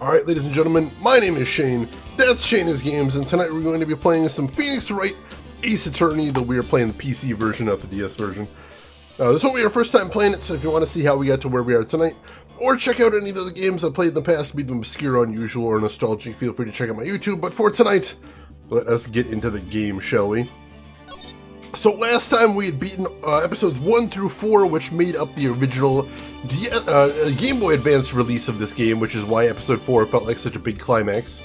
Alright, ladies and gentlemen, my name is Shane, that's Shane's Games, and tonight we're going to be playing some Phoenix Wright Ace Attorney, though we are playing the PC version, not the DS version. This won't be our first time playing it, so if you want to see how we got to where we are tonight, or check out any of the games I've played in the past, be them obscure, unusual, or nostalgic, feel free to check out my YouTube. But for tonight, let us get into the game, shall we? So last time we had beaten episodes 1 through 4, which made up the original Game Boy Advance release of this game, which is why episode 4 felt like such a big climax.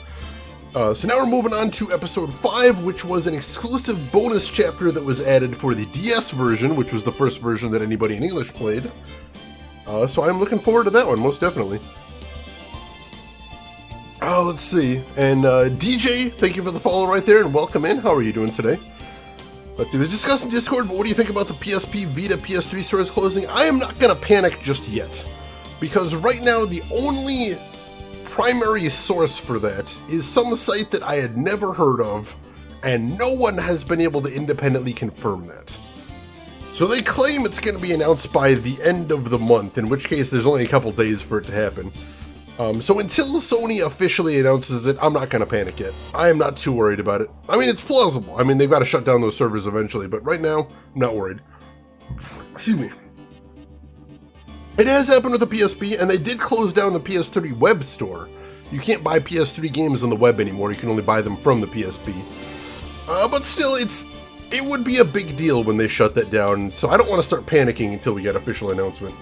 So now we're moving on to episode 5, which was an exclusive bonus chapter that was added for the DS version, which was the first version that anybody in English played. So I'm looking forward to that one, most definitely. Let's see. And DJ, thank you for the follow right there, and welcome in. How are you doing today? Let's see, we was discussing Discord, but what do you think about the PSP, Vita, PS3 stores closing? I am not going to panic just yet, because right now the only primary source for that is some site that I had never heard of, and no one has been able to independently confirm that. So they claim it's going to be announced by the end of the month, in which case there's only a couple days for it to happen. So until Sony officially announces it, I'm not going to panic yet. I am not too worried about it. I mean, it's plausible. I mean, they've got to shut down those servers eventually, but right now, I'm not worried. Excuse me. It has happened with the PSP, and they did close down the PS3 web store. You can't buy PS3 games on the web anymore. You can only buy them from the PSP. But still, it would be a big deal when they shut that down, so I don't want to start panicking until we get official announcement.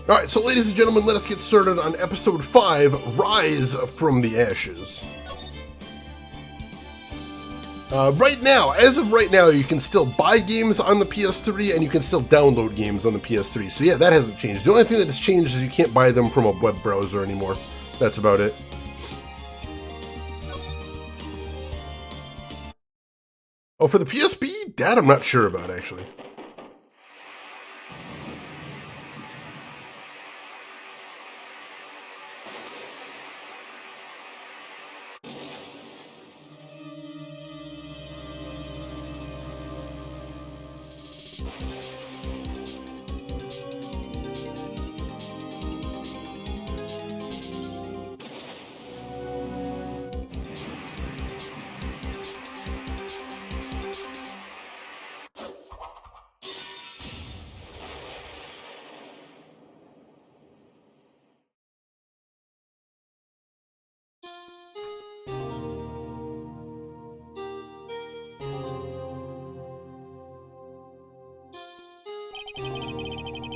Alright, so ladies and gentlemen, let us get started on episode 5, Rise from the Ashes. Right now, as of right now, you can still buy games on the PS3 and you can still download games on the PS3. So yeah, that hasn't changed. The only thing that has changed is you can't buy them from a web browser anymore. That's about it. Oh, for the PSP? That I'm not sure about, actually.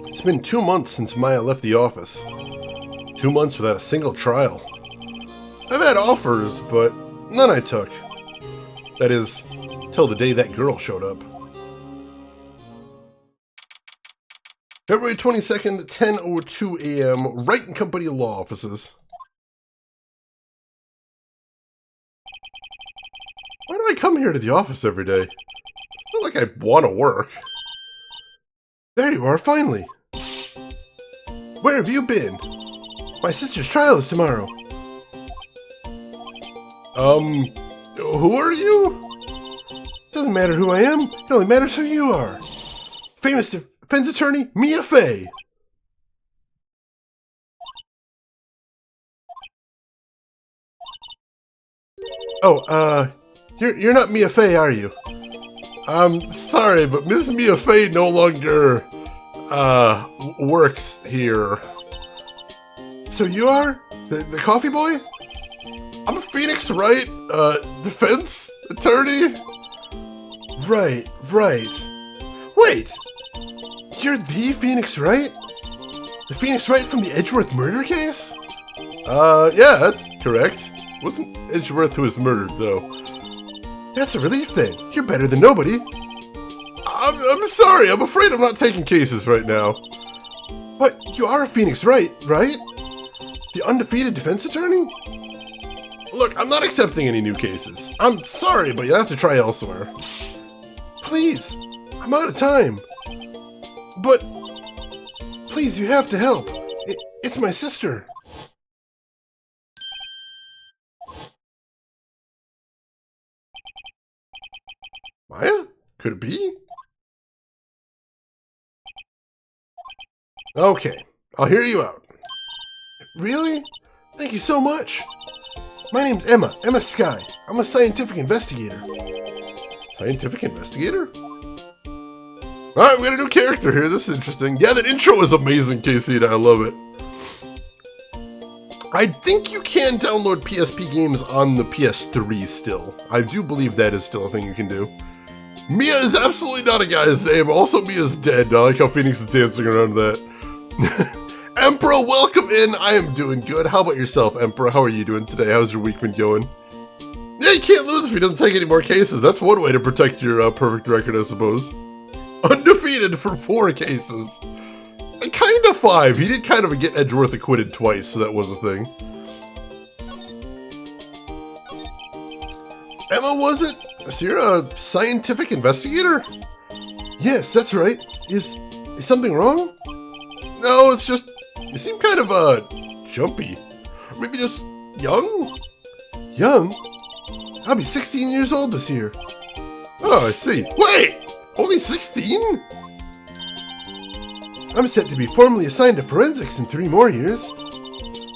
It's been 2 months since Maya left the office. 2 months without a single trial. I've had offers, but none I took. That is, till the day that girl showed up. February 22nd, 10:02 a.m., Wright & Company Law Offices. Why do I come here to the office every day? It's not like I want to work. There you are, finally. Where have you been? My sister's trial is tomorrow. Who are you? Doesn't matter who I am, it only matters who you are. Famous defense attorney, Mia Fey. Oh, you're not Mia Fey, are you? I'm sorry, but Miss Mia Fey no longer, works here. So you are? The coffee boy? I'm Phoenix Wright, defense attorney? Right. Wait! You're the Phoenix Wright? The Phoenix Wright from the Edgeworth murder case? Yeah, that's correct. It wasn't Edgeworth who was murdered, though. That's a relief then. You're better than nobody. I'm sorry, I'm afraid I'm not taking cases right now. But you are a Phoenix Wright, right? The undefeated defense attorney? Look, I'm not accepting any new cases. I'm sorry, but you'll have to try elsewhere. Please, I'm out of time. But, please, you have to help. It's my sister. Maya? Could it be? Okay, I'll hear you out. Really? Thank you so much. My name's Emma Sky. I'm a scientific investigator. Scientific investigator? Alright, we got a new character here. This is interesting. Yeah, that intro is amazing, Casey. I love it. I think you can download PSP games on the PS3 still. I do believe that is still a thing you can do. Mia is absolutely not a guy's name. Also, Mia's dead. I like how Phoenix is dancing around that. Emperor, welcome in. I am doing good. How about yourself, Emperor? How are you doing today? How's your week been going? Yeah, you can't lose if he doesn't take any more cases. That's one way to protect your perfect record, I suppose. Undefeated for 4 cases. Kind of 5. He did kind of get Edgeworth acquitted twice, so that was a thing. Emma, was it? So you're a scientific investigator? Yes, that's right. Is something wrong? No, it's just, you seem kind of, jumpy. Or maybe just young? Young? I'll be 16 years old this year. Oh, I see. Wait! Only 16? I'm set to be formally assigned to forensics in 3 more years.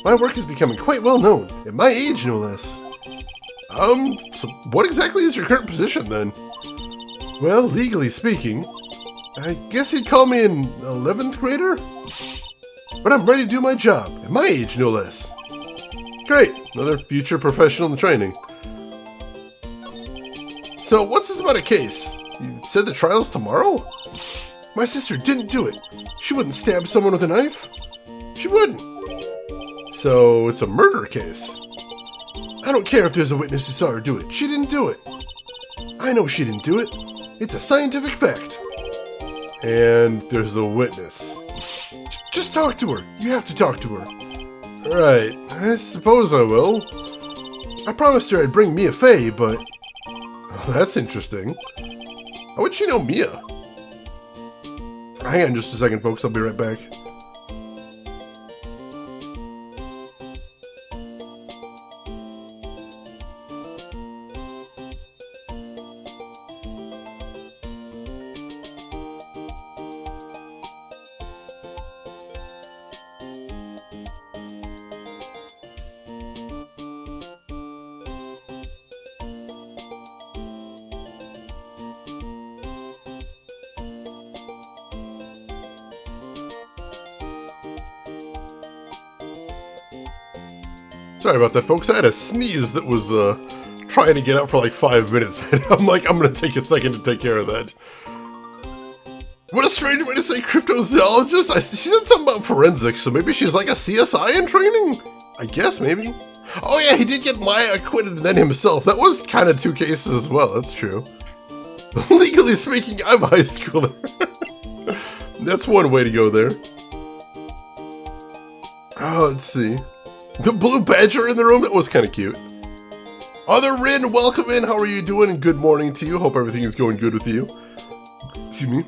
My work is becoming quite well known, at my age no less. So what exactly is your current position then? Well, legally speaking, I guess you'd call me an 11th grader? But I'm ready to do my job, at my age no less. Great, another future professional in training. So what's this about a case? You said the trial's tomorrow? My sister didn't do it. She wouldn't stab someone with a knife. She wouldn't. So it's a murder case. I don't care if there's a witness who saw her do it. She didn't do it. I know she didn't do it. It's a scientific fact. And there's a witness. Just talk to her. You have to talk to her. Right. I suppose I will. I promised her I'd bring Mia Fey, but... Oh, that's interesting. How would she know Mia? Hang on just a second, folks. I'll be right back. Sorry about that, folks. I had a sneeze that was trying to get out for like 5 minutes. I'm like, I'm going to take a second to take care of that. What a strange way to say cryptozoologist. She said something about forensics, so maybe she's like a CSI in training? I guess, maybe. Oh yeah, he did get Maya acquitted and then himself. That was kind of 2 cases as well, that's true. Legally speaking, I'm a high schooler. That's one way to go there. Oh, let's see. The blue badger in the room, that was kind of cute. Other Rin, welcome in. How are you doing? And good morning to you. Hope everything is going good with you. Excuse me.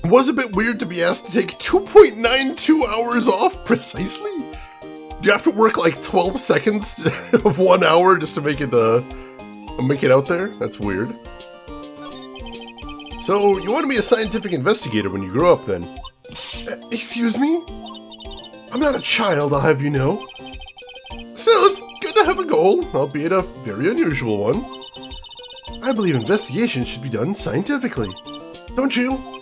It was a bit weird to be asked to take 2.92 hours off precisely. Do you have to work like 12 seconds of 1 hour just to make it out there? That's weird. So you want to be a scientific investigator when you grow up then? Excuse me? I'm not a child, I'll have you know. Still, it's good to have a goal, albeit a very unusual one. I believe investigations should be done scientifically. Don't you?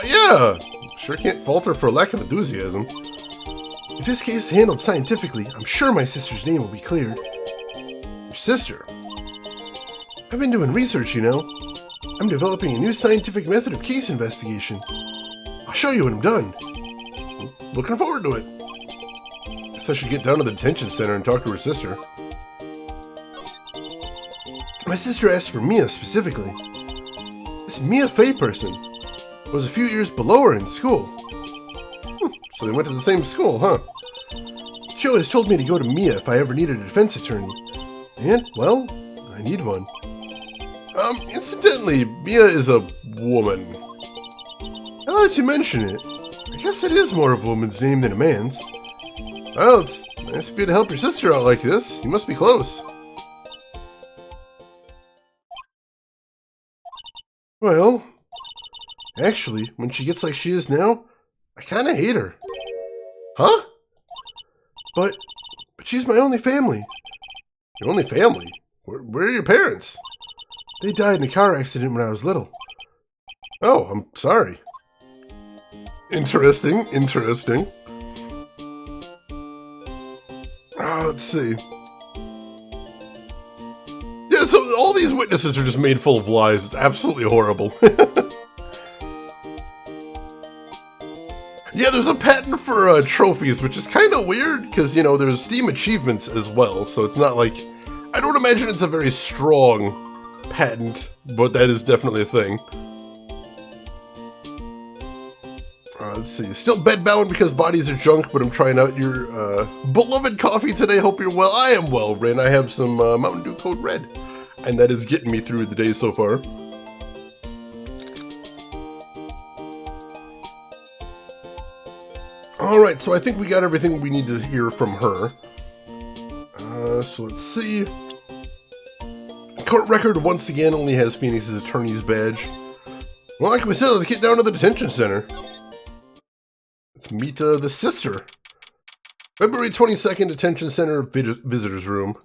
Yeah. Sure can't falter for a lack of enthusiasm. If this case is handled scientifically, I'm sure my sister's name will be cleared. Your sister? I've been doing research, you know. I'm developing a new scientific method of case investigation. I'll show you when I'm done. Looking forward to it. Guess I should get down to the detention center and talk to her sister. My sister asked for Mia specifically. This Mia Fey person was a few years below her in school. So they went to the same school, huh? She always told me to go to Mia if I ever needed a defense attorney. And, well, I need one. Incidentally, Mia is a woman. Now that you mention it, I guess it is more of a woman's name than a man's. Well, it's nice of you to help your sister out like this. You must be close. Well, actually, when she gets like she is now, I kinda hate her. Huh? But she's my only family. Your only family? Where are your parents? They died in a car accident when I was little. Oh, I'm sorry. Interesting. Let's see. Yeah, so all these witnesses are just made full of lies. It's absolutely horrible. Yeah, there's a patent for trophies, which is kind of weird, because, you know, there's Steam achievements as well, so it's not like... I don't imagine it's a very strong patent, but that is definitely a thing. Let's see. Still bedbound because bodies are junk, but I'm trying out your beloved coffee today. Hope you're well. I am well, Rin. I have some Mountain Dew Code Red, and that is getting me through the day so far. Alright, so I think we got everything we need to hear from her. So let's see. Court record once again only has Phoenix's attorney's badge. Well, like we said, let's get down to the detention center. Let's meet the sister. February 22nd, detention center visitors room.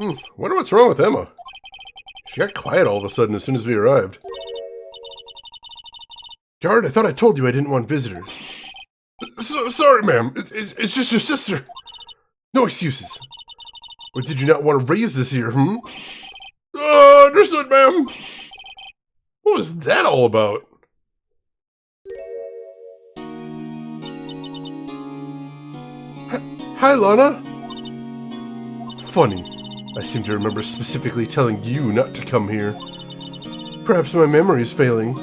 Wonder what's wrong with Emma. She got quiet all of a sudden as soon as we arrived. Guard, I thought I told you I didn't want visitors. Sorry, ma'am. It's just your sister. No excuses. Or did you not want to raise this here, Oh, understood, ma'am. What was that all about? Hi, Lana. Funny. I seem to remember specifically telling you not to come here. Perhaps my memory is failing.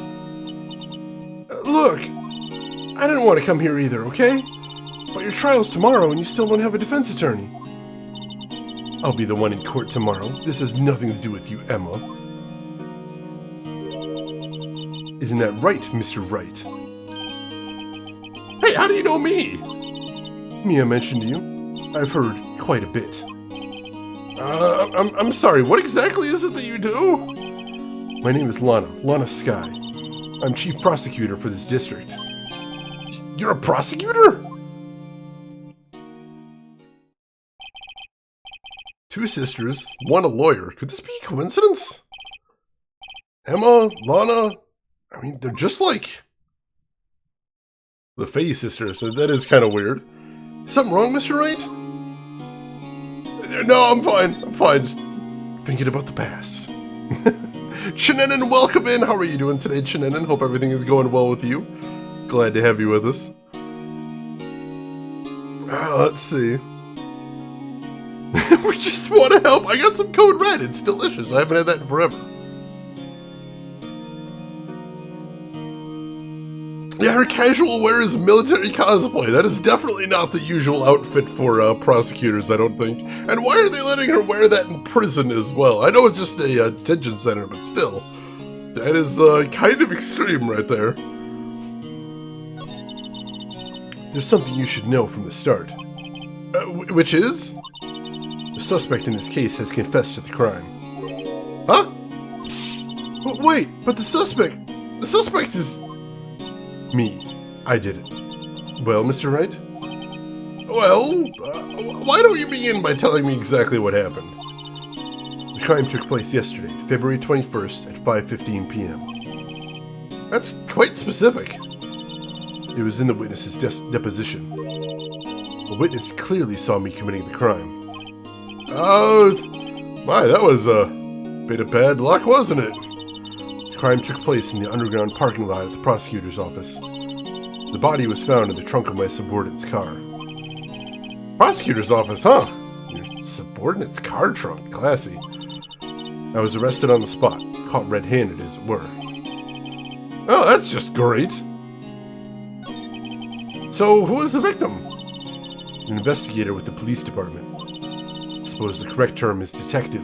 Look, I didn't want to come here either, okay? But your trial's tomorrow and you still don't have a defense attorney. I'll be the one in court tomorrow. This has nothing to do with you, Emma. Isn't that right, Mr. Wright? Hey, how do you know me? Mia mentioned you. I've heard quite a bit. I'm sorry, what exactly is it that you do? My name is Lana Sky. I'm chief prosecutor for this district. You're a prosecutor? Two sisters, one a lawyer. Could this be a coincidence? Emma, Lana, I mean, they're just like the Faye sisters, so that is kind of weird. Something wrong, Mr. Wright? No, I'm fine. Just thinking about the past. Chinanen, welcome in. How are you doing today, Chinanen? Hope everything is going well with you. Glad to have you with us. Let's see. We just want to help. I got some Code Red. It's delicious. I haven't had that in forever. Yeah, her casual wear is military cosplay. That is definitely not the usual outfit for prosecutors, I don't think. And why are they letting her wear that in prison as well? I know it's just a detention center, but still. That is kind of extreme right there. There's something you should know from the start. Which is? The suspect in this case has confessed to the crime. Huh? But wait, but the suspect is... Me. I did it. Well, Mr. Wright? Well, why don't you begin by telling me exactly what happened? The crime took place yesterday, February 21st at 5:15 p.m. That's quite specific. It was in the witness's deposition. The witness clearly saw me committing the crime. Oh, my, that was a bit of bad luck, wasn't it? The crime took place in the underground parking lot at the prosecutor's office. The body was found in the trunk of my subordinate's car. Prosecutor's office, huh? Your subordinate's car trunk. Classy. I was arrested on the spot, caught red-handed, as it were. Oh, that's just great. So, who was the victim? An investigator with the police department. I suppose the correct term is detective.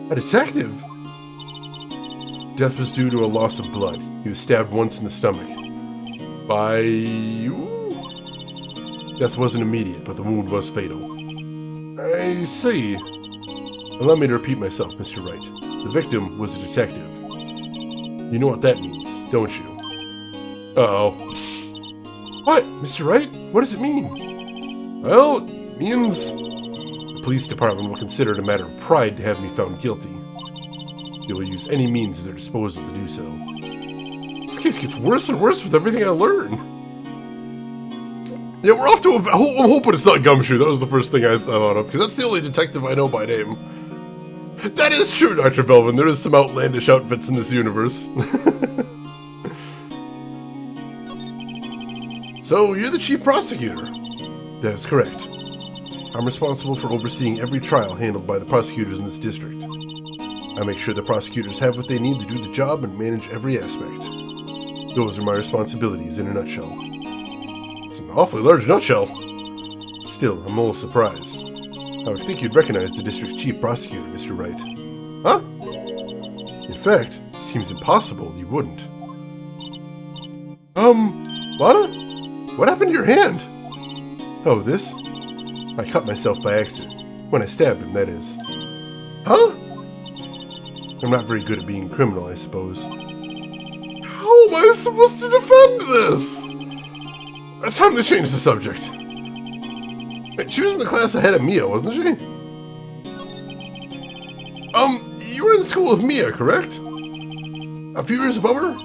A detective? Death was due to a loss of blood. He was stabbed once in the stomach. By you? Death wasn't immediate, but the wound was fatal. I see. Allow me to repeat myself, Mr. Wright. The victim was a detective. You know what that means, don't you? Uh-oh. What, Mr. Wright? What does it mean? Well, it means the police department will consider it a matter of pride to have me found guilty. They will use any means at their disposal to do so. This case gets worse and worse with everything I learn. Yeah, we're off to I'm hoping it's not Gumshoe. That was the first thing I thought of, because that's the only detective I know by name. That is true, Dr. Belvin. There is some outlandish outfits in this universe. So, you're the chief prosecutor? That is correct. I'm responsible for overseeing every trial handled by the prosecutors in this district. I make sure the prosecutors have what they need to do the job and manage every aspect. Those are my responsibilities in a nutshell. It's an awfully large nutshell. Still, I'm a little surprised. I would think you'd recognize the district's chief prosecutor, Mr. Wright. Huh? In fact, it seems impossible you wouldn't. Lana? What happened to your hand? Oh, this? I cut myself by accident. When I stabbed him, that is. Huh? I'm not very good at being criminal, I suppose. How am I supposed to defend this? It's time to change the subject. Wait, she was in the class ahead of Mia, wasn't she? You were in school with Mia, correct? A few years above her?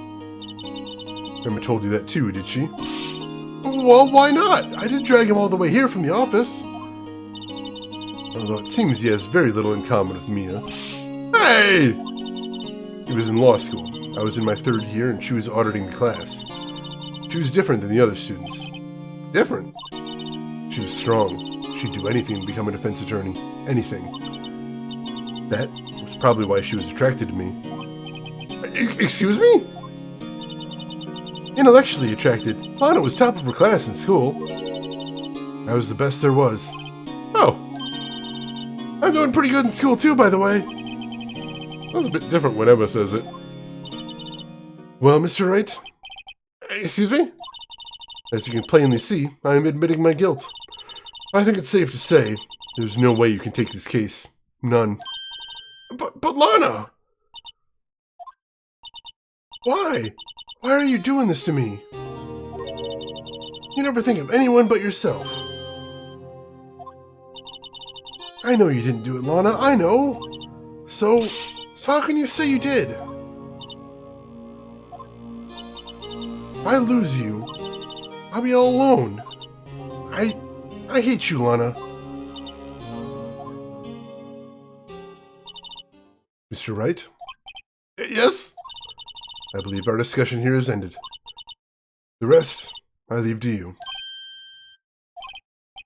Emma told you that too, did she? Well, why not? I did drag him all the way here from the office. Although it seems he has very little in common with Mia. Hey! He was in law school. I was in my third year and she was auditing the class. She was different than the other students. Different? She was strong. She'd do anything to become a defense attorney. Anything. That was probably why she was attracted to me. Excuse me? Intellectually attracted, Lana was top of her class in school. I was the best there was. Oh. I'm doing pretty good in school too, by the way. That's a bit different when Emma says it. Well, Mr. Wright? Excuse me? As you can plainly see, I am admitting my guilt. I think it's safe to say there's no way you can take this case. None. But Lana! Why? Why are you doing this to me? You never think of anyone but yourself. I know you didn't do it, Lana. I know. So how can you say you did? If I lose you, I'll be all alone. I hate you, Lana. Mr. Wright? Yes? I believe our discussion here is ended. The rest, I leave to you.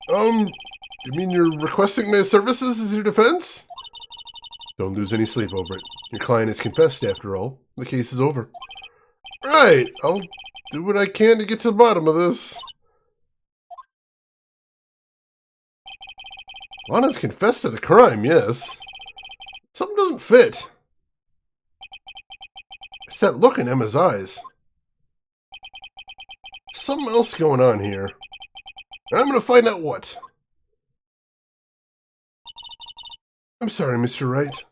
You mean you're requesting my services as your defense? Don't lose any sleep over it. Your client has confessed, after all. The case is over. Right, I'll do what I can to get to the bottom of this. Lana's confessed to the crime, yes. Something doesn't fit. It's that look in Emma's eyes. Something else going on here. And I'm going to find out what. I'm sorry, Mr. Wright.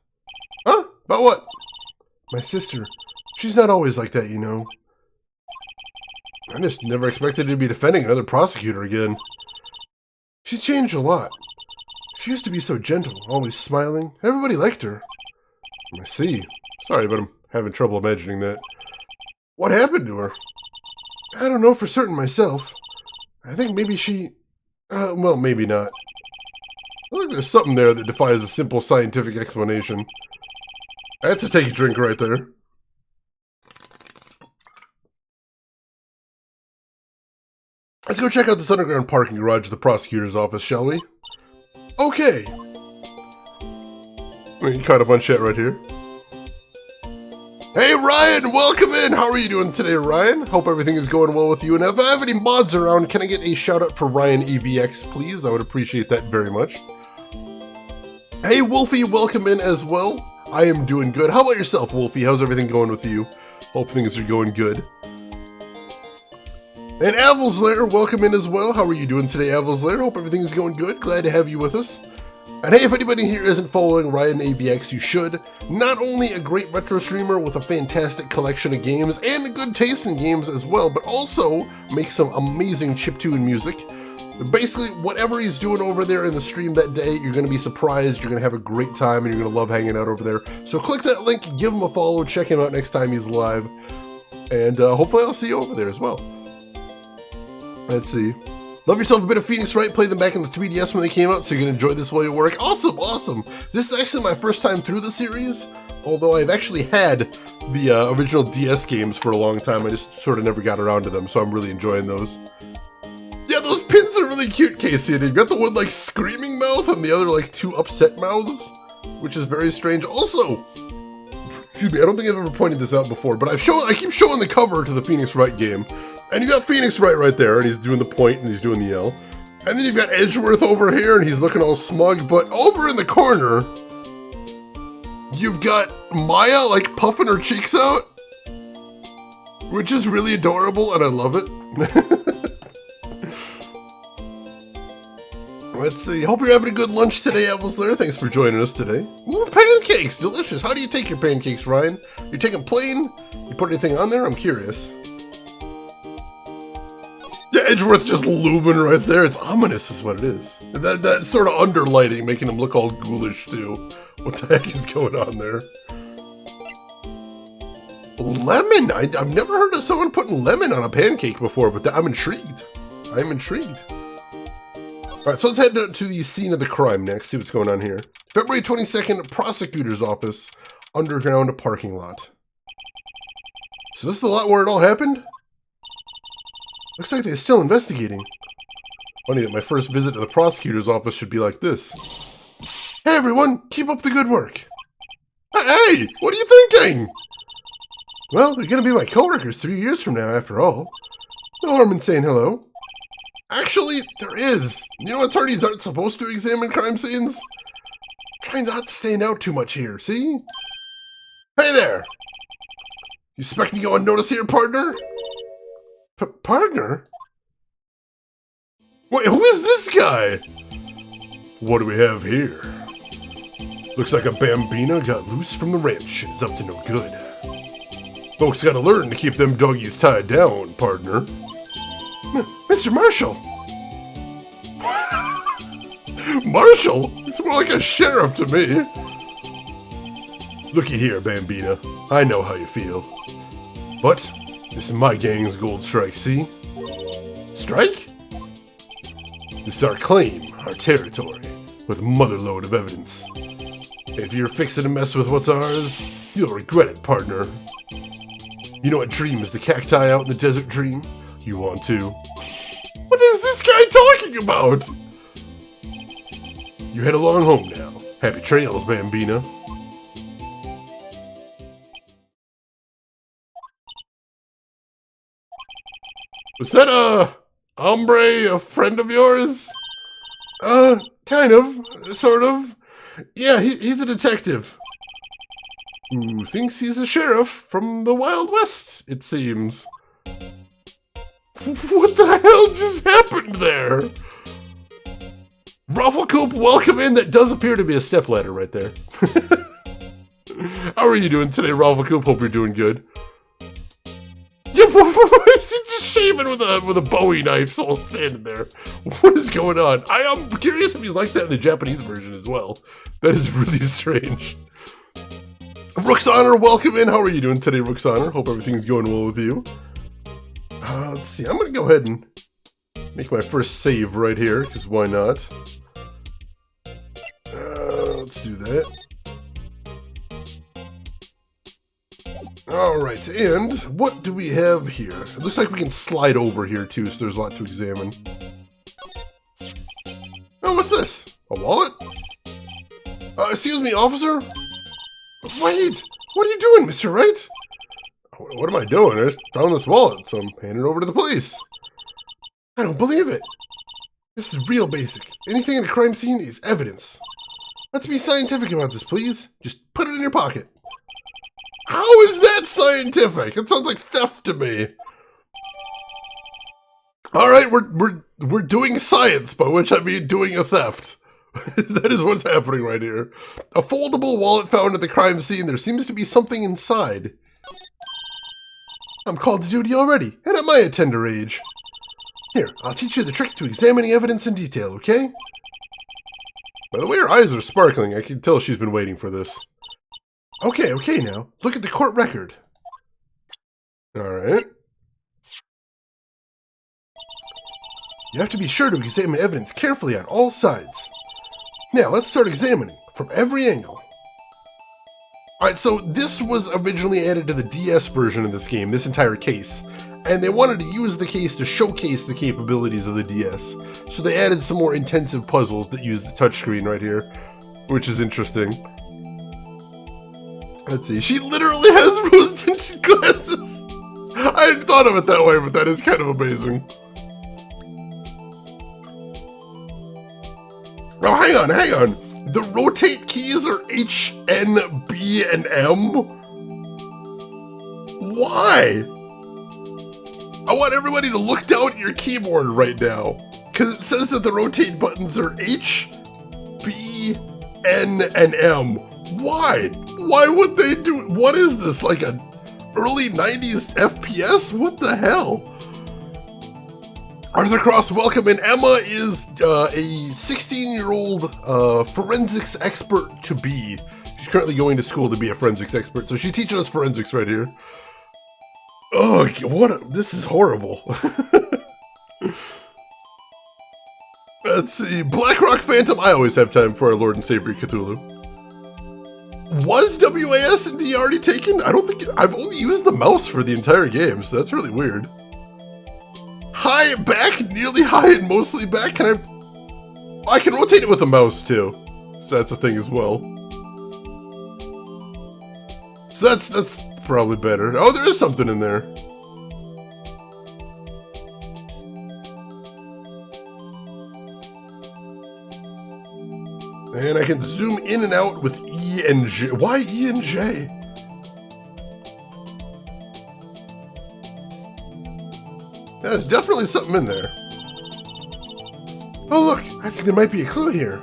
Huh? About what? My sister. She's not always like that, you know. I just never expected her to be defending another prosecutor again. She's changed a lot. She used to be so gentle, always smiling. Everybody liked her. I see. Sorry, but I'm having trouble imagining that. What happened to her? I don't know for certain myself. I think maybe she... well, maybe not. I think there's something there that defies a simple scientific explanation. That's a take a drink right there. Let's go check out this underground parking garage of the prosecutor's office, shall we? Okay. We can cut up on chat right here. Hey Ryan, welcome in! How are you doing today, Ryan? Hope everything is going well with you. And if I have any mods around, can I get a shout out for Ryan AVX, please? I would appreciate that very much. Hey Wolfie, welcome in as well. I am doing good. How about yourself, Wolfie? How's everything going with you? Hope things are going good. And Avil's Lair, welcome in as well. How are you doing today, Avil's Lair? Hope everything is going good. Glad to have you with us. And hey, if anybody here isn't following Wright and ABX, you should. Not only a great retro streamer with a fantastic collection of games and a good taste in games as well, but also makes some amazing chiptune music. Basically, whatever he's doing over there in the stream that day, you're going to be surprised, you're going to have a great time, and you're going to love hanging out over there. So click that link, give him a follow, check him out next time he's live, and hopefully I'll see you over there as well. Let's see. Love yourself a bit of Phoenix Wright. Played them back in the 3DS when they came out, so you're going to enjoy this while you work. Awesome, awesome. This is actually my first time through the series, although I've actually had the original DS games for a long time. I just sort of never got around to them, so I'm really enjoying those. Yeah, those pins are really cute, Casey. And you've got the one, like, screaming mouth and the other, like, two upset mouths, which is very strange. Also, excuse me, I don't think I've ever pointed this out before, but I keep showing the cover to the Phoenix Wright game. And you got Phoenix Wright right there, and he's doing the point, and he's doing the L. And then you've got Edgeworth over here, and he's looking all smug, but over in the corner, you've got Maya, like, puffing her cheeks out, which is really adorable, and I love it. Let's see, hope you're having a good lunch today, Evelslayer. Thanks for joining us today. Ooh, pancakes, delicious. How do you take your pancakes, Ryan? You take them plain? You put anything on there? I'm curious. Yeah, Edgeworth just looming right there. It's ominous is what it is. That sort of underlighting making him look all ghoulish too. What the heck is going on there? Lemon! I've never heard of someone putting lemon on a pancake before, but I'm intrigued. I'm intrigued. Alright, so let's head to the scene of the crime next, see what's going on here. February 22nd, prosecutor's office, underground parking lot. So this is the lot where it all happened? Looks like they're still investigating. Funny that my first visit to the prosecutor's office should be like this. Hey everyone, keep up the good work. Hey, what are you thinking? Well, they're gonna be my coworkers 3 years from now after all. No harm in saying hello. Actually, there is. You know attorneys aren't supposed to examine crime scenes? Try not to stand out too much here, see? Hey there! You expect me to go unnoticed here, partner? Partner? Wait, who is this guy? What do we have here? Looks like a bambina got loose from the ranch and is up to no good. Folks gotta learn to keep them doggies tied down, partner. Mr. Marshall! Marshall? It's more like a sheriff to me. Looky here, Bambina. I know how you feel. But this is my gang's gold strike, see? Strike? This is our claim, our territory, with a motherload of evidence. If you're fixing to mess with what's ours, you'll regret it, partner. You know what dream is the cacti out in the desert dream? You want to? What is this guy talking about? You head along home now. Happy trails, Bambina. Was that a hombre, a friend of yours? Kind of, sort of. Yeah, he's a detective. Who thinks he's a sheriff from the Wild West, it seems. What the hell just happened there? Rufflecoop, welcome in. That does appear to be a stepladder right there. How are you doing today, Rufflecoop? Hope you're doing good. Yeah, why is he just shaving with a Bowie knife all standing there? What is going on? I am curious if he's like that in the Japanese version as well. That is really strange. Rook's Honor, welcome in. How are you doing today, Rook's Honor? Hope everything's going well with you. Let's see. I'm going to go ahead and make my first save right here, because why not? Let's do that. Alright, and what do we have here? It looks like we can slide over here too, so there's a lot to examine. Oh, what's this? A wallet? Excuse me, officer? Wait! What are you doing, Mr. Wright? What am I doing? I just found this wallet, so I'm handing it over to the police. I don't believe it. This is real basic. Anything in a crime scene is evidence. Let's be scientific about this, please. Just put it in your pocket. How is that scientific? It sounds like theft to me. All right, we're doing science, by which I mean doing a theft. That is what's happening right here. A foldable wallet found at the crime scene. There seems to be something inside. I'm called to duty already, and at my tender age. Here, I'll teach you the trick to examining evidence in detail, okay? By the way, her eyes are sparkling. I can tell she's been waiting for this. Okay now. Look at the court record. Alright. You have to be sure to examine evidence carefully on all sides. Now, let's start examining from every angle. Alright, so this was originally added to the DS version of this game, this entire case. And they wanted to use the case to showcase the capabilities of the DS. So they added some more intensive puzzles that use the touchscreen right here, which is interesting. Let's see, she literally has rose-tinted glasses! I hadn't thought of it that way, but that is kind of amazing. Oh, hang on. The rotate keys are H, N, B, and M? Why? I want everybody to look down at your keyboard right now, because it says that the rotate buttons are H, B, N, and M. Why? Why would they do it? What is this, like a early 90s FPS? What the hell? Arthur Cross, welcome, and Emma is a 16-year-old forensics expert-to-be. She's currently going to school to be a forensics expert, so she's teaching us forensics right here. Oh, this is horrible. Let's see, Blackrock Phantom, I always have time for our Lord and Savior Cthulhu. Was WAS and D already taken? I don't think, I've only used the mouse for the entire game, so that's really weird. High back, nearly high and mostly back. I can rotate it with a mouse too. So that's a thing as well. So that's probably better. Oh, there is something in there. And I can zoom in and out with E and J. Why E and J? Yeah, there's definitely something in there. Oh look, I think there might be a clue here.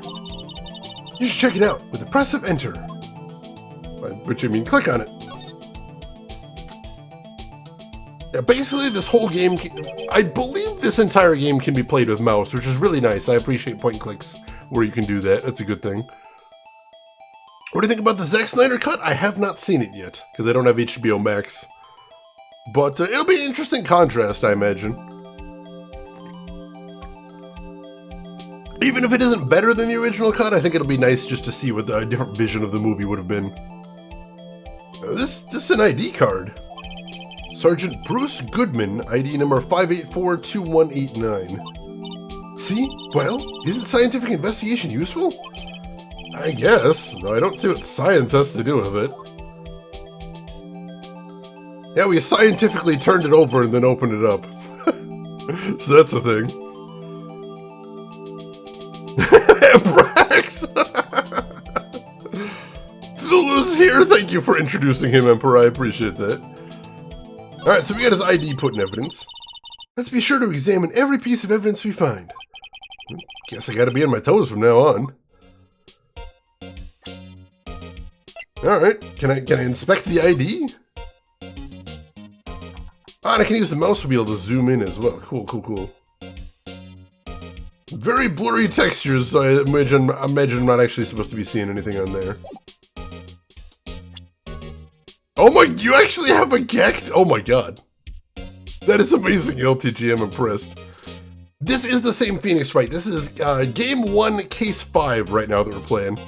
You should check it out with the press of enter. By which I mean click on it. Yeah, basically this whole game, I believe this entire game can be played with mouse, which is really nice. I appreciate point and clicks where you can do that. That's a good thing. What do you think about the Zack Snyder cut? I have not seen it yet, because I don't have HBO Max. But it'll be an interesting contrast, I imagine. Even if it isn't better than the original cut, I think it'll be nice just to see what a different vision of the movie would have been. This is an ID card. Sergeant Bruce Goodman, ID number 5842189. See? Well, isn't scientific investigation useful? I guess, though I don't see what science has to do with it. Yeah, we scientifically turned it over and then opened it up. So that's a thing. Brax! Zulu's here, thank you for introducing him, Emperor, I appreciate that. Alright, so we got his ID put in evidence. Let's be sure to examine every piece of evidence we find. Guess I gotta be on my toes from now on. Alright, can I inspect the ID? Ah, and I can use the mouse wheel to zoom in as well. Cool. Very blurry textures, so I imagine I'm not actually supposed to be seeing anything on there. Oh my, you actually have a Gect? Oh my god. That is amazing, LTG, I'm impressed. This is the same Phoenix Wright. This is Game 1, Case 5 right now that we're playing.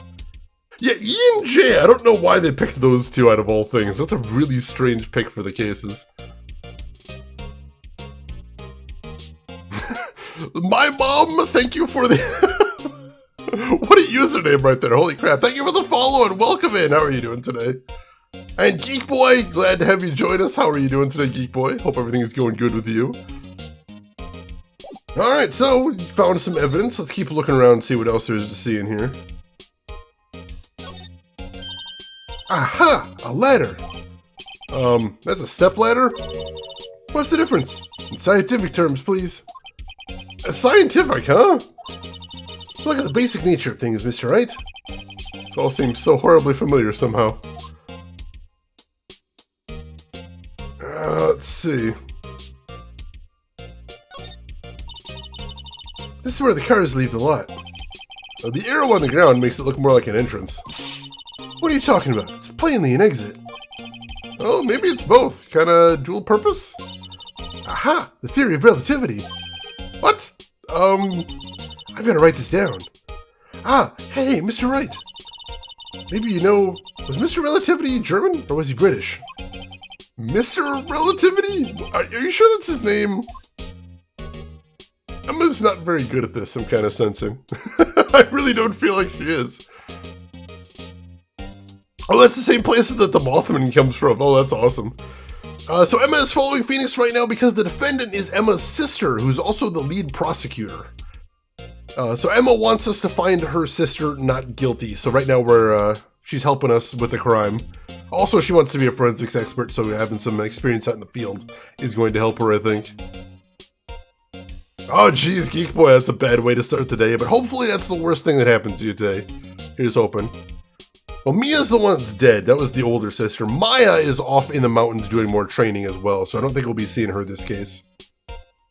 Yeah, E and J, I don't know why they picked those two out of all things. That's a really strange pick for the cases. My mom, thank you for the... What a username right there, holy crap. Thank you for the follow and welcome in. How are you doing today? And Geek Boy, glad to have you join us. How are you doing today, Geek Boy? Hope everything is going good with you. Alright, so we found some evidence. Let's keep looking around and see what else there is to see in here. Aha! A ladder! That's a step ladder? What's the difference? In scientific terms, please. Scientific, huh? Look at the basic nature of things, Mr. Wright. This all seems so horribly familiar somehow. Let's see. This is where the cars leave the lot. The arrow on the ground makes it look more like an entrance. What are you talking about? It's plainly an exit. Oh, maybe it's both. Kinda dual purpose? Aha! The theory of relativity. What? I've gotta write this down. Ah, hey, Mr. Wright. Maybe you know, was Mr. Relativity German or was he British? Mr. Relativity? Are you sure that's his name? Emma's not very good at this, I'm kind of sensing. I really don't feel like she is. Oh, that's the same place that the Mothman comes from. Oh, that's awesome. So Emma is following Phoenix right now because the defendant is Emma's sister, who's also the lead prosecutor. So Emma wants us to find her sister not guilty. So right now she's helping us with the crime. Also, she wants to be a forensics expert, so having some experience out in the field is going to help her, I think. Oh, geez, Geek Boy, that's a bad way to start the day, but hopefully that's the worst thing that happens to you today. Here's hoping. Well, Mia's the one that's dead. That was the older sister. Maya is off in the mountains doing more training as well, so I don't think we'll be seeing her this case.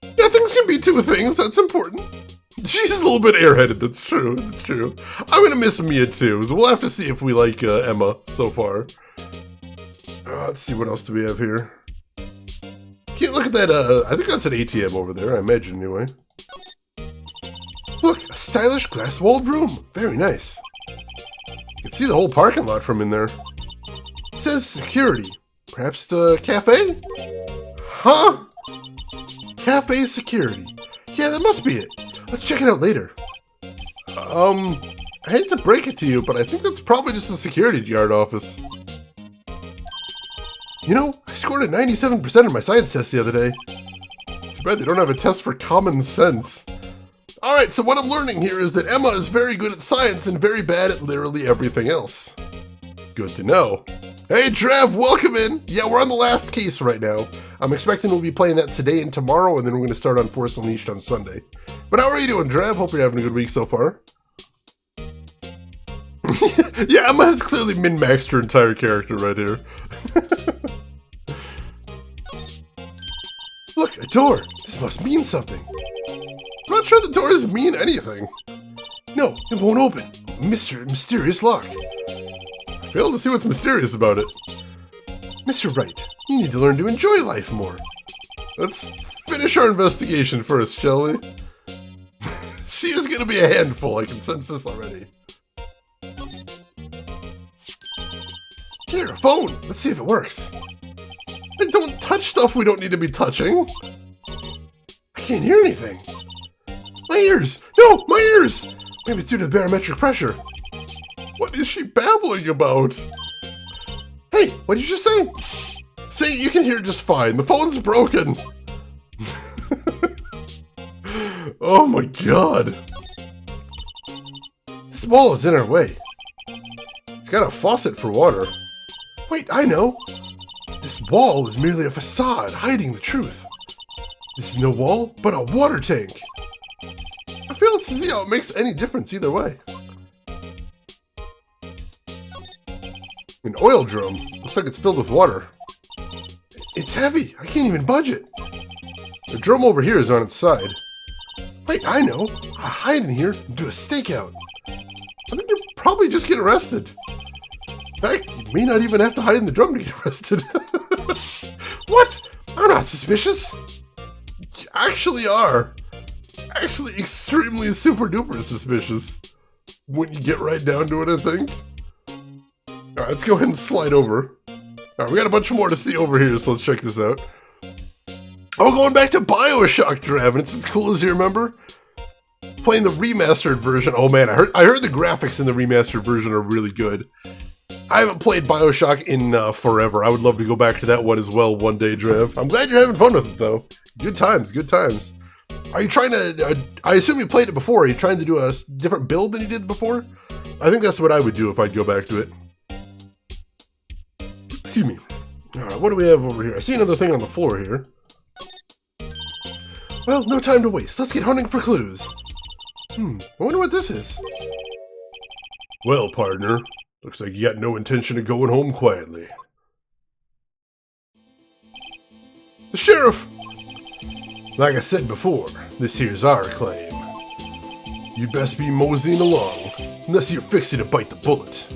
Yeah, things can be two things. That's important. She's a little bit airheaded. That's true. That's true. I'm gonna miss Mia too, so we'll have to see if we like Emma so far. Let's see, what else do we have here? Can't look at that, I think that's an ATM over there, I imagine anyway. Look, a stylish glass-walled room. Very nice. You can see the whole parking lot from in there. It says security. Perhaps the cafe? Huh? Cafe security. Yeah, that must be it. Let's check it out later. I hate to break it to you, but I think that's probably just a security guard office. You know, I scored a 97% on my science test the other day. Too bad they don't have a test for common sense. Alright, so what I'm learning here is that Emma is very good at science and very bad at literally everything else. Good to know. Hey Trev, welcome in! Yeah, we're on the last case right now. I'm expecting we'll be playing that today and tomorrow, and then we're going to start on Force Unleashed on Sunday. But how are you doing, Trev? Hope you're having a good week so far. Yeah, Emma has clearly min-maxed her entire character right here. Look, a door! This must mean something. I'm not sure the doors mean anything. No, it won't open. Mysterious lock. I fail to see what's mysterious about it. Mr. Wright, you need to learn to enjoy life more. Let's finish our investigation first, shall we? She is going to be a handful, I can sense this already. Here, a phone. Let's see if it works. And don't touch stuff we don't need to be touching. I can't hear anything. My ears! No, my ears! Maybe it's due to the barometric pressure. What is she babbling about? Hey, what did you just say? See, you can hear just fine. The phone's broken. Oh my god. This wall is in our way. It's got a faucet for water. Wait, I know. This wall is merely a facade hiding the truth. This is no wall, but a water tank. I fail to see how it makes any difference either way. An oil drum. Looks like it's filled with water. It's heavy. I can't even budge it. The drum over here is on its side. Wait, I know. I hide in here and do a stakeout. I think you'll probably just get arrested. In fact, you may not even have to hide in the drum to get arrested. What? I'm not suspicious. You actually are. Actually extremely super duper suspicious. When you get right down to it, I think. Alright, let's go ahead and slide over. Alright, we got a bunch more to see over here, so let's check this out. Oh, going back to BioShock, Draven. It's as cool as you remember. Playing the remastered version. Oh man, I heard the graphics in the remastered version are really good. I haven't played BioShock in forever. I would love to go back to that one as well one day, Drav. I'm glad you're having fun with it, though. Good times, good times. Are you trying to... I assume you played it before. Are you trying to do a different build than you did before? I think that's what I would do if I'd go back to it. Excuse me. Alright, what do we have over here? I see another thing on the floor here. Well, no time to waste. Let's get hunting for clues. I wonder what this is. Well, partner, looks like you got no intention of going home quietly. The sheriff! Like I said before, this here's our claim. You'd best be moseying along, unless you're fixing to bite the bullet.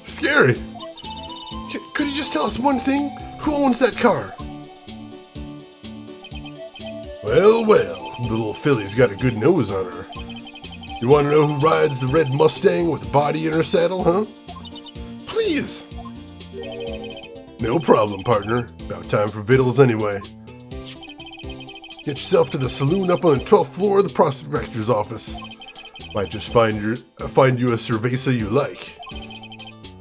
Scary! Could you just tell us one thing? Who owns that car? Well, the little filly's got a good nose on her. You want to know who rides the red Mustang with the body in her saddle, huh? Please! No problem, partner. About time for victuals anyway. Get yourself to the saloon up on the 12th floor of the prospector's office. Might just find you a cerveza you like.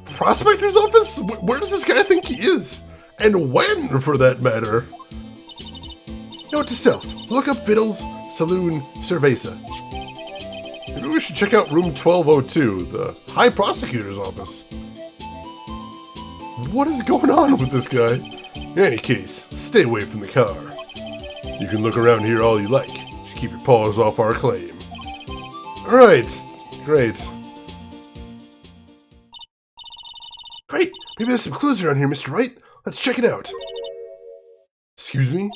Prospector's office? Where does this guy think he is? And when, for that matter? Note to self, look up victuals, saloon, cerveza. Maybe we should check out room 1202, the High Prosecutor's office. What is going on with this guy? In any case, stay away from the car. You can look around here all you like. Just keep your paws off our claim. Alright, great. Great, maybe there's some clues around here, Mr. Wright. Let's check it out. Excuse me?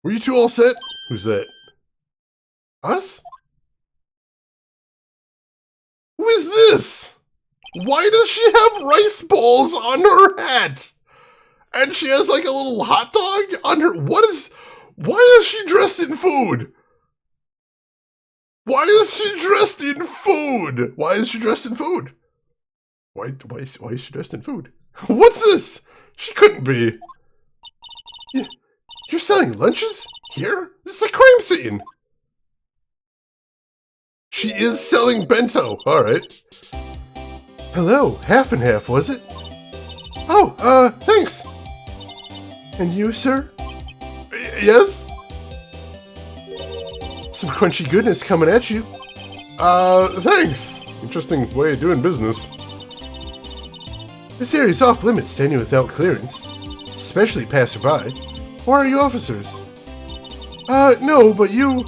Were you two all set? Who's that? Us? Who is this? Why does she have rice balls on her hat? And she has like a little hot dog on her. Why is she dressed in food? Why is she dressed in food? Why is she dressed in food? Why is she dressed in food? What's this? She couldn't be. You're selling lunches? Here? This is a crime scene. She is selling bento. All right. Hello, half and half, was it? Oh, thanks. And you, sir? Yes? Some crunchy goodness coming at you. Thanks. Interesting way of doing business. This area's off limits to anyone without clearance, especially passerby. Or are you officers? No, but you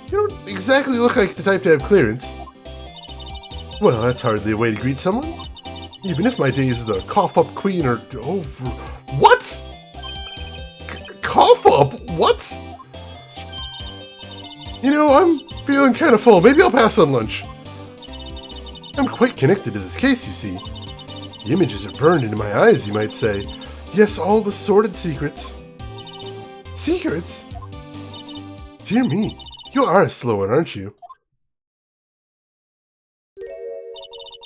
don't exactly look like the type to have clearance. Well, that's hardly a way to greet someone. Even if my days of the cough-up queen are over. What? Cough-up? What? You know, I'm feeling kind of full. Maybe I'll pass on lunch. I'm quite connected to this case, you see. The images are burned into my eyes, you might say. Yes, all the sordid secrets. Secrets? Dear me, you are a slow one, aren't you?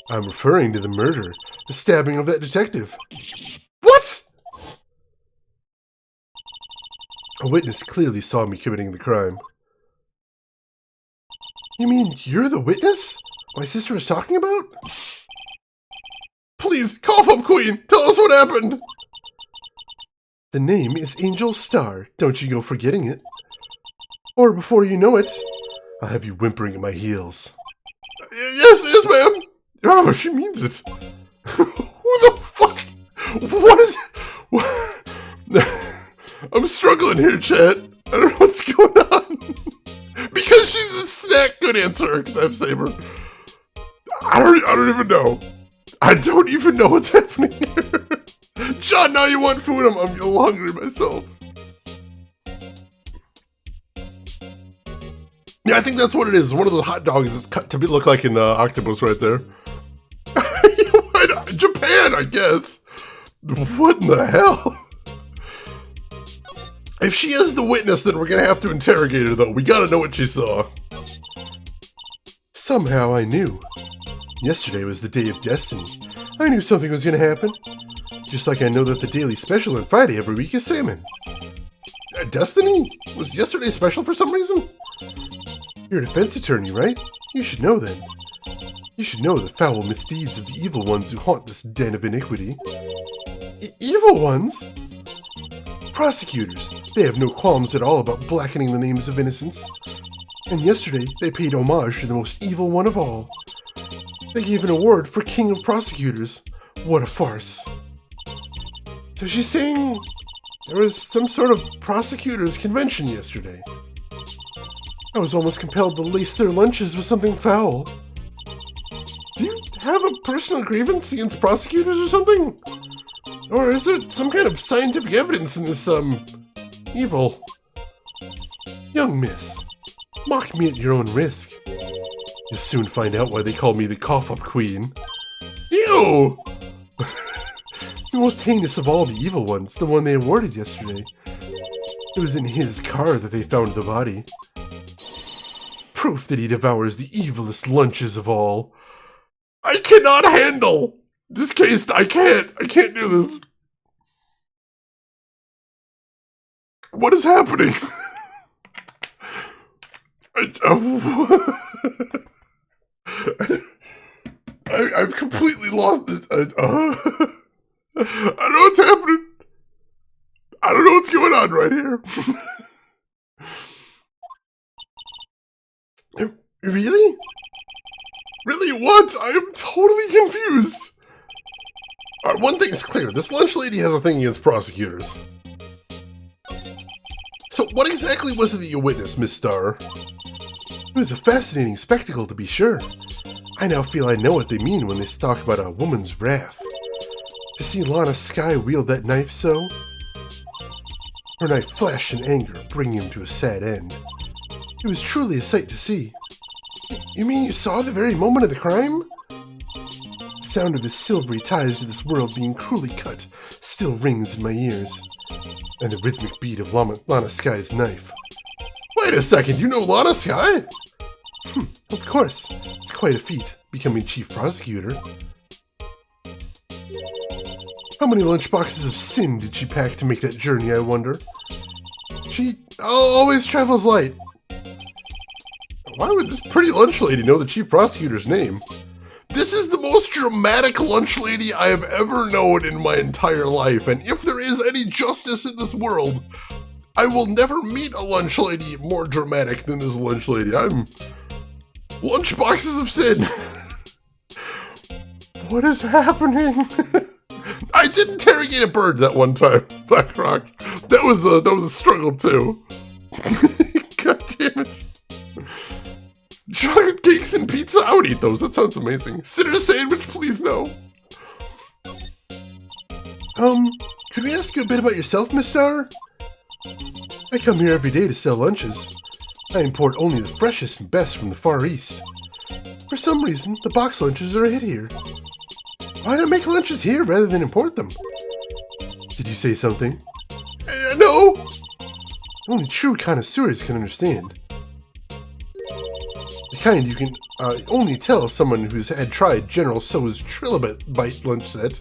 I'm referring to the murder, the stabbing of that detective. What? A witness clearly saw me committing the crime. You mean you're the witness my sister was talking about? Please, cough up, Queen! Tell us what happened! The name is Angel Star. Don't you go forgetting it. Or before you know it, I'll have you whimpering at my heels. Yes, ma'am! Oh, she means it. Who the fuck? What is it? I'm struggling here, chat. I don't know what's going on. Because she's a snack. Good answer, Knife Saber. I don't even know. I don't even know what's happening here. John, now you want food? I'm a little hungry myself. Yeah, I think that's what it is. One of the hot dogs is cut to look like an octopus right there. Japan, I guess. What in the hell? If she is the witness, then we're gonna have to interrogate her, though. We gotta know what she saw. Somehow I knew. Yesterday was the day of destiny. I knew something was gonna happen. Just like I know that the daily special on Friday every week is salmon. Destiny? Was yesterday special for some reason? You're a defense attorney, right? You should know then. You should know the foul misdeeds of the evil ones who haunt this den of iniquity. Evil ones? Prosecutors. They have no qualms at all about blackening the names of innocents. And yesterday, they paid homage to the most evil one of all. They gave an award for King of Prosecutors. What a farce. So she's saying there was some sort of prosecutors convention yesterday. I was almost compelled to lace their lunches with something foul. Do you have a personal grievance against prosecutors or something? Or is there some kind of scientific evidence in this, evil? Young miss, mock me at your own risk. You'll soon find out why they call me the cough-up queen. Ew! The most heinous of all the evil ones, the one they awarded yesterday. It was in his car that they found the body. Proof that he devours the evilest lunches of all. I cannot handle this case. I can't do this. What is happening? I've completely lost this. I don't know what's happening. I don't know what's going on right here. Really? Really? What? I am totally confused. Alright, one thing's clear. This lunch lady has a thing against prosecutors. So what exactly was it that you witnessed, Miss Starr? It was a fascinating spectacle, to be sure. I now feel I know what they mean when they talk about a woman's wrath. To see Lana Skye wield that knife so? Her knife flashed in anger, bringing him to a sad end. It was truly a sight to see. You mean you saw the very moment of the crime? The sound of his silvery ties to this world being cruelly cut still rings in my ears. And the rhythmic beat of Lana Skye's knife. Wait a second, you know Lana Skye? Of course. It's quite a feat, becoming chief prosecutor. How many lunchboxes of sin did she pack to make that journey, I wonder? She always travels light. Why would this pretty lunch lady know the chief prosecutor's name? This is the most dramatic lunch lady I have ever known in my entire life, and if there is any justice in this world, I will never meet a lunch lady more dramatic than this lunch lady. Lunchboxes of sin. What is happening? I did interrogate a bird that one time, Blackrock. That was a struggle too. God damn it. Chocolate cakes and pizza? I would eat those. That sounds amazing. Cinnamon sandwich, please no. Could we ask you a bit about yourself, Miss Starr? I come here every day to sell lunches. I import only the freshest and best from the Far East. For some reason, the box lunches are a hit here. Why not make lunches here rather than import them? Did you say something? No! Only true connoisseurs can understand. The kind you can only tell someone who's had tried General So's Trilobite lunch set.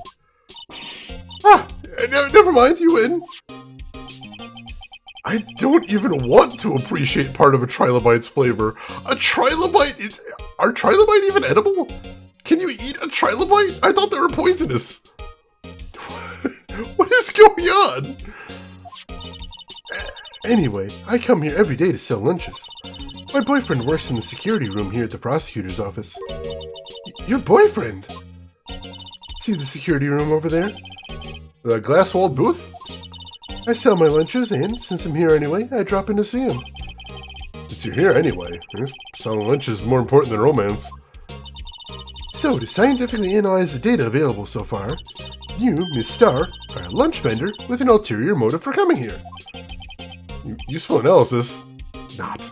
Never mind, you win. I don't even want to appreciate part of a Trilobite's flavor. A Trilobite are Trilobite even edible? Can you eat a Trilobite? I thought they were poisonous. What is going on? Anyway, I come here every day to sell lunches. My boyfriend works in the security room here at the prosecutor's office. Your boyfriend? See the security room over there? The glass-walled booth? I sell my lunches, and since I'm here anyway, I drop in to see him. Since you're here anyway, selling lunches is more important than romance. So, to scientifically analyze the data available so far, you, Miss Starr, are a lunch vendor with an ulterior motive for coming here. Useful analysis. Not.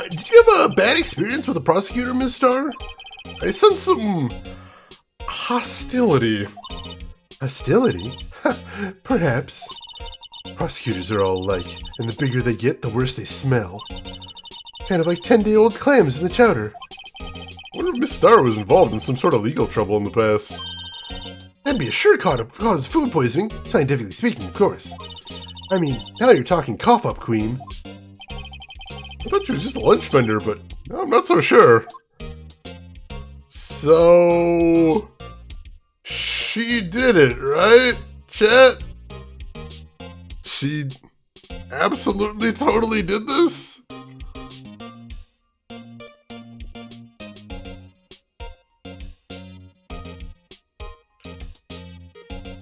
Did you have a bad experience with a prosecutor, Miss Starr? I sense some hostility. Hostility? Perhaps. Prosecutors are all alike, and the bigger they get, the worse they smell. Kind of like 10-day-old clams in the chowder. I wonder if Miss Starr was involved in some sort of legal trouble in the past. That'd be a sure cause of food poisoning, scientifically speaking, of course. I mean, now you're talking cough-up queen. I thought she was just a lunch vendor, but I'm not so sure. So... she did it, right, chat? She absolutely, totally did this?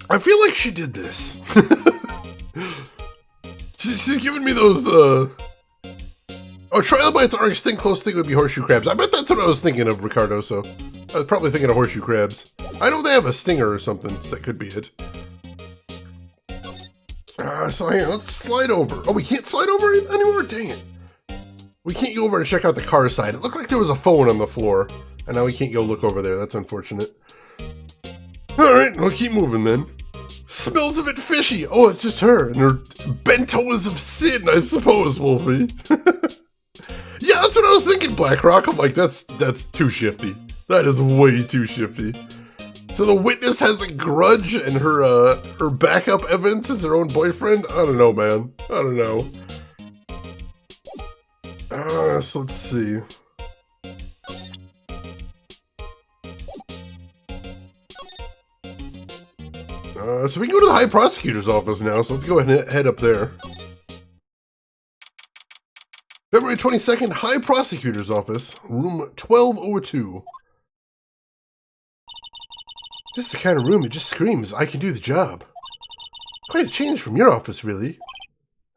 I feel like she did this. She's giving me those, Oh, trilobites are extinct. Close thing would be horseshoe crabs. I bet that's what I was thinking of, Ricardo, so... I was probably thinking of horseshoe crabs. I know they have a stinger or something, so that could be it. So hang on, let's slide over. Oh, we can't slide over anymore? Dang it. We can't go over and check out the car side. It looked like there was a phone on the floor, and now we can't go look over there. That's unfortunate. Alright, we'll keep moving then. Smells a bit fishy. Oh, it's just her and her bentos of sin, I suppose, Wolfie. Yeah, that's what I was thinking, Blackrock. I'm like, that's too shifty. That is way too shifty. So the witness has a grudge, and her backup evidence is her own boyfriend? I don't know, man. I don't know. So let's see. So we can go to the High Prosecutor's office now, so let's go ahead and head up there. February 22nd, High Prosecutor's office, room 1202. This is the kind of room that just screams, I can do the job. Quite a change from your office, really.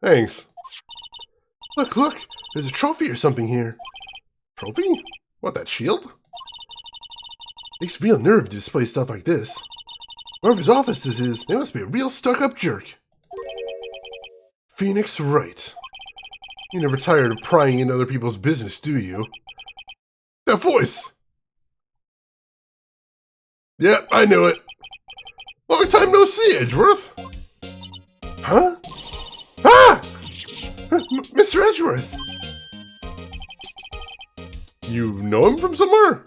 Thanks. Look, there's a trophy or something here. Trophy? What, that shield? Takes real nerve to display stuff like this. Whoever's office this is, they must be a real stuck-up jerk. Phoenix Wright. You're never tired of prying into other people's business, do you? That voice! Yep, I knew it. Long time no see, Edgeworth. Huh? Ah! Mr. Edgeworth! You know him from somewhere?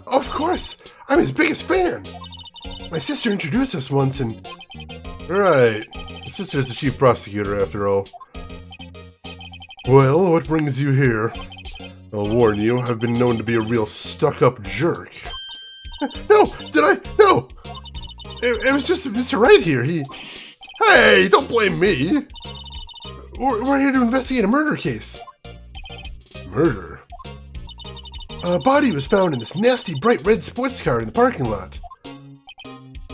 Of course. I'm his biggest fan. My sister introduced us once and... Right. My sister's the chief prosecutor, after all. Well, what brings you here? I'll warn you, I've been known to be a real stuck-up jerk. No! Did I? No! It was just Mr. Wright here. Hey, don't blame me! We're here to investigate a murder case. Murder? A body was found in this nasty bright red sports car in the parking lot.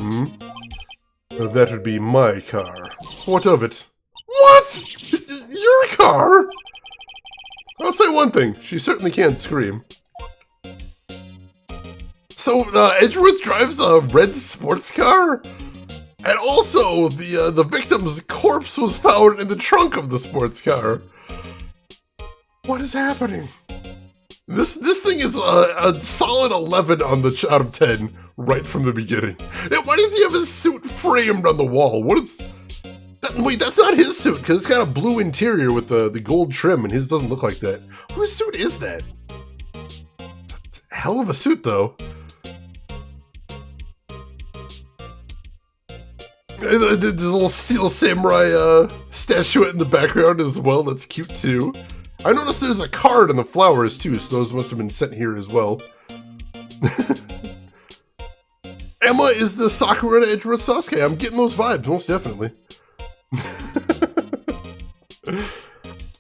Well, that would be my car. What of it? What? Your car? I'll say one thing. She certainly can't scream. So, Edgeworth drives a red sports car? And also, the victim's corpse was found in the trunk of the sports car. What is happening? This thing is a solid 11 on the out of 10 right from the beginning. And why does he have his suit framed on the wall? What is... Wait, that's not his suit, because it's got a blue interior with the gold trim, and his doesn't look like that. Whose suit is that? It's a hell of a suit, though. There's a little steel samurai statuette in the background as well. That's cute, too. I noticed there's a card on the flowers, too, so those must have been sent here as well. Emma is the Sakura to Edgeworth Sasuke. I'm getting those vibes, most definitely.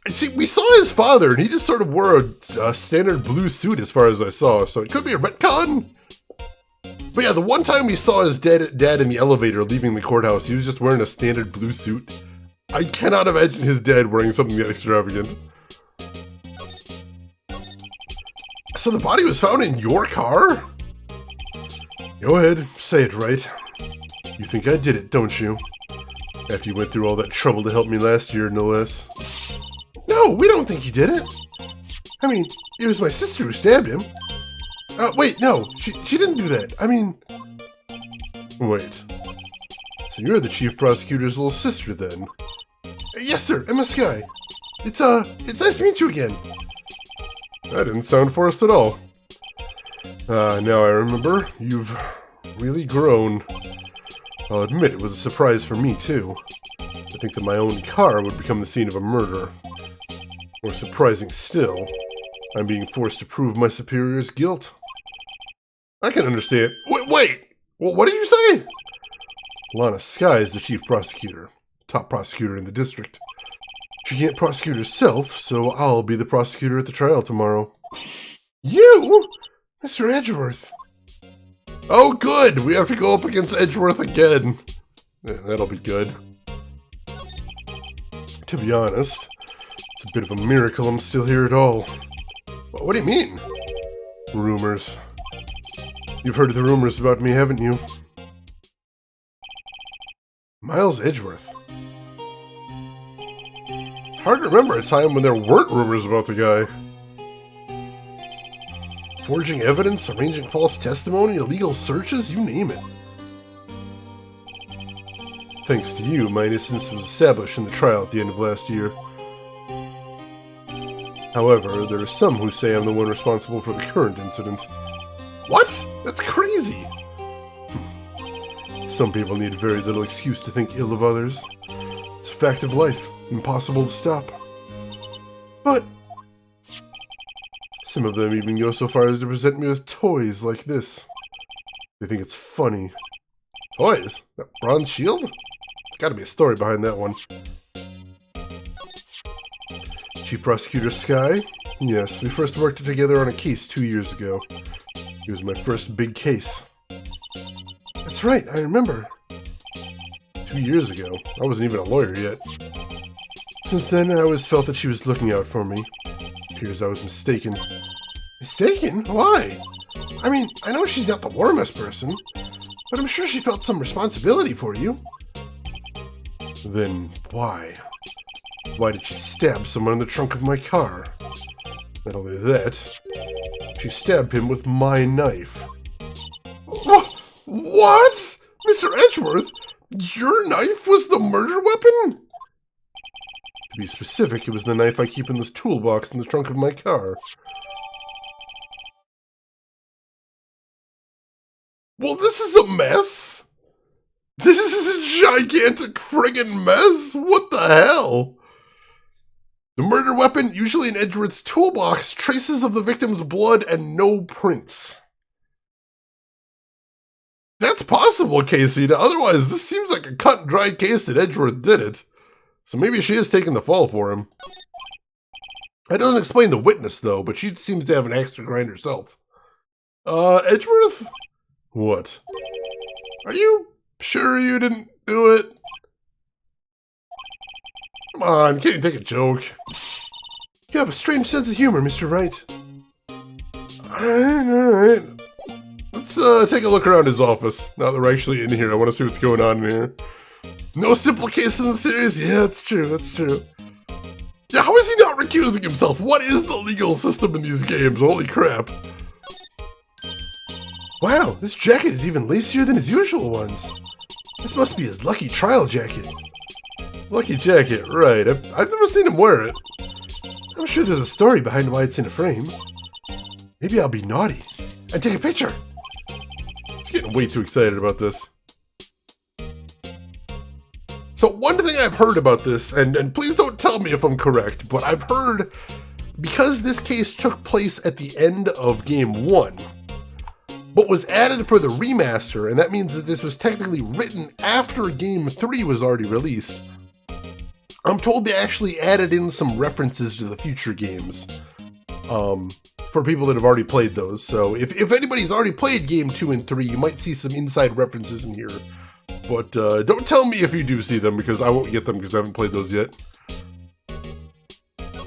See, we saw his father, and he just sort of wore a standard blue suit as far as I saw, so it could be a retcon. But yeah, the one time we saw his dad in the elevator leaving the courthouse, he was just wearing a standard blue suit. I cannot imagine his dad wearing something that extravagant. So the body was found in your car? Go ahead, say it right. You think I did it, don't you? After you went through all that trouble to help me last year, no less. No, we don't think you did it. I mean, it was my sister who stabbed him. Wait, no, she didn't do that. I mean... Wait. So you're the chief prosecutor's little sister, then? Yes, sir, Emma Skye. It's nice to meet you again. That didn't sound forced at all. Now I remember. You've really grown. I'll admit it was a surprise for me, too. To think that my own car would become the scene of a murder. More surprising still, I'm being forced to prove my superior's guilt. I can understand. Wait! Well, what did you say? Lana Skye is the chief prosecutor. Top prosecutor in the district. She can't prosecute herself, so I'll be the prosecutor at the trial tomorrow. You? Mr. Edgeworth. Oh, good! We have to go up against Edgeworth again. Yeah, that'll be good. to be honest. It's a bit of a miracle I'm still here at all. What do you mean? Rumors. You've heard the rumors about me, haven't you? Miles Edgeworth. It's hard to remember a time when there weren't rumors about the guy. Forging evidence, arranging false testimony, illegal searches, you name it. Thanks to you, my innocence was established in the trial at the end of last year. However, there are some who say I'm the one responsible for the current incident. What? That's crazy! Some people need very little excuse to think ill of others. It's a fact of life, impossible to stop. But some of them even go so far as to present me with toys like this. They think it's funny. Toys? That bronze shield? Gotta be a story behind that one. Chief Prosecutor Sky? Yes, we first worked together on a case 2 years ago. It was my first big case. That's right, I remember. 2 years ago. I wasn't even a lawyer yet. Since then, I always felt that she was looking out for me. Appears I was mistaken. Mistaken? Why? I mean, I know she's not the warmest person, but I'm sure she felt some responsibility for you. Then why? Why did she stab someone in the trunk of my car? Not only that, she stabbed him with my knife. What? Mr. Edgeworth? Your knife was the murder weapon? To be specific, it was the knife I keep in this toolbox in the trunk of my car. Well, this is a mess. This is a gigantic friggin' mess. What the hell? The murder weapon, usually in Edgeworth's toolbox, traces of the victim's blood and no prints. That's possible, Casey. Otherwise, this seems like a cut and dried case that Edgeworth did it. So maybe she is taking the fall for him. That doesn't explain the witness, though, but she seems to have an axe to grind herself. Edgeworth? What? Are you sure you didn't do it? Come on, can't you take a joke? You have a strange sense of humor, Mr. Wright. Alright. Let's take a look around his office. Now that we're actually in here, I want to see what's going on in here. No simple case in the series? Yeah, that's true, that's true. Yeah, how is he not recusing himself? What is the legal system in these games? Holy crap. Wow, this jacket is even lacier than his usual ones. This must be his lucky trial jacket. Lucky jacket, right. I've never seen him wear it. I'm sure there's a story behind why it's in a frame. Maybe I'll be naughty and take a picture. I'm getting way too excited about this. So one thing I've heard about this, and please don't tell me if I'm correct, but I've heard because this case took place at the end of Game 1, but was added for the remaster, and that means that this was technically written after Game 3 was already released. I'm told they actually added in some references to the future games for people that have already played those. So if anybody's already played Game 2 and 3, you might see some inside references in here. But don't tell me if you do see them, because I won't get them because I haven't played those yet. I've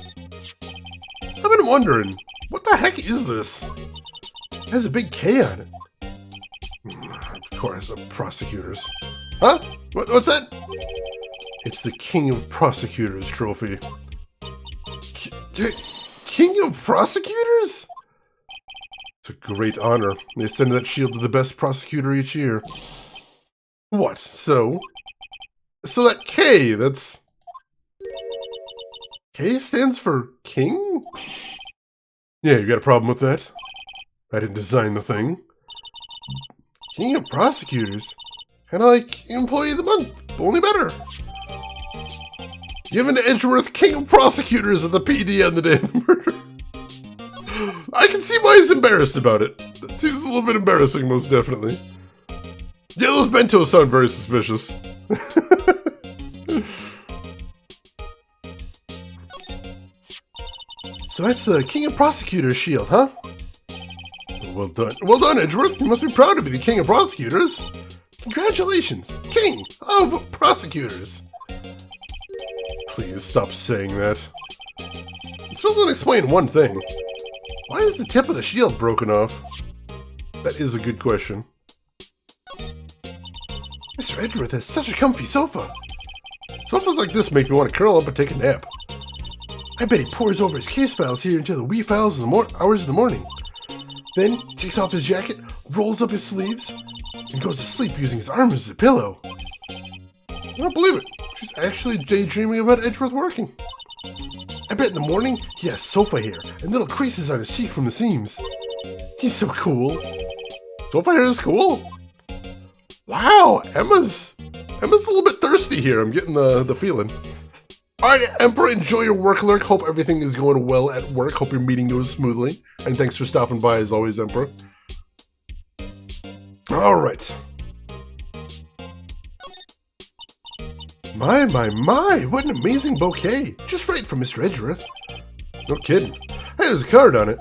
been wondering, what the heck is this? It has a big K on it. Of course, the prosecutors. Huh? What's that? It's the King of Prosecutors trophy. King of Prosecutors? It's a great honor. They send that shield to the best prosecutor each year. What? So that K, that's... K stands for King? Yeah, you got a problem with that? I didn't design the thing. King of Prosecutors? Kinda like Employee of the Month, only better. Given to Edgeworth, King of Prosecutors of the PD on the day of the murder. I can see why he's embarrassed about it. That seems a little bit embarrassing, most definitely. Yeah, those bentos sound very suspicious. So that's the King of Prosecutors shield, huh? Well done. Well done, Edgeworth. You must be proud to be the King of Prosecutors. Congratulations, King of Prosecutors. Please stop saying that. It still doesn't explain one thing. Why is the tip of the shield broken off? That is a good question. Mr. Edgeworth has such a comfy sofa. Sofas like this make me want to curl up and take a nap. I bet he pores over his case files here until the wee hours of the morning. Then takes off his jacket, rolls up his sleeves, and goes to sleep using his arms as a pillow. I don't believe it. She's actually daydreaming about Edgeworth working. I bet in the morning he has sofa hair and little creases on his cheek from the seams. He's so cool. Sofa hair is cool. Wow, Emma's a little bit thirsty here. I'm getting the feeling. Alright, Emperor, enjoy your work lurk. Hope everything is going well at work. Hope your meeting goes smoothly. And thanks for stopping by as always, Emperor. Alright. My, what an amazing bouquet. Just right from Mr. Edgeworth. No kidding. Hey, there's a card on it.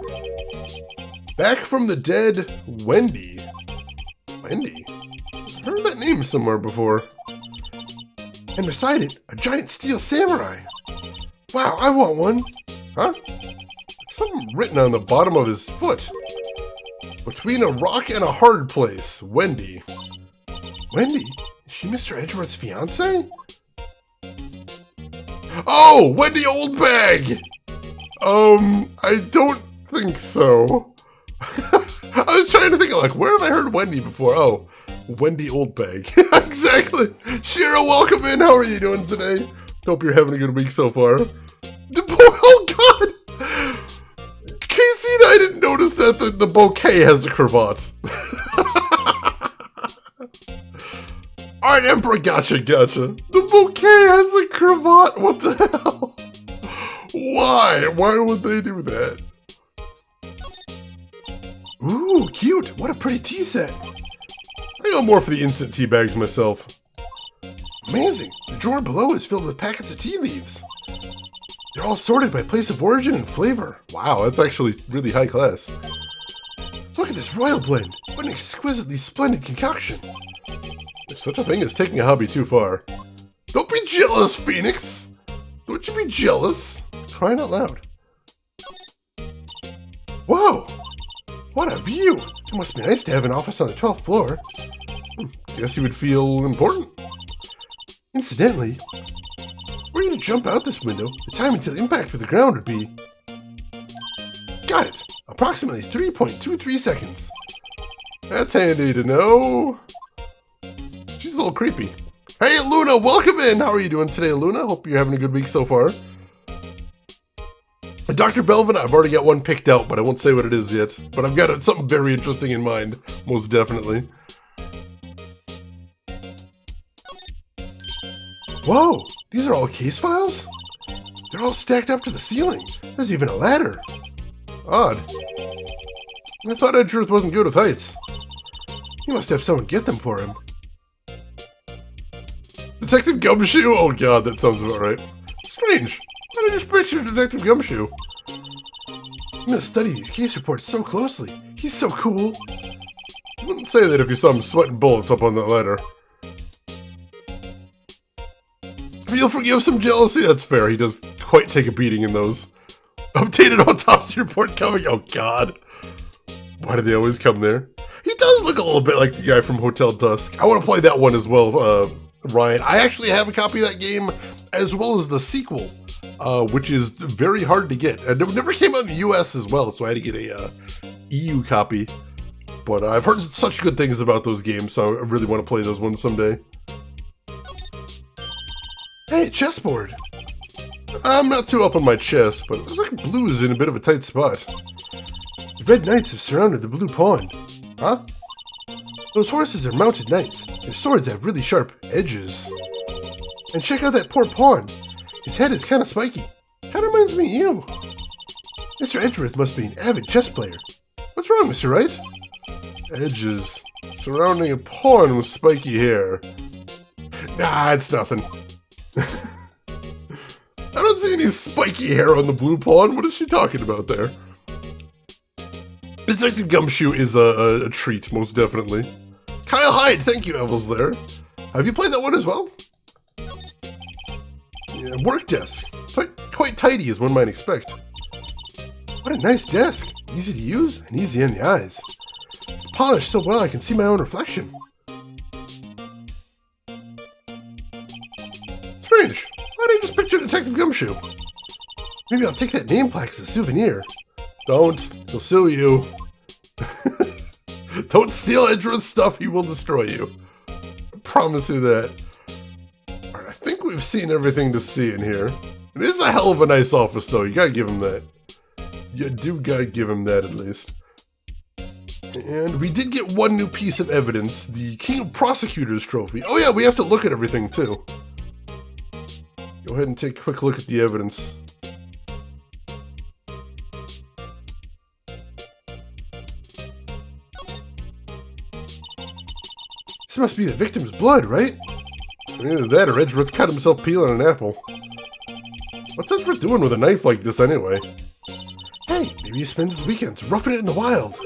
Back from the dead, Wendy. Wendy? I've heard that name somewhere before. And beside it, a giant steel samurai. Wow, I want one. Huh? Something written on the bottom of his foot. Between a rock and a hard place, Wendy. Wendy? Is she Mr. Edgeworth's fiancée? Oh, Wendy Oldbag! I don't think so. I was trying to think of, like, where have I heard Wendy before? Oh, Wendy Oldbag. Exactly. Shira, welcome in. How are you doing today? Hope you're having a good week so far. Oh, God! Casey and I didn't notice that the bouquet has a cravat. Alright, Emperor, gotcha. The bouquet has a cravat. What the hell? Why? Why would they do that? Ooh, cute. What a pretty tea set. I got more for the instant tea bags myself. Amazing. The drawer below is filled with packets of tea leaves. They're all sorted by place of origin and flavor. Wow, that's actually really high class. Look at this royal blend. What an exquisitely splendid concoction. There's such a thing as taking a hobby too far. Don't be jealous, Phoenix. Don't you be jealous. Crying out loud. Whoa. What a view. It must be nice to have an office on the 12th floor. Guess you would feel important. Incidentally, were you to jump out this window, the time until impact with the ground would be... Got it! Approximately 3.23 seconds. That's handy to know. She's a little creepy. Hey, Luna, welcome in! How are you doing today, Luna? Hope you're having a good week so far. Dr. Belvin, I've already got one picked out, but I won't say what it is yet. But I've got something very interesting in mind, most definitely. Whoa! These are all case files? They're all stacked up to the ceiling. There's even a ladder. Odd. I thought Edgeworth wasn't good with heights. He must have someone get them for him. Detective Gumshoe? Oh god, that sounds about right. Strange. Why did I just picture Detective Gumshoe? I'm gonna study these case reports so closely. He's so cool. I wouldn't say that if you saw him sweating bullets up on that ladder. Feel free, you have some jealousy? That's fair. He does quite take a beating in those. Updated autopsy report coming. Oh god. Why do they always come there? He does look a little bit like the guy from Hotel Dusk. I want to play that one as well, Ryan. I actually have a copy of that game as well as the sequel, which is very hard to get. And it never came out in the US as well, so I had to get a EU copy. But I've heard such good things about those games, so I really want to play those ones someday. Hey, chessboard! I'm not too up on my chess, but it looks like blue is in a bit of a tight spot. The red knights have surrounded the blue pawn. Huh? Those horses are mounted knights. Their swords have really sharp edges. And check out that poor pawn. His head is kind of spiky. Kind of reminds me of you. Mr. Edgeworth must be an avid chess player. What's wrong, Mr. Wright? Edges. Surrounding a pawn with spiky hair. Nah, it's nothing. I don't see any spiky hair on the blue pawn. What is she talking about there? Detective Gumshoe is a treat, most definitely. Kyle Hyde, thank you, Evels there. Have you played that one as well? Yeah, work desk. Quite tidy as one might expect. What a nice desk. Easy to use and easy on the eyes. It's polished so well I can see my own reflection. Strange. Why did I just picture Detective Gumshoe? Maybe I'll take that name plaque as a souvenir. Don't. He'll sue you. Don't steal Edgeworth's stuff. He will destroy you. I promise you that. Alright, I think we've seen everything to see in here. It is a hell of a nice office, though. You gotta give him that. You do gotta give him that, at least. And we did get one new piece of evidence. The King of Prosecutors trophy. Oh yeah, we have to look at everything, too. Go ahead and take a quick look at the evidence. This must be the victim's blood, right? Either that or Edgeworth cut himself peeling an apple. What's Edgeworth doing with a knife like this anyway? Hey, maybe he spends his weekends roughing it in the wild.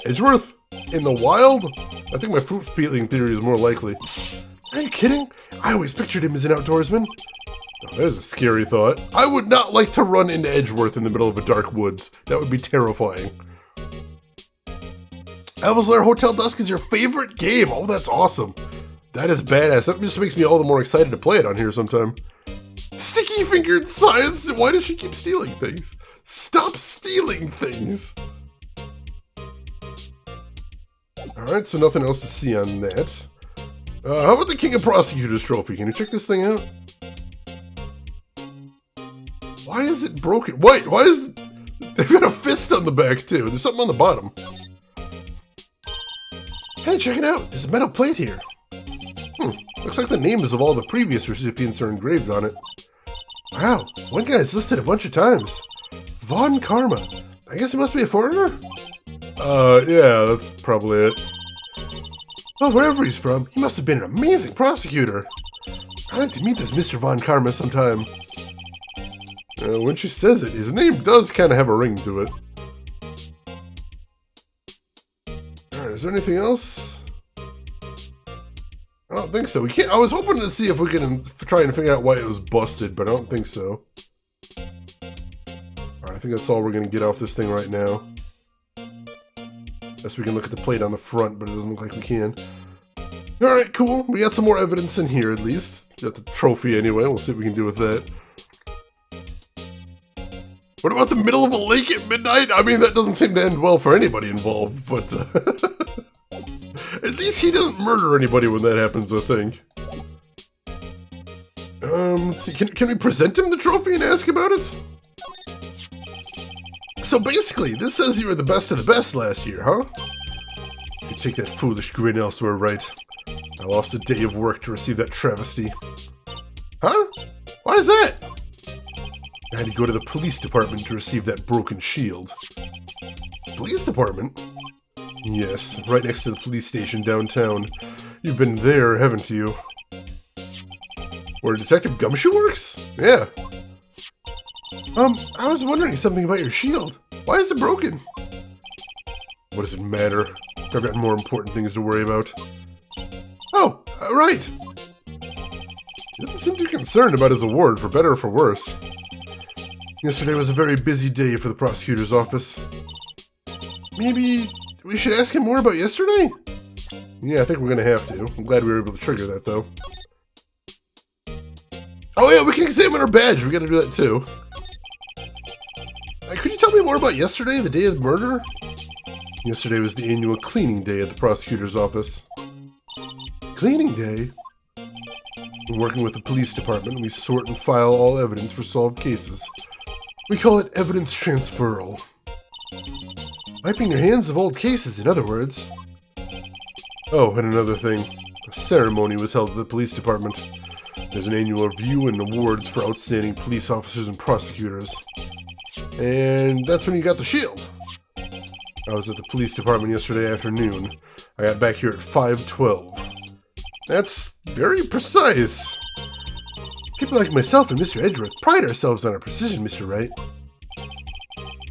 Edgeworth? In the wild? I think my fruit peeling theory is more likely. Are you kidding? I always pictured him as an outdoorsman. Oh, that is a scary thought. I would not like to run into Edgeworth in the middle of a dark woods. That would be terrifying. Elvis Lair Hotel Dusk is your favorite game. Oh, that's awesome. That is badass. That just makes me all the more excited to play it on here sometime. Sticky-fingered science. Why does she keep stealing things? Stop stealing things. Alright, so nothing else to see on that. How about the King of Prosecutors trophy? Can you check this thing out? Why is it broken? Wait, why is... They've got a fist on the back, too. There's something on the bottom. Hey, check it out. There's a metal plate here. Looks like the names of all the previous recipients are engraved on it. Wow, one guy's listed a bunch of times. Von Karma. I guess he must be a foreigner? Yeah, that's probably it. Well, wherever he's from, he must have been an amazing prosecutor. I'd like to meet this Mr. Von Karma sometime. When she says it, his name does kind of have a ring to it. Alright, is there anything else? I don't think so. We can't. I was hoping to see if we can try and figure out why it was busted, but I don't think so. Alright, I think that's all we're going to get off this thing right now. Guess we can look at the plate on the front, but it doesn't look like we can. Alright, cool. We got some more evidence in here, at least. Got the trophy anyway. We'll see what we can do with that. What about the middle of a lake at midnight? I mean, that doesn't seem to end well for anybody involved, but... at least he doesn't murder anybody when that happens, I think. Let's see. Can we present him the trophy and ask about it? So basically, this says you were the best of the best last year, huh? You take that foolish grin elsewhere, Wright. I lost a day of work to receive that travesty. Huh? Why is that? I had to go to the police department to receive that broken shield. Police department? Yes, right next to the police station downtown. You've been there, haven't you? Where Detective Gumshoe works? Yeah. I was wondering something about your shield. Why is it broken? What does it matter? I've got more important things to worry about. Oh, right. He doesn't seem too concerned about his award, for better or for worse. Yesterday was a very busy day for the prosecutor's office. Maybe we should ask him more about yesterday? Yeah, I think we're gonna have to. I'm glad we were able to trigger that, though. Oh yeah, we can examine our badge. We gotta do that, too. Could you tell me more about yesterday, the day of the murder? Yesterday was the annual cleaning day at the prosecutor's office. Cleaning day? We're working with the police department. We sort and file all evidence for solved cases. We call it evidence transferal. Wiping your hands of old cases, in other words. Oh, and another thing. A ceremony was held at the police department. There's an annual review and awards for outstanding police officers and prosecutors. And that's when you got the shield. I was at the police department yesterday afternoon. I got back here at 5:12. That's very precise. People like myself and Mr. Edgeworth pride ourselves on our precision, Mr. Wright.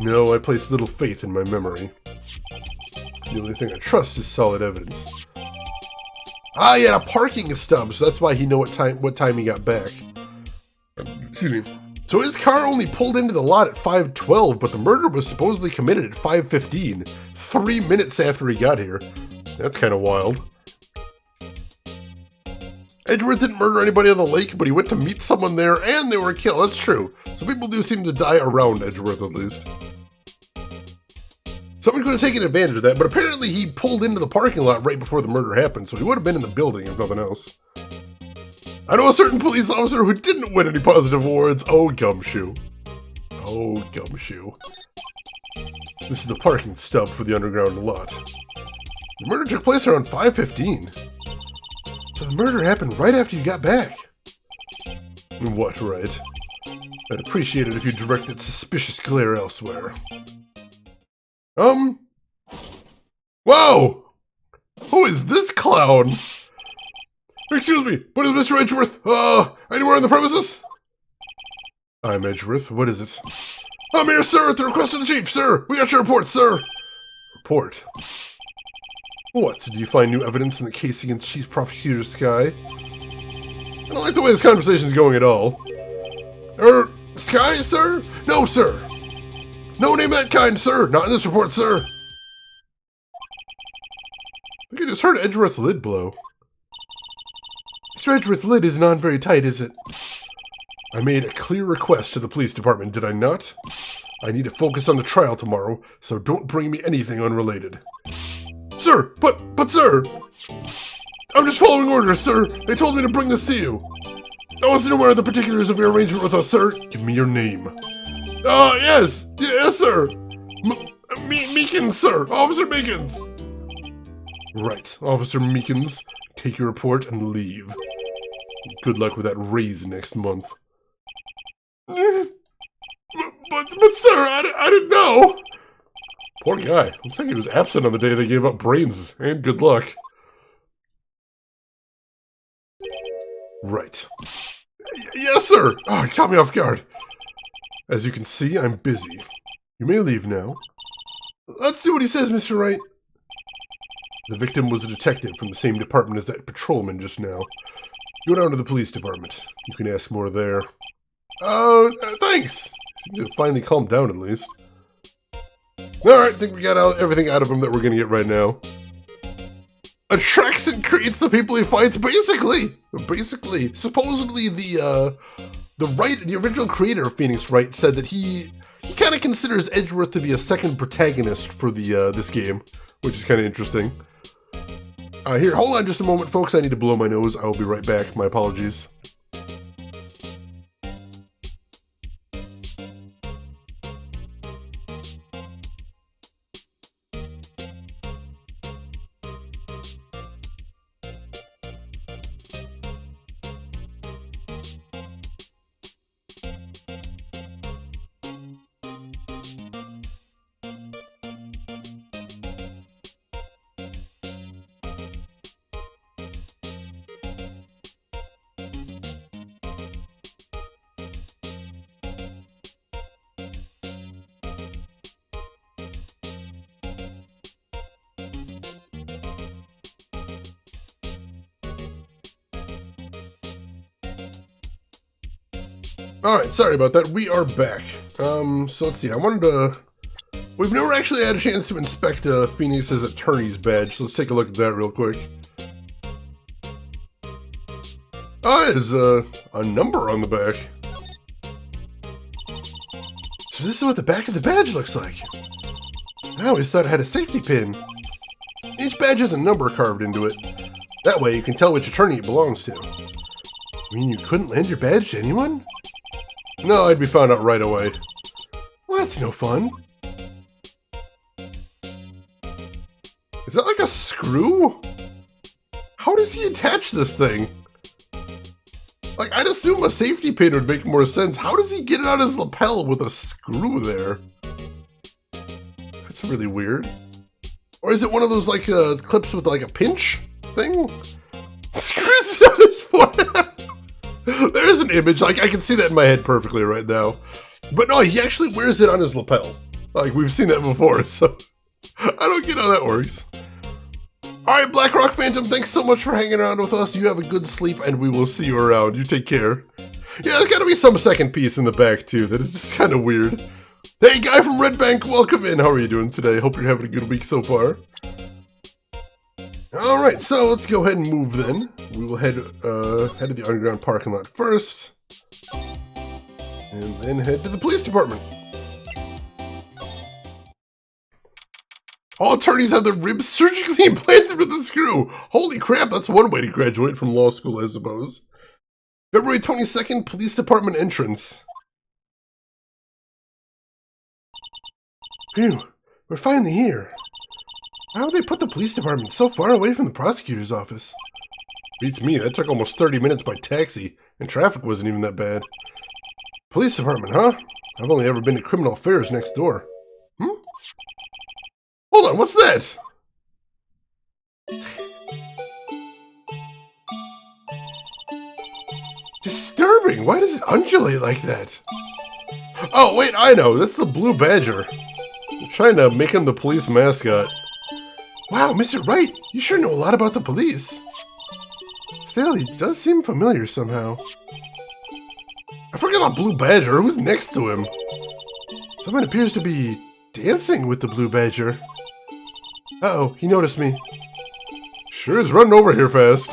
No, I place little faith in my memory. The only thing I trust is solid evidence. Ah, he had a parking stub, so that's why he knew what time he got back. Excuse me. So his car only pulled into the lot at 5:12, but the murder was supposedly committed at 5:15, 3 minutes after he got here. That's kind of wild. Edgeworth didn't murder anybody on the lake, but he went to meet someone there, and they were killed. That's true. So people do seem to die around Edgeworth, at least. Someone could have taken advantage of that, but apparently he pulled into the parking lot right before the murder happened, so he would have been in the building, if nothing else. I know a certain police officer who didn't win any positive awards. Oh, Gumshoe. Oh, Gumshoe. This is the parking stub for the underground lot. The murder took place around 5:15. So the murder happened right after you got back. What, right? I'd appreciate it if you directed suspicious glare elsewhere. Whoa! Who is this clown? Excuse me, but is Mr. Edgeworth, anywhere on the premises? I'm Edgeworth, what is it? I'm here, sir, at the request of the chief, sir! We got your report, sir! Report? What, did you find new evidence in the case against Chief Prosecutor Sky? I don't like the way this conversation's going at all. Sky, sir? No, sir! No name that kind, sir! Not in this report, sir! I think I just heard Edgeworth's lid blow. Mr. Edgeworth's lid is not very tight, is it? I made a clear request to the police department, did I not? I need to focus on the trial tomorrow, so don't bring me anything unrelated. Sir, but sir! I'm just following orders, sir! They told me to bring this to you! I wasn't aware of the particulars of your arrangement with us, sir! Give me your name. Yes! Yes, sir! Meekins, sir! Officer Meekins! Right, Officer Meekins. Take your report and leave. Good luck with that raise next month. But sir, I didn't know! Poor guy. Looks like he was absent on the day they gave up brains, and good luck. Right. Yes, sir! Oh, he caught me off guard. As you can see, I'm busy. You may leave now. Let's see what he says, Mr. Wright. The victim was a detective from the same department as that patrolman just now. Go down to the police department. You can ask more there. Thanks! Seemed to finally calm down, at least. Alright, I think we got everything out of him that we're gonna get right now. Attracts and creates the people he fights, basically! Supposedly the Wright, the original creator of Phoenix Wright, said that he kind of considers Edgeworth to be a second protagonist for the this game, which is kind of interesting. Here, hold on just a moment, folks. I need to blow my nose. I will be right back. My apologies. Alright, sorry about that. We are back. So let's see. We've never actually had a chance to inspect Phoenix's attorney's badge, so let's take a look at that real quick. There's a number on the back. So this is what the back of the badge looks like. I always thought it had a safety pin. Each badge has a number carved into it. That way you can tell which attorney it belongs to. You mean you couldn't lend your badge to anyone? No, I'd be found out right away. Well, that's no fun. Is that like a screw? How does he attach this thing? Like, I'd assume a safety pin would make more sense. How does he get it on his lapel with a screw there? That's really weird. Or is it one of those, like, clips with, like, a pinch thing? Screws it on his forehead. There's an image, like, I can see that in my head perfectly right now. But no, he actually wears it on his lapel. Like, we've seen that before, so I don't get how that works. Alright, Black Rock Phantom, thanks so much for hanging around with us. You have a good sleep, and we will see you around. You take care. Yeah, there's gotta be some second piece in the back, too. That is just kind of weird. Hey, guy from Red Bank, welcome in. How are you doing today? Hope you're having a good week so far. Alright, so let's go ahead and move then. We will head to the underground parking lot first. And then head to the police department. All attorneys have their ribs surgically implanted with a screw. Holy crap, that's one way to graduate from law school, I suppose. February 22nd, police department entrance. Phew, we're finally here. Why would they put the police department so far away from the prosecutor's office? Beats me, that took almost 30 minutes by taxi, and traffic wasn't even that bad. Police department, huh? I've only ever been to criminal affairs next door. Hold on, what's that? Disturbing, why does it undulate like that? Oh, wait, I know, that's the blue badger. They're trying to make him the police mascot. Wow, Mr. Wright, you sure know a lot about the police. Still, he does seem familiar somehow. I forget about Blue Badger. Who's next to him? Someone appears to be dancing with the Blue Badger. Uh-oh, he noticed me. Sure is running over here fast.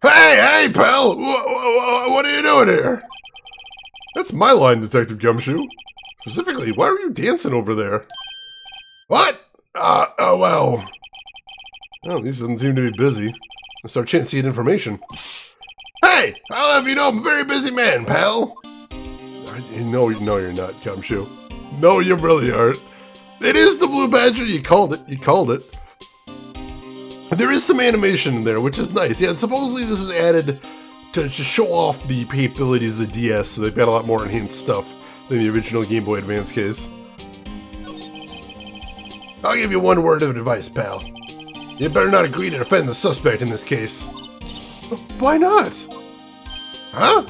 Hey, pal! What are you doing here? That's my line, Detective Gumshoe. Specifically, why are you dancing over there? What? Well, he doesn't seem to be busy. It's our chance to get information. Hey, I'll have you know I'm a very busy man, pal. No, you're not, Gumshoe. No, you really aren't. It is the Blue Badger. You called it. There is some animation in there, which is nice. Yeah, supposedly this was added to show off the capabilities of the DS, so they've got a lot more enhanced stuff than the original Game Boy Advance case. I'll give you one word of advice, pal. You better not agree to defend the suspect in this case. Why not? Huh?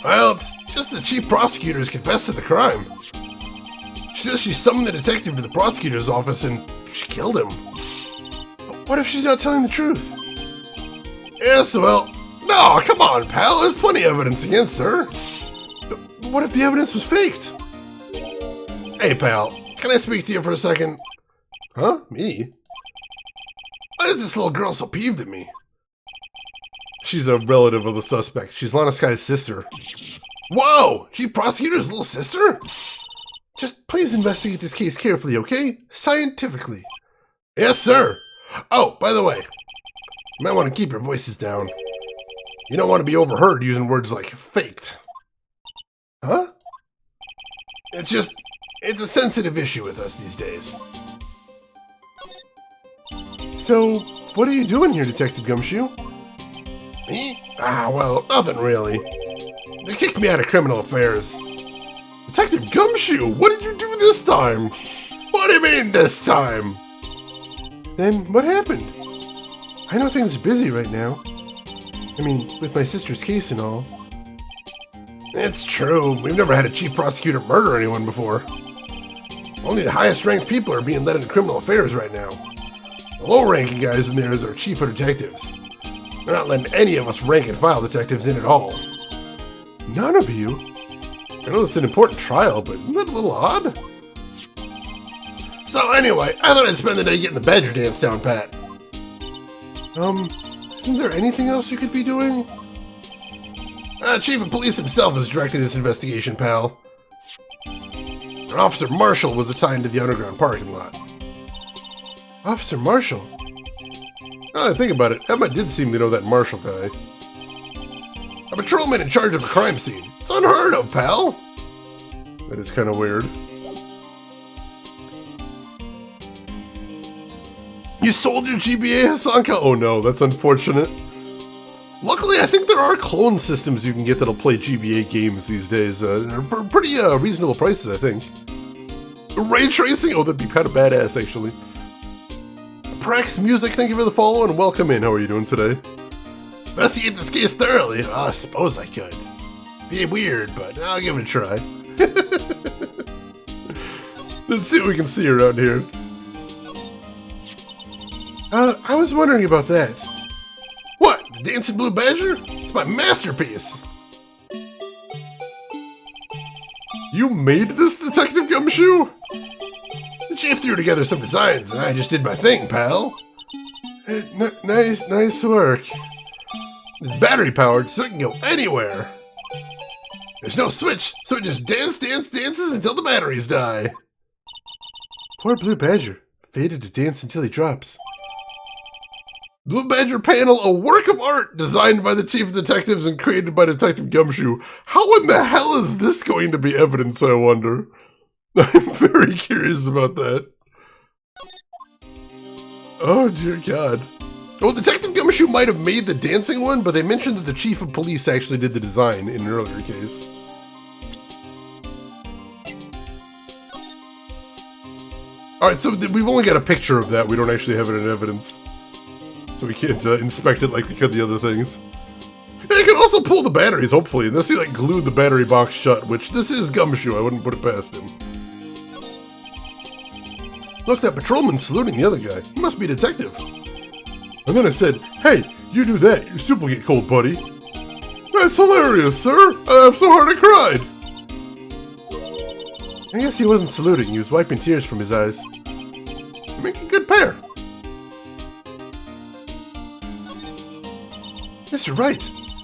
Well, it's just the chief prosecutor has confessed to the crime. She says she summoned the detective to the prosecutor's office and she killed him. What if she's not telling the truth? Yes, well, no, come on, pal. There's plenty of evidence against her. What if the evidence was faked? Hey, pal, can I speak to you for a second? Huh? Me? Why is this little girl so peeved at me? She's a relative of the suspect. She's Lana Sky's sister. Whoa! Chief Prosecutor's little sister? Just please investigate this case carefully, okay? Scientifically. Yes, sir. Oh, by the way, you might want to keep your voices down. You don't want to be overheard using words like faked. Huh? It's a sensitive issue with us these days. So, what are you doing here, Detective Gumshoe? Me? Well, nothing really. They kicked me out of criminal affairs. Detective Gumshoe, what did you do this time? What do you mean, this time? Then, what happened? I know things are busy right now. I mean, with my sister's case and all. It's true. We've never had a chief prosecutor murder anyone before. Only the highest-ranked people are being led into criminal affairs right now. The low-ranking guys in there is our chief of detectives. They're not letting any of us rank-and-file detectives in at all. None of you? I know this is an important trial, but isn't that a little odd? So anyway, I thought I'd spend the day getting the Badger dance down pat. Isn't there anything else you could be doing? Chief of Police himself is directing this investigation, pal. And Officer Marshall was assigned to the underground parking lot. Officer Marshall? Oh, think about it. Emma did seem to know that Marshall guy. A patrolman in charge of a crime scene. It's unheard of, pal. That is kind of weird. You sold your GBA, Hasanka? Oh no, that's unfortunate. Luckily, I think there are clone systems you can get that'll play GBA games these days. They're pretty reasonable prices, I think. Ray tracing? Oh, that'd be kind of badass, actually. Prax Music, thank you for the follow and welcome in. How are you doing today? Investigate this case thoroughly. I suppose I could. Be weird, but I'll give it a try. Let's see what we can see around here. I was wondering about that. What? The Dancing Blue Badger? It's my masterpiece. You made this, Detective Gumshoe? The chief threw together some designs, and I just did my thing, pal. Nice work. It's battery-powered, so it can go anywhere. There's no switch, so it just dances until the batteries die. Poor Blue Badger. Fated to dance until he drops. Blue Badger panel, a work of art designed by the chief of detectives and created by Detective Gumshoe. How in the hell is this going to be evidence, I wonder? I'm very curious about that. Oh, dear God. Well, Detective Gumshoe might have made the dancing one, but they mentioned that the chief of police actually did the design in an earlier case. Alright, so we've only got a picture of that. We don't actually have it in evidence. So we can't inspect it like we could the other things. And you can also pull the batteries, hopefully, unless he like glued the battery box shut, which this is Gumshoe. I wouldn't put it past him. Look, that patrolman's saluting the other guy. He must be a detective. And then I said, hey, you do that. Your soup will get cold, buddy. That's hilarious, sir. I laughed so hard I cried. I guess he wasn't saluting. He was wiping tears from his eyes. You make a good pair. Mr. Wright,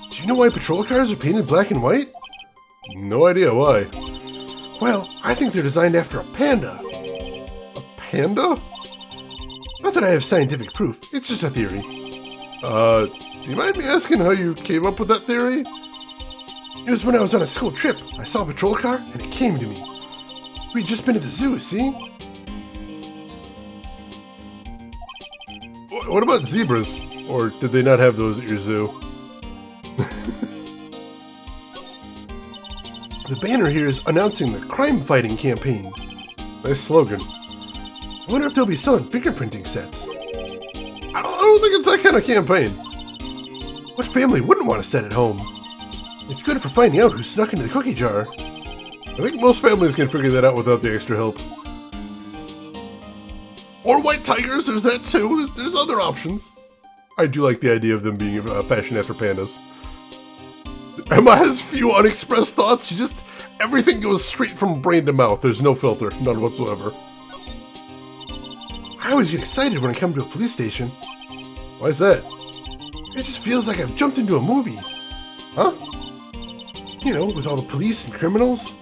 do you know why patrol cars are painted black and white? No idea why. Well, I think they're designed after a panda. A panda? Not that I have scientific proof, it's just a theory. Do you mind me asking how you came up with that theory? It was when I was on a school trip. I saw a patrol car, and it came to me. We'd just been to the zoo, see? What about zebras? Or did they not have those at your zoo? The banner here is announcing the crime-fighting campaign. Nice slogan. I wonder if they'll be selling fingerprinting sets. I don't think it's that kind of campaign. What family wouldn't want a set at home? It's good for finding out who snuck into the cookie jar. I think most families can figure that out without the extra help. Or white tigers, there's that too. There's other options. I do like the idea of them being fashioned after pandas. Emma has few unexpressed thoughts. She just, everything goes straight from brain to mouth. There's no filter, none whatsoever. I always get excited when I come to a police station. Why is that? It just feels like I've jumped into a movie. Huh? You know, with all the police and criminals.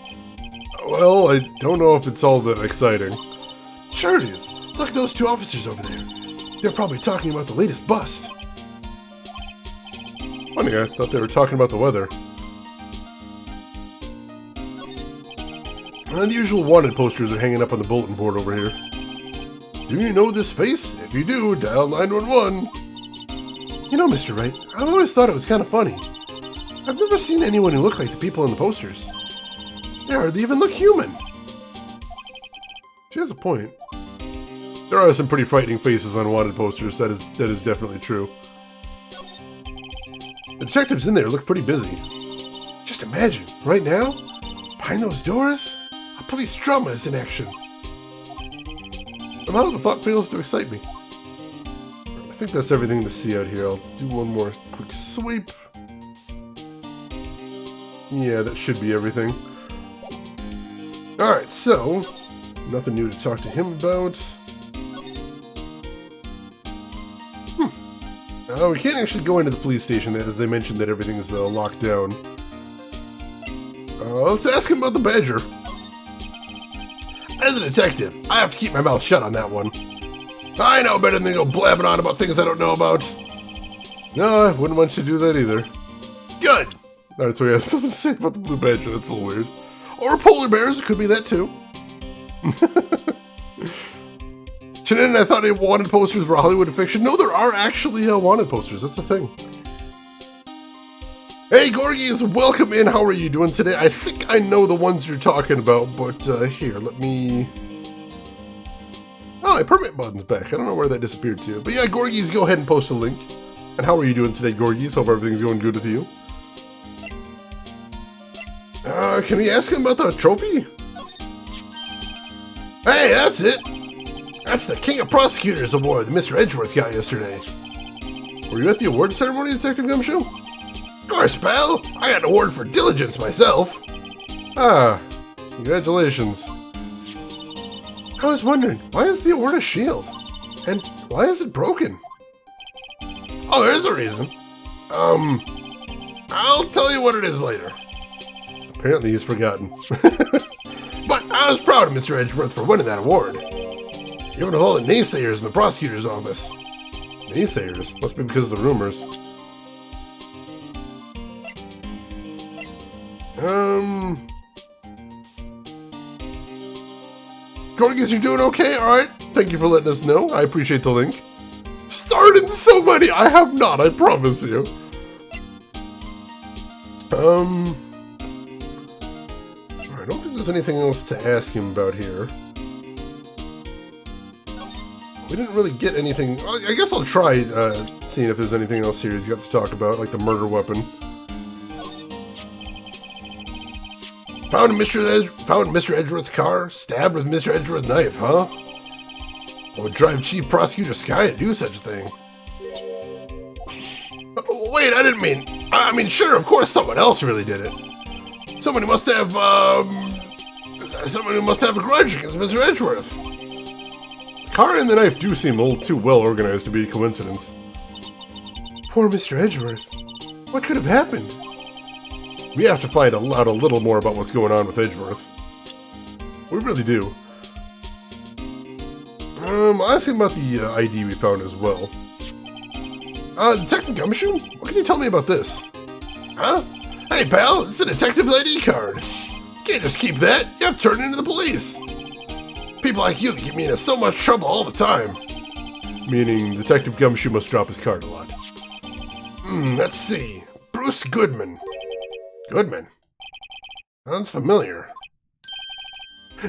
Well, I don't know if it's all that exciting. Sure it is. Look at those two officers over there. They're probably talking about the latest bust. Funny, I thought they were talking about the weather. Unusual wanted posters are hanging up on the bulletin board over here. Do you know this face? If you do, dial 911. You know, Mr. Wright, I've always thought it was kind of funny. I've never seen anyone who looked like the people in the posters. They hardly even look human. She has a point. There are some pretty frightening faces on wanted posters, that is definitely true. The detectives in there look pretty busy. Just imagine, right now, behind those doors, a police drama is in action. Somehow the thought fails to excite me. I think that's everything to see out here. I'll do one more quick sweep. Yeah, that should be everything. Alright, so, nothing new to talk to him about. We can't actually go into the police station as they mentioned that everything is locked down. Let's ask him about the badger. As a detective, I have to keep my mouth shut on that one. I know better than to go blabbing on about things I don't know about. No, I wouldn't want you to do that either. Good. Alright, so he has something to say about the blue badger. That's a little weird. Or polar bears, it could be that too. Shannon and I thought wanted posters were Hollywood fiction. No, there are actually wanted posters. That's the thing. Hey, Gorgies, welcome in. How are you doing today? I think I know the ones you're talking about, but here, let me... Oh, my permit button's back. I don't know where that disappeared to. But yeah, Gorgies, go ahead and post a link. And how are you doing today, Gorgies? Hope everything's going good with you. Can we ask him about the trophy? Hey, that's it! That's the King of Prosecutors Award that Mr. Edgeworth got yesterday. Were you at the award ceremony, Detective Gumshoe? Of course, pal! I got an award for diligence myself. Ah, Congratulations. I was wondering, why is the award a shield? And why is it broken? Oh, there's a reason. I'll tell you what it is later. Apparently he's forgotten. But I was proud of Mr. Edgeworth for winning that award. Even with all the naysayers in the prosecutor's office. Naysayers? Must be because of the rumors. Gorgas, you're doing okay? Alright. Thank you for letting us know. I appreciate the link. Starred in so many! I have not, I promise you. I don't think there's anything else to ask him about here. We didn't really get anything. I guess I'll try seeing if there's anything else here he's got to talk about, like the murder weapon. Found Mr. Edgeworth's car, stabbed with Mr. Edgeworth's knife, huh? What would drive Chief Prosecutor Sky to do such a thing? Wait, I didn't mean... I mean, sure, of course someone else really did it. Somebody must have, Somebody must have a grudge against Mr. Edgeworth. The car and the knife do seem a little too well organized to be a coincidence. Poor Mr. Edgeworth. What could have happened? We have to find out a little more about what's going on with Edgeworth. We really do. I'll ask him about the ID we found as well. Detective Gumshoe? What can you tell me about this? Huh? Hey, pal, it's a detective's ID card. You can't just keep that. You have to turn it into the police. People like you get me into so much trouble all the time. Meaning Detective Gumshoe must drop his card a lot. Let's see. Bruce Goodman. Goodman? Sounds familiar.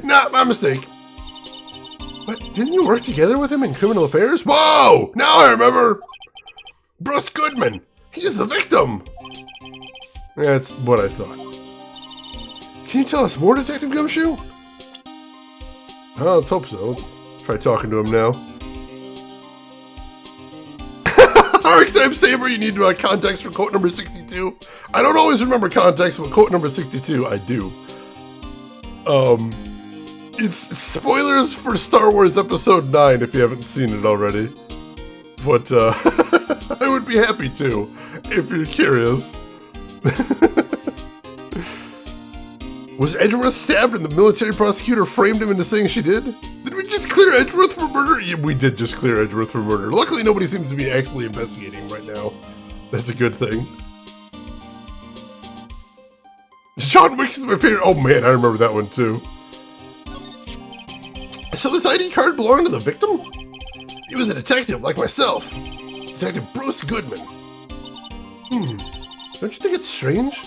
Nah, my mistake. But didn't you work together with him in criminal affairs? Whoa! Now I remember! Bruce Goodman! He's the victim! That's what I thought. Can you tell us more, Detective Gumshoe? Oh, let's hope so. Let's try talking to him now. Archetype Saber, you need context for quote number 62. I don't always remember context, but quote number 62, I do. It's spoilers for Star Wars Episode 9 if you haven't seen it already. But, I would be happy to, if you're curious. Was Edgeworth stabbed and the military prosecutor framed him into saying she did? Did we just clear Edgeworth for murder? Yeah, we did just clear Edgeworth for murder. Luckily, nobody seems to be actually investigating right now. That's a good thing. John Wick is my favorite. Oh man, I remember that one too. So this ID card belonged to the victim? He was a detective like myself. Detective Bruce Goodman. Don't you think it's strange?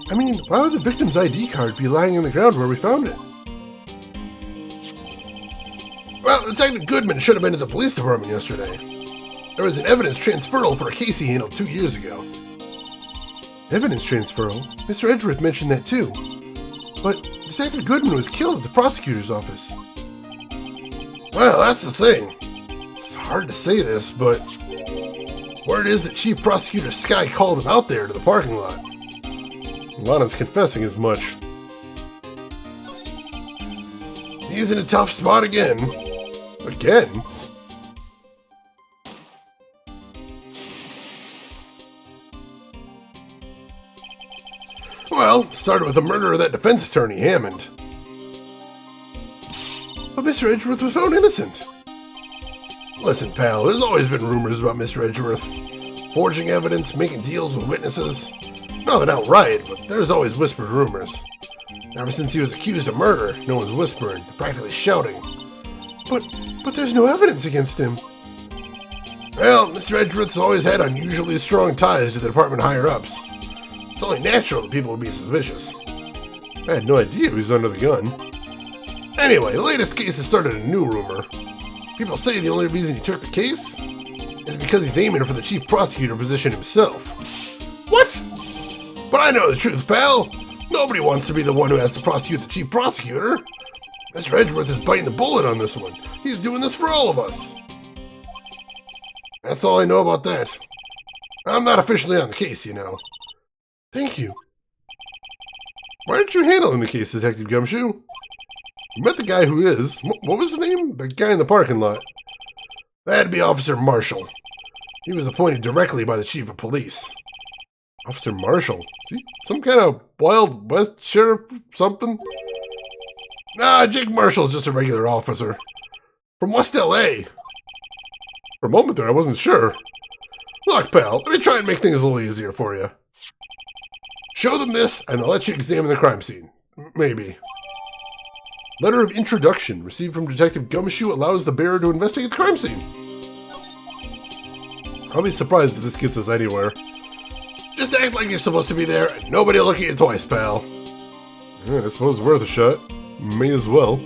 I mean, why would the victim's ID card be lying on the ground where we found it? Well, Detective Goodman should have been at the police department yesterday. There was an evidence transferal for a case he handled 2 years ago. Evidence transferal? Mr. Edgeworth mentioned that too. But Detective Goodman was killed at the prosecutor's office. Well, that's the thing. It's hard to say this, but word is that Chief Prosecutor Sky called him out there to the parking lot. Lana's confessing as much. He's in a tough spot again. Again? Well, started with the murder of that defense attorney, Hammond. But Mr. Edgeworth was found innocent. Listen, pal, there's always been rumors about Mr. Edgeworth. Forging evidence, making deals with witnesses. Nothing outright, but there's always whispered rumors. Ever since he was accused of murder, no one's whispering, practically shouting. But there's no evidence against him. Well, Mr. Edgeworth's always had unusually strong ties to the department higher-ups. It's only natural that people would be suspicious. I had no idea he was under the gun. Anyway, the latest case has started a new rumor. People say the only reason he took the case is because he's aiming for the chief prosecutor position himself. What? But I know the truth, pal. Nobody wants to be the one who has to prosecute the chief prosecutor. Mr. Edgeworth is biting the bullet on this one. He's doing this for all of us. That's all I know about that. I'm not officially on the case, you know. Thank you. Why aren't you handling the case, Detective Gumshoe? You met the guy who is. What was his name? The guy in the parking lot. That'd be Officer Marshall. He was appointed directly by the Chief of Police. Officer Marshall? Is he some kind of Wild West sheriff something? Nah, Jake Marshall's just a regular officer. From West L.A. For a moment there, I wasn't sure. Look, pal, let me try and make things a little easier for you. Show them this, and I'll let you examine the crime scene. Maybe. Letter of introduction received from Detective Gumshoe allows the bearer to investigate the crime scene. I'll be surprised if this gets us anywhere. Just act like you're supposed to be there, and nobody will look at you twice, pal. Yeah, I suppose it's worth a shot. May as well.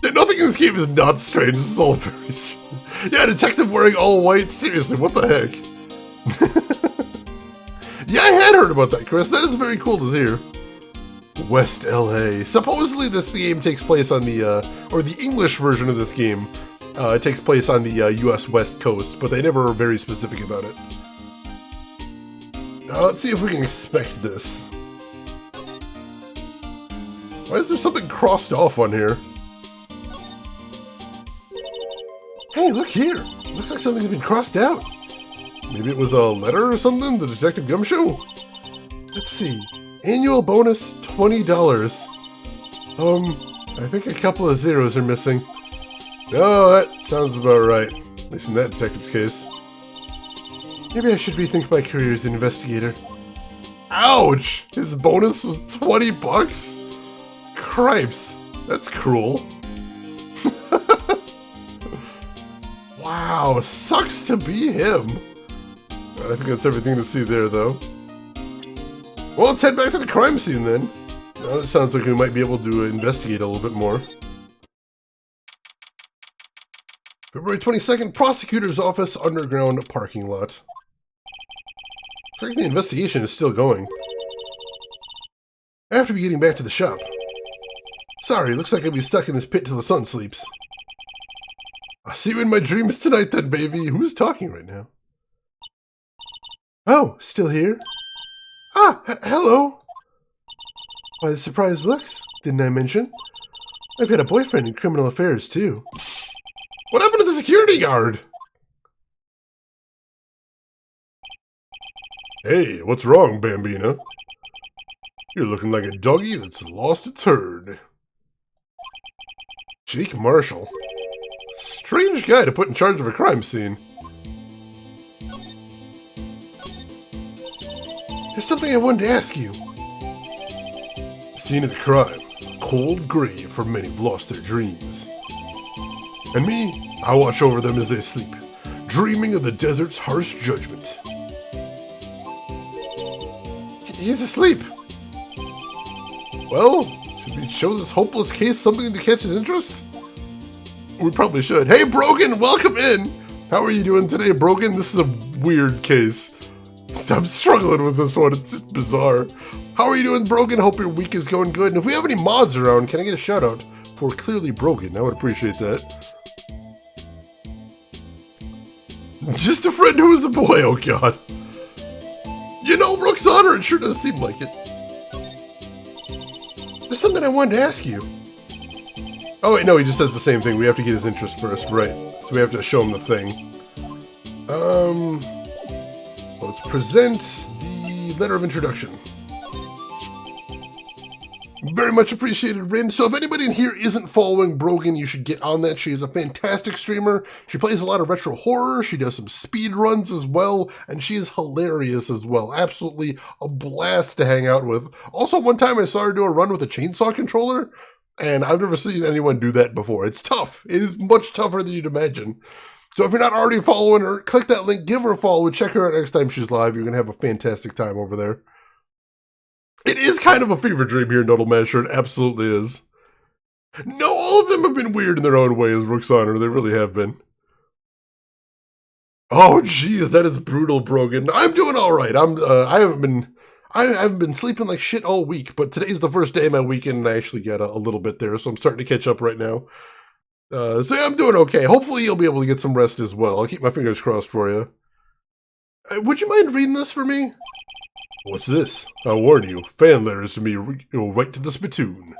Nothing in this game is not strange. This is all very strange. Yeah, detective wearing all white. Seriously, what the heck? Yeah, I had heard about that, Chris. That is very cool to hear. West LA. Supposedly this game takes place on the, or the English version of this game, takes place on the US West Coast, but they never are very specific about it. Let's see if we can expect this. Why is there something crossed off on here? Hey, look here! Looks like something's been crossed out. Maybe it was a letter or something to Detective Gumshoe? Let's see. Annual bonus, $20. I think a couple of zeros are missing. Oh, that sounds about right. At least in that detective's case. Maybe I should rethink my career as an investigator. Ouch! His bonus was 20 bucks? Cripes. That's cruel. Wow, sucks to be him. I think that's everything to see there, though. Well, let's head back to the crime scene, then. Now, it sounds like we might be able to investigate a little bit more. February 22nd, Prosecutor's Office Underground Parking Lot. Looks like the investigation is still going. I have to be getting back to the shop. Sorry, looks like I'll be stuck in this pit till the sun sleeps. I'll see you in my dreams tonight then, baby. Who's talking right now? Oh, still here? Ah, hello. Why the surprised looks? Didn't I mention? I've had a boyfriend in criminal affairs, too. What happened to the security guard? Hey, what's wrong, Bambina? You're looking like a doggy that's lost its herd. Jake Marshall. Strange guy to put in charge of a crime scene. There's something I wanted to ask you. Scene of the crime. Cold grave for many who've lost their dreams. And me, I watch over them as they sleep, dreaming of the desert's harsh judgment. He's asleep. Well, should we show this hopeless case something to catch his interest? We probably should. Hey, Brogan, welcome in. How are you doing today, Brogan? This is a weird case. I'm struggling with this one. It's just bizarre. How are you doing, Brogan? Hope your week is going good. And if we have any mods around, can I get a shout out for Clearly Brogan? I would appreciate that. Just a friend who is a boy. Oh, God. You know, Rook's honor. It sure does seem like it. There's something I wanted to ask you. Oh, wait, no, he just says the same thing. We have to get his interest first, right? So we have to show him the thing. Let's present the letter of introduction. Very much appreciated, Rin. So if anybody in here isn't following Brogan, you should get on that. She is a fantastic streamer. She plays a lot of retro horror. She does some speed runs as well, and she is hilarious as well. Absolutely a blast to hang out with. Also, one time I saw her do a run with a chainsaw controller, and I've never seen anyone do that before. It's tough. It is much tougher than you'd imagine. So if you're not already following her, click that link, give her a follow, check her out next time she's live. You're going to have a fantastic time over there. It is kind of a fever dream here, Nuddle Masher. It absolutely is. No, all of them have been weird in their own way, as Rook's honor. They really have been. Oh, geez, that is brutal, Brogan. I'm doing all right. I haven't been sleeping like shit all week, but today's the first day of my weekend, and I actually get a little bit there, so I'm starting to catch up right now. So yeah, I'm doing okay. Hopefully you'll be able to get some rest as well. I'll keep my fingers crossed for you. Would you mind reading this for me? What's this? I'll warn you, fan letters to me go right to the spittoon.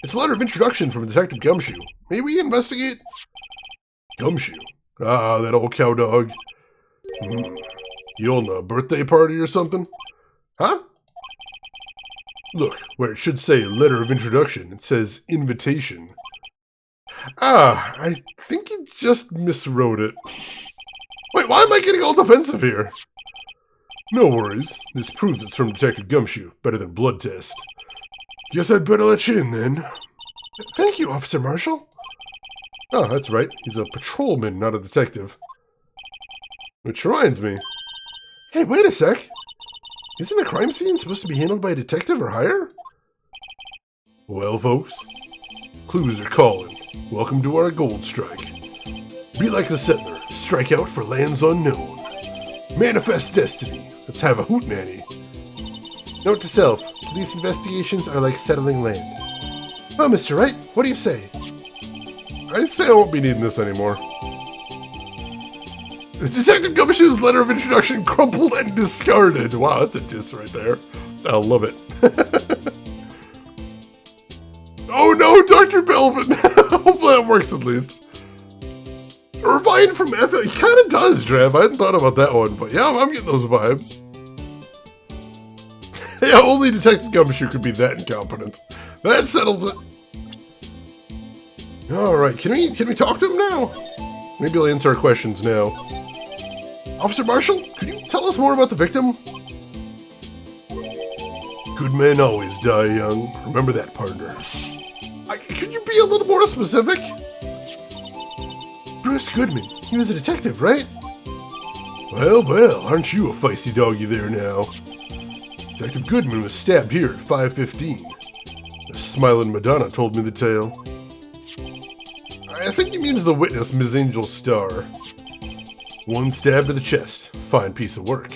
It's a letter of introduction from Detective Gumshoe. May we investigate? Gumshoe? Ah, that old cow dog. You on a birthday party or something? Huh? Look, where it should say letter of introduction, it says invitation. Ah, I think you just miswrote it. Wait, why am I getting all defensive here? No worries. This proves it's from Detective Gumshoe. Better than blood test. Guess I'd better let you in, then. Thank you, Officer Marshall. Oh, that's right. He's a patrolman, not a detective. Which reminds me. Hey, wait a sec. Isn't a crime scene supposed to be handled by a detective or higher? Well, folks, clues are calling. Welcome to our gold strike. Be like the settler. Strike out for lands unknown. Manifest destiny. Let's have a hootenanny. Note to self, police investigations are like settling land. Well, Mr. Wright, what do you say? I say I won't be needing this anymore. Detective Gumshoe's letter of introduction crumpled and discarded. Wow, that's a diss right there. I love it. Oh no, Dr. Belvin! Hopefully that works at least. Irvine from F. He kind of does, Drav. I hadn't thought about that one, but yeah, I'm getting those vibes. Yeah, only Detective Gumshoe could be that incompetent. That settles it. Alright, can we talk to him now? Maybe he'll answer our questions now. Officer Marshall, could you tell us more about the victim? Good men always die young. Remember that, partner. Could you be a little more specific? Bruce Goodman. He was a detective, right? Well, aren't you a feisty doggy there now? Detective Goodman was stabbed here at 5:15. The smiling Madonna told me the tale. I think he means the witness, Ms. Angel Starr. One stab to the chest. Fine piece of work.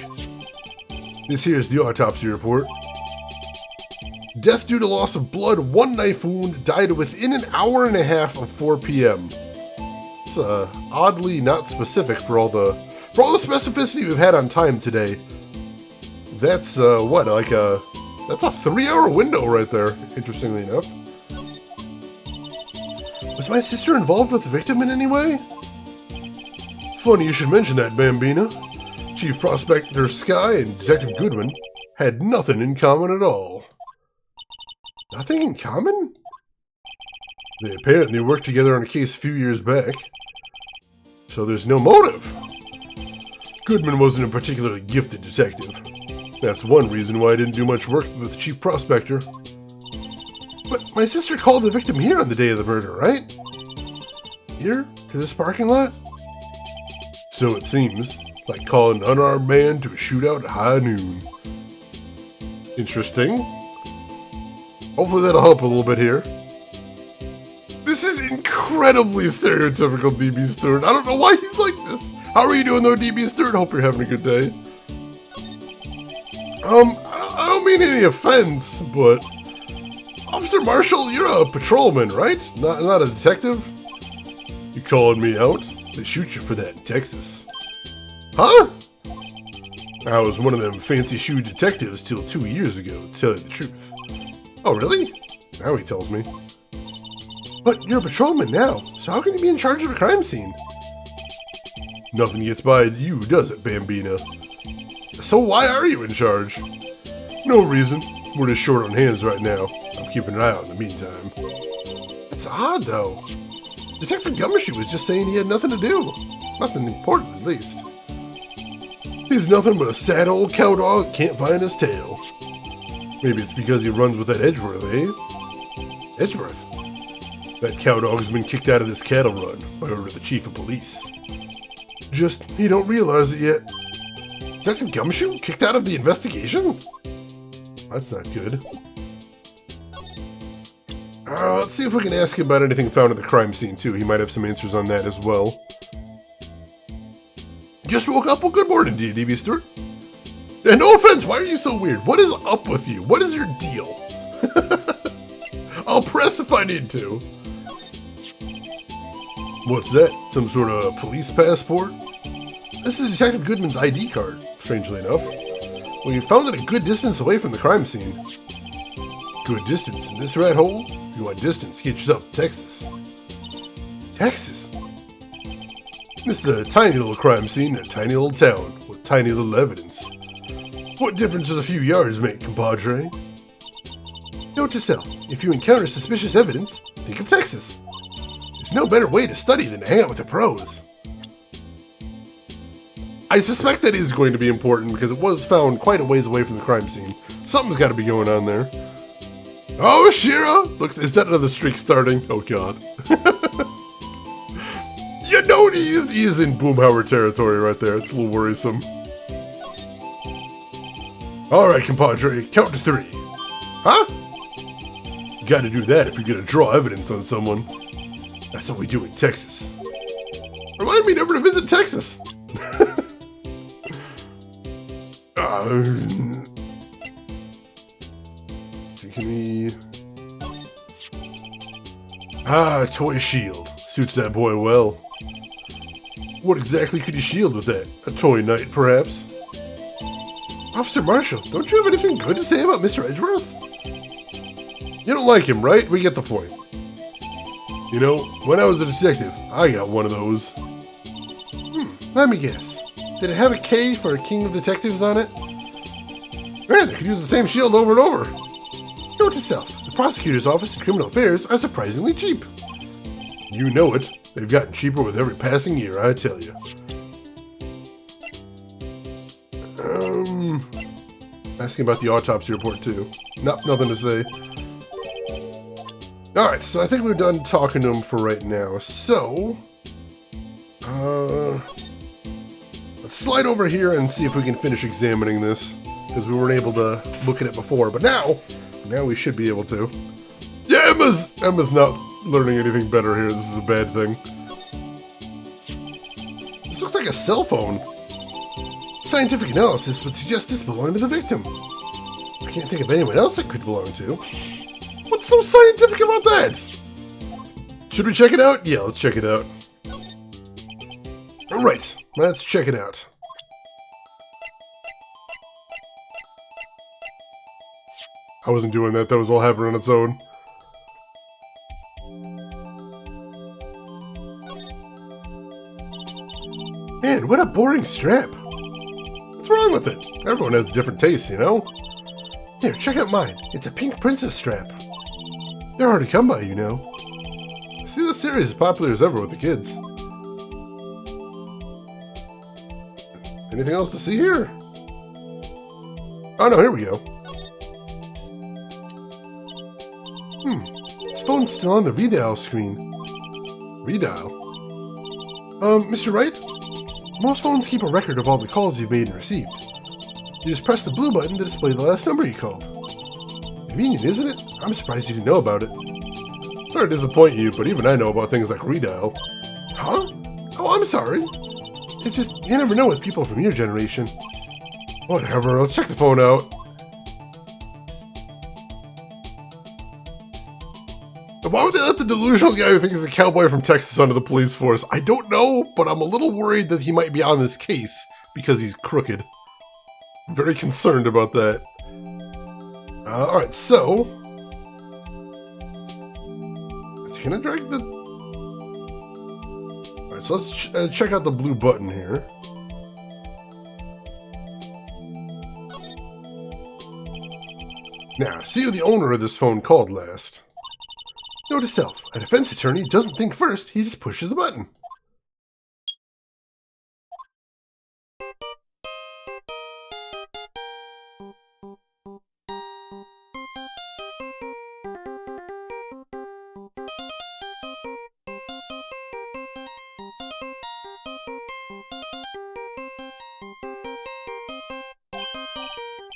This here's the autopsy report. Death due to loss of blood, one knife wound, died within an hour and a half of 4 p.m. It's oddly not specific for all the specificity we've had on time today. That's that's a 3-hour window right there, interestingly enough. Was my sister involved with the victim in any way? Funny you should mention that, Bambina. Chief Prospector Sky and Detective Goodman had nothing in common at all. Nothing in common? They apparently worked together on a case a few years back. So there's no motive. Goodman wasn't a particularly gifted detective. That's one reason why I didn't do much work with Chief Prospector. But my sister called the victim here on the day of the murder, right? Here? To this parking lot? So it seems, like calling an unarmed man to a shootout at high noon. Interesting. Hopefully that'll help a little bit here. This is incredibly stereotypical DB Stewart. I don't know why he's like this. How are you doing though, DB Stewart? Hope you're having a good day. I don't mean any offense, but Officer Marshall, you're a patrolman, right? Not a detective? You calling me out? They shoot you for that in Texas. Huh? I was one of them fancy shoe detectives till 2 years ago, to tell you the truth. Oh, really? Now he tells me. But you're a patrolman now, so how can you be in charge of a crime scene? Nothing gets by you, does it, Bambina? So why are you in charge? No reason. We're just short on hands right now. I'm keeping an eye out in the meantime. It's odd, though. Detective Gumshoe was just saying he had nothing to do. Nothing important, at least. He's nothing but a sad old cow dog, can't find his tail. Maybe it's because he runs with that Edgeworth, eh? Edgeworth? That cow dog's been kicked out of this cattle run by order of the chief of police. Just, he don't realize it yet. Detective Gumshoe kicked out of the investigation? That's not good. Let's see if we can ask him about anything found at the crime scene, too. He might have some answers on that as well. Just woke up? Well, good morning to you, DB Stewart. And no offense, why are you so weird? What is up with you? What is your deal? I'll press if I need to. What's that? Some sort of police passport? This is Detective Goodman's ID card, strangely enough. Well, you found it a good distance away from the crime scene. Good distance in this rat hole? If you want distance, get yourself to Texas. Texas? This is a tiny little crime scene in a tiny little town with tiny little evidence. What difference does a few yards make, compadre? Note to self, if you encounter suspicious evidence, think of Texas. There's no better way to study than to hang out with the pros. I suspect that is going to be important because it was found quite a ways away from the crime scene. Something's got to be going on there. Oh, Shira! Look, is that another streak starting? Oh, God. You know he is in Boomhauer territory right there. It's a little worrisome. Alright, compadre, count to 3. Huh? You gotta do that if you're gonna draw evidence on someone. That's what we do in Texas. Remind me never to visit Texas! Toy shield. Suits that boy well. What exactly could you shield with that? A toy knight, perhaps? Officer Marshall, don't you have anything good to say about Mr. Edgeworth? You don't like him, right? We get the point. You know, when I was a detective, I got one of those. Let me guess. Did it have a K for a King of Detectives on it? Man, they could use the same shield over and over. Note to self, the prosecutor's office and criminal affairs are surprisingly cheap. You know it. They've gotten cheaper with every passing year, I tell you. Asking about the autopsy report, too. Nothing to say. Alright, so I think we're done talking to him for right now. So, let's slide over here and see if we can finish examining this. Because we weren't able to look at it before. But now we should be able to. Yeah, Emma's not learning anything better here. This is a bad thing. This looks like a cell phone. Scientific analysis would suggest this belonged to the victim. I can't think of anyone else it could belong to. What's so scientific about that? Should we check it out? Yeah, let's check it out. Alright, let's check it out. I wasn't doing that. That was all happening on its own. Man, what a boring strap. What's wrong with it? Everyone has different tastes, you know? Here, check out mine. It's a pink princess strap. They're hard to come by, you know. See, this series is popular as ever with the kids. Anything else to see here? Oh no, here we go. This phone's still on the redial screen. Redial? Mr. Wright? Most phones keep a record of all the calls you've made and received. You just press the blue button to display the last number you called. Convenient, isn't it? I'm surprised you didn't know about it. Sorry to disappoint you, but even I know about things like redial. Huh? Oh, I'm sorry. It's just, you never know with people from your generation. Whatever, let's check the phone out. Why would they let the delusional guy who thinks he's a cowboy from Texas onto the police force? I don't know, but I'm a little worried that he might be on this case because he's crooked. I'm very concerned about that. Alright, so... Can I drag the... Alright, so let's check out the blue button here. Now, see who the owner of this phone called last. Note to self, a defense attorney doesn't think first, he just pushes the button.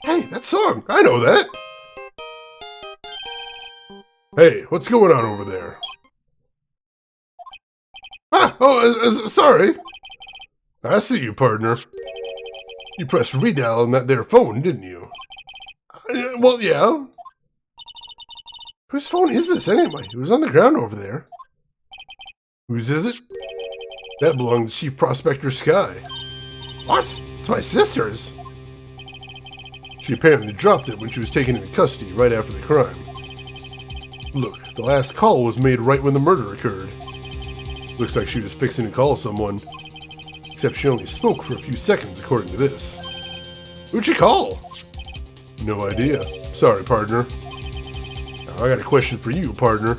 Hey, that song! I know that! Hey, what's going on over there? Ah! Oh, sorry! I see you, partner. You pressed redial on that there phone, didn't you? Well, yeah. Whose phone is this, anyway? It was on the ground over there. Whose is it? That belonged to Chief Prospector Sky. What? It's my sister's. She apparently dropped it when she was taken into custody right after the crime. Look, the last call was made right when the murder occurred. Looks like she was fixing to call someone. Except she only spoke for a few seconds, according to this. Who'd she call? No idea. Sorry, partner. Now, I got a question for you, partner.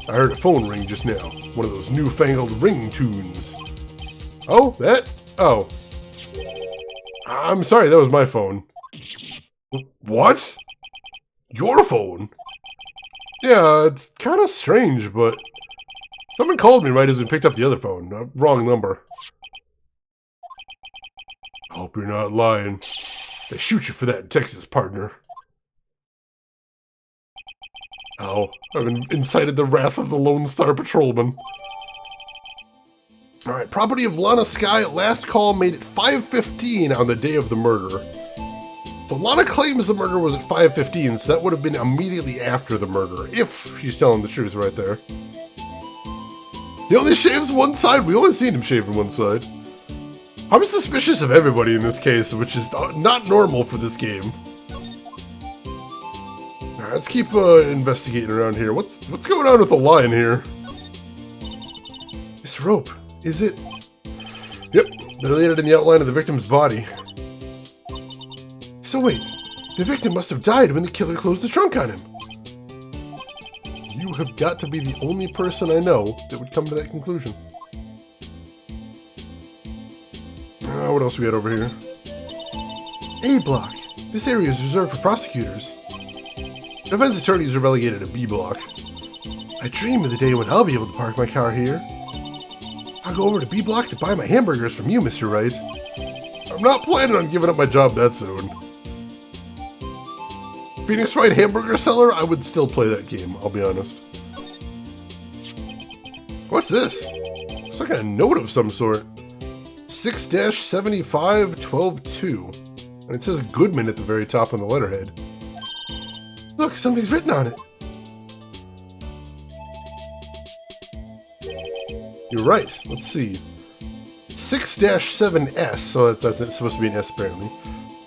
I heard a phone ring just now. One of those newfangled ringtones. Oh, that? Oh. I'm sorry, that was my phone. What? Your phone? Yeah, it's kind of strange, but... Someone called me right as we picked up the other phone. Wrong number. I hope you're not lying. They shoot you for that in Texas, partner. Ow, I've incited the wrath of the Lone Star Patrolman. Alright, property of Lana Skye, last call made at 5:15 on the day of the murder. So Lana claims the murder was at 5:15, so that would have been immediately after the murder, if she's telling the truth right there. He only shaves one side, we only seen him shaving one side. I'm suspicious of everybody in this case, which is not normal for this game. Alright, let's keep investigating around here. What's going on with the line here? This rope, is it? Yep, they laid it in the outline of the victim's body. So wait, the victim must have died when the killer closed the trunk on him. You have got to be the only person I know that would come to that conclusion. What else we got over here? A block. This area is reserved for prosecutors. Defense attorneys are relegated to B block. I dream of the day when I'll be able to park my car here. I'll go over to B block to buy my hamburgers from you, Mr. Wright. I'm not planning on giving up my job that soon. Phoenix Wright hamburger seller, I would still play that game, I'll be honest. What's this? It's like a note of some sort. 6-75-12-2. And it says Goodman at the very top on the letterhead. Look, something's written on it. You're right. Let's see. 6-7S, so that's supposed to be an S apparently.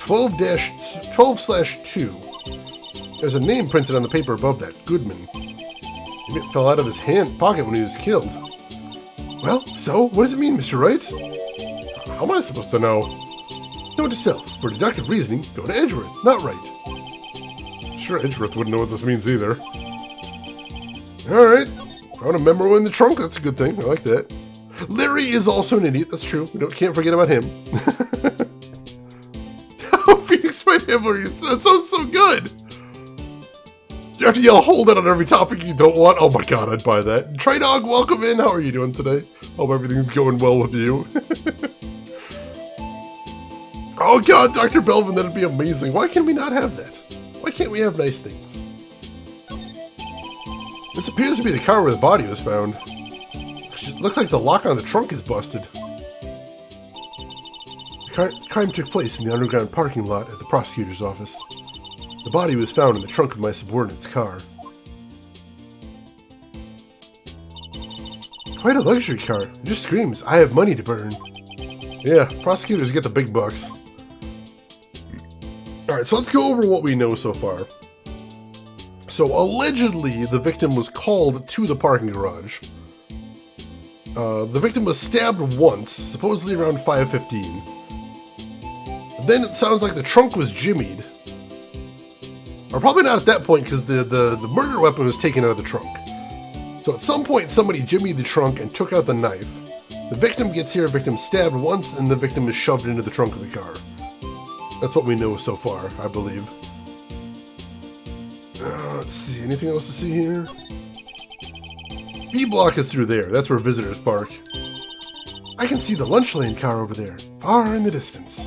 12/2. There's a name printed on the paper above that, Goodman. Maybe it fell out of his pocket when he was killed. Well, so, what does it mean, Mr. Wright? How am I supposed to know? Note to self, for deductive reasoning, go to Edgeworth, not Wright. Sure, Edgeworth wouldn't know what this means either. Alright, found a memo in the trunk, that's a good thing, I like that. Larry is also an idiot, that's true, can't forget about him. Phoenix Wright hamburgers, that sounds so good! You have to yell hold it on every topic you don't want? Oh my god, I'd buy that. Trey Dog, welcome in, how are you doing today? Hope everything's going well with you. Oh god, Dr. Belvin, that'd be amazing. Why can we not have that? Why can't we have nice things? This appears to be the car where the body was found. It looks like the lock on the trunk is busted. The crime took place in the underground parking lot at the prosecutor's office. The body was found in the trunk of my subordinate's car. Quite a luxury car. It just screams, I have money to burn. Yeah, prosecutors get the big bucks. Alright, so let's go over what we know so far. So, allegedly, the victim was called to the parking garage. The victim was stabbed once, supposedly around 5:15. Then it sounds like the trunk was jimmied. Or probably not at that point, because the murder weapon was taken out of the trunk. So at some point, somebody jimmied the trunk and took out the knife. The victim gets here, victim stabbed once, and the victim is shoved into the trunk of the car. That's what we know so far, I believe. Let's see, anything else to see here? B block is through there, that's where visitors park. I can see the lunch lane car over there, far in the distance.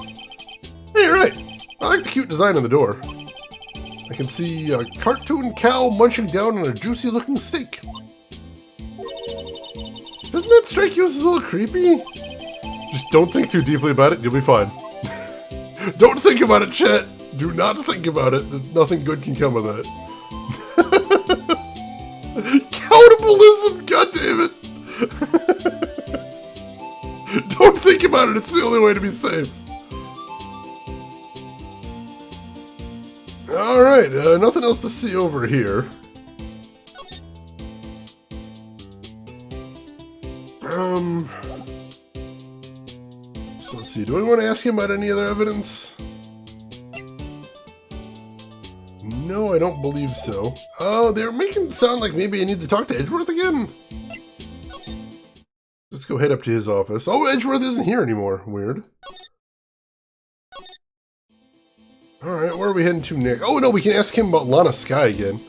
Hey, you're right. I like the cute design on the door. I can see a cartoon cow munching down on a juicy looking steak. Doesn't that strike you as a little creepy? Just don't think too deeply about it, you'll be fine. Don't think about it, chat. Do not think about it. Nothing good can come of that. Cannibalism, goddammit! Don't think about it, it's the only way to be safe. Alright, nothing else to see over here. So let's see, do I want to ask him about any other evidence? No, I don't believe so. Oh, they're making it sound like maybe I need to talk to Edgeworth again? Let's go head up to his office. Oh, Edgeworth isn't here anymore. Weird. Alright, where are we heading to next? Oh, no, we can ask him about Lana Skye again.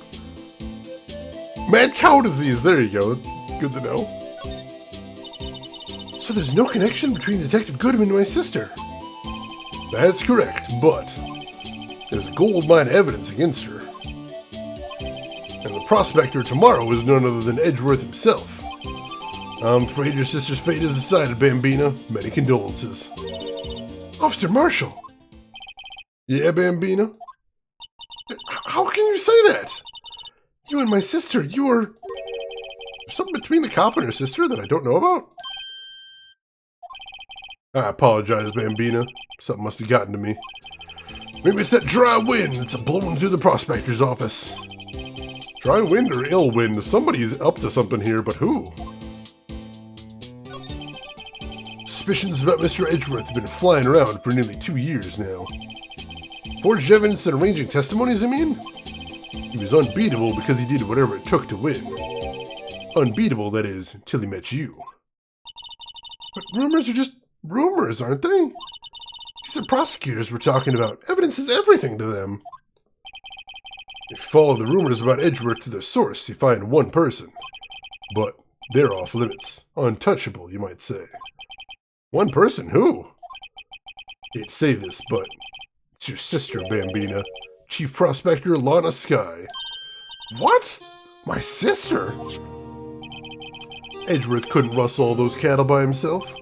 Mad cow disease, there you go. That's good to know. So there's no connection between Detective Goodman and my sister? That's correct, but there's a gold mine of evidence against her. And the prospector tomorrow is none other than Edgeworth himself. I'm afraid your sister's fate is decided, Bambina. Many condolences. Officer Marshall! Yeah, Bambina? How can you say that? You and my sister, you are... There's something between the cop and her sister that I don't know about? I apologize, Bambina. Something must have gotten to me. Maybe it's that dry wind that's blowing through the prospector's office. Dry wind or ill wind? Somebody's up to something here, but who? Suspicions about Mr. Edgeworth have been flying around for nearly 2 years now. Forged evidence and arranging testimonies, I mean? He was unbeatable because he did whatever it took to win. Unbeatable, that is, until he met you. But rumors are just rumors, aren't they? These are prosecutors we're talking about. Evidence is everything to them. If you follow the rumors about Edgeworth to their source, you find one person. But they're off limits. Untouchable, you might say. One person? Who? I hate to say this, but it's your sister, Bambina. Chief Prospector Lana Skye. What? My sister? Edgeworth couldn't rustle all those cattle by himself.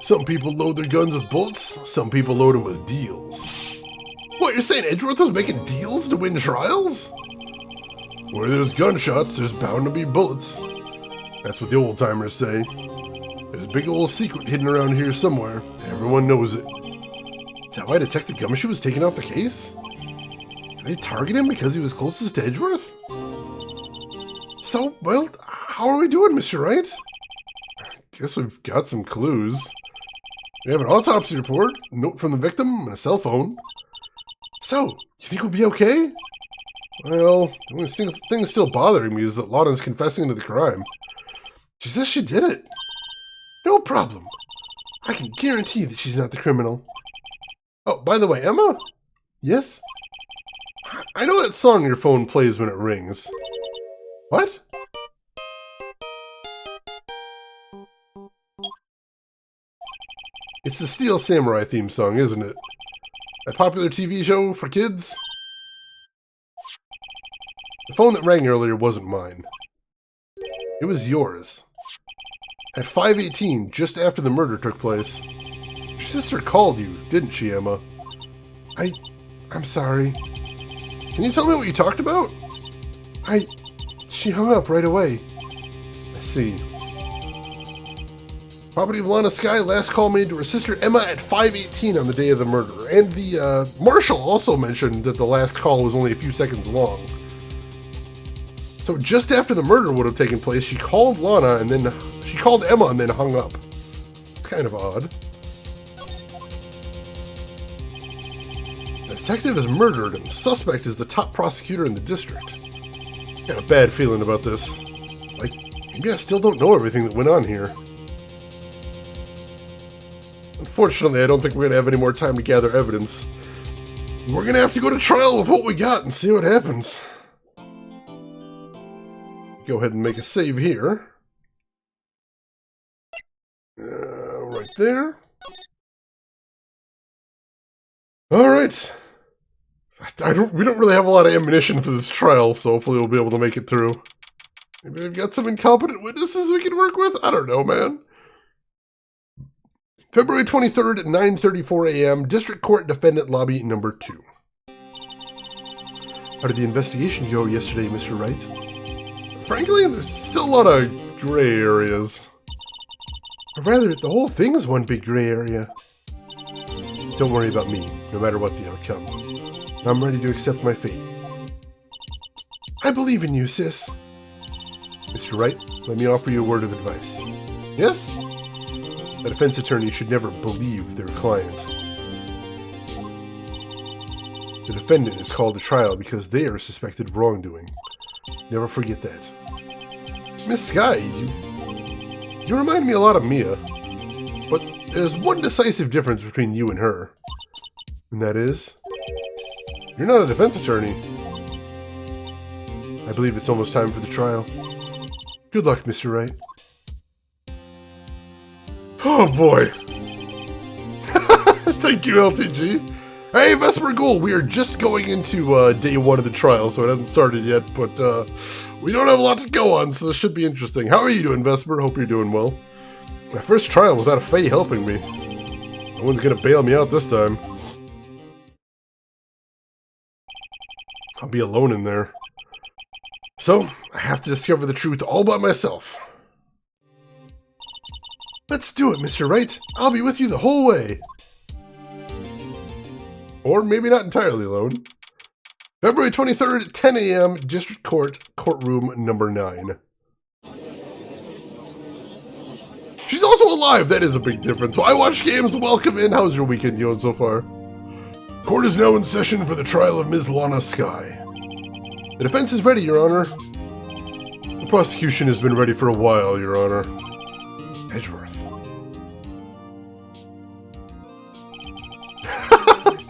Some people load their guns with bullets, some people load them with deals. What, you're saying Edgeworth was making deals to win trials? Where there's gunshots, there's bound to be bullets. That's what the old-timers say. There's a big old secret hidden around here somewhere. Everyone knows it. Is that why Detective Gumshoe was taken off the case? Did they target him because he was closest to Edgeworth? So, well, how are we doing, Mr. Wright? Guess we've got some clues. We have an autopsy report, a note from the victim, and a cell phone. So, you think we'll be okay? Well, the only thing still bothering me is that Lana's confessing to the crime. She says she did it. No problem. I can guarantee that she's not the criminal. Oh, by the way, Emma? Yes? I know that song your phone plays when it rings. What? It's the Steel Samurai theme song, isn't it? A popular TV show for kids? The phone that rang earlier wasn't mine. It was yours. At 5:18, just after the murder took place. Your sister called you, didn't she, Emma? I'm sorry. Can you tell me what you talked about? She hung up right away. I see. Property of Lana Skye, last call made to her sister Emma at 5:18 on the day of the murder. And the marshal also mentioned that the last call was only a few seconds long. So just after the murder would have taken place, she called Lana and then she called Emma and then hung up. It's kind of odd. The detective is murdered and the suspect is the top prosecutor in the district. Got a bad feeling about this. Like, maybe I still don't know everything that went on here. Unfortunately, I don't think we're going to have any more time to gather evidence. We're going to have to go to trial with what we got and see what happens. Go ahead and make a save here. Right there. Alright. We don't really have a lot of ammunition for this trial, so hopefully we'll be able to make it through. Maybe they've got some incompetent witnesses we can work with? I don't know, man. February 23rd at 9:34 a.m., District Court Defendant Lobby number 2. How did the investigation go yesterday, Mr. Wright? Frankly, there's still a lot of gray areas. Or rather, the whole thing is one big gray area. Don't worry about me, no matter what the outcome. I'm ready to accept my fate. I believe in you, sis. Mr. Wright, let me offer you a word of advice. Yes? A defense attorney should never believe their client. The defendant is called to trial because they are suspected of wrongdoing. Never forget that. Miss Sky, you remind me a lot of Mia. But there's one decisive difference between you and her. And that is, you're not a defense attorney. I believe it's almost time for the trial. Good luck, Mr. Wright. Oh boy. Thank you, LTG. Hey, Vesper Ghoul, we are just going into day one of the trial, so it hasn't started yet, but we don't have a lot to go on, so this should be interesting. How are you doing, Vesper? Hope you're doing well. My first trial without a Fae helping me. No one's gonna bail me out this time. I'll be alone in there. So, I have to discover the truth all by myself. Let's do it, Mr. Wright. I'll be with you the whole way. Or maybe not entirely alone. February 23rd at 10 a.m., District Court, Courtroom number 9. She's also alive, that is a big difference. I watch games, welcome in. How's your weekend going so far? Court is now in session for the trial of Ms. Lana Sky. The defense is ready, Your Honor. The prosecution has been ready for a while, Your Honor. Edgeworth.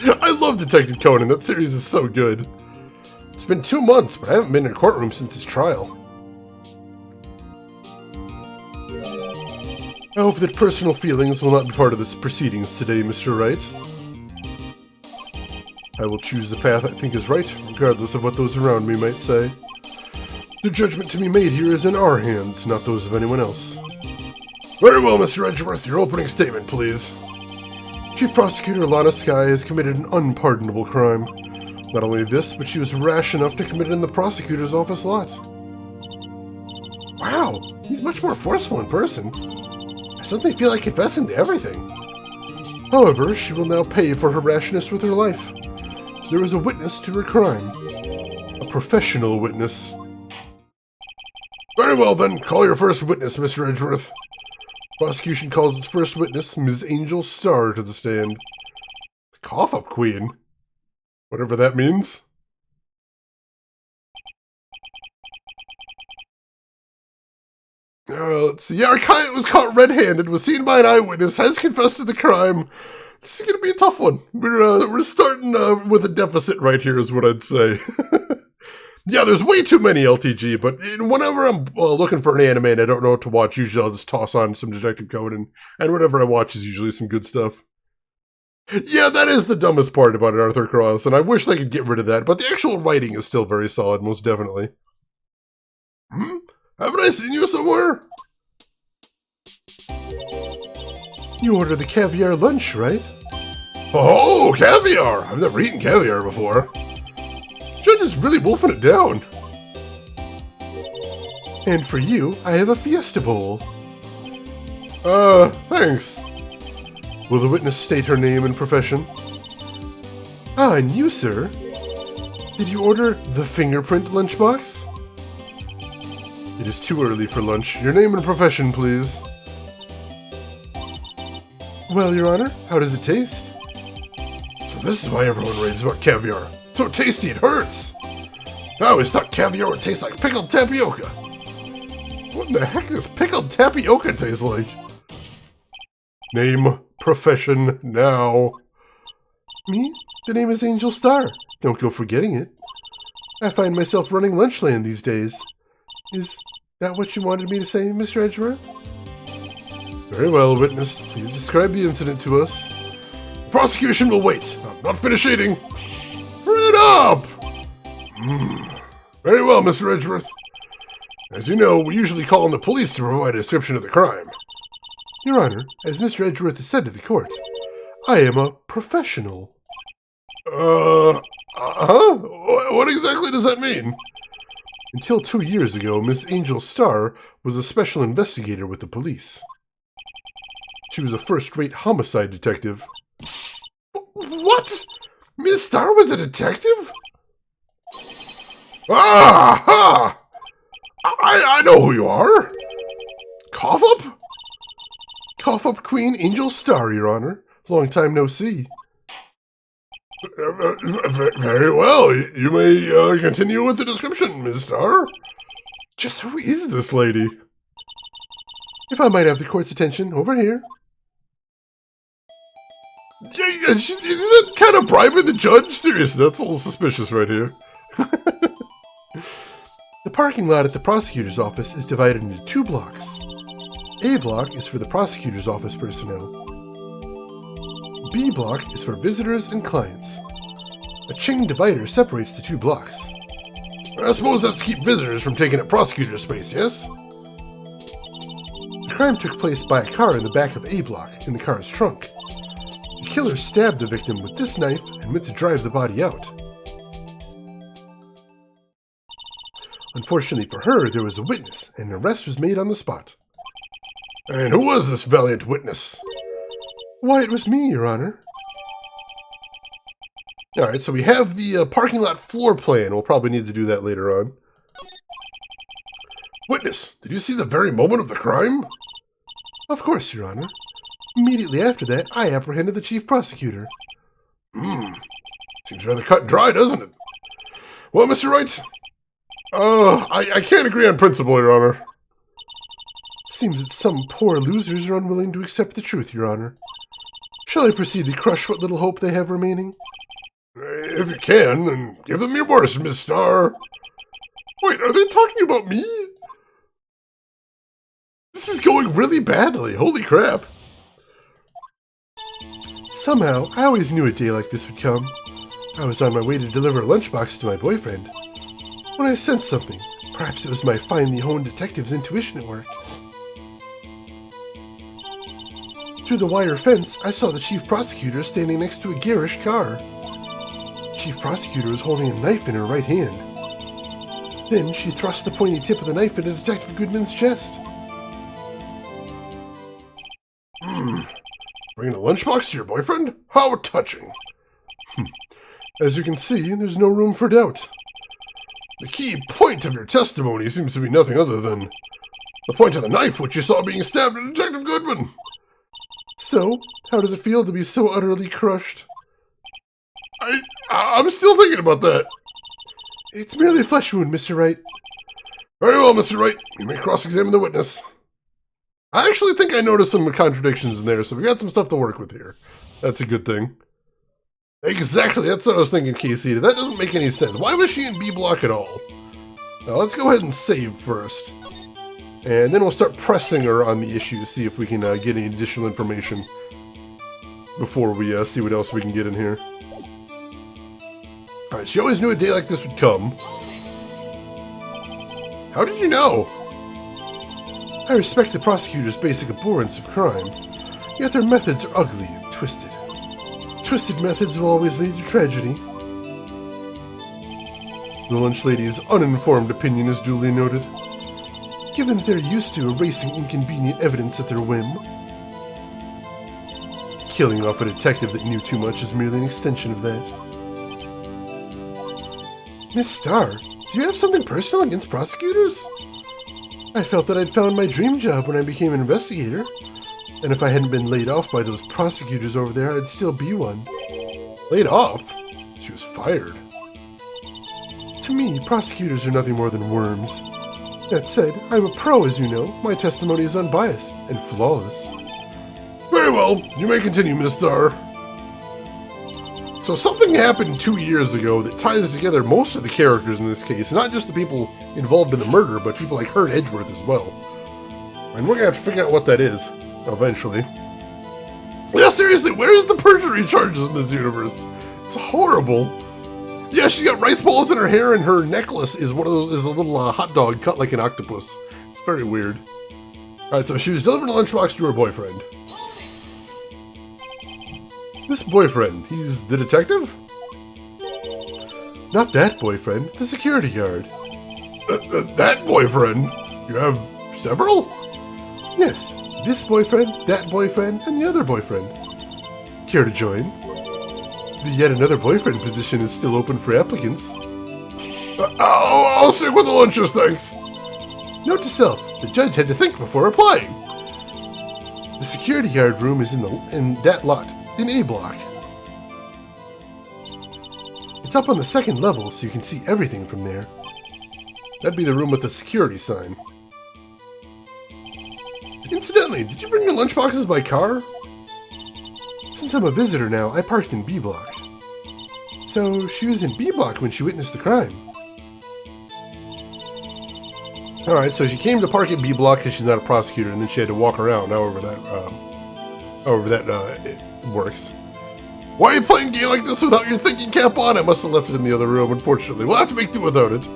I love Detective Conan. That series is so good. It's been 2 months, but I haven't been in a courtroom since his trial. I hope that personal feelings will not be part of the proceedings today, Mr. Wright. I will choose the path I think is right, regardless of what those around me might say. The judgment to be made here is in our hands, not those of anyone else. Very well, Mr. Edgeworth, your opening statement, please. Chief Prosecutor Lana Sky has committed an unpardonable crime. Not only this, but she was rash enough to commit it in the prosecutor's office lot. Wow, he's much more forceful in person. I suddenly feel like confessing to everything. However, she will now pay for her rashness with her life. There is a witness to her crime. A professional witness. Very well then, call your first witness, Mr. Edgeworth. Prosecution calls its first witness, Ms. Angel Starr, to the stand. Cough-up queen? Whatever that means. Let's see. Yeah, our client was caught red-handed, was seen by an eyewitness, has confessed to the crime. This is going to be a tough one. We're starting with a deficit right here, is what I'd say. Yeah, there's way too many LTG, but whenever I'm looking for an anime and I don't know what to watch, usually I'll just toss on some Detective Conan, and whatever I watch is usually some good stuff. Yeah, that is the dumbest part about it, Arthur Cross, and I wish they could get rid of that, but the actual writing is still very solid, most definitely. Haven't I seen you somewhere? You ordered the caviar lunch, right? Oh, caviar! I've never eaten caviar before. Judge is really wolfing it down. And for you, I have a Fiesta Bowl. Thanks. Will the witness state her name and profession? Ah, and you, sir? Did you order the fingerprint lunchbox? It is too early for lunch. Your name and profession, please. Well, Your Honor, how does it taste? So this is why everyone raves about caviar. So tasty it hurts! I always thought caviar would taste like pickled tapioca. What in the heck does pickled tapioca taste like? Name, profession, now. Me? The name is Angel Starr. Don't go forgetting it. I find myself running Lunchland these days. Is that what you wanted me to say, Mr. Edgeworth? Very well, witness. Please describe the incident to us. The prosecution will wait. I'm not finished eating. Hurry it up! Very well, Mr. Edgeworth. As you know, we usually call on the police to provide a description of the crime. Your Honor, as Mr. Edgeworth has said to the court, I am a professional. What exactly does that mean? Until 2 years ago, Miss Angel Starr was a special investigator with the police. She was a first-rate homicide detective. What? Miss Starr was a detective? Ah! Ah! I know who you are! Cough Up? Cough Up Queen Angel Star, Your Honor. Long time no see. Very well. You may continue with the description, Ms. Star. Just who is this lady? If I might have the court's attention, over here. Yeah, is that kind of bribing the judge? Seriously, that's a little suspicious right here. The parking lot at the prosecutor's office is divided into 2 blocks. A block is for the prosecutor's office personnel. B block is for visitors and clients. A chain divider separates the 2 blocks. I suppose that's to keep visitors from taking up prosecutor's space, yes? The crime took place by a car in the back of A block, in the car's trunk. The killer stabbed the victim with this knife and went to drive the body out. Unfortunately for her, there was a witness, and an arrest was made on the spot. And who was this valiant witness? Why, it was me, Your Honor. Alright, so we have the parking lot floor plan. We'll probably need to do that later on. Witness, did you see the very moment of the crime? Of course, Your Honor. Immediately after that, I apprehended the chief prosecutor. Seems rather cut and dry, doesn't it? Well, Mr. Wright, I can't agree on principle, Your Honor. Seems that some poor losers are unwilling to accept the truth, Your Honor. Shall I proceed to crush what little hope they have remaining? If you can, then give them your worst, Miss Star. Wait, are they talking about me? This is going really badly, holy crap. Somehow, I always knew a day like this would come. I was on my way to deliver a lunchbox to my boyfriend, when I sensed something. Perhaps it was my finely honed detective's intuition at work. Through the wire fence, I saw the chief prosecutor standing next to a garish car. The chief prosecutor was holding a knife in her right hand. Then she thrust the pointy tip of the knife into Detective Goodman's chest. Bringing a lunchbox to your boyfriend? How touching. As you can see, there's no room for doubt. The key point of your testimony seems to be nothing other than the point of the knife which you saw being stabbed at Detective Goodman. So, how does it feel to be so utterly crushed? I'm still thinking about that. It's merely a flesh wound, Mr. Wright. Very well, Mr. Wright. You may cross-examine the witness. I actually think I noticed some contradictions in there, so we got some stuff to work with here. That's a good thing. Exactly, that's what I was thinking, Casey. That doesn't make any sense. Why was she in B block at all? Now, let's go ahead and save first. And then we'll start pressing her on the issue, see if we can get any additional information before we see what else we can get in here. Alright, she always knew a day like this would come. How did you know? I respect the prosecutor's basic abhorrence of crime, yet their methods are ugly and twisted. Twisted methods will always lead to tragedy. The lunch lady's uninformed opinion is duly noted. Given that they're used to erasing inconvenient evidence at their whim. Killing off a detective that knew too much is merely an extension of that. Miss Starr, do you have something personal against prosecutors? I felt that I'd found my dream job when I became an investigator, and if I hadn't been laid off by those prosecutors over there, I'd still be one. Laid off? She was fired. To me, prosecutors are nothing more than worms. That said, I'm a pro, as you know. My testimony is unbiased and flawless. Very well. You may continue, Miss Starr. So something happened 2 years ago that ties together most of the characters in this case. Not just the people involved in the murder, but people like her and Edgeworth as well. And we're going to have to figure out what that is, eventually. Yeah, seriously, where's the perjury charges in this universe? It's horrible. Yeah, she's got rice balls in her hair, and her necklace is one of those, is a little hot dog cut like an octopus. It's very weird. Alright, so she was delivering a lunchbox to her boyfriend. This boyfriend, he's the detective? Not that boyfriend, the security guard. That boyfriend? You have several? Yes, this boyfriend, that boyfriend, and the other boyfriend. Care to join? The yet another boyfriend position is still open for applicants. I'll stick with the lunches, thanks. Note to self, the judge had to think before applying. The security guard room is in that lot, in A block. It's up on the second level, so you can see everything from there. That'd be the room with the security sign. Incidentally, did you bring your lunchboxes by car? Since I'm a visitor now, I parked in B block. So she was in B block when she witnessed the crime. Alright, so she came to park at B block because she's not a prosecutor, and then she had to walk around, however that works. Why are you playing a game like this without your thinking cap on? I must have left it in the other room, unfortunately. We'll have to make do without it.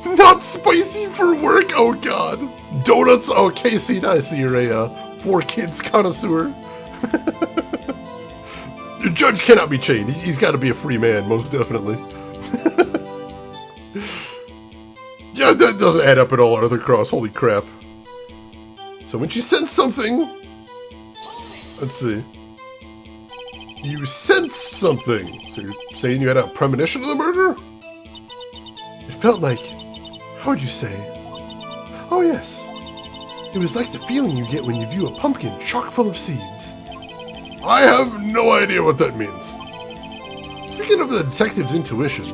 Not spicy for work? Oh god. Donuts? Oh, Casey, I see you're a 4 kids connoisseur. Your judge cannot be chained. He's got to be a free man, most definitely. Yeah, that doesn't add up at all, Arthur Cross. Holy crap. So when she sensed something... Let's see. You sensed something. So you're saying you had a premonition of the murder? It felt like... How would you say? Oh yes. It was like the feeling you get when you view a pumpkin chock full of seeds. I have no idea what that means. Speaking of the detective's intuition,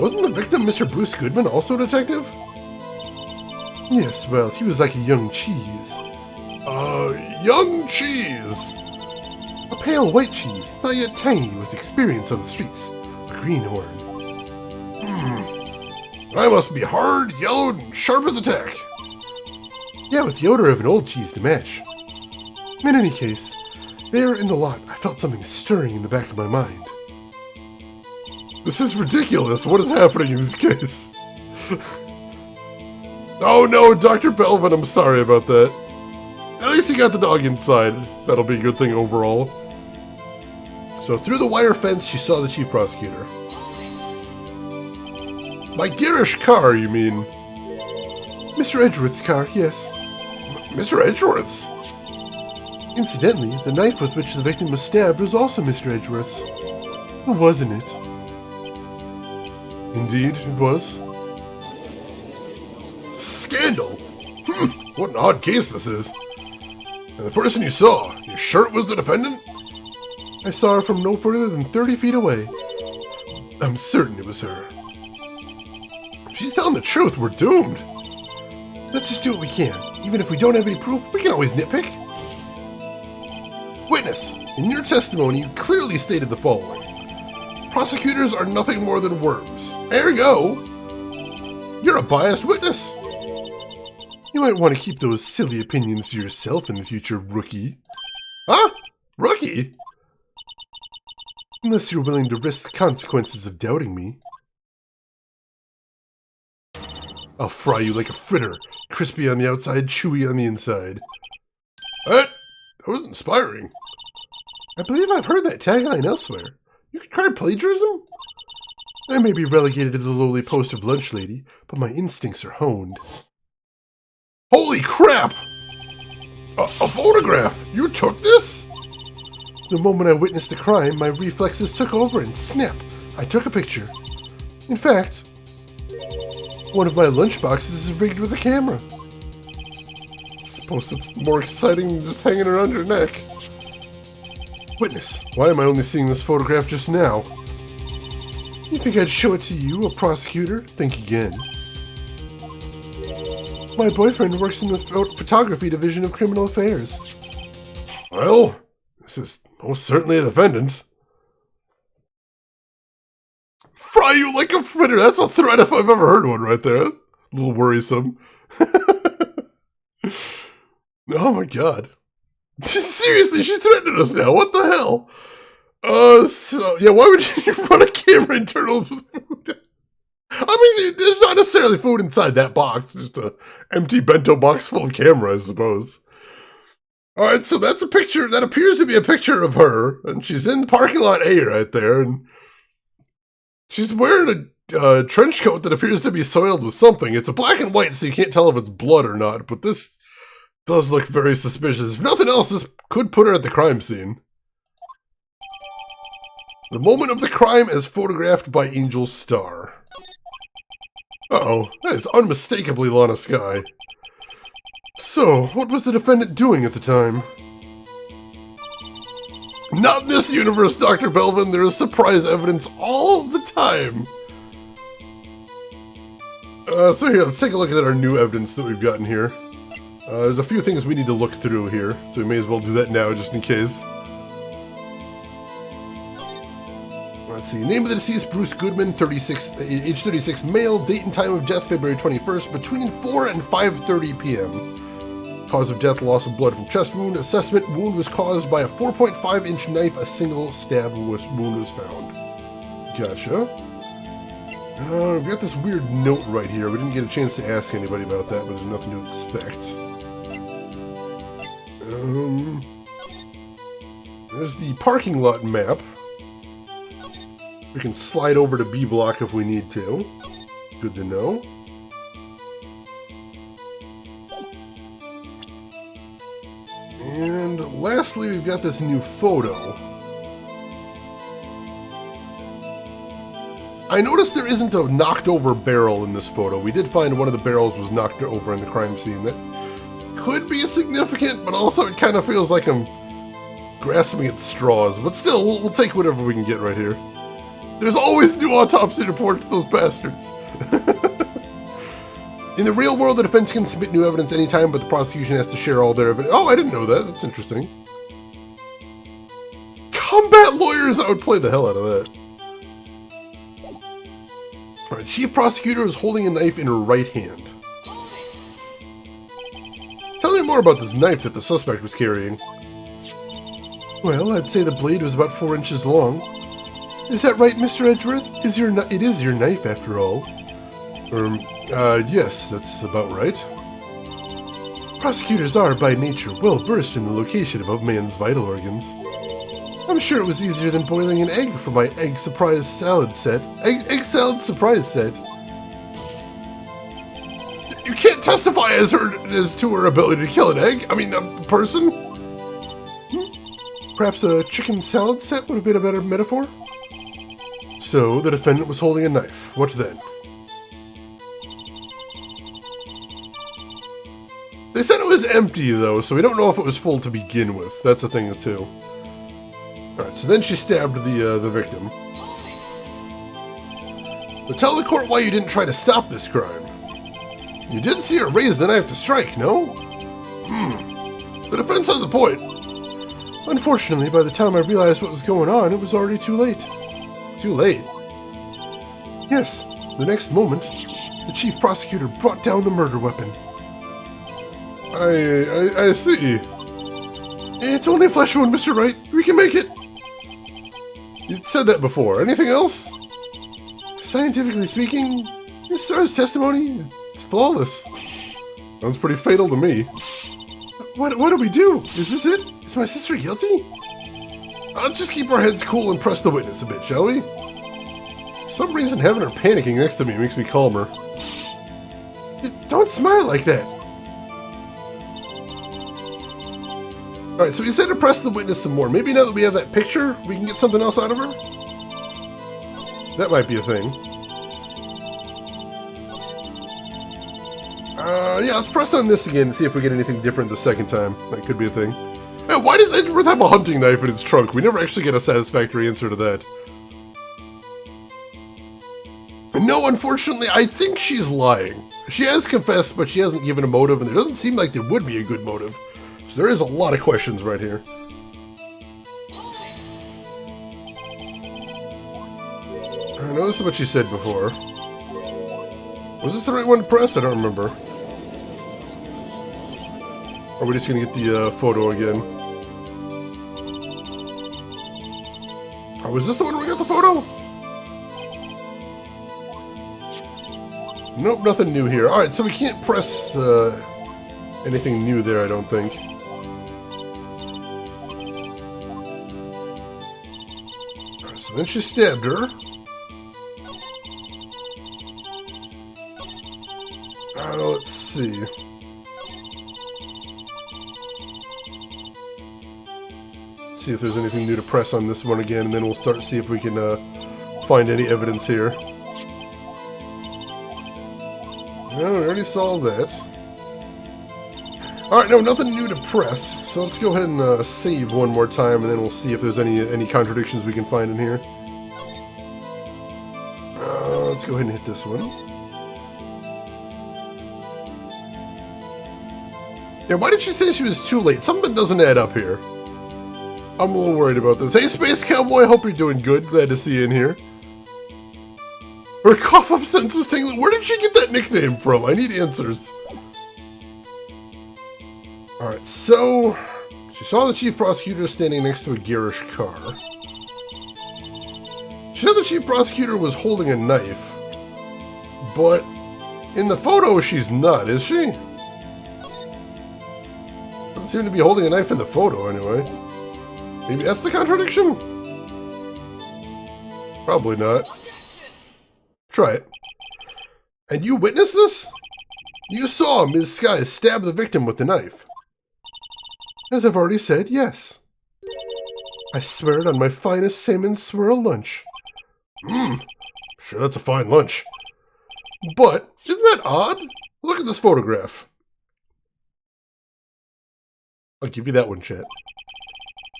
wasn't the victim Mr. Bruce Goodman also a detective? Yes, well, he was like a young cheese. Young cheese! A pale white cheese, not yet tangy with experience on the streets. A greenhorn. I must be hard, yellow, and sharp as a tack. Yeah, with the odor of an old cheese to match. In any case, there in the lot, I felt something stirring in the back of my mind. This is ridiculous. What is happening in this case? Oh no, Dr. Belvin, I'm sorry about that. At least he got the dog inside. That'll be a good thing overall. So through the wire fence, she saw the chief prosecutor. My garish car, you mean? Mr. Edgeworth's car, yes. Mr. Edgeworth's? Incidentally, the knife with which the victim was stabbed was also Mr. Edgeworth's. Wasn't it? Indeed, it was. Scandal! What an odd case this is. And the person you saw, you sure it was the defendant? I saw her from no further than 30 feet away. I'm certain it was her. If she's telling the truth, we're doomed. Let's just do what we can. Even if we don't have any proof, we can always nitpick. Witness, in your testimony, you clearly stated the following. Prosecutors are nothing more than worms. Ergo, you're a biased witness. You might want to keep those silly opinions to yourself in the future, rookie. Huh? Rookie? Unless you're willing to risk the consequences of doubting me. I'll fry you like a fritter, crispy on the outside, chewy on the inside. That was inspiring. I believe I've heard that tagline elsewhere. You could try plagiarism? I may be relegated to the lowly post of lunch lady, but my instincts are honed. Holy crap! A photograph! You took this? The moment I witnessed the crime, my reflexes took over and snap, I took a picture. In fact, one of my lunchboxes is rigged with a camera. I suppose it's more exciting than just hanging around your neck. Witness, why am I only seeing this photograph just now? You think I'd show it to you, a prosecutor? Think again. My boyfriend works in the photography division of criminal affairs. Well, this is most certainly a defendant. Fry you like a fritter! That's a threat if I've ever heard one right there. A little worrisome. Oh my god. Seriously, she's threatening us now. What the hell? So, yeah, why would you run a camera in turtles with food? I mean, there's not necessarily food inside that box. Just an empty bento box full of camera, I suppose. Alright, so that's a picture. That appears to be a picture of her. And she's in parking lot A right there. And she's wearing a trench coat that appears to be soiled with something. It's a black and white, so you can't tell if it's blood or not. But this does look very suspicious. If nothing else, this could put her at the crime scene. The moment of the crime as photographed by Angel Star. Uh-oh, that is unmistakably Lana Skye. So, what was the defendant doing at the time? Not in this universe, Dr. Belvin. There is surprise evidence all the time. So here, let's take a look at our new evidence that we've gotten here. There's a few things we need to look through here, so we may as well do that now, just in case. Let's see. Name of the deceased, Bruce Goodman, 36, age 36, male. Date and time of death, February 21st, between 4 and 5:30 p.m. Cause of death, loss of blood from chest wound. Assessment, wound was caused by a 4.5-inch knife. A single stab wound was found. Gotcha. We've got this weird note right here. We didn't get a chance to ask anybody about that, but there's nothing to expect. There's the parking lot map. We can slide over to B block if we need to. Good to know. And lastly, we've got this new photo. I noticed there isn't a knocked over barrel in this photo. We did find one of the barrels was knocked over in the crime scene. That could be significant, but also it kind of feels like I'm grasping at straws. But still, we'll take whatever we can get right here. There's always new autopsy reports, those bastards. In the real world, the defense can submit new evidence anytime, but the prosecution has to share all their evidence. Oh, I didn't know that. That's interesting. Combat lawyers, I would play the hell out of that. All right, chief prosecutor is holding a knife in her right hand. Tell me more about this knife that the suspect was carrying. Well, I'd say the blade was about 4 inches long. Is that right, Mr. Edgeworth? It is your knife, after all. Yes, that's about right. Prosecutors are, by nature, well versed in the location of a man's vital organs. I'm sure it was easier than boiling an egg for my egg salad set. Egg salad surprise set. You can't testify as to her ability to kill an egg. I mean, a person. Perhaps a chicken salad set would have been a better metaphor. So the defendant was holding a knife. What then? They said it was empty, though, so we don't know if it was full to begin with. That's a thing, too. Alright, so then she stabbed the victim. But tell the court why you didn't try to stop this crime. You did see her raise the knife to strike, no? The defense has a point. Unfortunately, by the time I realized what was going on, it was already too late. Too late? Yes, the next moment, the chief prosecutor brought down the murder weapon. I see. It's only a flesh wound, Mr. Wright. We can make it. You said that before. Anything else? Scientifically speaking, Miss Starr's testimony is flawless. Sounds pretty fatal to me. What do we do? Is this it? Is my sister guilty? Let's just keep our heads cool and press the witness a bit, shall we? For some reason, having her panicking next to me makes me calmer. Don't smile like that. Alright, so he said to press the witness some more. Maybe now that we have that picture, we can get something else out of her? That might be a thing. Yeah, let's press on this again and see if we get anything different the second time. That could be a thing. Yeah, why does Edgeworth have a hunting knife in its trunk? We never actually get a satisfactory answer to that. No, unfortunately, I think she's lying. She has confessed, but she hasn't given a motive, and it doesn't seem like there would be a good motive. So there is a lot of questions right here. I know this is what she said before. Was this the right one to press? I don't remember. Or are we just going to get the photo again? Oh, was this the one where we got the photo? Nope, nothing new here. Alright, so we can't press anything new there, I don't think. Alright, so then she stabbed her. Let's see. see if there's anything new to press on this one again, and then we'll start to see if we can find any evidence here. No, we already saw that. Alright, no, nothing new to press, so let's go ahead and save one more time, and then we'll see if there's any contradictions we can find in here. Let's go ahead and hit this one. Yeah, why did she say she was too late? Something doesn't add up here. I'm a little worried about this. Hey, Space Cowboy, hope you're doing good. Glad to see you in here. Her cough-up sense was tingling. Where did she get that nickname from? I need answers. Alright, so... she saw the Chief Prosecutor standing next to a garish car. She said the Chief Prosecutor was holding a knife. But in the photo, she's not, is she? Doesn't seem to be holding a knife in the photo, anyway. Maybe that's the contradiction? Probably not. Try it. And you witnessed this? You saw Ms. Sky stab the victim with the knife. As I've already said, yes. I swear it on my finest salmon swirl lunch. Sure that's a fine lunch. But, isn't that odd? Look at this photograph. I'll give you that one, chat.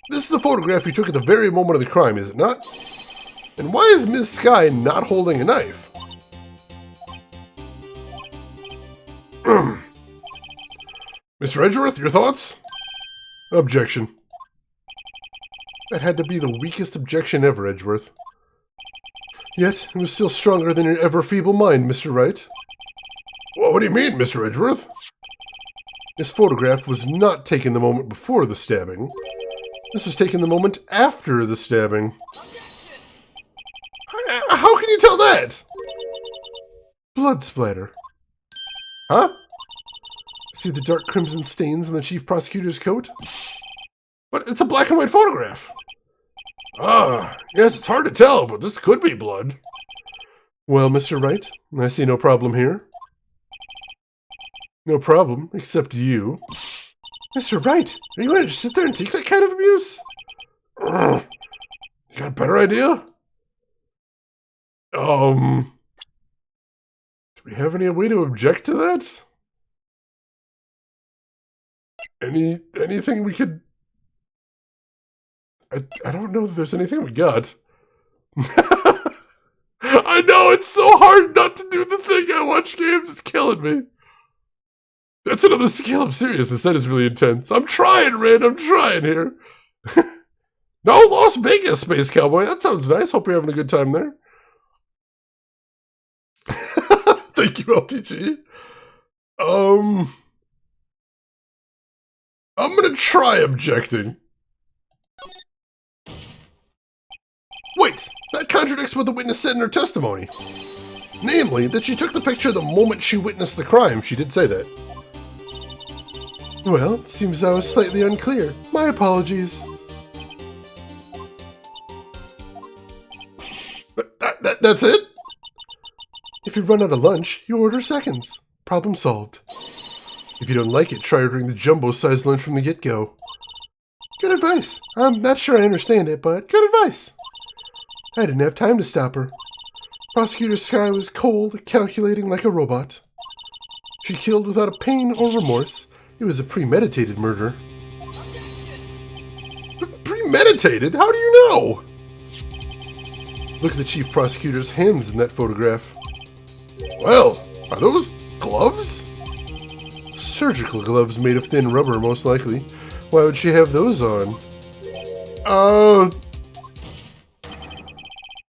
This is the photograph you took at the very moment of the crime, is it not? And why is Ms. Sky not holding a knife? Mr. Edgeworth, your thoughts? Objection. That had to be the weakest objection ever, Edgeworth. Yet, it was still stronger than your ever-feeble mind, Mr. Wright. Well, what do you mean, Mr. Edgeworth? This photograph was not taken the moment before the stabbing. This was taken the moment after the stabbing. How can you tell that? Blood splatter. Huh? See the dark crimson stains on the Chief Prosecutor's coat? But it's a black and white photograph. Ah, yes, it's hard to tell, but this could be blood. Well, Mr. Wright, I see no problem here. No problem, except you. Mr. Wright, are you going to just sit there and take that kind of abuse? You got a better idea? Do we have any way to object to that? Anything we could... I don't know if there's anything we got. I know, it's so hard not to do the thing I watch games, it's killing me. That's another scale of seriousness, that is really intense. I'm trying, Red, I'm trying here. No, Las Vegas, Space Cowboy, that sounds nice, hope you're having a good time there. Thank you, LTG. I'm gonna try objecting. Wait, that contradicts what the witness said in her testimony. Namely, that she took the picture the moment she witnessed the crime. She did say that. Well, it seems I was slightly unclear. My apologies. That's it? If you run out of lunch, you order seconds. Problem solved. If you don't like it, try ordering the jumbo-sized lunch from the get-go. Good advice. I'm not sure I understand it, but good advice. I didn't have time to stop her. Prosecutor Sky was cold, calculating like a robot. She killed without a pain or remorse. It was a premeditated murder. Premeditated? How do you know? Look at the Chief Prosecutor's hands in that photograph. Well, are those gloves? Surgical gloves made of thin rubber, most likely. Why would she have those on?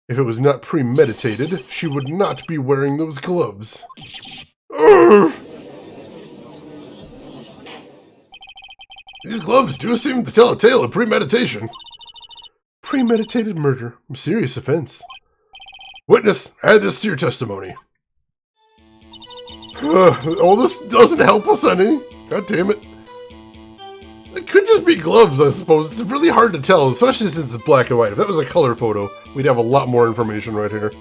If it was not premeditated, she would not be wearing those gloves. These gloves do seem to tell a tale of premeditation. Premeditated murder. Serious offense. Witness, add this to your testimony. Oh, this doesn't help us any. God damn it. It could just be gloves, I suppose. It's really hard to tell, especially since it's black and white. If that was a color photo, we'd have a lot more information right here.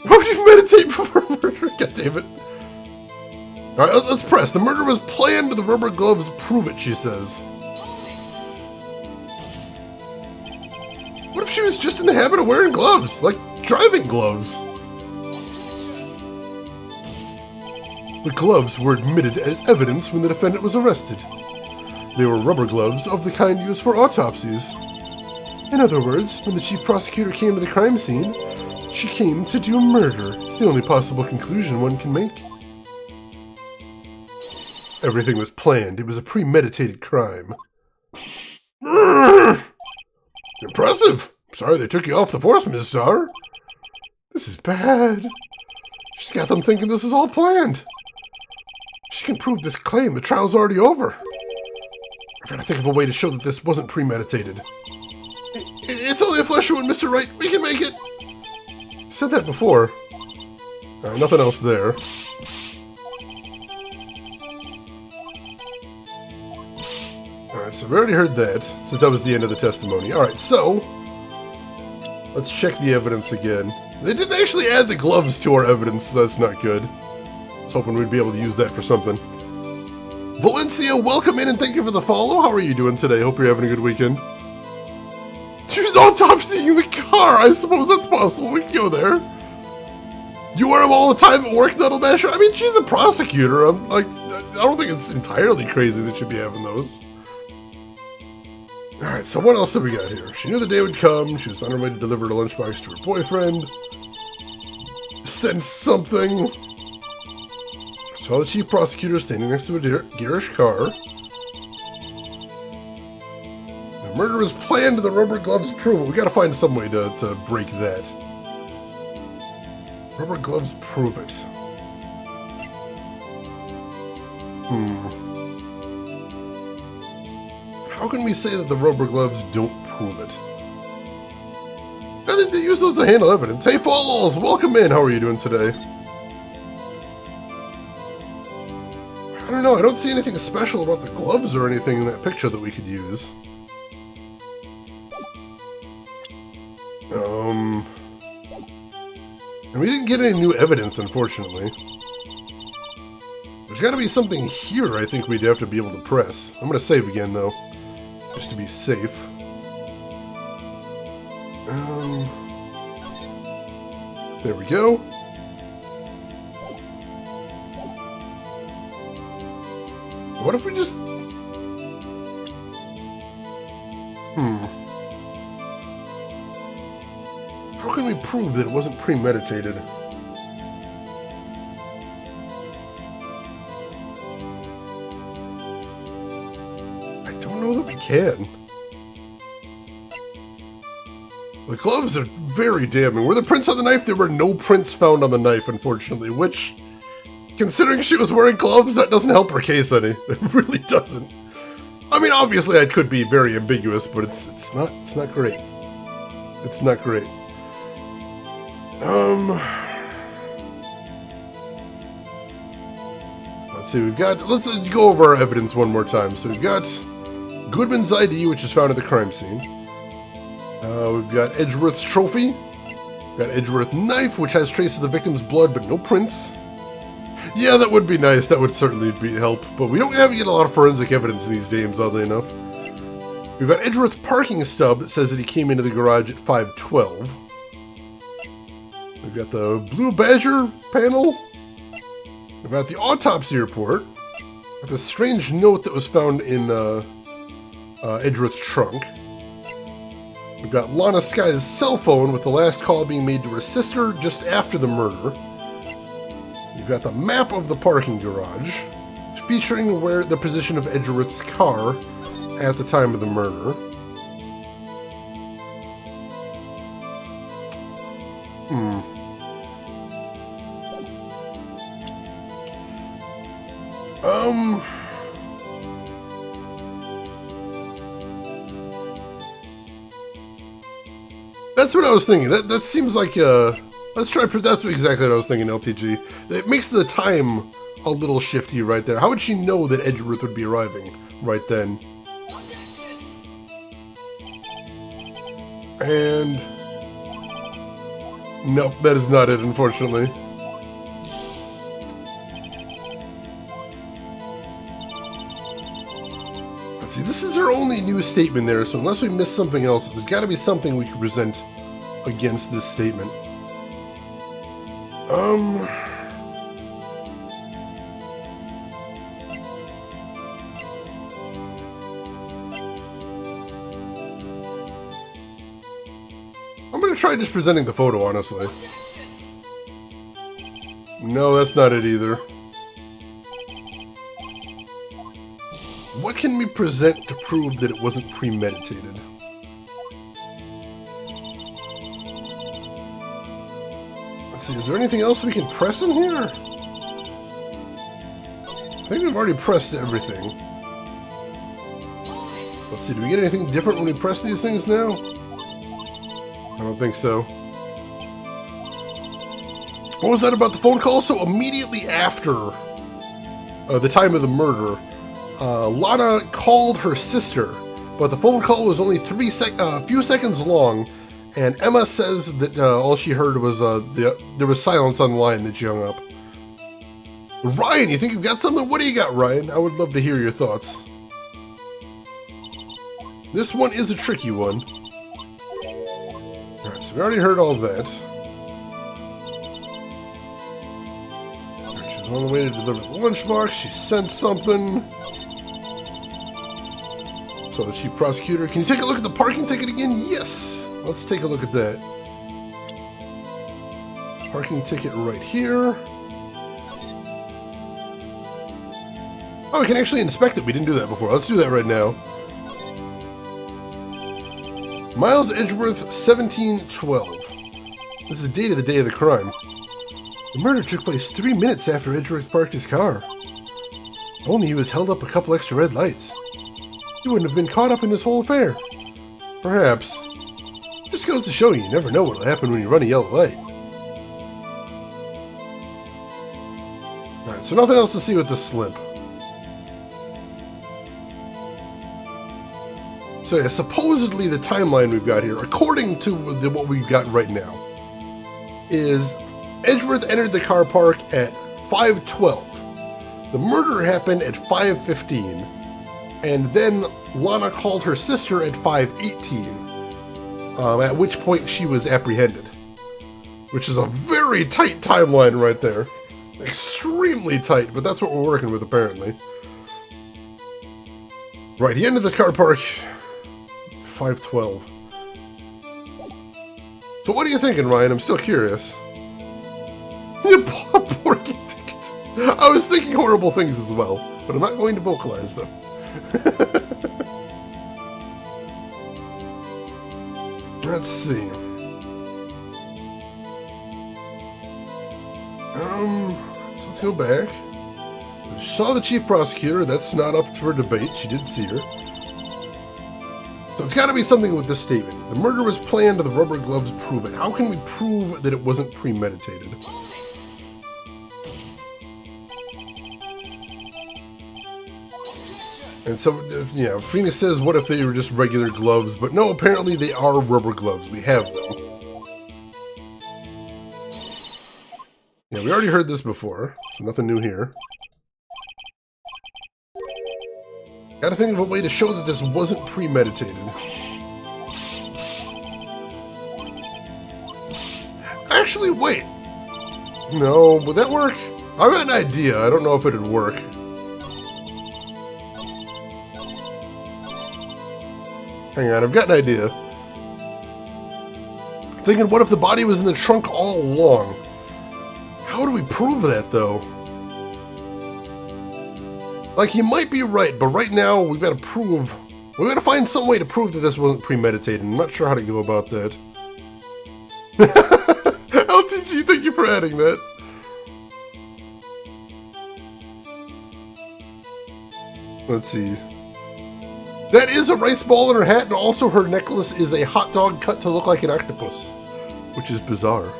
How would you meditate before murder? God damn it. Alright, let's press. The murder was planned, but the rubber gloves prove it, she says. was just in the habit of wearing gloves, like driving gloves. The gloves were admitted as evidence when the defendant was arrested. They were rubber gloves of the kind used for autopsies. In other words, when the chief prosecutor came to the crime scene, she came to do murder. It's the only possible conclusion one can make. Everything was planned. It was a premeditated crime. Impressive. Sorry they took you off the force, Ms. Starr. This is bad. She's got them thinking this is all planned. She can prove this claim. The trial's already over. I've got to think of a way to show that this wasn't premeditated. It's only a flesh wound, Mr. Wright. We can make it. Said that before. Alright, nothing else there. Alright, so we already heard that, since that was the end of the testimony. Alright, so let's check the evidence again. They didn't actually add the gloves to our evidence, so that's not good. I was hoping we'd be able to use that for something. Valencia, welcome in and thank you for the follow. How are you doing today? Hope you're having a good weekend. She was autopsying the car. I suppose that's possible. We can go there. You wear them all the time at work, Nuddle Masher? I mean, she's a prosecutor. I don't think it's entirely crazy that she'd be having those. Alright, so what else have we got here? She knew the day would come. She was on her way to deliver the lunchbox to her boyfriend. Sensed something. Saw the chief prosecutor standing next to a garish car. The murder was planned, the rubber gloves prove it. We gotta find some way to break that. Rubber gloves prove it. How can we say that the rubber gloves don't prove it? I think they use those to handle evidence. Hey, Falls, welcome in. How are you doing today? I don't know. I don't see anything special about the gloves or anything in that picture that we could use. And we didn't get any new evidence, unfortunately. There's got to be something here I think we'd have to be able to press. I'm going to save again, though, just to be safe. There we go. What if we just... How can we prove that it wasn't premeditated? I don't know that we can. The gloves are very damning. Were the prints on the knife? There were no prints found on the knife, unfortunately, which, considering she was wearing gloves, that doesn't help her case any. It really doesn't. I mean, obviously that could be very ambiguous, but it's not great. It's not great. Let's see, let's go over our evidence one more time. So we've got Goodman's ID, which is found at the crime scene. We've got Edgeworth's trophy. We've got Edgeworth's knife, which has traces of the victim's blood, but no prints. Yeah, that would be nice. That would certainly help. But we don't get a lot of forensic evidence in these games, oddly enough. We've got Edgeworth's parking stub that says that he came into the garage at 5:12. We've got the Blue Badger panel. We've got the autopsy report. We've got this strange note that was found in Edgeworth's trunk. We've got Lana Sky's cell phone with the last call being made to her sister just after the murder. We've got the map of the parking garage, featuring the position of Edgeworth's car at the time of the murder. That's what I was thinking. That seems like let's try. That's exactly what I was thinking. LTG. It makes the time a little shifty right there. How would she know that Edgeworth would be arriving right then? And nope, that is not it, unfortunately. Let's see, this is her only new statement there, so unless we miss something else, there's got to be something we can present against this statement. I'm going to try just presenting the photo, honestly. No, that's not it either. What can we present to prove that it wasn't premeditated? Let's see, is there anything else we can press in here? I think we've already pressed everything. Let's see, do we get anything different when we press these things now? I don't think so. What was that about the phone call? So immediately after the time of the murder, Lana called her sister, but the phone call was only a few seconds long, and Emma says that all she heard was there was silence on the line that she hung up. Ryan, you think you've got something? What do you got, Ryan? I would love to hear your thoughts. This one is a tricky one. Alright, so we already heard all of that. Alright, she was on the way to deliver the lunchbox. She sent something. So the chief prosecutor, can you take a look at the parking ticket again? Yes! Let's take a look at that. Parking ticket right here. Oh, we can actually inspect it. We didn't do that before. Let's do that right now. Miles Edgeworth, 1712. This is dated the day of the crime. The murder took place 3 minutes after Edgeworth parked his car. Only he was held up a couple extra red lights. He wouldn't have been caught up in this whole affair. Perhaps. Just goes to show you never know what'll happen when you run a yellow light. Alright, so nothing else to see with the slip. So yeah, supposedly the timeline we've got here, according to what we've got right now, is Edgeworth entered the car park at 5:12. The murder happened at 5:15, and then Lana called her sister at 5:18, at which point she was apprehended. Which is a very tight timeline right there. Extremely tight, but that's what we're working with apparently. Right, he entered the car park 5:12. So what are you thinking, Ryan? I'm still curious. You bought a parking ticket. I was thinking horrible things as well, but I'm not going to vocalize them. Let's see. So let's go back. Saw the chief prosecutor. That's not up for debate. She did see her. So it's got to be something with this statement. The murder was planned, the rubber gloves prove it. How can we prove that it wasn't premeditated? And so, yeah, Frina says, what if they were just regular gloves? But no, apparently they are rubber gloves. We have them. Yeah, we already heard this before, so nothing new here. Gotta think of a way to show that this wasn't premeditated. Actually, wait. No, would that work? I've got an idea. I don't know if it'd work. Hang on, I've got an idea. I'm thinking, what if the body was in the trunk all along? How do we prove that, though? Like, you might be right, but right now, we've got to find some way to prove that this wasn't premeditated. I'm not sure how to go about that. LTG, thank you for adding that. Let's see. That is a rice ball in her hat, and also her necklace is a hot dog cut to look like an octopus, which is bizarre.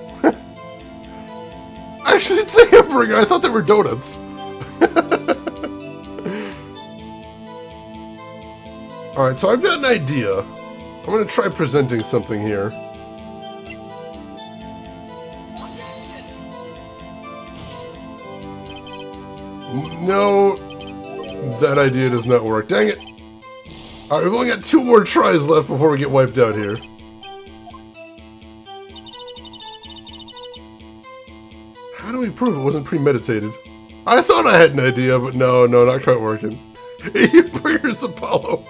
Actually, it's a hamburger. I thought they were donuts. Alright, so I've got an idea. I'm going to try presenting something here. No, that idea does not work. Dang it. Alright, we've only got 2 more tries left before we get wiped out here. How do we prove it wasn't premeditated? I thought I had an idea, but no, not quite working. Bringers Apollo.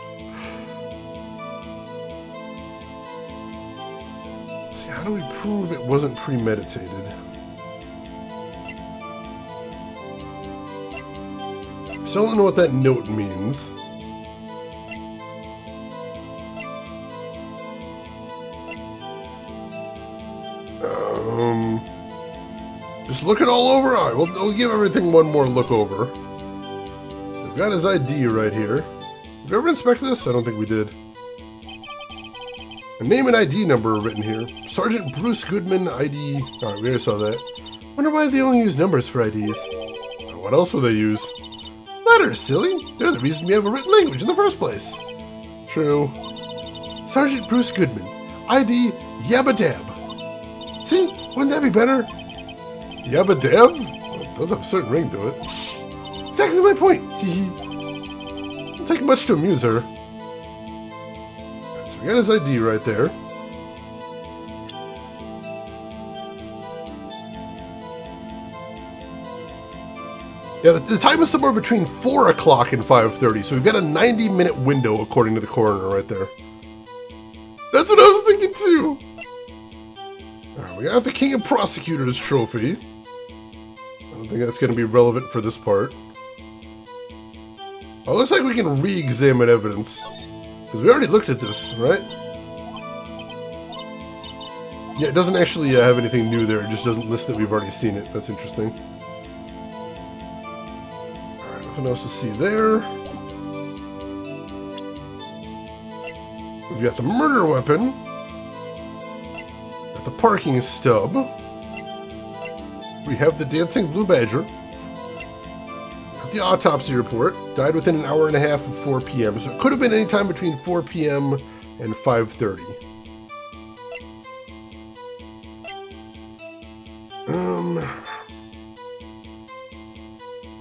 Let's see, how do we prove it wasn't premeditated? Still don't know what that note means. Just look it all over? Alright, we'll give everything one more look over. We've got his ID right here. Did we ever inspect this? I don't think we did. A name and ID number are written here. Sergeant Bruce Goodman, ID... Alright, we already saw that. Wonder why they only use numbers for IDs. What else will they use? Letters, silly! They're the reason we have a written language in the first place. True. Sergeant Bruce Goodman, ID Yabba Dab. See? Wouldn't that be better? Yabba Dab? Well, it does have a certain ring to it. Exactly my point. It'll take much to amuse her. So we got his ID right there. Yeah, the time is somewhere between 4 o'clock and 5:30, so we've got a 90-minute window according to the coroner right there. That's what I was thinking too! Alright, we got the King of Prosecutors trophy. I don't think that's going to be relevant for this part. Oh, it looks like we can re-examine evidence. Because we already looked at this, right? Yeah, it doesn't actually have anything new there. It just doesn't list that we've already seen it. That's interesting. Alright, nothing else to see there. We've got the murder weapon. Got the parking stub. We have the dancing blue badger. Got the autopsy report. Died within an hour and a half of 4 p.m. So it could have been any time between 4 p.m. and 5:30.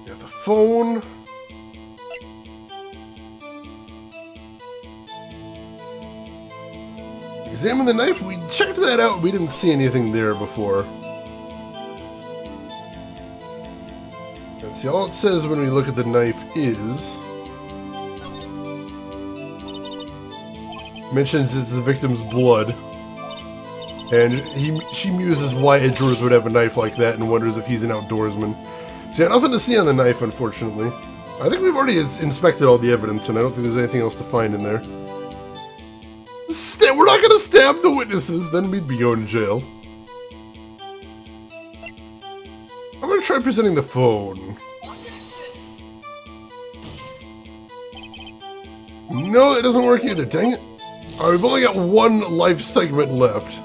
Got the phone. Examine the knife. We checked that out. We didn't see anything there before. Let's see. All it says when we look at the knife is... mentions it's the victim's blood. And she muses why Edgeworth would have a knife like that and wonders if he's an outdoorsman. So yeah, nothing to see on the knife, unfortunately. I think we've already inspected all the evidence, and I don't think there's anything else to find in there. We're not gonna stab the witnesses, then we'd be going to jail. I'm gonna try presenting the phone. No, that doesn't work either, dang it. Alright, we've only got one life segment left.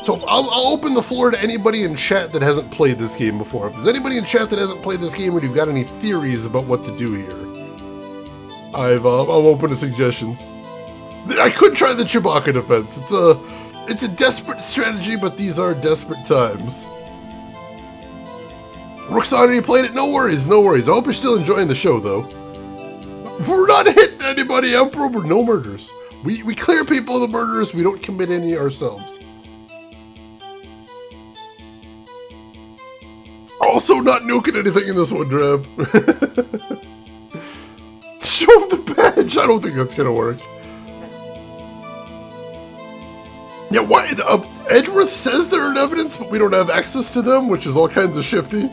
So I'll open the floor to anybody in chat that hasn't played this game before. If there's anybody in chat that hasn't played this game and you've got any theories about what to do here, I'm open to suggestions. I could try the Chewbacca defense. It's a desperate strategy, but these are desperate times. Rook's already played it. No worries, no worries. I hope you're still enjoying the show, though. We're not hitting anybody, Emperor. We're no murders. We clear people of the murders. We don't commit any ourselves. Also not nuking anything in this one, Drab. Show him the badge. I don't think that's gonna work. Yeah, why? Edgeworth says they're in evidence, but we don't have access to them, which is all kinds of shifty.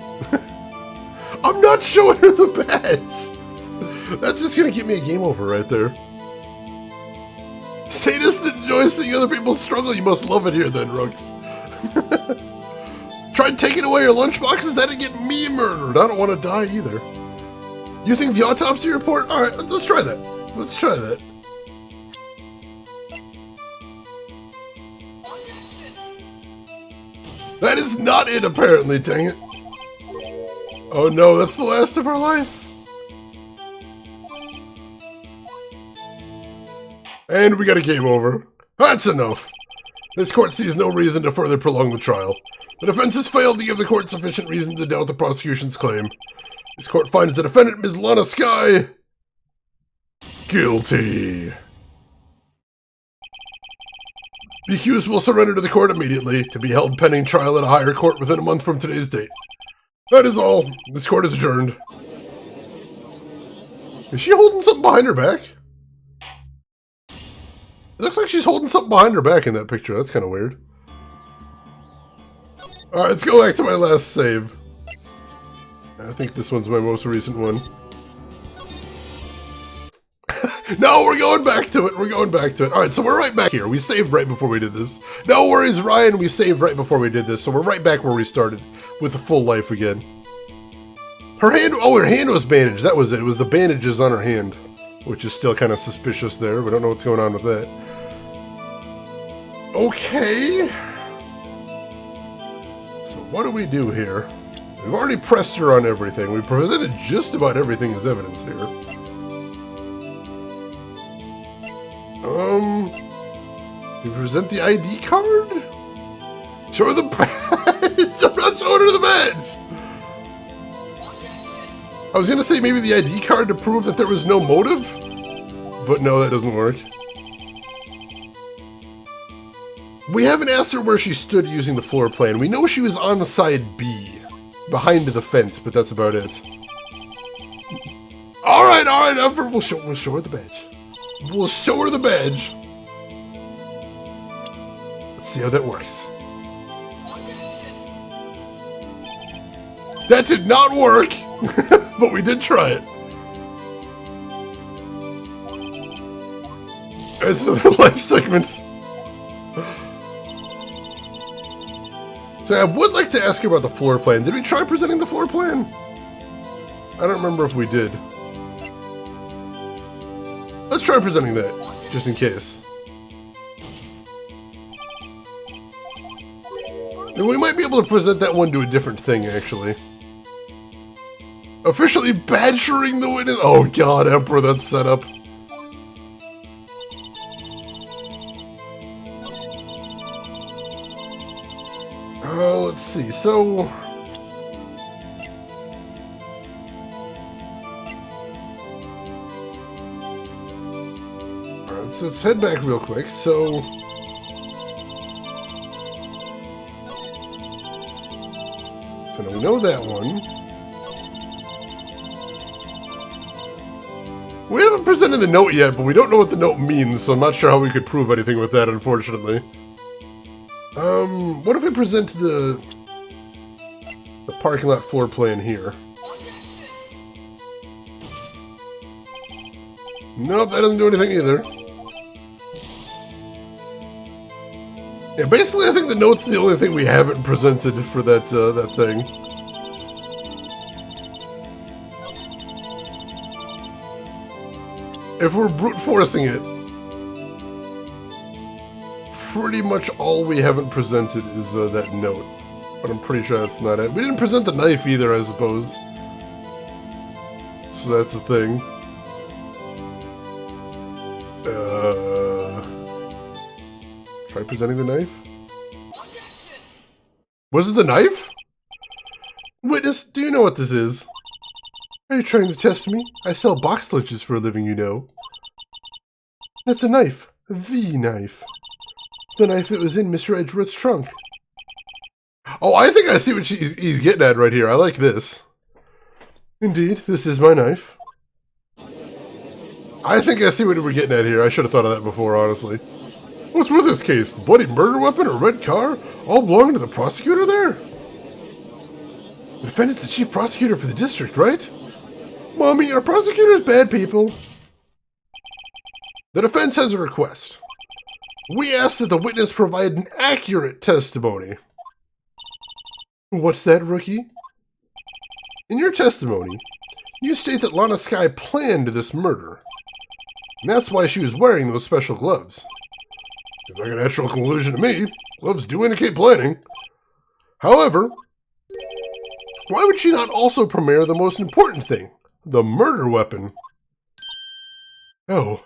I'm not showing her the badge. That's just gonna give me a game over right there. Sadist enjoys seeing other people struggle. You must love it here then, Rooks. Tried taking away your lunchboxes? That'd get me murdered. I don't want to die either. You think the autopsy report? Alright, let's try that. Let's try that. That is not it, apparently, dang it. Oh no, that's the last of our life. And we got a game over. That's enough. This court sees no reason to further prolong the trial. The defense has failed to give the court sufficient reason to doubt the prosecution's claim. This court finds the defendant, Ms. Lana Skye, guilty. The accused will surrender to the court immediately, to be held pending trial at a higher court within a month from today's date. That is all. This court is adjourned. Is she holding something behind her back? It looks like she's holding something behind her back in that picture. That's kind of weird. Alright, let's go back to my last save. I think this one's my most recent one. No, we're going back to it. We're going back to it. Alright, so we're right back here. We saved right before we did this. No worries, Ryan. We saved right before we did this. So we're right back where we started with the full life again. Her hand, oh, her hand was bandaged. That was it. It was the bandages on her hand, which is still kind of suspicious there. We don't know what's going on with that. Okay. So what do we do here? We've already pressed her on everything. We presented just about everything as evidence here. We present the ID card? Show her the badge! I'm not showing her the badge! I was gonna say maybe the ID card to prove that there was no motive, but no, that doesn't work. We haven't asked her where she stood using the floor plan. We know she was on side B, behind the fence, but that's about it. Alright, we'll show her the badge. We'll show her the badge. Let's see how that works. That did not work, but we did try it. As another life segments. So I would like to ask you about the floor plan. Did we try presenting the floor plan? I don't remember if we did. Let's try presenting that, just in case. And we might be able to present that one to a different thing, actually. Officially badgering the witness. Oh god, Emperor, that's set up. Let's see, so... Alright, so let's head back real quick, so... So now we know that one. We haven't presented the note yet, but we don't know what the note means, so I'm not sure how we could prove anything with that, unfortunately. What if we present the parking lot floor plan here? Nope, that doesn't do anything either. Yeah, basically I think the note's the only thing we haven't presented for that, that thing. If we're brute forcing it, pretty much all we haven't presented is that note. But I'm pretty sure that's not it. We didn't present the knife either, I suppose. So that's the thing. Try presenting the knife? Was it the knife? Witness, do you know what this is? Are you trying to test me? I sell box lunches for a living, you know. That's a knife. The knife. The knife that was in Mr. Edgeworth's trunk. Oh, I think I see what he's getting at right here. I like this. Indeed, this is my knife. I think I see what we're getting at here. I should have thought of that before, honestly. What's with this case? The bloody murder weapon or red car? All belonging to the prosecutor there? The defendant's the chief prosecutor for the district, right? Mommy, are prosecutors bad people? The defense has a request. We ask that the witness provide an accurate testimony. What's that, rookie? In your testimony, you state that Lana Skye planned this murder. And that's why she was wearing those special gloves. Seems like a natural conclusion to me. Gloves do indicate planning. However, why would she not also premiere the most important thing? The murder weapon. Oh.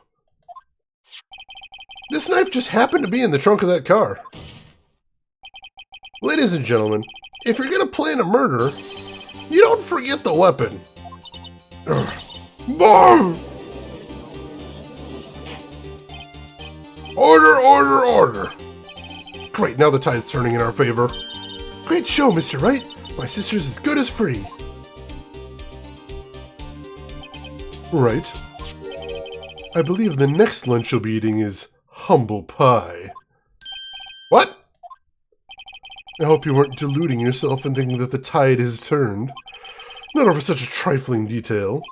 This knife just happened to be in the trunk of that car. Ladies and gentlemen, if you're going to plan a murder, you don't forget the weapon. No! Order, order, order! Great, now the tide's turning in our favor. Great show, Mr. Wright. My sister's as good as free. Right. I believe the next lunch you'll be eating is humble pie. What? I hope you weren't deluding yourself and thinking that the tide has turned. Not over such a trifling detail.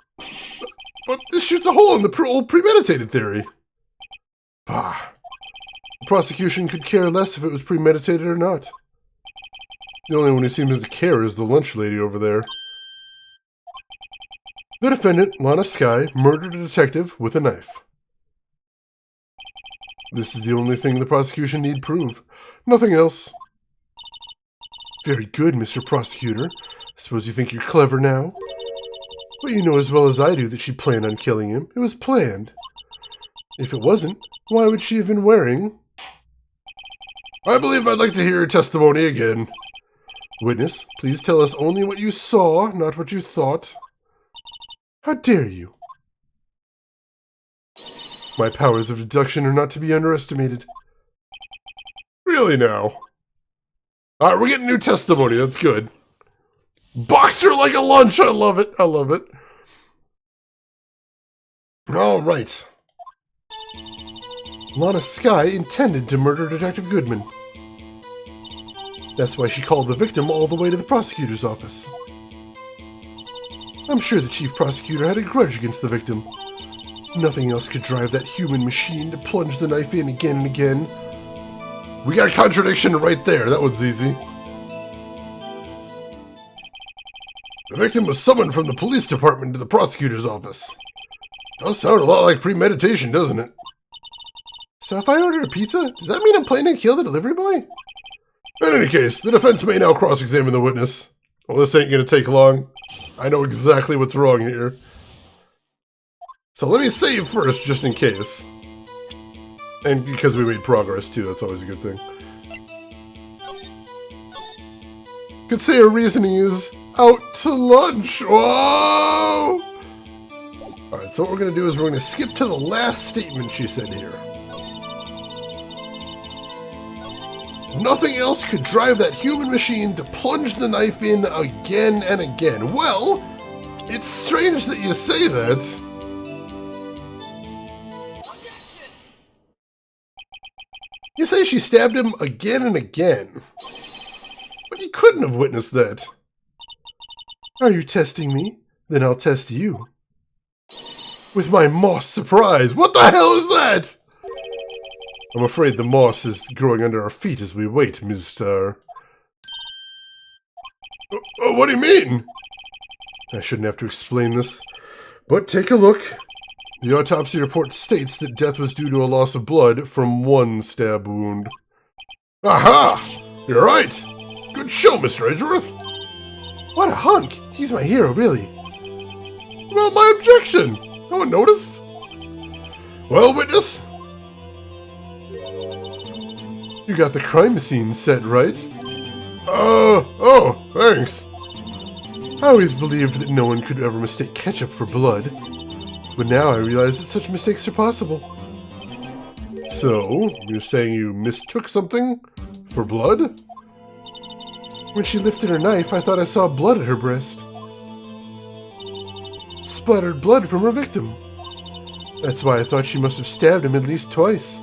But this shoots a hole in the old premeditated theory. Bah. The prosecution could care less if it was premeditated or not. The only one who seems to care is the lunch lady over there. The defendant, Lana Skye, murdered a detective with a knife. This is the only thing the prosecution need prove. Nothing else. Very good, Mr. Prosecutor. Suppose you think you're clever now? But you know as well as I do that she planned on killing him. It was planned. If it wasn't, why would she have been wearing... I believe I'd like to hear your testimony again. Witness, please tell us only what you saw, not what you thought. How dare you? My powers of deduction are not to be underestimated. Really now? Alright, we're getting new testimony, that's good. Box her like a lunch, I love it, I love it. Alright. Lana Skye intended to murder Detective Goodman. That's why she called the victim all the way to the prosecutor's office. I'm sure the chief prosecutor had a grudge against the victim. Nothing else could drive that human machine to plunge the knife in again and again. We got a contradiction right there. That one's easy. The victim was summoned from the police department to the prosecutor's office. Does sound a lot like premeditation, doesn't it? So if I ordered a pizza, does that mean I'm planning to kill the delivery boy? In any case, the defense may now cross-examine the witness. Well, this ain't gonna take long. I know exactly what's wrong here. So let me save first, just in case. And because we made progress, too, that's always a good thing. Could say her reasoning is out to lunch. Whoa! Alright, so what we're going to do is we're going to skip to the last statement she said here. Nothing else could drive that human machine to plunge the knife in again and again. Well, it's strange that you say that. You say she stabbed him again and again. But you couldn't have witnessed that. Are you testing me? Then I'll test you. With my moss surprise. What the hell is that? I'm afraid the moss is growing under our feet as we wait, Mr. What do you mean? I shouldn't have to explain this, but take a look. The autopsy report states that death was due to a loss of blood from one stab wound. Aha! You're right! Good show, Mr. Edgeworth! What a hunk! He's my hero, really. Well, my objection! No one noticed? Well, witness? You got the crime scene set, right? Oh, thanks. I always believed that no one could ever mistake ketchup for blood. But now I realize that such mistakes are possible. So, you're saying you mistook something for blood? When she lifted her knife, I thought I saw blood at her breast. Splattered blood from her victim. That's why I thought she must have stabbed him at least twice.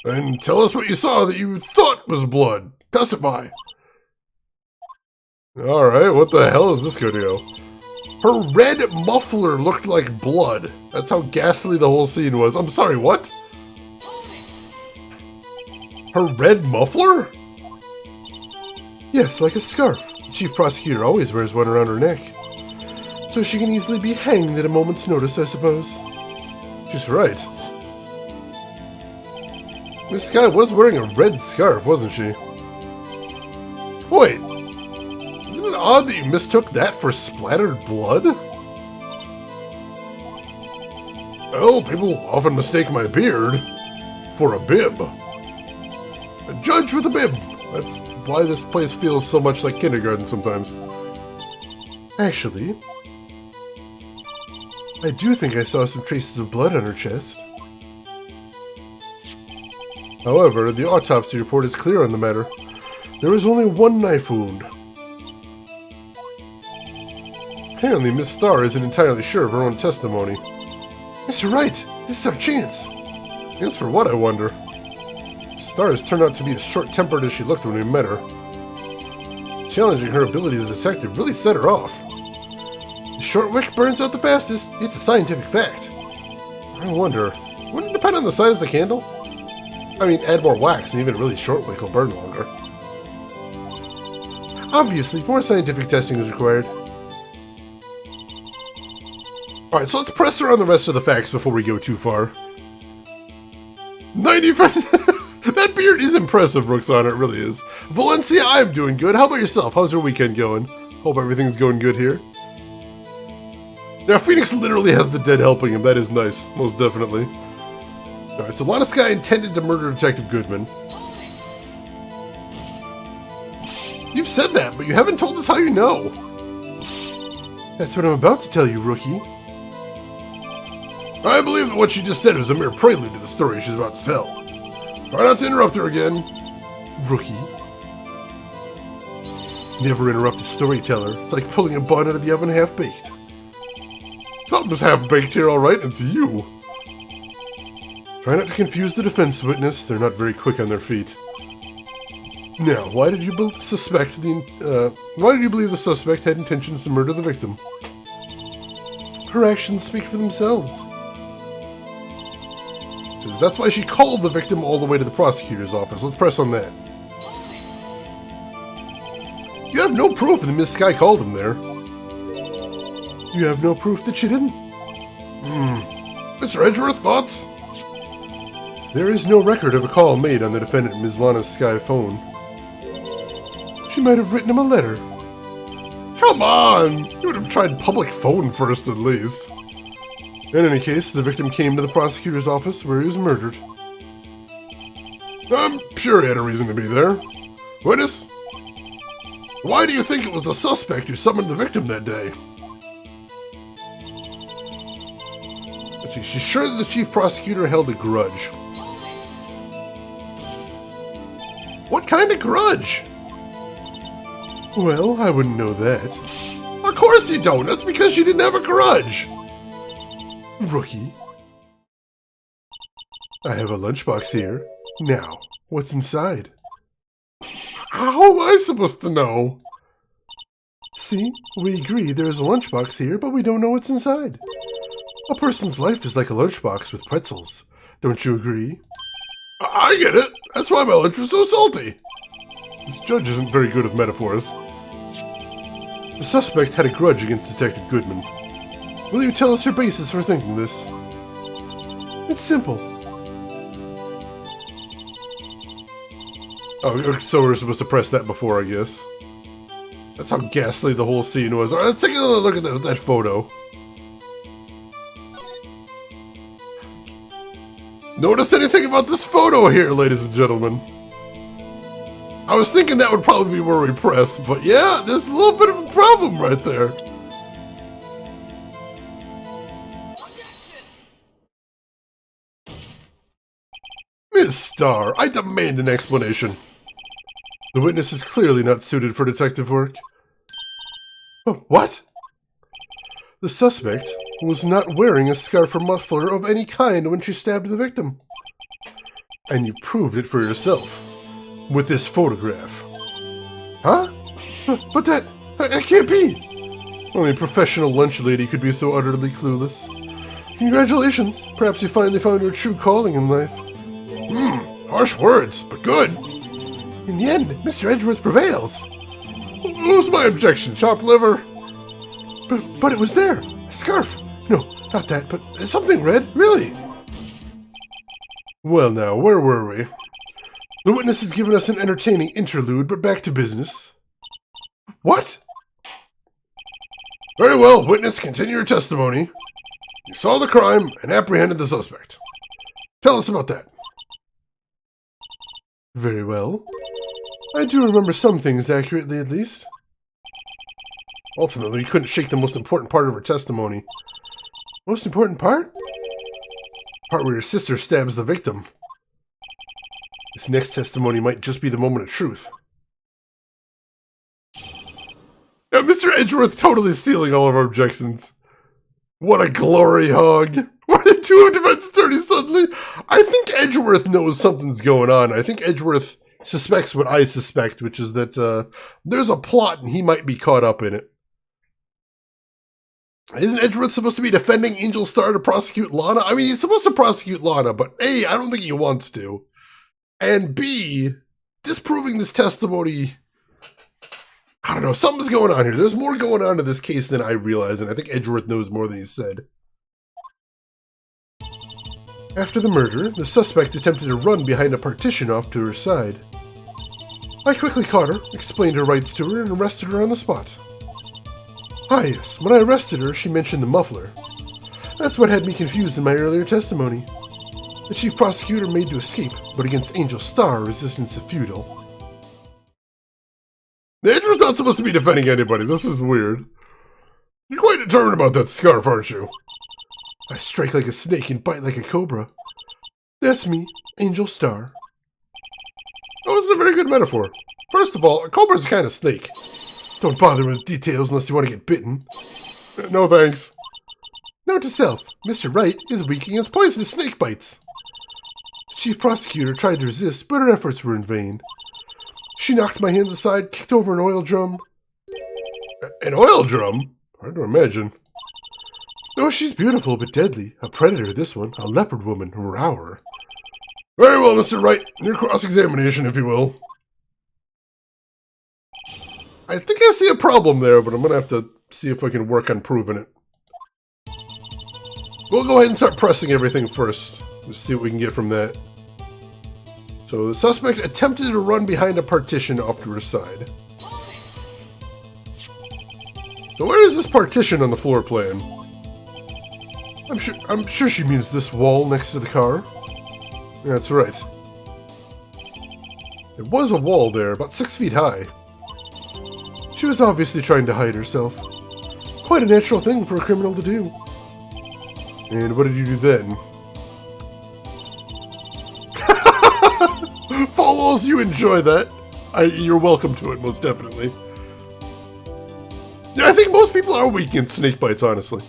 Then tell us what you saw that you thought was blood. Testify. Alright, what the hell is this going to go? Her red muffler looked like blood. That's how ghastly the whole scene was. I'm sorry, what? Her red muffler? Yes, like a scarf. The chief prosecutor always wears one around her neck. So she can easily be hanged at a moment's notice, I suppose. She's right. Miss Skye was wearing a red scarf, wasn't she? Wait. Isn't it odd that you mistook that for splattered blood? Well, people often mistake my beard for a bib. A judge with a bib. That's why this place feels so much like kindergarten sometimes. Actually, I do think I saw some traces of blood on her chest. However, the autopsy report is clear on the matter. There was only one knife wound. Apparently, Miss Starr isn't entirely sure of her own testimony. Mr. Wright, this is our chance. Chance for what, I wonder? Starr has turned out to be as short-tempered as she looked when we met her. Challenging her abilities as a detective really set her off. The short wick burns out the fastest. It's a scientific fact. I wonder, wouldn't it depend on the size of the candle? I mean, add more wax and even a really short wick will burn longer. Obviously, more scientific testing is required. Alright, so let's press her on the rest of the facts before we go too far. 90%! That beard is impressive, Roxana, it really is. Valencia, I'm doing good. How about yourself? How's your weekend going? Hope everything's going good here. Now, Phoenix literally has the dead helping him. That is nice, most definitely. Alright, so Lana Skye intended to murder Detective Goodman. You've said that, but you haven't told us how you know. That's what I'm about to tell you, rookie. I believe that what she just said was a mere prelude to the story she's about to tell. Try not to interrupt her again, rookie. Never interrupt a storyteller. It's like pulling a bun out of the oven half-baked. Something's half-baked here, alright, it's you. Try not to confuse the defense witness. They're not very quick on their feet. Now, why did you believe the suspect had intentions to murder the victim? Her actions speak for themselves. That's why she called the victim all the way to the prosecutor's office. Let's press on that. You have no proof that Miss Skye called him there. You have no proof that she didn't. Mr. Edgeworth, thoughts? There is no record of a call made on the defendant Ms. Lana Skye phone. She might have written him a letter. Come on! You would have tried public phone first, at least. In any case, the victim came to the prosecutor's office where he was murdered. I'm sure he had a reason to be there. Witness? Why do you think it was the suspect who summoned the victim that day? She's sure that the chief prosecutor held a grudge. What kind of grudge? Well, I wouldn't know that. Of course you don't. That's because she didn't have a grudge. Rookie. I have a lunchbox here. Now, what's inside? How am I supposed to know? See, we agree there is a lunchbox here, but we don't know what's inside. A person's life is like a lunchbox with pretzels. Don't you agree? I get it. That's why my lunch was so salty. This judge isn't very good with metaphors. The suspect had a grudge against Detective Goodman. Will you tell us your basis for thinking this? It's simple. Oh, so we're supposed to press that before, I guess. That's how ghastly the whole scene was. Alright, let's take another look at that photo. Notice anything about this photo here, ladies and gentlemen? I was thinking that would probably be where we press, but yeah, there's a little bit of a problem right there. Miss Starr, I demand an explanation. The witness is clearly not suited for detective work. Oh, what? The suspect was not wearing a scarf or muffler of any kind when she stabbed the victim. And you proved it for yourself. With this photograph. Huh? But that can't be! Only a professional lunch lady could be so utterly clueless. Congratulations. Perhaps you finally found your true calling in life. Harsh words, but good. In the end, Mr. Edgeworth prevails. What was my objection? Chopped liver? But it was there. A scarf. No, not that, but something red. Really? Well now, where were we? The witness has given us an entertaining interlude, but back to business. What? Very well, witness, continue your testimony. You saw the crime and apprehended the suspect. Tell us about that. Very well. I do remember some things accurately, at least. Ultimately, you couldn't shake the most important part of her testimony. Most important part? Part where your sister stabs the victim. This next testimony might just be the moment of truth. Yeah, Mr. Edgeworth totally stealing all of our objections. What a glory hog. Were there two defense attorneys suddenly? I think Edgeworth knows something's going on. I think Edgeworth suspects what I suspect, which is that there's a plot and he might be caught up in it. Isn't Edgeworth supposed to be defending Angel Star to prosecute Lana? I mean, he's supposed to prosecute Lana, but A, I don't think he wants to. And B, disproving this testimony, I don't know, something's going on here. There's more going on to this case than I realize, and I think Edgeworth knows more than he said. After the murder, the suspect attempted to run behind a partition off to her side. I quickly caught her, explained her rights to her, and arrested her on the spot. Ah yes, when I arrested her, she mentioned the muffler. That's what had me confused in my earlier testimony. The chief prosecutor made to escape, but against Angel Star, resistance is futile. The Angel's not supposed to be defending anybody, this is weird. You're quite determined about that scarf, aren't you? I strike like a snake and bite like a cobra. That's me, Angel Star. That wasn't a very good metaphor. First of all, a cobra's a kind of snake. Don't bother with details unless you want to get bitten. No thanks. Note to self, Mr. Wright is weak against poisonous snake bites. The chief prosecutor tried to resist, but her efforts were in vain. She knocked my hands aside, kicked over an oil drum. An oil drum? Hard to imagine. Oh, she's beautiful but deadly. A predator, this one. A leopard woman. Rower. Very well, Mr. Wright. Your cross-examination, if you will. I think I see a problem there, but I'm going to have to see if I can work on proving it. We'll go ahead and start pressing everything first. Let's see what we can get from that. So the suspect attempted to run behind a partition off to her side. So where is this partition on the floor plan? I'm sure she means this wall next to the car. That's right. There was a wall there, about 6 feet high. She was obviously trying to hide herself. Quite a natural thing for a criminal to do. And what did you do then? Follows, you enjoy that. You're welcome to it, most definitely. Yeah, I think most people are weak against snake bites, honestly.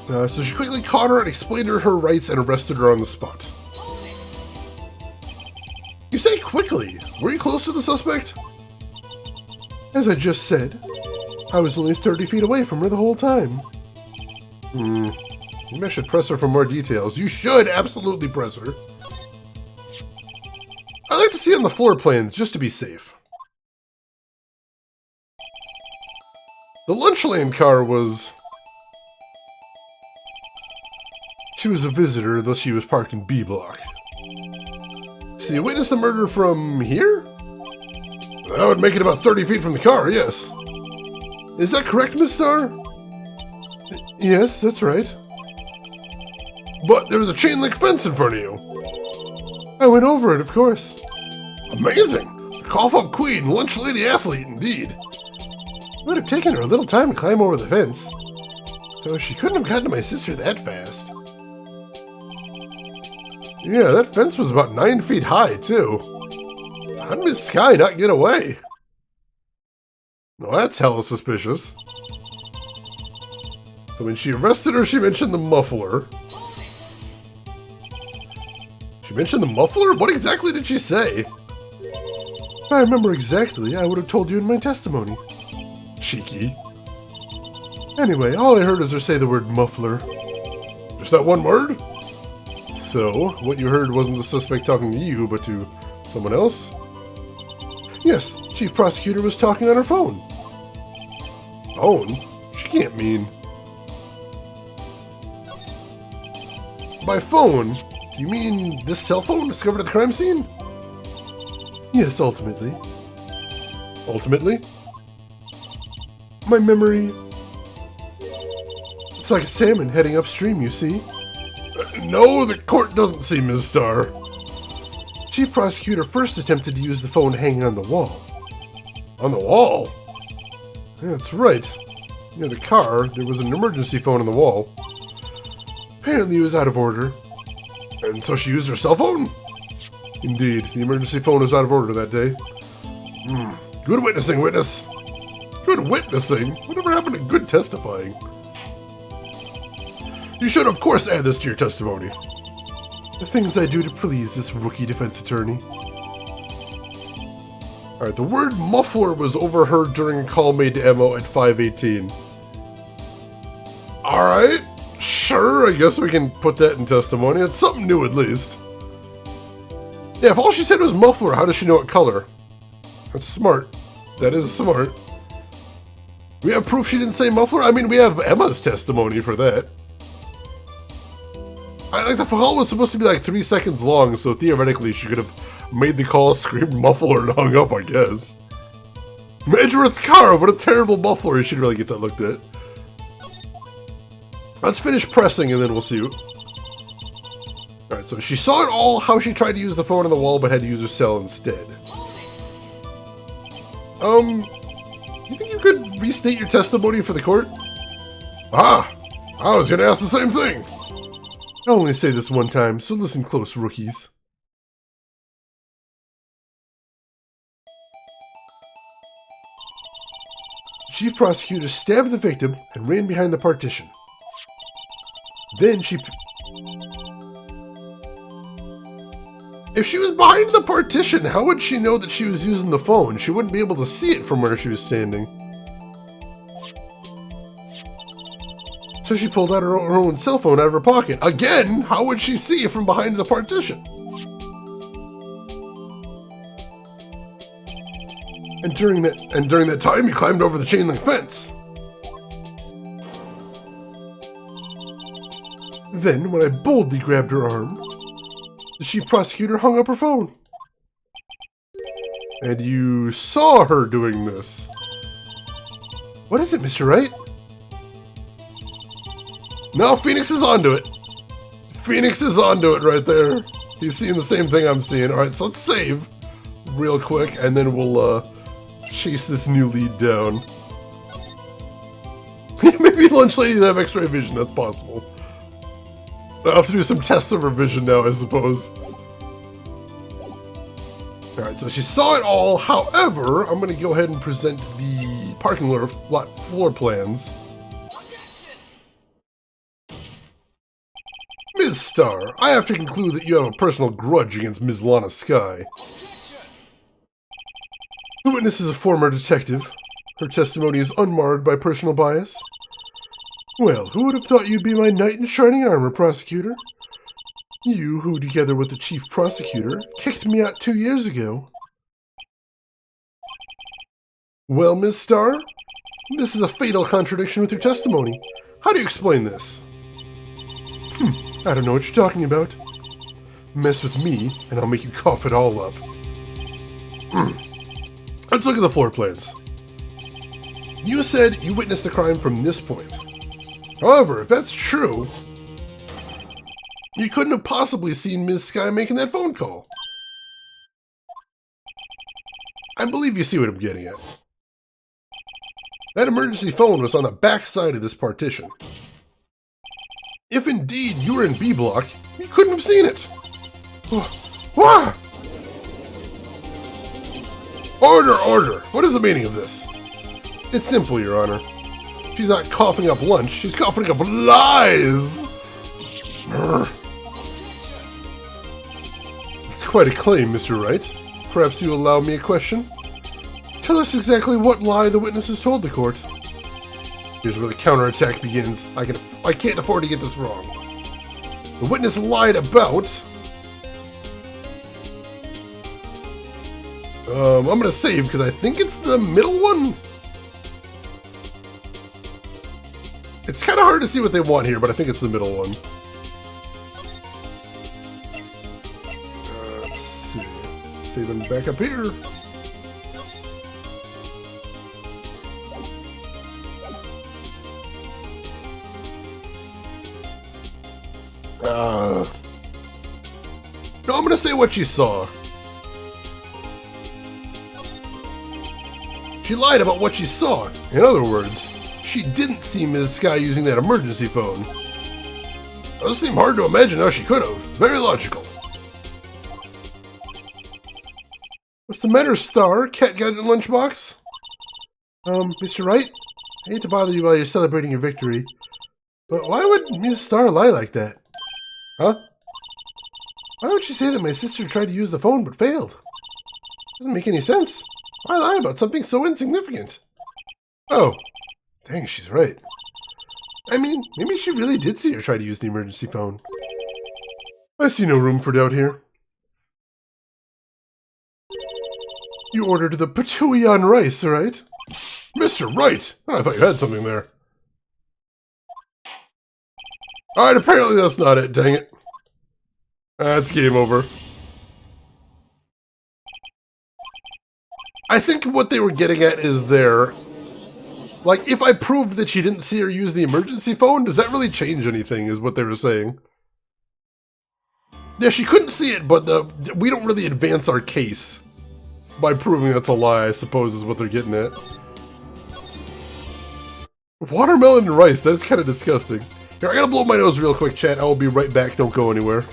So she quickly caught her and explained her rights and arrested her on the spot. You say quickly. Were you close to the suspect? As I just said, I was only 30 feet away from her the whole time. Maybe I should press her for more details. You should absolutely press her. I like to see on the floor plans, just to be safe. The Lunchland car was... She was a visitor, thus she was parked in B block. So you witnessed the murder from here? That would make it about 30 feet from the car, yes. Is that correct, Miss Starr? Yes, that's right. But there was a chain link fence in front of you. I went over it, of course. Amazing! The cough-up queen, lunch lady athlete, indeed. It would have taken her a little time to climb over the fence. So she couldn't have gotten to my sister that fast. Yeah, that fence was about 9 feet high, too. How did Miss Sky not get away? Well, that's hella suspicious. So when she arrested her, she mentioned the muffler. She mentioned the muffler? What exactly did she say? If I remember exactly, I would have told you in my testimony. Cheeky. Anyway, all I heard was her say the word muffler. Just that one word? So, what you heard wasn't the suspect talking to you, but to someone else? Yes, Chief Prosecutor was talking on her phone. Phone? She can't mean... By phone, do you mean this cell phone discovered at the crime scene? Yes, ultimately. Ultimately? My memory... It's like a salmon heading upstream, you see. No, the court doesn't see, Ms. Starr. Chief Prosecutor first attempted to use the phone hanging on the wall. On the wall? That's right. Near the car, there was an emergency phone on the wall. Apparently it was out of order. And so she used her cell phone? Indeed, the emergency phone was out of order that day. Good witnessing, witness. Good witnessing? Whatever happened to good testifying? You should, of course, add this to your testimony. The things I do to please this rookie defense attorney. Alright, the word muffler was overheard during a call made to Emma at 5:18. Alright, sure, I guess we can put that in testimony. It's something new at least. Yeah, if all she said was muffler, how does she know what color? That's smart. That is smart. We have proof she didn't say muffler? I mean, we have Emma's testimony for that. The call was supposed to be like 3 seconds long, so theoretically she could have made the call, screamed muffler, and hung up, I guess. Edgeworth's car, what a terrible muffler. You should really get that looked at. Let's finish pressing and then we'll see. Alright, so she saw it all, how she tried to use the phone on the wall but had to use her cell instead. You think you could restate your testimony for the court? I was gonna ask the same thing. I only say this one time, so listen close, rookies. Chief prosecutor stabbed the victim and ran behind the partition. Then she... If she was behind the partition, how would she know that she was using the phone? She wouldn't be able to see it from where she was standing. So she pulled out her own cell phone out of her pocket. Again, how would she see it from behind the partition? And during that time, he climbed over the chain link fence. Then, when I boldly grabbed her arm, the chief prosecutor hung up her phone. And you saw her doing this. What is it, Mr. Wright? No, Phoenix is onto it. Phoenix is onto it right there. He's seeing the same thing I'm seeing. Alright, so let's save real quick, and then we'll chase this new lead down. Maybe lunch ladies have x-ray vision, that's possible. I'll have to do some tests of her vision now, I suppose. Alright, so she saw it all. However, I'm going to go ahead and present the parking lot floor plans. Ms. Starr, I have to conclude that you have a personal grudge against Ms. Lana Skye. The witness is a former detective. Her testimony is unmarred by personal bias. Well, who would have thought you'd be my knight in shining armor, prosecutor? You, who, together with the chief prosecutor, kicked me out 2 years ago. Well, Ms. Starr, this is a fatal contradiction with your testimony. How do you explain this? I don't know what you're talking about. Mess with me, and I'll make you cough it all up. Let's look at the floor plans. You said you witnessed the crime from this point. However, if that's true, you couldn't have possibly seen Ms. Skye making that phone call. I believe you see what I'm getting at. That emergency phone was on the back side of this partition. If indeed you were in B block, you couldn't have seen it. Order, order! What is the meaning of this? It's simple, Your Honor. She's not coughing up lunch, she's coughing up lies! It's quite a claim, Mr. Wright. Perhaps you allow me a question? Tell us exactly what lie the witnesses told the court. Here's where the counterattack begins. I can't afford to get this wrong. The witness lied about... I'm gonna save because I think it's the middle one. It's kind of hard to see what they want here, but I think it's the middle one. Let's see. Saving back up here. No, I'm gonna say what she saw. She lied about what she saw. In other words, she didn't see Ms. Sky using that emergency phone. Does seem hard to imagine how she could have. Very logical. What's the matter, Star? Cat Gadget Lunchbox? Mr. Wright? I hate to bother you while you're celebrating your victory, but why would Ms. Star lie like that? Huh? Why would she say that my sister tried to use the phone but failed? Doesn't make any sense. Why lie about something so insignificant? Oh, dang, she's right. I mean, maybe she really did see her try to use the emergency phone. I see no room for doubt here. You ordered the patooey on rice, right? Mr. Wright! I thought you had something there. Alright, apparently that's not it, dang it. That's game over. I think what they were getting at is like, if I proved that she didn't see her use the emergency phone, does that really change anything, is what they were saying. Yeah, she couldn't see it, but we don't really advance our case by proving that's a lie, I suppose, is what they're getting at. Watermelon and rice, that's kind of disgusting. Here, I gotta blow my nose real quick, chat. I will be right back. Don't go anywhere.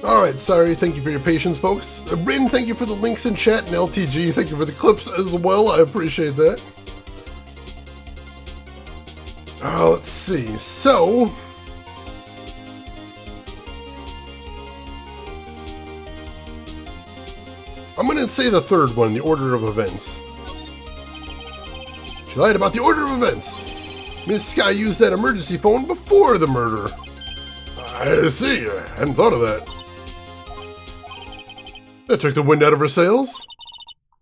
Alright, sorry, thank you for your patience, folks. Brayden, thank you for the links in chat, and LTG, thank you for the clips as well, I appreciate that. Let's see, so... I'm gonna say the third one, the order of events. She lied about the order of events. Miss Sky used that emergency phone before the murder. I see, I hadn't thought of that. That took the wind out of her sails.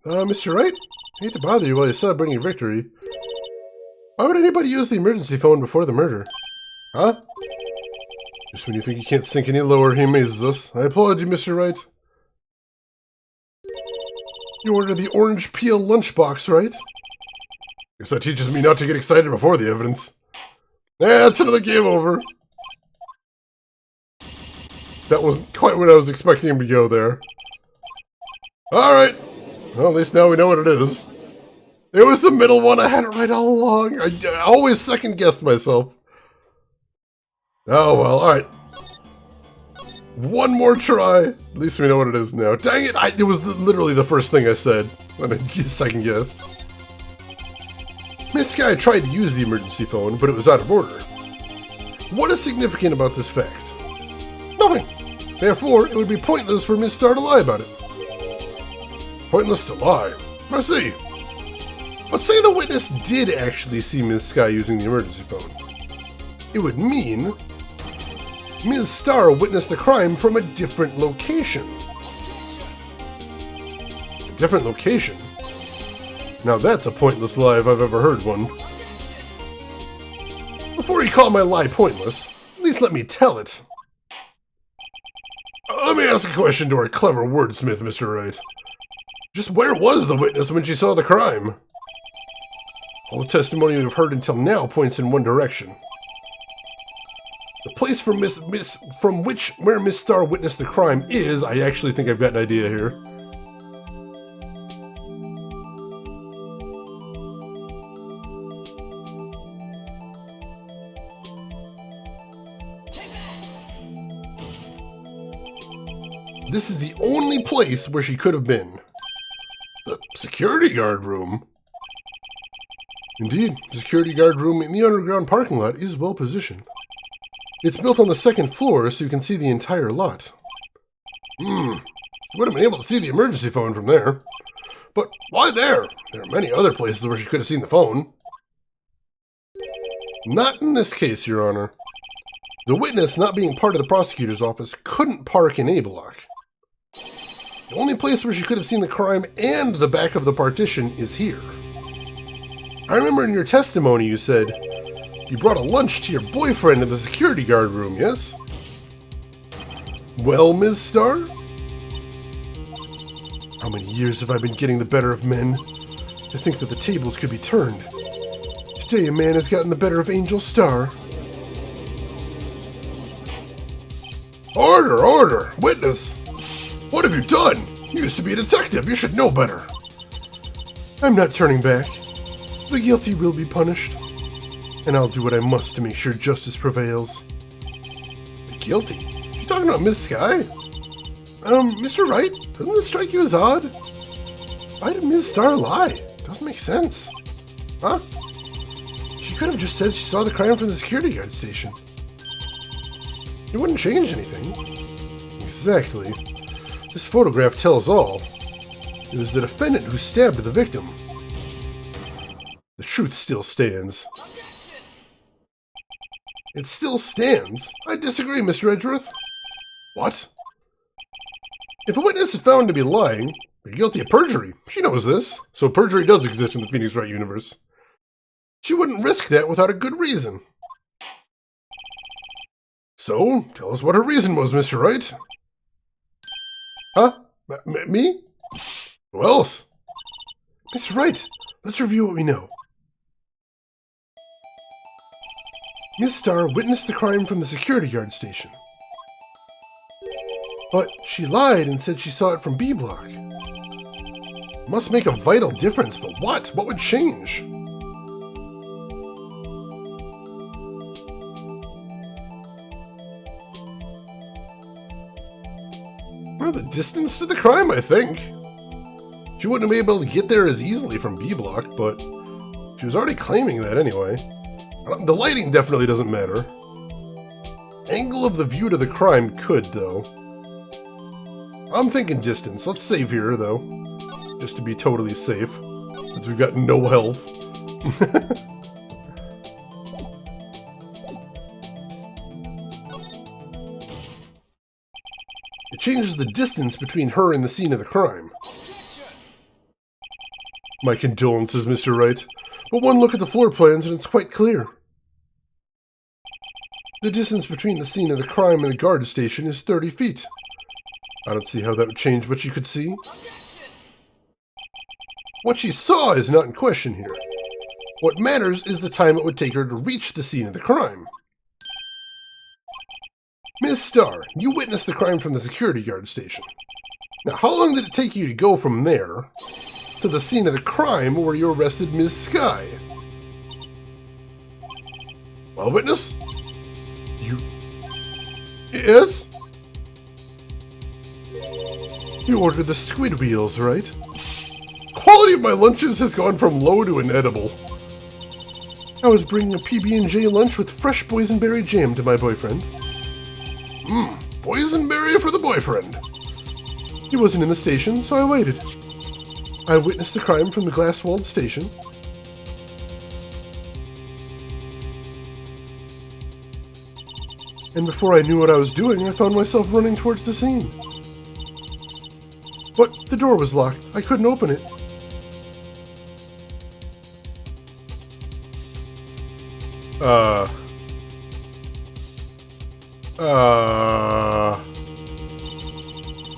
Mr. Wright? I hate to bother you while you're celebrating your victory. Why would anybody use the emergency phone before the murder? Huh? Just when you think you can't sink any lower, he amazes us. I applaud you, Mr. Wright. You ordered the orange peel lunchbox, right? Guess that teaches me not to get excited before the evidence. That's another game over. That wasn't quite what I was expecting him to go there. Alright. Well, at least now we know what it is. It was the middle one. I had it right all along. I always second-guessed myself. Oh, well, alright. One more try. At least we know what it is now. Dang it, it was literally the first thing I said when I second-guessed. Miss Sky tried to use the emergency phone, but it was out of order. What is significant about this fact? Nothing. Therefore, it would be pointless for Miss Star to lie about it. Pointless to lie. I see. Let's say the witness did actually see Ms. Sky using the emergency phone. It would mean Ms. Star witnessed the crime from a different location. A different location? Now that's a pointless lie if I've ever heard one. Before you call my lie pointless, at least let me tell it. Let me ask a question to our clever wordsmith, Mr. Wright. Just where was the witness when she saw the crime? All the testimony we've heard until now points in one direction. The place from where Miss Star witnessed the crime is, I actually think I've got an idea here. this is the only place where she could have been. The security guard room? Indeed, the security guard room in the underground parking lot is well positioned. It's built on the second floor so you can see the entire lot. You would have been able to see the emergency phone from there. But why there? There are many other places where she could have seen the phone. Not in this case, Your Honor. The witness, not being part of the prosecutor's office, couldn't park in A block. The only place where she could have seen the crime and the back of the partition is here. I remember in your testimony you said you brought a lunch to your boyfriend in the security guard room, yes? Well, Ms. Starr? How many years have I been getting the better of men? To think that the tables could be turned. Today a man has gotten the better of Angel Starr. Order, order! Witness! What have you done? You used to be a detective. You should know better. I'm not turning back. The guilty will be punished. And I'll do what I must to make sure justice prevails. The guilty? You talking about Miss Sky? Mr. Wright, doesn't this strike you as odd? Why did Ms. Starr lie? Doesn't make sense. Huh? She could have just said she saw the crime from the security guard station. It wouldn't change anything. Exactly. This photograph tells all. It was the defendant who stabbed the victim. The truth still stands. It still stands? I disagree, Mr. Edgeworth. What? If a witness is found to be lying, they're guilty of perjury. She knows this, so perjury does exist in the Phoenix Wright universe. She wouldn't risk that without a good reason. So, tell us what her reason was, Mr. Wright. Huh? Me? Who else? Mr. Wright, let's review what we know. Miss Starr witnessed the crime from the security guard station. But she lied and said she saw it from B block. Must make a vital difference, but what? What would change? Well, the distance to the crime, I think. She wouldn't be able to get there as easily from B block, but she was already claiming that anyway. The lighting definitely doesn't matter. Angle of the view to the crime could, though. I'm thinking distance. Let's save here, though. Just to be totally safe, since we've got no health. It changes the distance between her and the scene of the crime. My condolences, Mr. Wright, but one look at the floor plans and it's quite clear. The distance between the scene of the crime and the guard station is 30 feet. I don't see how that would change what you could see. What she saw is not in question here. What matters is the time it would take her to reach the scene of the crime. Miss Starr, you witnessed the crime from the security guard station. Now, how long did it take you to go from there to the scene of the crime where you arrested Ms. Sky? Well, witness? You... Yes? You ordered the squid wheels, right? Quality of my lunches has gone from low to inedible. I was bringing a PB&J lunch with fresh boysenberry jam to my boyfriend. Boysenberry for the boyfriend. He wasn't in the station, so I waited. I witnessed the crime from the glass-walled station. And before I knew what I was doing, I found myself running towards the scene. But the door was locked. I couldn't open it.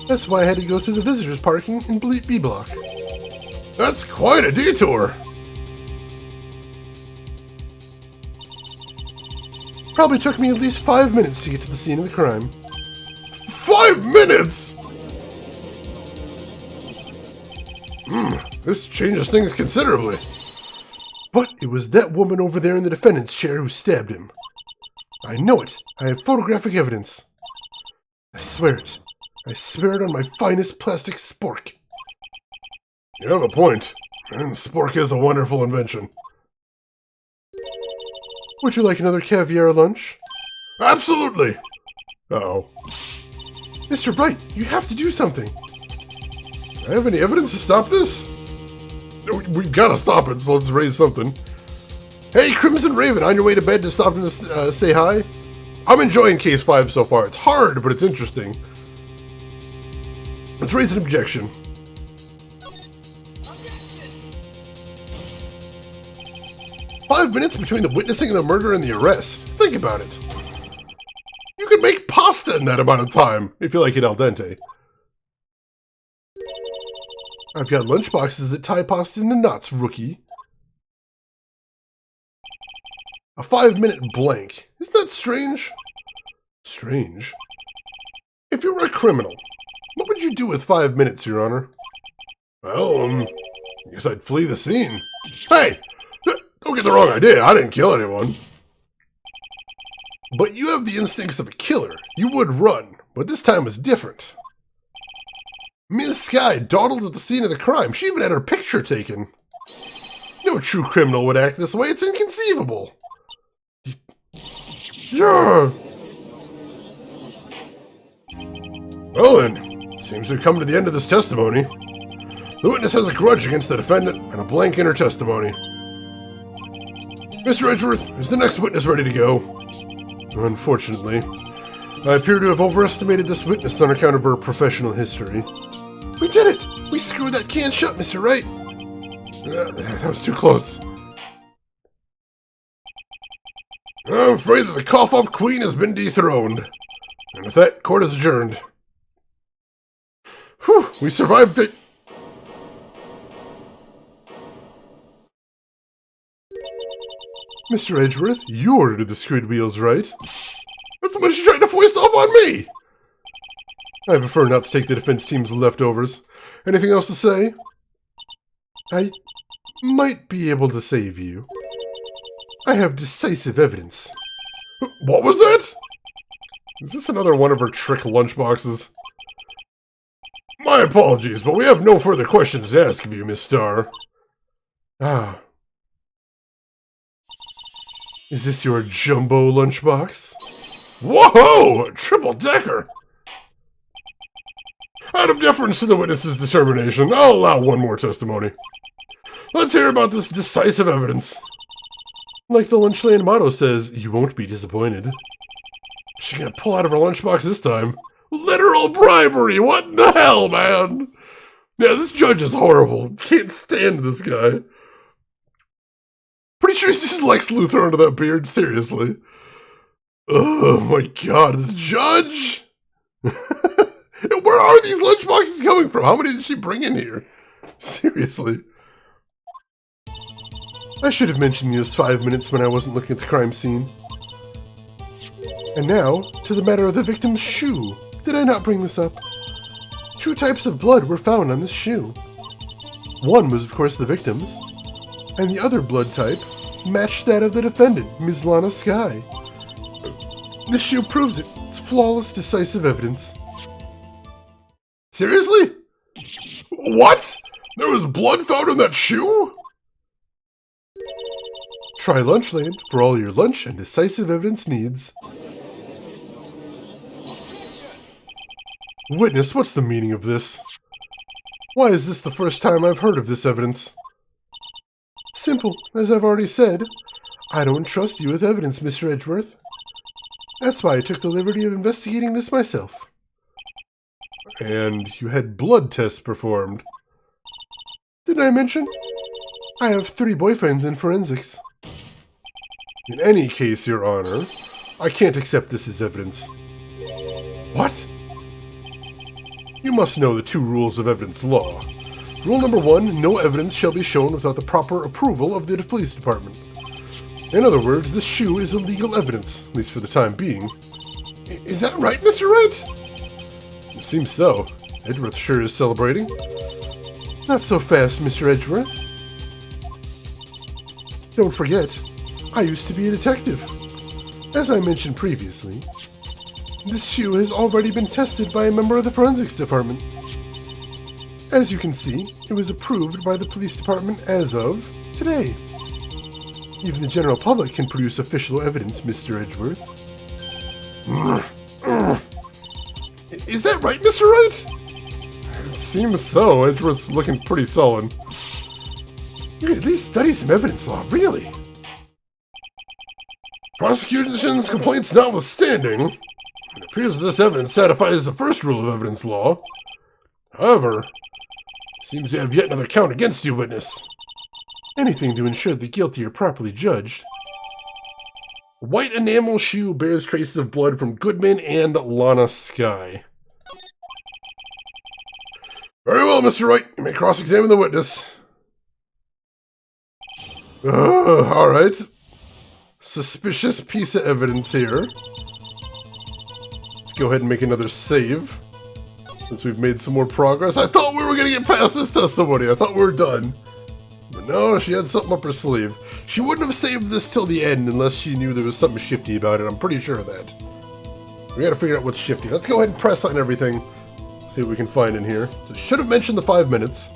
That's why I had to go through the visitors parking in B block. That's quite a detour. Probably took me at least 5 minutes to get to the scene of the crime. 5 minutes?! This changes things considerably. But it was that woman over there in the defendant's chair who stabbed him. I know it. I have photographic evidence. I swear it. I swear it on my finest plastic spork. You have a point, and spork is a wonderful invention. Would you like another caviar lunch? Absolutely! Uh-oh. Mr. Wright, you have to do something. Do I have any evidence to stop this? We've got to stop it, so let's raise something. Hey, Crimson Raven, on your way to bed to stop and say hi? I'm enjoying Case 5 so far. It's hard, but it's interesting. Let's raise an objection. Objection! 5 minutes between the witnessing of the murder and the arrest. Think about it. You could make pasta in that amount of time, if you like it al dente. I've got lunchboxes that tie pasta into knots, rookie. A 5-minute blank. Isn't that strange? Strange? If you were a criminal, what would you do with 5 minutes, Your Honor? Well, I guess I'd flee the scene. Hey! Don't get the wrong idea, I didn't kill anyone. But you have the instincts of a killer. You would run, but this time was different. Ms. Sky dawdled at the scene of the crime. She even had her picture taken. No true criminal would act this way. It's inconceivable. Yeah. Well then, seems we've come to the end of this testimony. The witness has a grudge against the defendant and a blank in her testimony. Mr. Edgeworth, is the next witness ready to go? Unfortunately, I appear to have overestimated this witness on account of her professional history. We did it! We screwed that can shut, Mr. Wright! That was too close. I'm afraid that the cough-up queen has been dethroned. And with that, court is adjourned. Whew, we survived it. Mr. Edgeworth, you ordered the screwed wheels, right? That's what she tried to foist off on me! I prefer not to take the defense team's leftovers. Anything else to say? I might be able to save you. I have decisive evidence. What was that? Is this another one of her trick lunchboxes? My apologies, but we have no further questions to ask of you, Miss Starr. Ah. Is this your jumbo lunchbox? Whoa! A triple-decker! Out of deference to the witness's determination, I'll allow one more testimony. Let's hear about this decisive evidence. Like the Lunchland motto says, you won't be disappointed. What's she gonna pull out of her lunchbox this time? Literal bribery! What in the hell, man? Yeah, this judge is horrible. Can't stand this guy. Pretty sure he's just Lex Luthor under that beard, seriously. Oh my god, this judge! Where are these lunchboxes coming from? How many did she bring in here? Seriously. I should have mentioned those 5 minutes when I wasn't looking at the crime scene. And now, to the matter of the victim's shoe. Did I not bring this up? 2 types of blood were found on this shoe. One was, of course, the victim's, and the other blood type matched that of the defendant, Ms. Lana Sky. This shoe proves it. It's flawless, decisive evidence. Seriously? What? There was blood found on that shoe? Try Lunchland for all your lunch and decisive evidence needs. Witness, what's the meaning of this? Why is this the first time I've heard of this evidence? Simple, as I've already said. I don't trust you with evidence, Mr. Edgeworth. That's why I took the liberty of investigating this myself. And you had blood tests performed. Didn't I mention? I have 3 boyfriends in forensics. In any case, Your Honor, I can't accept this as evidence. What? You must know the 2 rules of evidence law. Rule number 1, no evidence shall be shown without the proper approval of the police department. In other words, this shoe is illegal evidence, at least for the time being. Is that right, Mr. Wright? It seems so. Edgeworth sure is celebrating. Not so fast, Mr. Edgeworth. Don't forget, I used to be a detective. As I mentioned previously, This shoe has already been tested by a member of the forensics department. As you can see, it was approved by the police department as of today. Even the general public can produce official evidence, Mr. Edgeworth. Is that right, Mr. Wright? It seems so. Edgeworth's looking pretty sullen. You could at least study some evidence law, really. Prosecution's complaints notwithstanding, it appears this evidence satisfies the first rule of evidence law. However, seems you have yet another count against you, witness. Anything to ensure the guilty are properly judged. A white enamel shoe bears traces of blood from Goodman and Lana Skye. Very well, Mr. Wright. You may cross-examine the witness. Alright. Suspicious piece of evidence here. Let's go ahead and make another save. Since we've made some more progress. I thought we were going to get past this testimony. I thought we were done. But no, she had something up her sleeve. She wouldn't have saved this till the end unless she knew there was something shifty about it. I'm pretty sure of that. We gotta figure out what's shifty. Let's go ahead and press on everything. See what we can find in here. So should have mentioned the 5 minutes.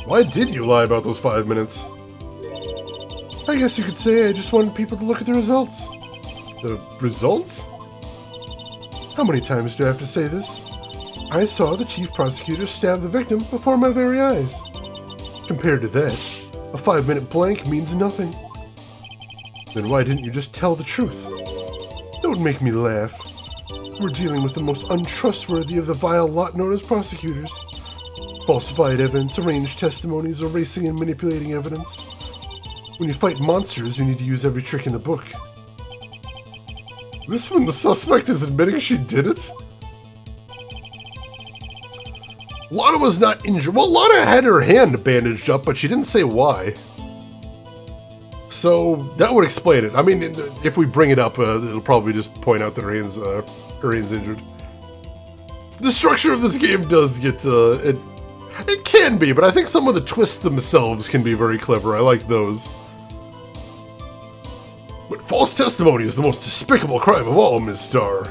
Why did you lie about those 5 minutes? I guess you could say I just wanted people to look at the results. The results? How many times do I have to say this? I saw the chief prosecutor stab the victim before my very eyes. Compared to that, a 5-minute blank means nothing. Then why didn't you just tell the truth? Don't make me laugh. We're dealing with the most untrustworthy of the vile lot known as prosecutors. Falsified evidence, arranged testimonies, erasing and manipulating evidence. When you fight monsters, you need to use every trick in the book. This one, the suspect is admitting she did it? Lana was not injured. Well, Lana had her hand bandaged up, but she didn't say why. So, that would explain it. I mean, if we bring it up, it'll probably just point out that her hand's injured. The structure of this game does get, it can be, but I think some of the twists themselves can be very clever. I like those. But false testimony is the most despicable crime of all, Ms. Starr.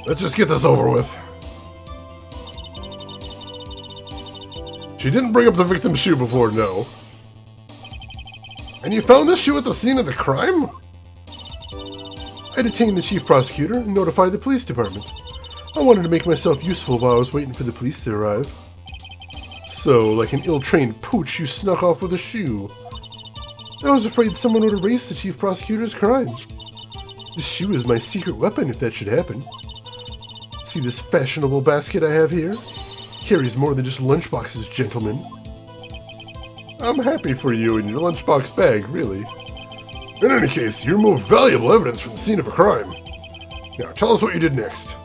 Let's just get this over with. She didn't bring up the victim's shoe before, no. And you found this shoe at the scene of the crime? I detained the chief prosecutor and notified the police department. I wanted to make myself useful while I was waiting for the police to arrive. So, like an ill-trained pooch, you snuck off with a shoe. I was afraid someone would erase the chief prosecutor's crime. This shoe is my secret weapon if that should happen. See this fashionable basket I have here? Carries more than just lunchboxes, gentlemen. I'm happy for you and your lunchbox bag, really. In any case, you removed valuable evidence from the scene of a crime. Now, tell us what you did next.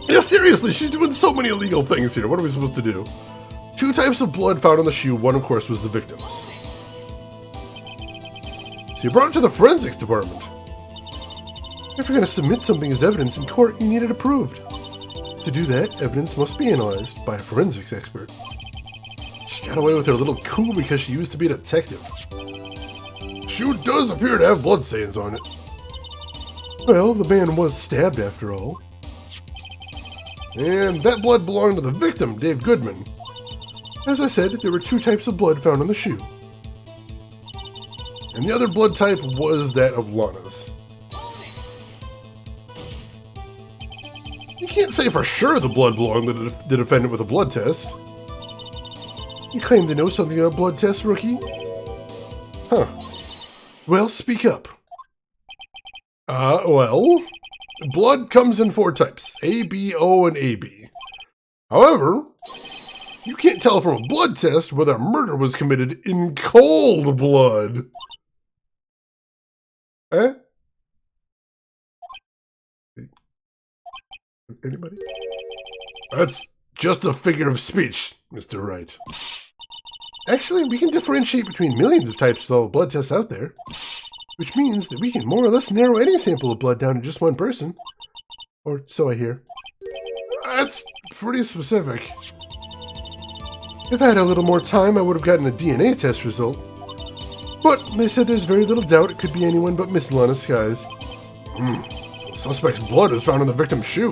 Yeah, seriously, she's doing so many illegal things here. What are we supposed to do? 2 types of blood found on the shoe. One, of course, was the victim's. So you brought it to the forensics department. If you're going to submit something as evidence in court, you need it approved. To do that, evidence must be analyzed by a forensics expert. She got away with her little coup because she used to be a detective. The shoe does appear to have bloodstains on it. Well, the man was stabbed after all. And that blood belonged to the victim, Dave Goodman. As I said, there were 2 types of blood found on the shoe. And the other blood type was that of Lana's. You can't say for sure the blood belonged to the defendant with a blood test. You claim to know something about blood tests, rookie? Huh. Well, speak up. Well, blood comes in 4 types. A, B, O, and AB. However, you can't tell from a blood test whether a murder was committed in cold blood. Eh? Anybody? That's just a figure of speech, Mr. Wright. Actually, we can differentiate between millions of types of blood tests out there, which means that we can more or less narrow any sample of blood down to just one person. Or so I hear. That's pretty specific. If I had a little more time, I would have gotten a DNA test result. But they said there's very little doubt it could be anyone but Miss Lana Skies. So the suspect's blood was found on the victim's shoe.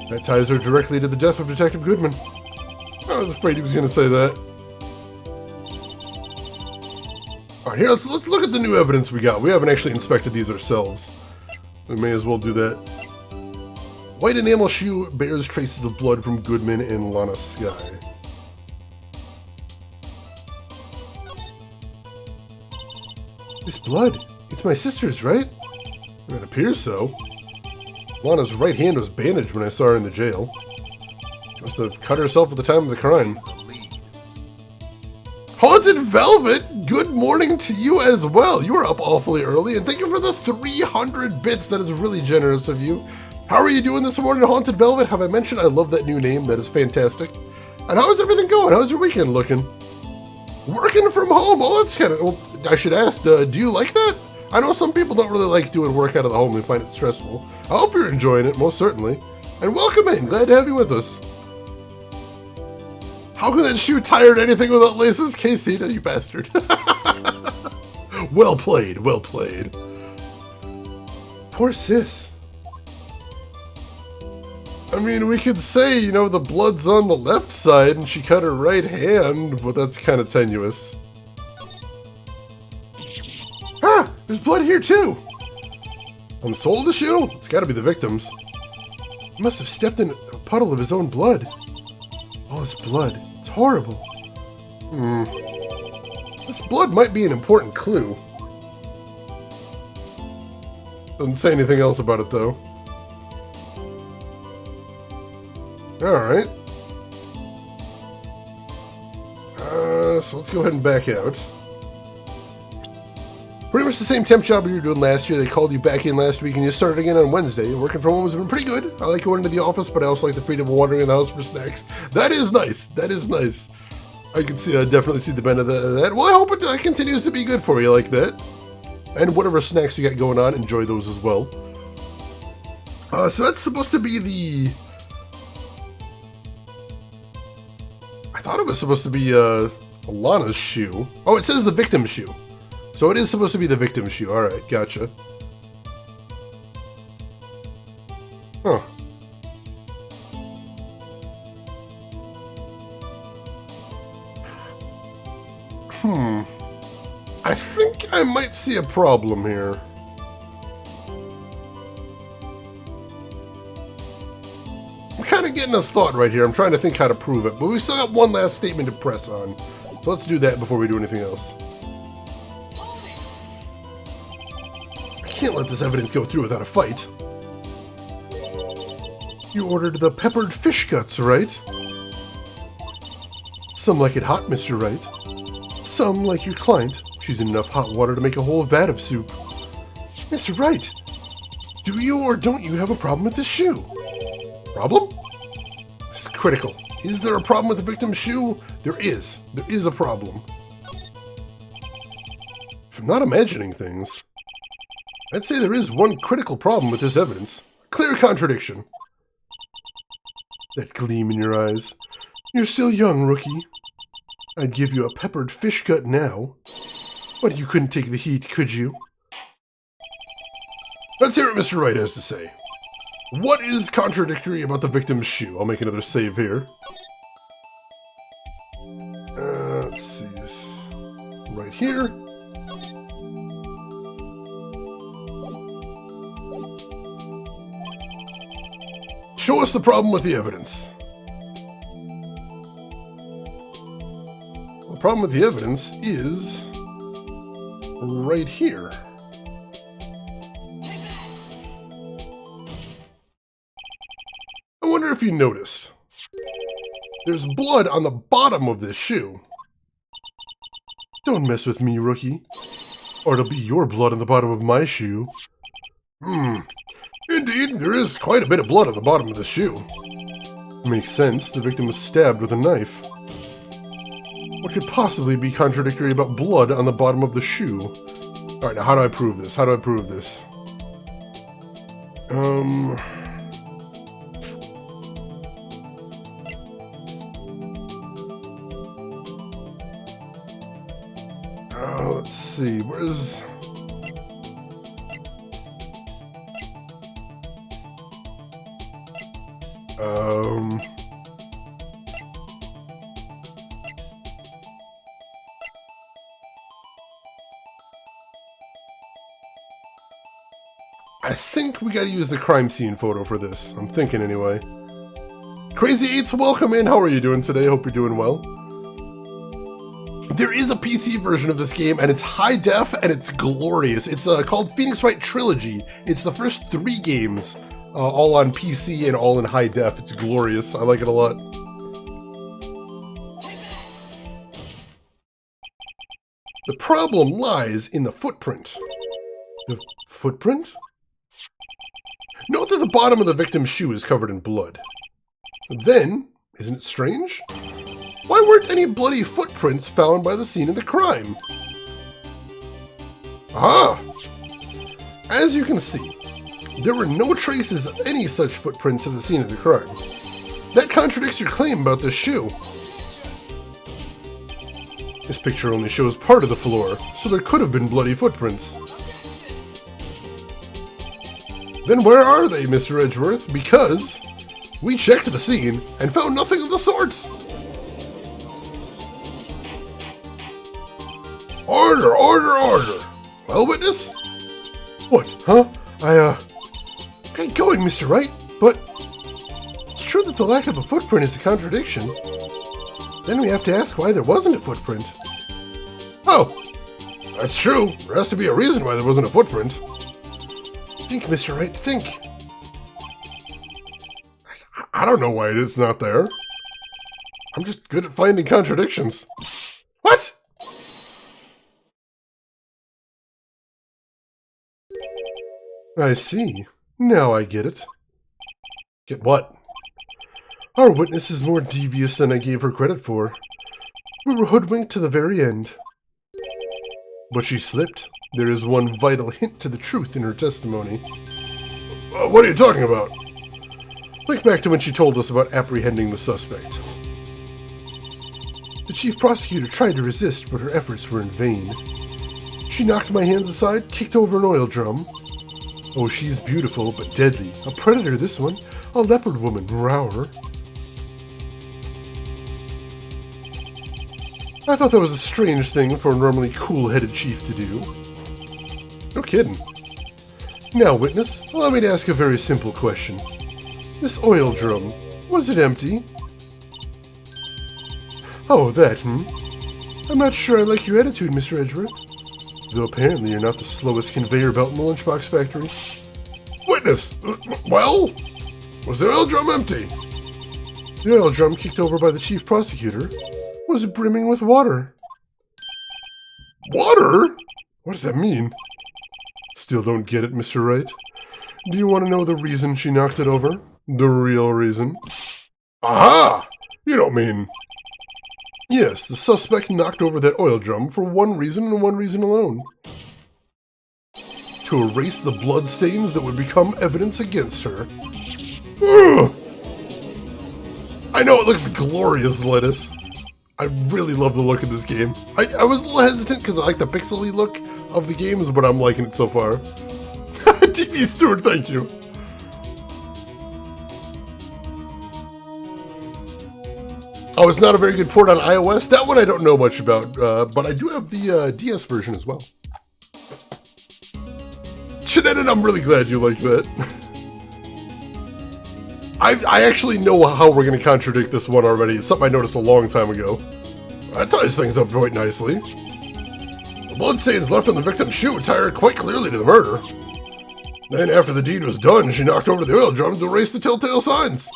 That ties her directly to the death of Detective Goodman. I was afraid he was going to say that. All right, here, let's look at the new evidence we got. We haven't actually inspected these ourselves. We may as well do that. White enamel shoe bears traces of blood from Goodman and Lana Skye. This blood, it's my sister's, right? It appears so. Lana's right hand was bandaged when I saw her in the jail. She must have cut herself at the time of the crime. Haunted Velvet, good morning to you as well. You were up awfully early, and thank you for the 300 bits. That is really generous of you. How are you doing this morning, Haunted Velvet? Have I mentioned I love that new name? That is fantastic. And how is everything going? How's your weekend looking? Working from home? Oh, that's kind of... Well, I should ask, do you like that? I know some people don't really like doing work out of the home. They find it stressful. I hope you're enjoying it, most certainly. And welcome in. Glad to have you with us. How can that shoe tire anything without laces? Casey, you bastard. Well played, well played. Poor sis. I mean, we could say, you know, the blood's on the left side and she cut her right hand, but that's kind of tenuous. Ah, there's blood here too. On the sole of the shoe? It's got to be the victim's. He must have stepped in a puddle of his own blood. All this blood. It's horrible. This blood might be an important clue. Doesn't say anything else about it, though. Alright. So let's go ahead and back out. Pretty much the same temp job you were doing last year. They called you back in last week and you started again on Wednesday. Working from home has been pretty good. I like going into the office, but I also like the freedom of wandering in the house for snacks. That is nice. That is nice. I can see, I definitely see the benefit of that. Well, I hope it continues to be good for you like that. And whatever snacks you got going on, enjoy those as well. So that's supposed to be the... I thought it was supposed to be Alana's shoe. Oh, it says the victim's shoe. So it is supposed to be the victim's shoe. Alright, gotcha. Huh. I think I might see a problem here. I'm kind of getting a thought right here. I'm trying to think how to prove it. But we still got one last statement to press on. So let's do that before we do anything else. Can't let this evidence go through without a fight. You ordered the peppered fish guts, right? Some like it hot, Mr. Wright. Some like your client. She's in enough hot water to make a whole vat of soup. Mr. Wright, do you or don't you have a problem with this shoe? Problem? This is critical. Is there a problem with the victim's shoe? There is. There is a problem. If I'm not imagining things... I'd say there is one critical problem with this evidence. Clear contradiction. That gleam in your eyes. You're still young, rookie. I'd give you a peppered fish gut now. But you couldn't take the heat, could you? Let's hear what Mr. Wright has to say. What is contradictory about the victim's shoe? I'll make another save here. Let's see this. Right here. Show us the problem with the evidence. The problem with the evidence is right here. I wonder if you noticed. There's blood on the bottom of this shoe. Don't mess with me, rookie. Or it'll be your blood on the bottom of my shoe. Indeed, there is quite a bit of blood on the bottom of the shoe. Makes sense, the victim was stabbed with a knife. What could possibly be contradictory about blood on the bottom of the shoe? Alright, now how do I prove this? How do I prove this? Let's see, where's... I think we gotta use the crime scene photo for this. I'm thinking anyway. Crazy Eights, welcome in. How are you doing today? Hope you're doing well. There is a PC version of this game, and it's high def, and it's glorious. It's called Phoenix Wright Trilogy. It's the first 3 games, all on PC and all in high def. It's glorious. I like it a lot. The problem lies in the footprint. The footprint? Note that the bottom of the victim's shoe is covered in blood. Then, isn't it strange? Why weren't any bloody footprints found by the scene of the crime? Ah! As you can see, there were no traces of any such footprints at the scene of the crime. That contradicts your claim about the shoe. This picture only shows part of the floor, so there could have been bloody footprints. Then where are they, Mr. Edgeworth? Because we checked the scene and found nothing of the sorts. Order, order, order. Well, witness? What, huh? Get going, Mr. Wright, but it's true that the lack of a footprint is a contradiction. Then we have to ask why there wasn't a footprint. Oh, that's true. There has to be a reason why there wasn't a footprint. Think, Mr. Wright, think. I don't know why it's not there. I'm just good at finding contradictions. What? I see. Now I get it. Get what? Our witness is more devious than I gave her credit for. We were hoodwinked to the very end. But she slipped. There is one vital hint to the truth in her testimony. What are you talking about? Think back to when she told us about apprehending the suspect. The chief prosecutor tried to resist, but her efforts were in vain. She knocked my hands aside, kicked over an oil drum. Oh, she's beautiful, but deadly. A predator, this one. A leopard woman, Rower. I thought that was a strange thing for a normally cool-headed chief to do. No kidding. Now, witness, allow me to ask a very simple question. This oil drum, was it empty? Oh, that, I'm not sure I like your attitude, Mr. Edgeworth. Though apparently you're not the slowest conveyor belt in the lunchbox factory. Witness! Well? Was the oil drum empty? The oil drum kicked over by the chief prosecutor was brimming with water. Water? What does that mean? Still don't get it, Mr. Wright. Do you want to know the reason she knocked it over? The real reason? Aha! You don't mean... Yes, the suspect knocked over that oil drum for one reason and one reason alone. To erase the bloodstains that would become evidence against her. Ugh. I know it looks glorious, Lettuce. I really love the look of this game. I was a little hesitant because I like the pixely look of the games, but I'm liking it so far. TV Stewart, thank you. Oh, it's not a very good port on iOS? That one I don't know much about, but I do have the DS version as well. Shenanigans, I'm really glad you like that. I actually know how we're going to contradict this one already. It's something I noticed a long time ago. That ties things up quite nicely. The bloodstains left on the victim's shoe tie her quite clearly to the murder. Then, after the deed was done, she knocked over the oil drum to erase the telltale signs.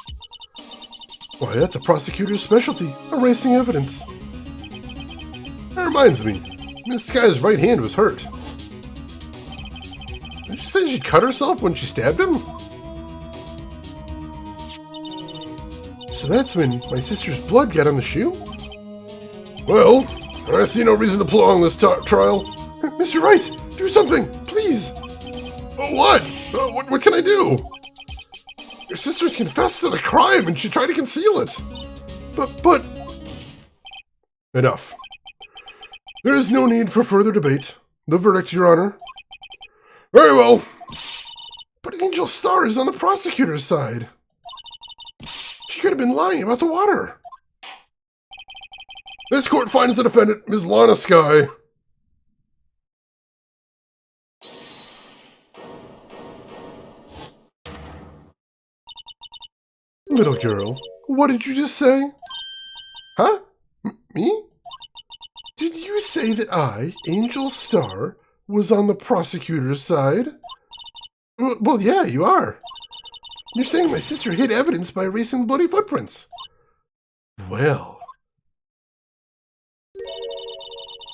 Why, that's a prosecutor's specialty, erasing evidence. That reminds me, this guy's right hand was hurt. Did she say she cut herself when she stabbed him? So that's when my sister's blood got on the shoe? Well, I see no reason to prolong this trial. Mr. Wright, do something, please. What? What can I do? Your sister's confessed to the crime and she tried to conceal it. But... Enough. There is no need for further debate. The verdict, Your Honor. Very well. But Angel Star is on the prosecutor's side. She could have been lying about the water. This court finds the defendant, Ms. Lana Skye. Little girl, what did you just say? Huh? Me? Did you say that I, Angel Star, was on the prosecutor's side? Well, yeah, you are. You're saying my sister hid evidence by erasing bloody footprints. Well.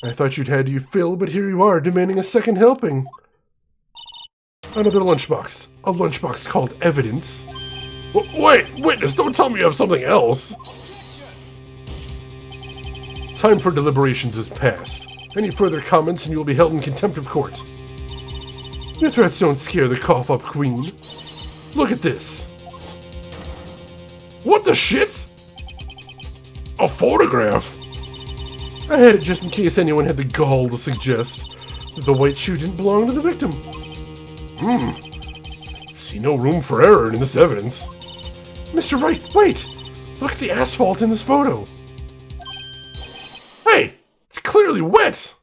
I thought you'd had you fill, but here you are, demanding a second helping. Another lunchbox. A lunchbox called evidence. Wait, witness, don't tell me you have something else. Time for deliberations is past. Any further comments and you will be held in contempt of court. Your threats don't scare the cough-up queen. Look at this. What the shit? A photograph? I had it just in case anyone had the gall to suggest that the white shoe didn't belong to the victim. See no room for error in this evidence. Mr. Wright, wait! Look at the asphalt in this photo. Hey! It's clearly wet!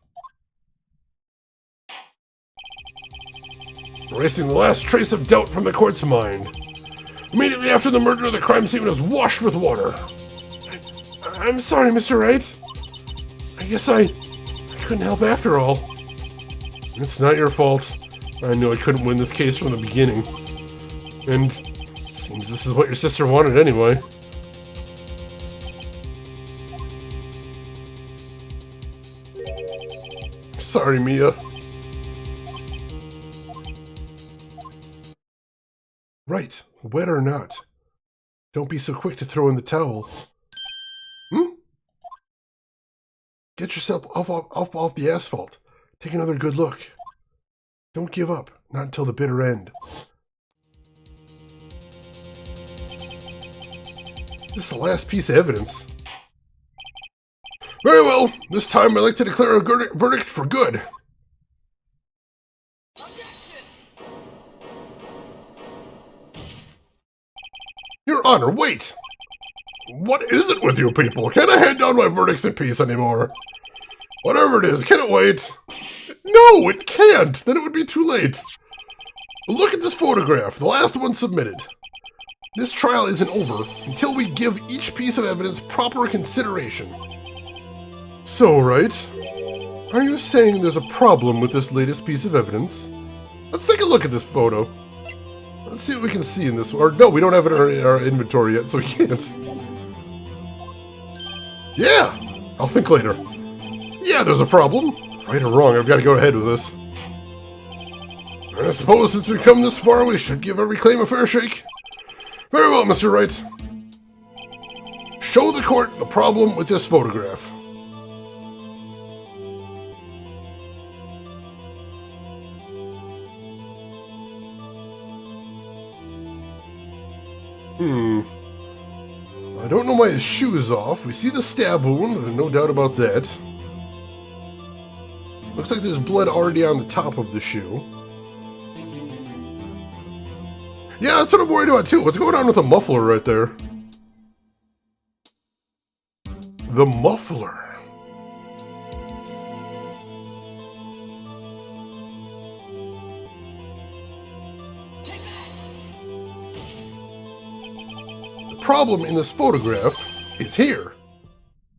Erasing the last trace of doubt from the court's mind. Immediately after the murder, the crime scene was washed with water. I'm sorry, Mr. Wright. I guess I couldn't help after all. It's not your fault. I knew I couldn't win this case from the beginning. And it seems this is what your sister wanted anyway. Sorry, Mia. Right, wet or not. Don't be so quick to throw in the towel. Get yourself off the asphalt. Take another good look. Don't give up, not until the bitter end. This is the last piece of evidence. Very well, this time I'd like to declare a verdict for good. Your Honor, wait! What is it with you people? Can't I hand down my verdicts in peace anymore? Whatever it is, can it wait? No, it can't! Then it would be too late. Look at this photograph, the last one submitted. This trial isn't over until we give each piece of evidence proper consideration. So, Wright, are you saying there's a problem with this latest piece of evidence? Let's take a look at this photo. Let's see what we can see in this one. Or, no, we don't have it in our inventory yet, so we can't. Yeah, I'll think later. Yeah, there's a problem. Right or wrong, I've got to go ahead with this. I suppose since we've come this far, we should give every claim a fair shake. Very well, Mr. Wright. Show the court the problem with this photograph. I don't know why his shoe is off. We see the stab wound, no doubt about that. Looks like there's blood already on the top of the shoe. Yeah, that's what I'm worried about too. What's going on with the muffler right there? The muffler. The problem in this photograph is here.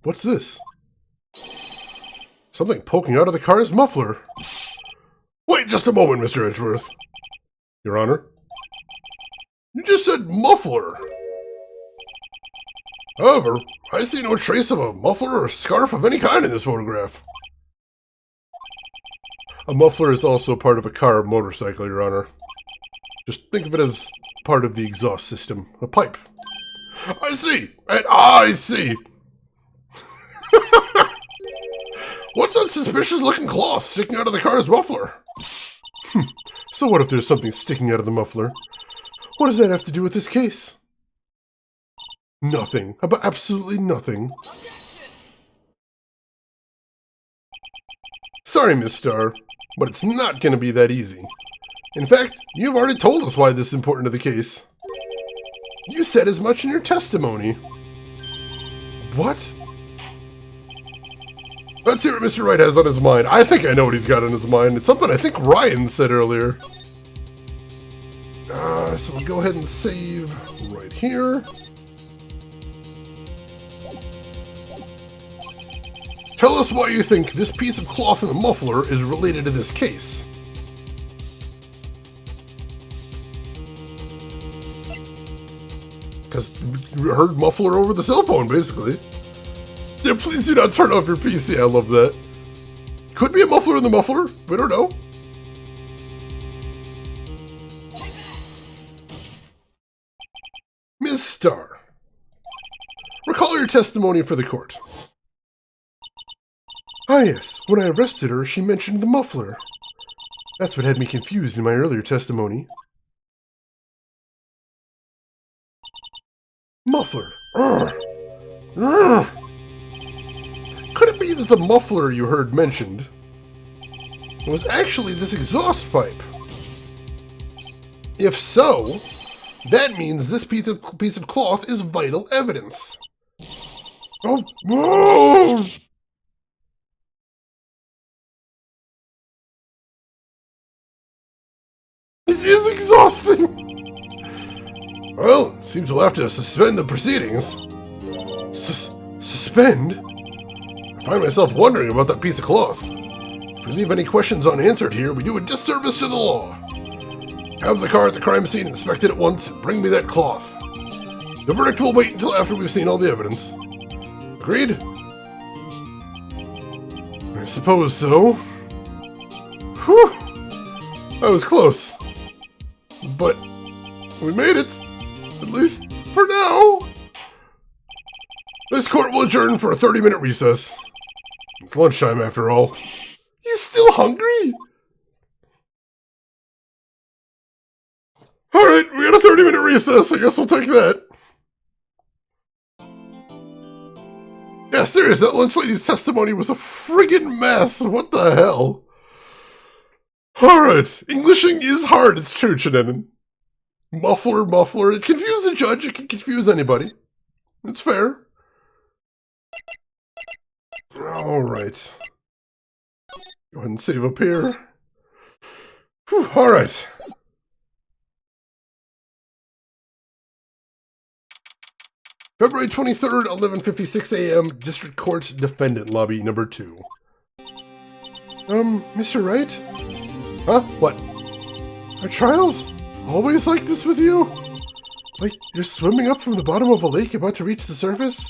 What's this? Something poking out of the car's muffler. Wait just a moment, Mr. Edgeworth. Your Honor? You just said muffler. However, I see no trace of a muffler or scarf of any kind in this photograph. A muffler is also part of a car or motorcycle, Your Honor. Just think of it as part of the exhaust system, a pipe. I see! And I see! What's that suspicious-looking cloth sticking out of the car's muffler? So what if there's something sticking out of the muffler? What does that have to do with this case? Nothing. About absolutely nothing. Sorry, Miss Starr, but it's not going to be that easy. In fact, you've already told us why this is important to the case. You said as much in your testimony. What? Let's hear what Mr. Wright has on his mind. I think I know what he's got on his mind. It's something I think Ryan said earlier. So we'll go ahead and save right here. Tell us why you think this piece of cloth in the muffler is related to this case. Because we heard muffler over the cell phone, basically. Yeah, please do not turn off your PC. I love that. Could be a muffler in the muffler. We don't know. Ms. Starr, recall your testimony for the court. Ah, yes. When I arrested her, she mentioned the muffler. That's what had me confused in my earlier testimony. Muffler. Urgh. Urgh. Could it be that the muffler you heard mentioned was actually this exhaust pipe? If so, that means this piece of cloth is vital evidence. Oh, whoa! This is exhausting! Well, it seems we'll have to suspend the proceedings. Suspend? I find myself wondering about that piece of cloth. If we leave any questions unanswered here, we do a disservice to the law. Have the car at the crime scene inspected at once and bring me that cloth. The verdict will wait until after we've seen all the evidence. Agreed? I suppose so. Whew! That was close. But we made it. At least for now. This court will adjourn for a 30-minute recess. It's lunchtime after all. He's still hungry? Alright, we got a 30-minute recess. I guess we'll take that. Yeah, serious, that lunch lady's testimony was a friggin' mess. What the hell? Alright, Englishing is hard, it's true, Chenenin. Muffler. It confused the judge, it can confuse anybody. It's fair. Alright. Go ahead and save up here. Whew, alright. February 23rd, 11:56 a.m., District Court, Defendant Lobby number 2. Mr. Wright? Huh? What? Are trials always like this with you? Like, you're swimming up from the bottom of a lake about to reach the surface?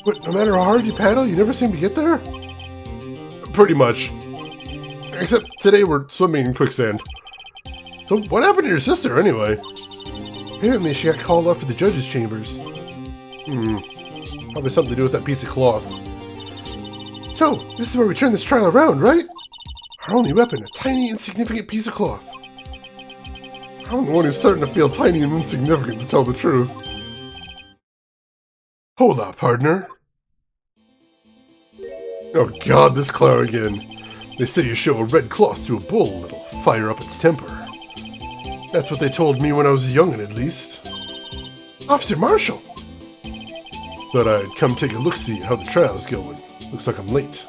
But no matter how hard you paddle, you never seem to get there? Pretty much. Except today we're swimming in quicksand. So what happened to your sister, anyway? Apparently she got called off to the judge's chambers. Probably something to do with that piece of cloth. So, this is where we turn this trial around, right? Our only weapon, a tiny, insignificant piece of cloth. I'm the one who's starting to feel tiny and insignificant, to tell the truth. Hold up, partner. Oh god, this clown again. They say you show a red cloth to a bull and it'll fire up its temper. That's what they told me when I was a young'un, at least. Officer Marshall! Thought I'd come take a look-see at how the trial's going. Looks like I'm late.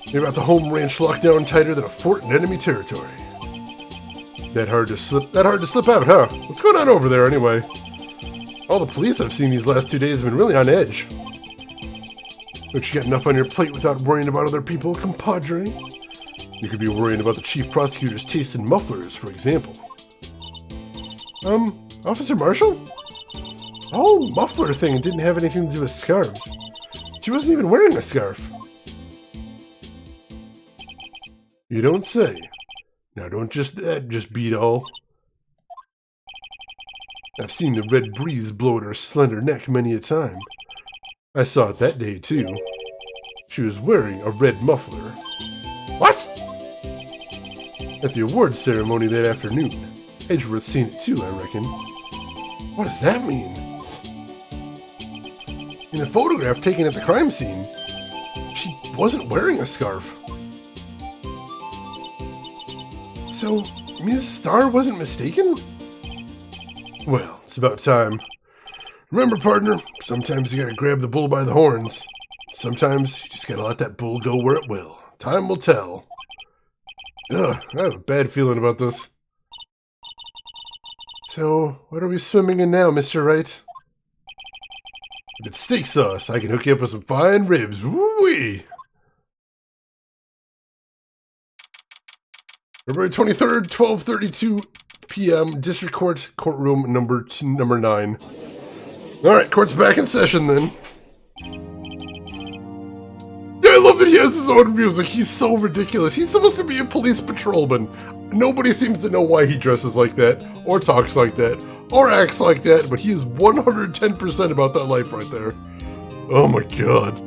You're at the home ranch locked down tighter than a fort in enemy territory. That hard to slip out, huh? What's going on over there, anyway? All the police I've seen these last 2 days have been really on edge. Don't you get enough on your plate without worrying about other people, compadre? You could be worrying about the chief prosecutor's taste in mufflers, for example. Officer Marshall? The whole muffler thing didn't have anything to do with scarves. She wasn't even wearing a scarf. You don't say. Now don't just beat all. I've seen the red breeze blow at her slender neck many a time. I saw it that day, too. She was wearing a red muffler. What? At the awards ceremony that afternoon. Edgeworth's seen it too, I reckon. What does that mean? In the photograph taken at the crime scene, she wasn't wearing a scarf. So, Ms. Starr wasn't mistaken? Well, it's about time. Remember, partner, sometimes you gotta grab the bull by the horns. Sometimes you just gotta let that bull go where it will. Time will tell. Ugh, I have a bad feeling about this. So, what are we swimming in now, Mr. Wright? If it's steak sauce, I can hook you up with some fine ribs. Woo-wee! February 23rd, 12:32 p.m., District Court, courtroom number 9. Alright, court's back in session then. Yeah, I love that he has his own music. He's so ridiculous. He's supposed to be a police patrolman. Nobody seems to know why he dresses like that, or talks like that, or acts like that, but he is 110% about that life right there. Oh my god.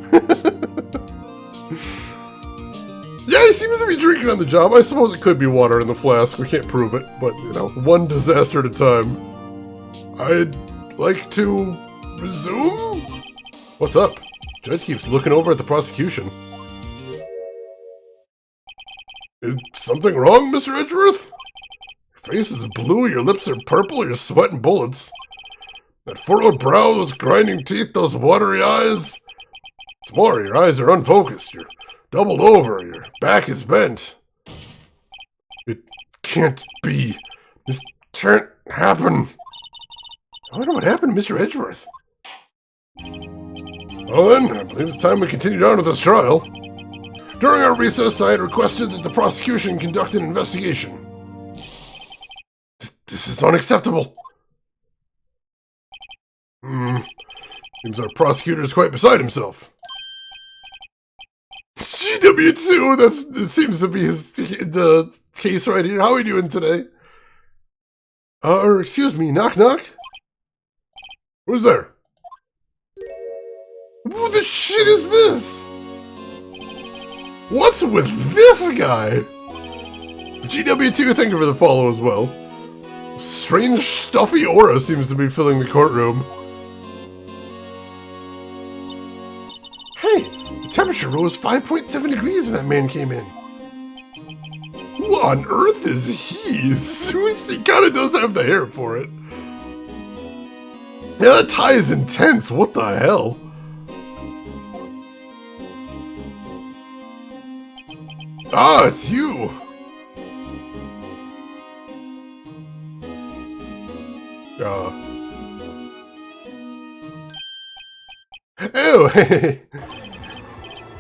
Yeah, he seems to be drinking on the job. I suppose it could be water in the flask. We can't prove it, but, you know, one disaster at a time. I'd like to resume? What's up? Judge keeps looking over at the prosecution. Is something wrong, Mr. Edgeworth? Your face is blue, your lips are purple, you're sweating bullets. That furrowed brow, those grinding teeth, those watery eyes. It's more, your eyes are unfocused. You're doubled over, your back is bent. It can't be. This can't happen. I wonder what happened to Mr. Edgeworth. Well then, I believe it's time we continued on with this trial. During our recess, I had requested that the prosecution conduct an investigation. This is unacceptable. Seems our prosecutor is quite beside himself. GW2, it seems to be the case right here. How are we doing today? Excuse me, knock knock? Who's there? Who the shit is this? What's with this guy? GW2, thank you for the follow as well. Strange stuffy aura seems to be filling the courtroom. Hey, the temperature rose 5.7 degrees when that man came in. Who on earth is he? He kinda does have the hair for it. Yeah, that tie is intense, what the hell? Ah, it's you! Oh, hey!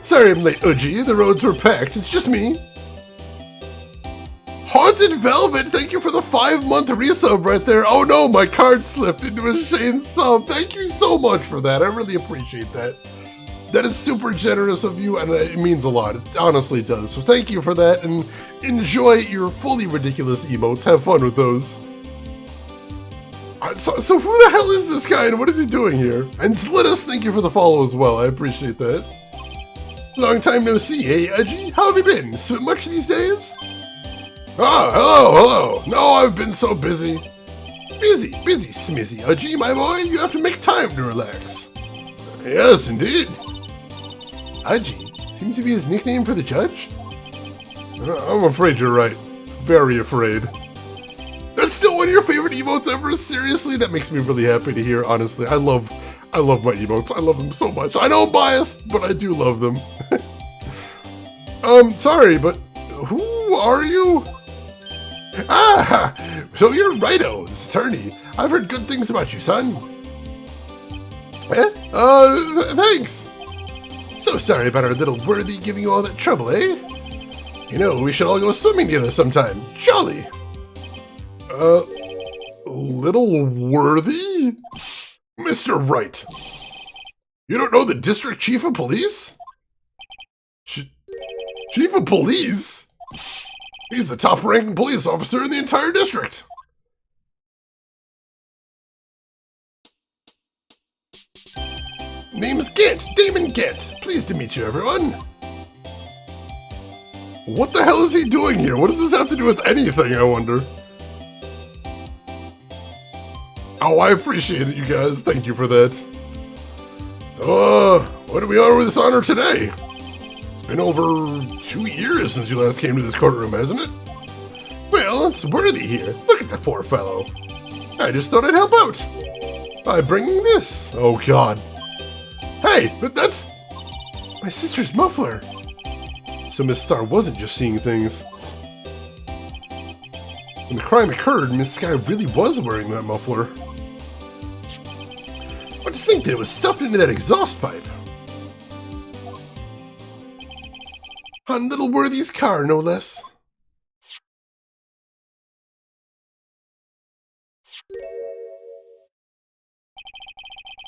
Sorry I'm late, Uji. The roads were packed. It's just me. Haunted Velvet, thank you for the 5-month resub right there. Oh no, my card slipped into a Shane sub. Thank you so much for that. I really appreciate that. That is super generous of you, and it means a lot. It honestly does. So thank you for that, and enjoy your fully ridiculous emotes. Have fun with those. So who the hell is this guy, and what is he doing here? And Slidus, thank you for the follow as well. I appreciate that. Long time no see, hey, Edgy? How have you been? Swim much these days? Ah, hello. No, I've been so busy. Busy, smizzy. Edgy, my boy, you have to make time to relax. Yes, indeed. Edgy seems to be his nickname for the judge? I'm afraid you're right. Very afraid. That's still one of your favorite emotes ever? Seriously, that makes me really happy to hear, honestly. I love my emotes. I love them so much. I know I'm biased, but I do love them. Sorry, but who are you? Ah, so you're Righto, this attorney. I've heard good things about you, son. Thanks. So sorry about our little worthy giving you all that trouble, eh? You know, we should all go swimming together sometime. Jolly. Little worthy? Mr. Wright. You don't know the district chief of police? Chief of police? He's the top-ranking police officer in the entire district. Name's Gant, Damon Gant. Pleased to meet you, everyone. What the hell is he doing here? What does this have to do with anything, I wonder? Oh, I appreciate it, you guys. Thank you for that. So, what do we honor with this honor today? It's been over 2 years since you last came to this courtroom, hasn't it? Well, it's worthy here. Look at that poor fellow. I just thought I'd help out. by bringing this. Oh God. Hey, but that's my sister's muffler. So Miss Star wasn't just seeing things. When the crime occurred, Miss Sky really was wearing that muffler. What do you think that it was stuffed into that exhaust pipe? On little Worthy's car, no less.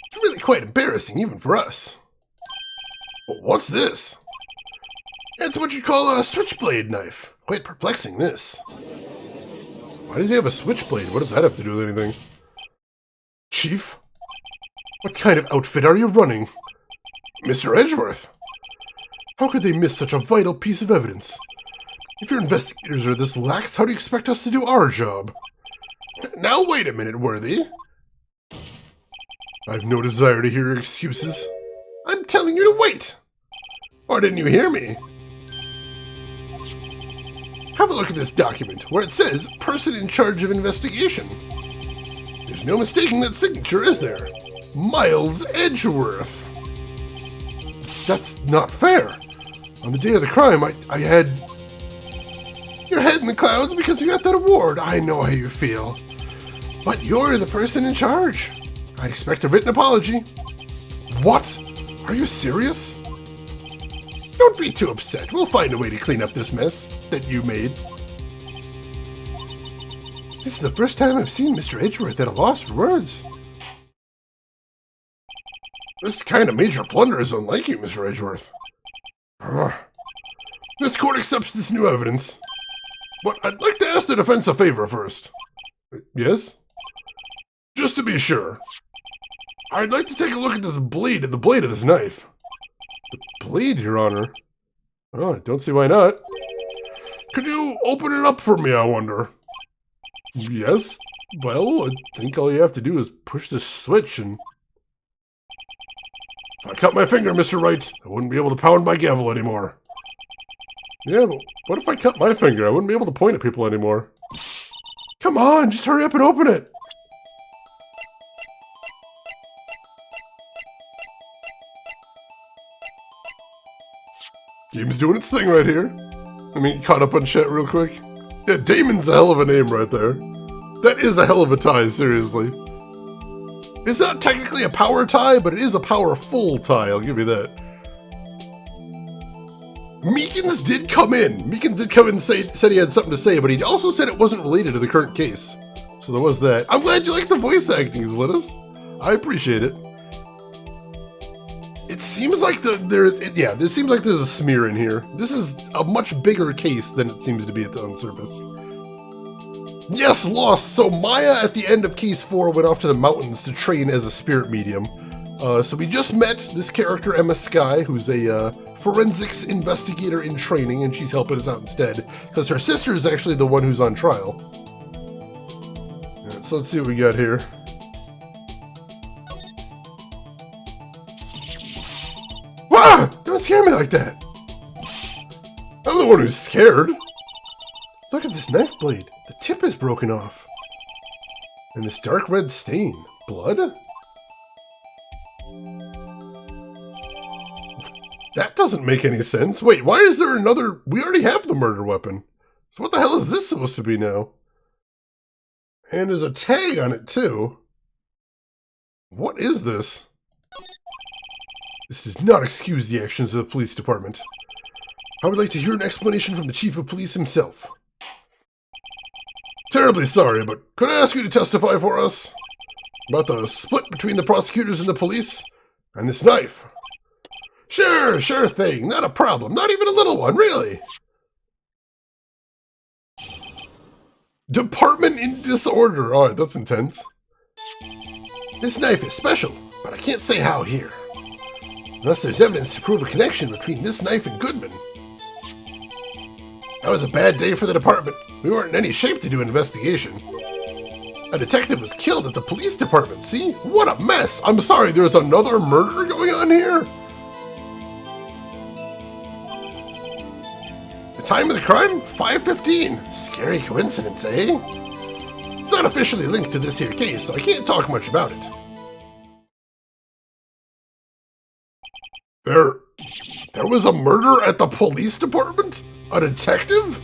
It's really quite embarrassing, even for us. Well, what's this? It's what you'd call a switchblade knife. Quite perplexing, this. Why does he have a switchblade? What does that have to do with anything? Chief? What kind of outfit are you running? Mr. Edgeworth? How could they miss such a vital piece of evidence? If your investigators are this lax, how do you expect us to do our job? Now wait a minute, Worthy. I've no desire to hear your excuses. I'm telling you to wait! Or didn't you hear me? Have a look at this document, where it says, Person in charge of investigation. There's no mistaking that signature, is there? Miles Edgeworth. That's not fair. On the day of the crime, I had your head in the clouds because you got that award. I know how you feel. But you're the person in charge. I expect a written apology. What? Are you serious? Don't be too upset. We'll find a way to clean up this mess that you made. This is the first time I've seen Mr. Edgeworth at a loss for words. This kind of major blunder is unlike you, Mr. Edgeworth. This court accepts this new evidence. But I'd like to ask the defense a favor first. Yes? Just to be sure. I'd like to take a look at this blade, at the blade of this knife. The blade, Your Honor? Oh, I don't see why not. Could you open it up for me, I wonder? Yes? Well, I think all you have to do is push this switch and... If I cut my finger, Mr. Wright, I wouldn't be able to pound my gavel anymore. Yeah, but what if I cut my finger? I wouldn't be able to point at people anymore. Come on, just hurry up and open it! Game's doing its thing right here. Let me get caught up on chat real quick. Yeah, Damon's a hell of a name right there. That is a hell of a tie, seriously. It's not technically a power tie, but it is a powerful tie, I'll give you that. Meekins did come in. Meekins did come in and said he had something to say, but he also said it wasn't related to the current case. So there was that. I'm glad you like the voice acting, Zlitus. I appreciate it. It seems like it seems like there's a smear in here. This is a much bigger case than it seems to be at the surface. Yes, lost. So Maya at the end of case 4 went off to the mountains to train as a spirit medium. So we just met this character, Emma Sky, who's a forensics investigator in training, and she's helping us out instead, because her sister is actually the one who's on trial. So let's see what we got here. Wow! Don't scare me like that! I'm the one who's scared! Look at this knife blade. The tip is broken off. And this dark red stain. Blood? That doesn't make any sense. Wait, why is there another... We already have the murder weapon. So what the hell is this supposed to be now? And there's a tag on it, too. What is this? This does not excuse the actions of the police department. I would like to hear an explanation from the chief of police himself. Terribly sorry, but could I ask you to testify for us? About the split between the prosecutors and the police? And this knife? Sure thing, not a problem, not even a little one, really. Department in disorder. Alright, that's intense. This knife is special, but I can't say how here. Unless there's evidence to prove a connection between this knife and Goodman. That was a bad day for the department. We weren't in any shape to do an investigation. A detective was killed at the police department, see? What a mess! I'm sorry, there's another murder going on here? The time of the crime? 5:15. Scary coincidence, eh? It's not officially linked to this here case, so I can't talk much about it. There was a murder at the police department? A detective?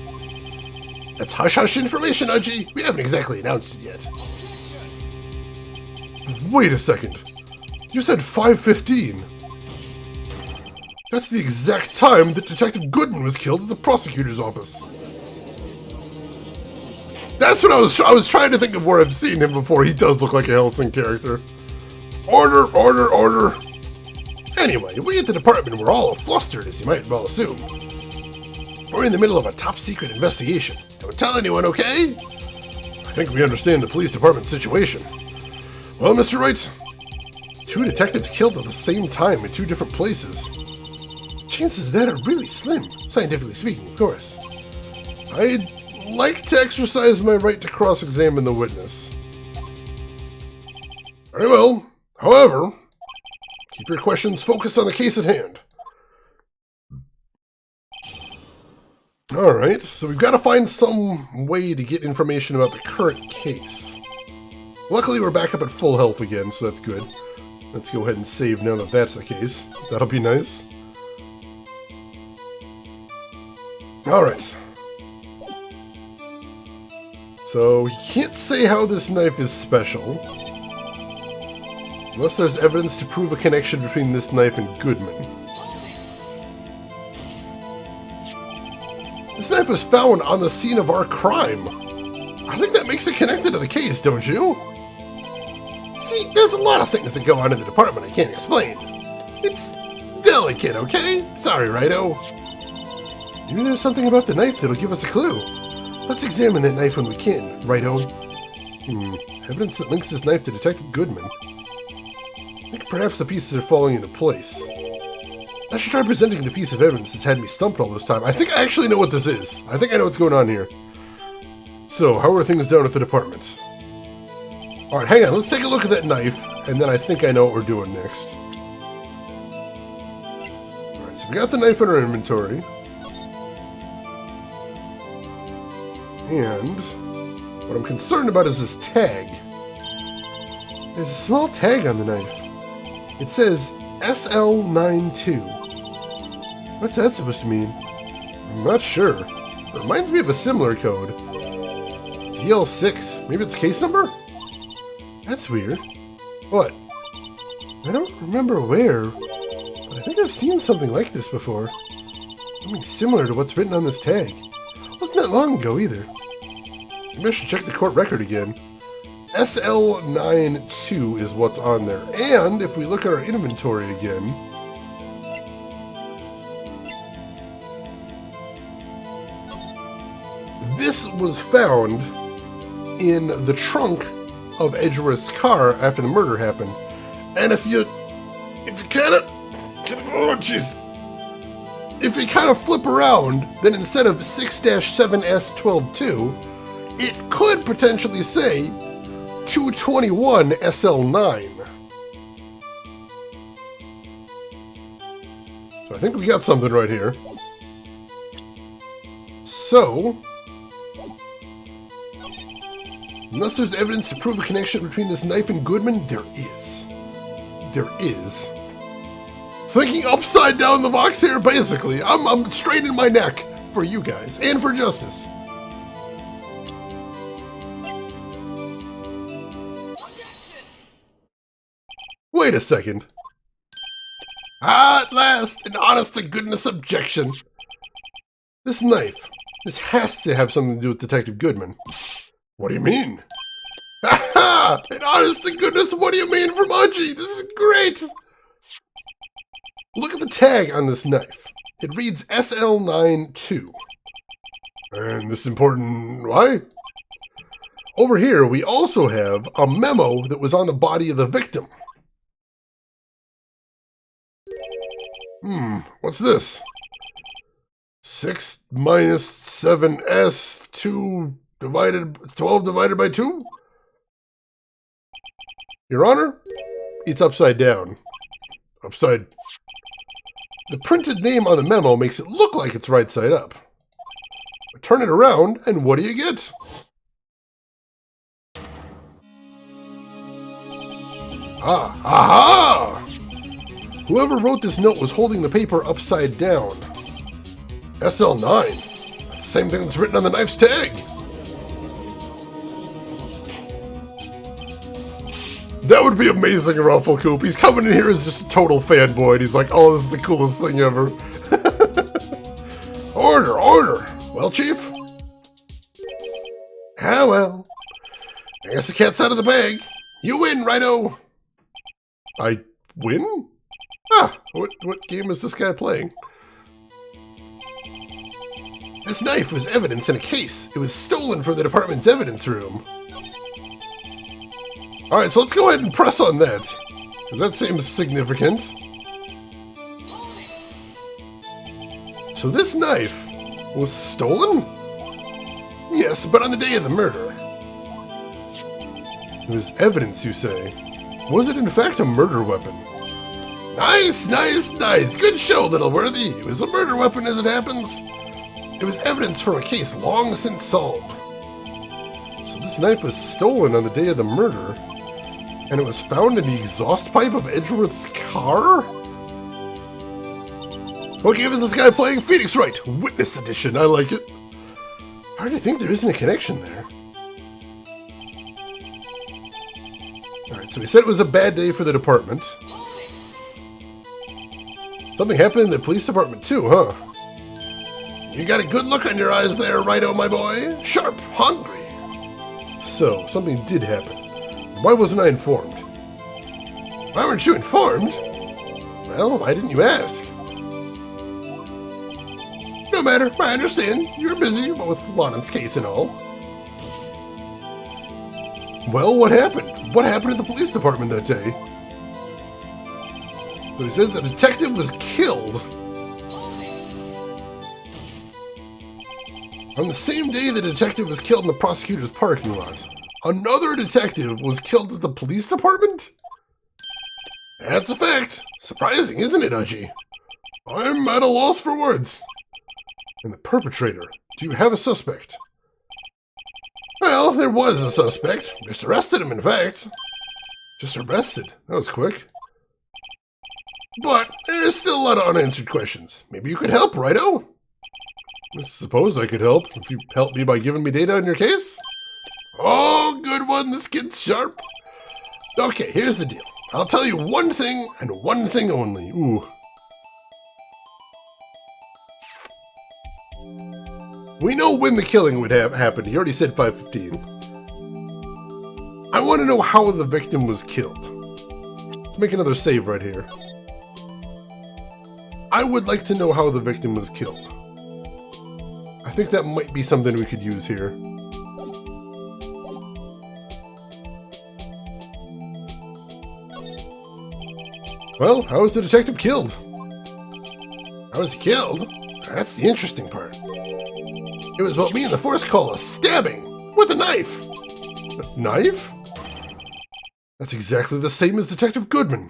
That's hush-hush information, Udgy. We haven't exactly announced it yet. Wait a second. You said 5:15. That's the exact time that Detective Goodman was killed at the prosecutor's office. That's what I was trying to think of where I've seen him before. He does look like a Hellsing character. Order, order, order. Anyway, we at the department were all flustered, as you might well assume. We're in the middle of a top-secret investigation. Don't tell anyone, okay? I think we understand the police department's situation. Well, Mr. Wright, 2 detectives killed at the same time in 2 different places. Chances of that are really slim, scientifically speaking, of course. I'd like to exercise my right to cross-examine the witness. Very well. However, keep your questions focused on the case at hand. Alright, so we've got to find some way to get information about the current case. Luckily, we're back up at full health again, so that's good. Let's go ahead and save now that that's the case. That'll be nice. Alright. So, he can't say how this knife is special. Unless there's evidence to prove a connection between this knife and Goodman. This knife was found on the scene of our crime. I think that makes it connected to the case, don't you? See, there's a lot of things that go on in the department I can't explain. It's delicate, okay? Sorry, Righto. Maybe there's something about the knife that'll give us a clue. Let's examine that knife when we can, Righto. Evidence that links this knife to Detective Goodman. I think perhaps the pieces are falling into place. I should try presenting the piece of evidence that's had me stumped all this time. I think I actually know what this is. I think I know what's going on here. So, how are things down at the department? Alright, hang on. Let's take a look at that knife, and then I think I know what we're doing next. Alright, so we got the knife in our inventory. And what I'm concerned about is this tag. There's a small tag on the knife. It says SL92. What's that supposed to mean? I'm not sure. It reminds me of a similar code. DL6. Maybe it's case number? That's weird. What? I don't remember where, but I think I've seen something like this before. Something similar to what's written on this tag. It wasn't that long ago either. Maybe I should check the court record again. SL92 is what's on there. And if we look at our inventory again, this was found in the trunk of Edgeworth's car after the murder happened. And if you kind of, oh jeez, if you kind of flip around, then instead of 6-7S122, it could potentially say 221 SL9. So I think we got something right here. So, unless there's evidence to prove a connection between this knife and Goodman, there is. There is. Thinking upside down the box here, basically. I'm straining my neck for you guys and for justice. Wait a second. At last, an honest-to-goodness objection. This knife, this has to have something to do with Detective Goodman. What do you mean? Ha! An honest-to-goodness, what do you mean from Udgy? This is great! Look at the tag on this knife. It reads SL92. And this is important, why? Over here, we also have a memo that was on the body of the victim. What's this? 6 minus 7s 12 divided by 2? Your Honor, it's upside down. The printed name on the memo makes it look like it's right side up. Turn it around, and what do you get? Aha! Whoever wrote this note was holding the paper upside down. SL9. That's the same thing that's written on the knife's tag. That would be amazing, Ruffle Coop. He's coming in here as just a total fanboy, and he's like, oh, this is the coolest thing ever. Order, order. Well, Chief? Ah, well. I guess the cat's out of the bag. You win, Righto. I win? Ah, what game is this guy playing? This knife was evidence in a case. It was stolen from the department's evidence room. Alright, so let's go ahead and press on that. Because that seems significant. So this knife was stolen? Yes, but on the day of the murder. It was evidence, you say. Was it in fact a murder weapon? Nice, nice, nice. Good show, Little Worthy. It was a murder weapon as it happens. It was evidence from a case long since solved. So this knife was stolen on the day of the murder, and it was found in the exhaust pipe of Edgeworth's car? What game is this guy playing? Phoenix Wright, Witness Edition. I like it. Hard to think there isn't a connection there. Alright, so he said it was a bad day for the department. Something happened in the police department too, huh? You got a good look on your eyes there, Righto, my boy. Sharp, hungry. So, something did happen. Why wasn't I informed? Why weren't you informed? Well, why didn't you ask? No matter, I understand. You're busy with Lana's case and all. Well, what happened? What happened at the police department that day? Well, he says a detective was killed. On the same day the detective was killed in the prosecutor's parking lot, another detective was killed at the police department? That's a fact. Surprising, isn't it, Udgy? I'm at a loss for words. And the perpetrator, do you have a suspect? Well, there was a suspect. Just arrested him, in fact. Just arrested? That was quick. But there's still a lot of unanswered questions. Maybe you could help, Righto? I suppose I could help, if you help me by giving me data on your case. Oh, good one, this kid's sharp. Okay, here's the deal. I'll tell you one thing, and one thing only. Ooh. We know when the killing would have happened. He already said 5:15. I want to know how the victim was killed. Let's make another save right here. I would like to know how the victim was killed. I think that might be something we could use here. Well, how was the detective killed? How was he killed? That's the interesting part. It was what me and the Force call a stabbing with a knife. A knife? That's exactly the same as Detective Goodman.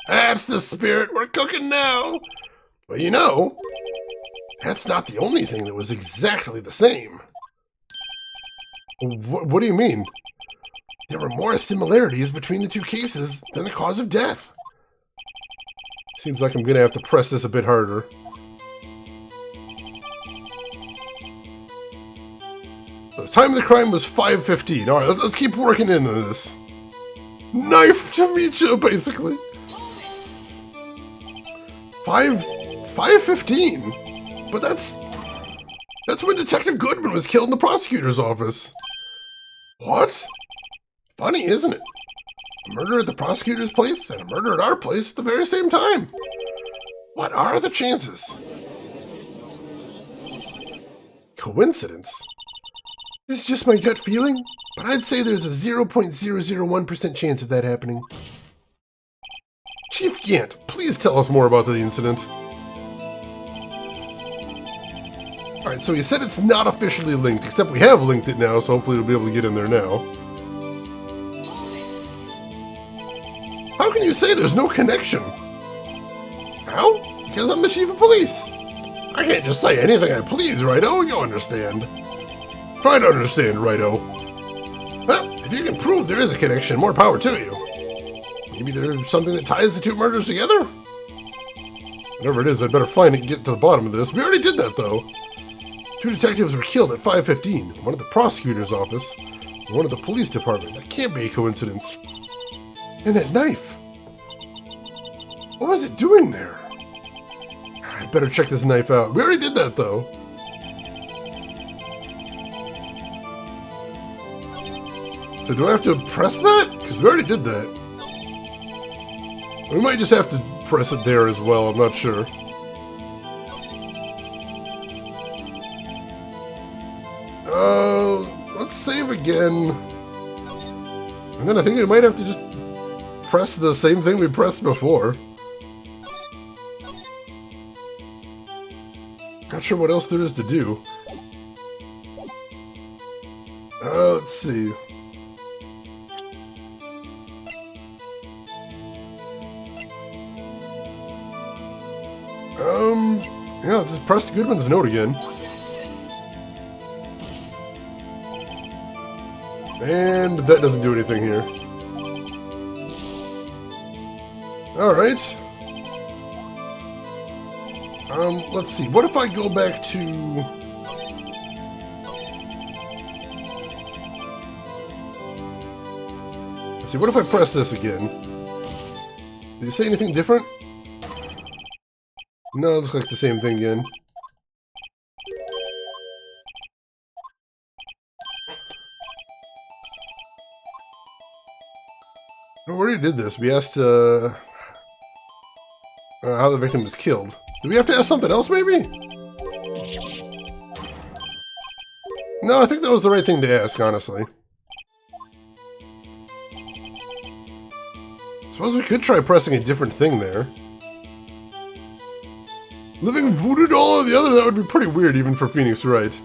That's the spirit. We're cooking now. Well, you know, that's not the only thing that was exactly the same. What do you mean? There were more similarities between the two cases than the cause of death. Seems like I'm going to have to press this a bit harder. The time of the crime was 5:15. All right, let's keep working into this. Knife to meet you, basically. 5:15? But that's when Detective Goodman was killed in the prosecutor's office. What? Funny, isn't it? A murder at the prosecutor's place and a murder at our place at the very same time. What are the chances? Coincidence? This is just my gut feeling, but I'd say there's a 0.001% chance of that happening. Chief Gant, please tell us more about the incident. Alright, so he said it's not officially linked, except we have linked it now, so hopefully we'll be able to get in there now. How can you say there's no connection? How? Because I'm the chief of police. I can't just say anything I please, Righto, you understand. Try to understand, Righto. Well, if you can prove there is a connection, more power to you. Maybe there's something that ties the two murders together? Whatever it is, I'd better find it and get to the bottom of this. We already did that, though. 2 detectives were killed at 5:15. One at the prosecutor's office, and one at the police department. That can't be a coincidence. And that knife. What was it doing there? I'd better check this knife out. We already did that, though. So do I have to press that? Because we already did that. We might just have to press it there as well. I'm not sure. Let's save again. And then I think we might have to just press the same thing we pressed before. Not sure what else there is to do. Let's see. Yeah, let's just press Goodman's note again. And that doesn't do anything here. Alright. Let's see. What if I go back to... Let's see, what if I press this again? Did you say anything different? No, it looks like the same thing again. We already did this. We asked how the victim was killed. Do we have to ask something else, maybe? No, I think that was the right thing to ask, honestly. Suppose we could try pressing a different thing there. Living voodoo doll on the other, that would be pretty weird even for Phoenix Wright.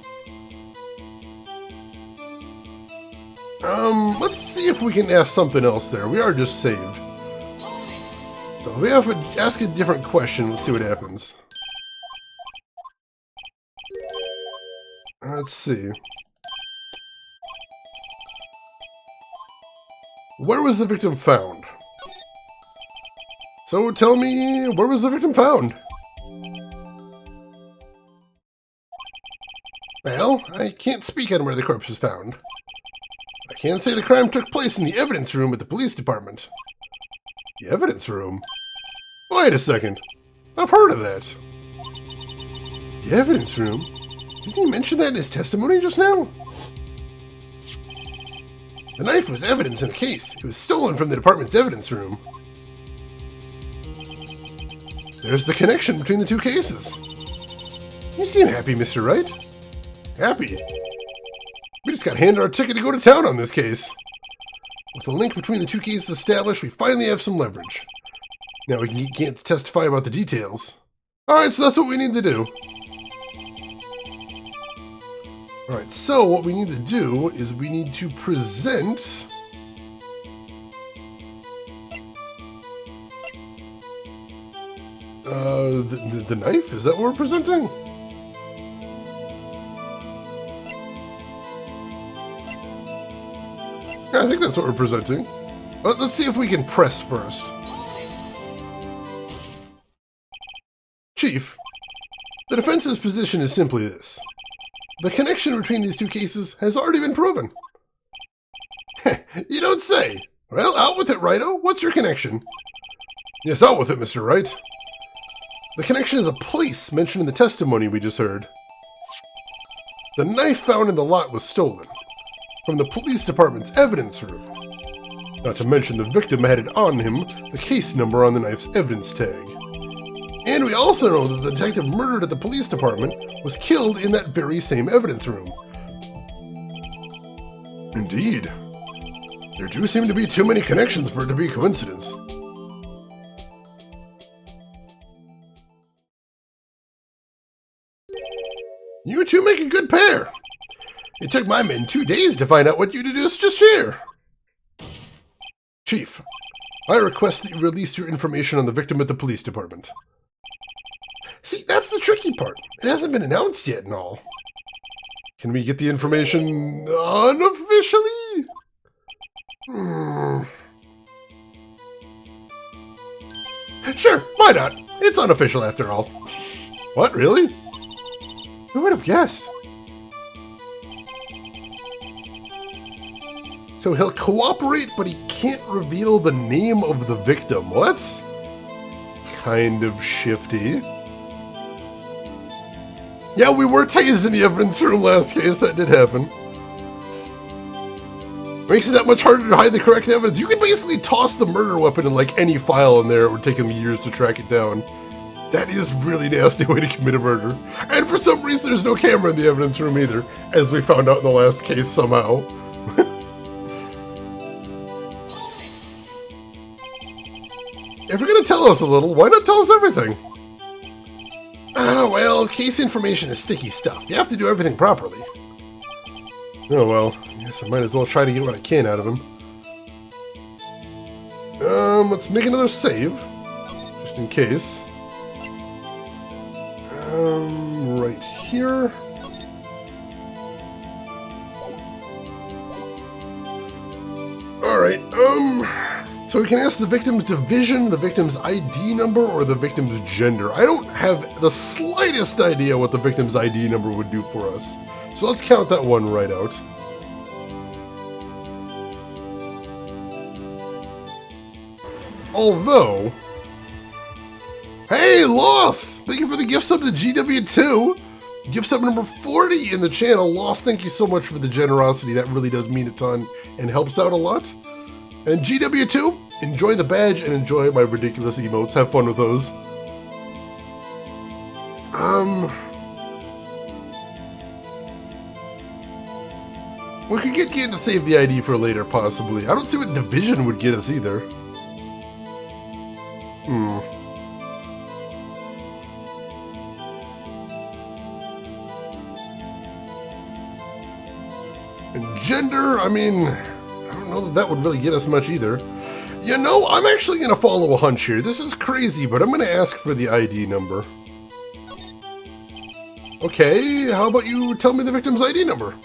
Let's see if we can ask something else there. We are just saved. So we have to ask a different question. Let's see what happens. Let's see. Where was the victim found? So tell me, where was the victim found? Well, I can't speak on where the corpse was found. I can say the crime took place in the evidence room at the police department. The evidence room? Wait a second. I've heard of that. The evidence room? Didn't he mention that in his testimony just now? The knife was evidence in the case. It was stolen from the department's evidence room. There's the connection between the two cases. You seem happy, Mr. Wright. Happy? We just got handed our ticket to go to town on this case. With the link between the two cases established, we finally have some leverage. Now we can get Gant to testify about the details. Alright, so that's what we need to do. Alright, so what we need to do is we need to present... the knife? Is that what we're presenting? Yeah, I think that's what we're presenting. Let's see if we can press first. Chief, the defense's position is simply this. The connection between these two cases has already been proven. You don't say. Well, out with it, Righto. What's your connection? Yes, out with it, Mr. Wright. The connection is a place mentioned in the testimony we just heard. The knife found in the lot was stolen from the police department's evidence room. Not to mention the victim had it on him the case number on the knife's evidence tag. And we also know that the detective murdered at the police department was killed in that very same evidence room. Indeed. There do seem to be too many connections for it to be a coincidence. You two make a good pair. It took my men 2 days to find out what you deduced just here. Chief, I request that you release your information on the victim at the police department. See, that's the tricky part. It hasn't been announced yet and all. Can we get the information unofficially? Sure, why not? It's unofficial after all. What, really? Who would have guessed? So he'll cooperate, but he can't reveal the name of the victim. Well, that's kind of shifty. Yeah, we were tased in the evidence room last case. That did happen. Makes it that much harder to hide the correct evidence. You can basically toss the murder weapon in like any file in there. It would take them years to track it down. That is a really nasty way to commit a murder. And for some reason, there's no camera in the evidence room either, as we found out in the last case somehow. If you're going to tell us a little, why not tell us everything? Ah, well, case information is sticky stuff. You have to do everything properly. Oh well, I guess I might as well try to get what I can out of him. Let's make another save, just in case. Right here. Alright, so we can ask the victim's division, the victim's ID number, or the victim's gender. I don't have the slightest idea what the victim's ID number would do for us. So let's count that one right out. Although... Hey, Lost! Thank you for the gift sub to GW2! Gift sub number 40 in the channel. Lost, thank you so much for the generosity. That really does mean a ton and helps out a lot. And GW2, enjoy the badge and enjoy my ridiculous emotes. Have fun with those. We could get Ken to save the ID for later, possibly. I don't see what division would get us either. And gender, I mean, I don't know that that would really get us much either. You know, I'm actually going to follow a hunch here. This is crazy, but I'm going to ask for the ID number. Okay, how about you tell me the victim's ID number?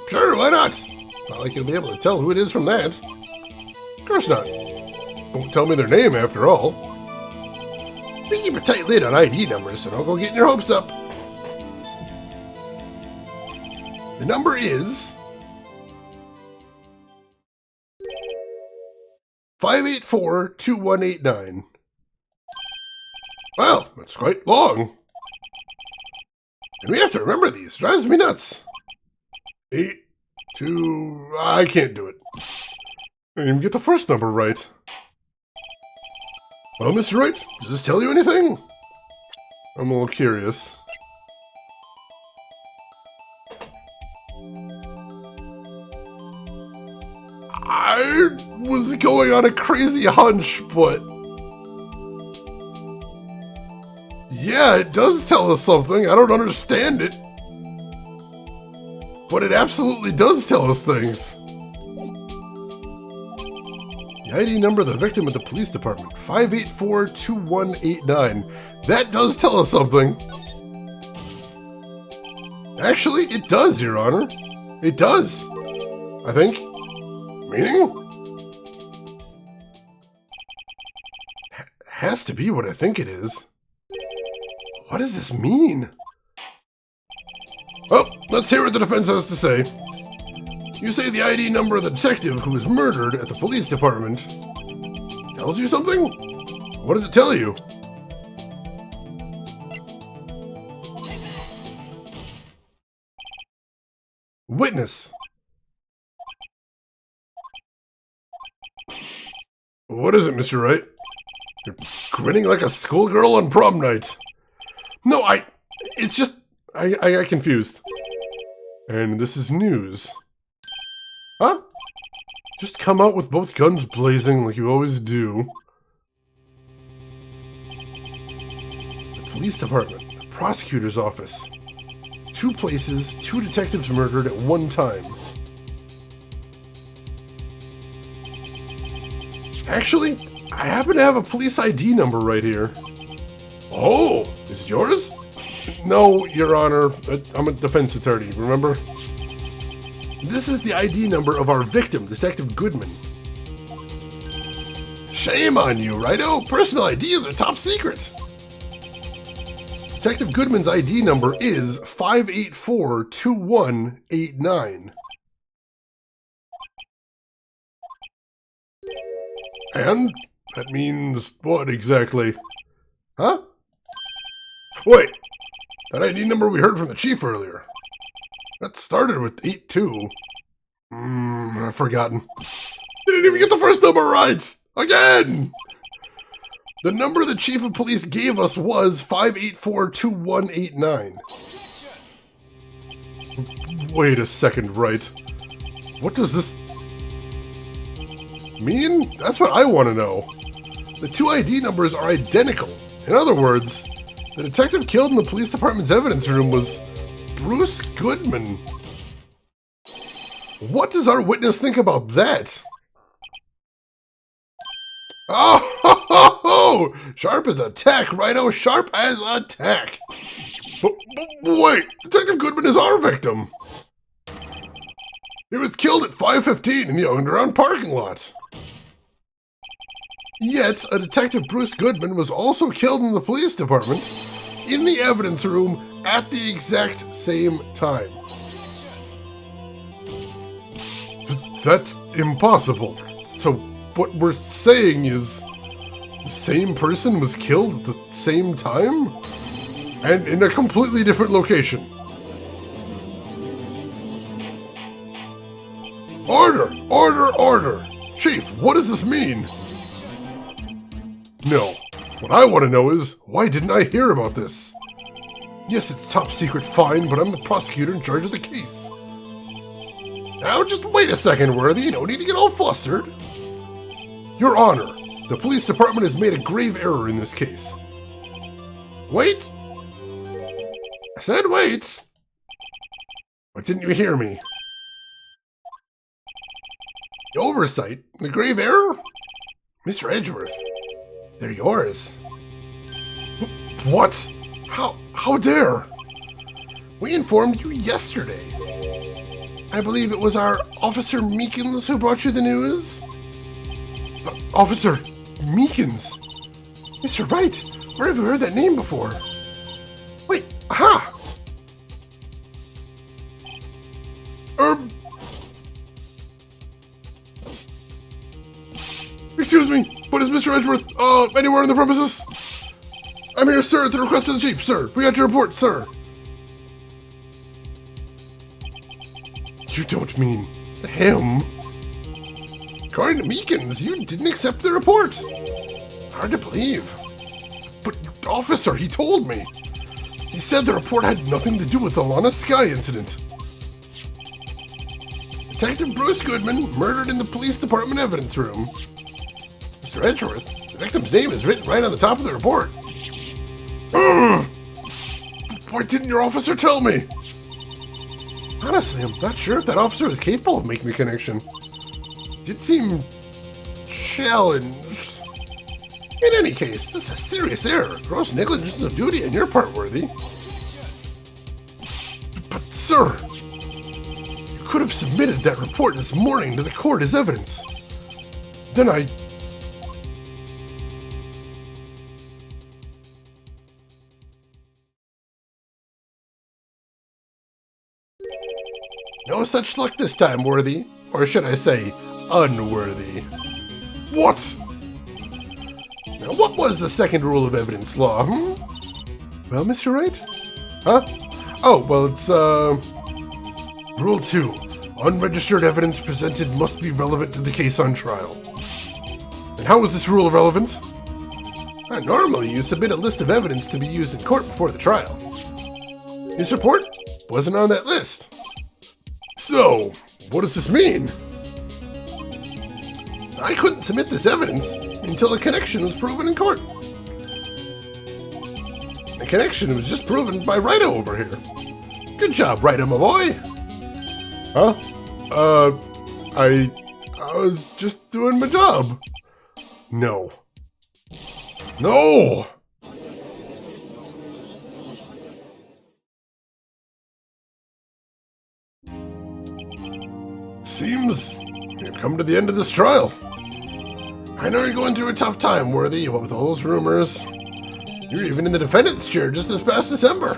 Sure, why not? Not like you'll be able to tell who it is from that. Of course not. Don't tell me their name, after all. We keep a tight lid on ID numbers, so don't go getting your hopes up. The number is 584-2189. Wow, that's quite long. And we have to remember these. Drives me nuts. 82... I can't do it. I didn't even get the first number right. Well, Mr. Wright, does this tell you anything? I'm a little curious. I was going on a crazy hunch, but... yeah, it does tell us something. I don't understand it. But it absolutely does tell us things. The ID number of the victim at the police department, 584-2189. That does tell us something. Actually, it does, Your Honor. It does. I think. Meaning? Has to be what I think it is. What does this mean? Oh, let's hear what the defense has to say. You say the ID number of the detective who was murdered at the police department tells you something? What does it tell you? Witness. What is it, Mr. Wright? You're grinning like a schoolgirl on prom night. No, it's just, I got confused. And this is news. Huh? Just come out with both guns blazing like you always do. The police department, the prosecutor's office. 2 places, 2 detectives murdered at one time. Actually, I happen to have a police ID number right here. Oh, is it yours? No, Your Honor. I'm a defense attorney, remember? This is the ID number of our victim, Detective Goodman. Shame on you, Righto. Personal IDs are top secret. Detective Goodman's ID number is 5842189. And that means what exactly? Huh? Wait, that ID number we heard from the chief earlier. That started with 82. I've forgotten. Didn't even get the first number right! Again! The number the chief of police gave us was 5842189. Wait a second, Wright. What does this mean? That's what I want to know. The two ID numbers are identical. In other words, the detective killed in the police department's evidence room was Bruce Goodman. What does our witness think about that? Oh, sharp as a tack, Righto, sharp as a tack. But wait, Detective Goodman is our victim. He was killed at 5:15 in the underground parking lot. Yet, a Detective Bruce Goodman was also killed in the police department in the evidence room at the exact same time. That's impossible. So what we're saying is the same person was killed at the same time? And in a completely different location. Order! Order! Order! Chief, what does this mean? No. What I want to know is, why didn't I hear about this? Yes, it's top secret, fine, but I'm the prosecutor in charge of the case. Now, just wait a second, Worthy. You don't need to get all flustered. Your Honor, the police department has made a grave error in this case. Wait. I said wait. Why didn't you hear me? The oversight? The grave error? Mr. Edgeworth, they're yours. What? How dare? We informed you yesterday. I believe it was our Officer Meekins who brought you the news. Officer Meekins? Mr. Wright, where have you heard that name before? Wait, aha! Excuse me, but is Mr. Edgeworth, anywhere on the premises? I'm here, sir, at the request of the chief, sir. We got your report, sir. You don't mean him? According to Meekins, you didn't accept the report. Hard to believe. But, officer, he told me. He said the report had nothing to do with the Lana Sky incident. Detective Bruce Goodman murdered in the police department evidence room. Mr. Edgeworth, the victim's name is written right on the top of the report. Ugh! Why didn't your officer tell me? Honestly, I'm not sure if that officer was capable of making the connection. It did seem challenged. In any case, this is a serious error. Gross negligence of duty on your part, Worthy. But, sir, you could have submitted that report this morning to the court as evidence. Then I... No such luck this time, Worthy. Or should I say, unworthy. What? Now, what was the second rule of evidence law, Well, Mr. Wright? Huh? Oh, well, it's, Rule 2. Unregistered evidence presented must be relevant to the case on trial. And how is this rule relevant? Normally, you submit a list of evidence to be used in court before the trial. His report wasn't on that list. So, what does this mean? I couldn't submit this evidence until a connection was proven in court. The connection was just proven by Righto over here. Good job, Righto, my boy. Huh? I was just doing my job. No. No! Seems we've come to the end of this trial. I know you're going through a tough time, Worthy, what with all those rumors. You're even in the defendant's chair just this past December.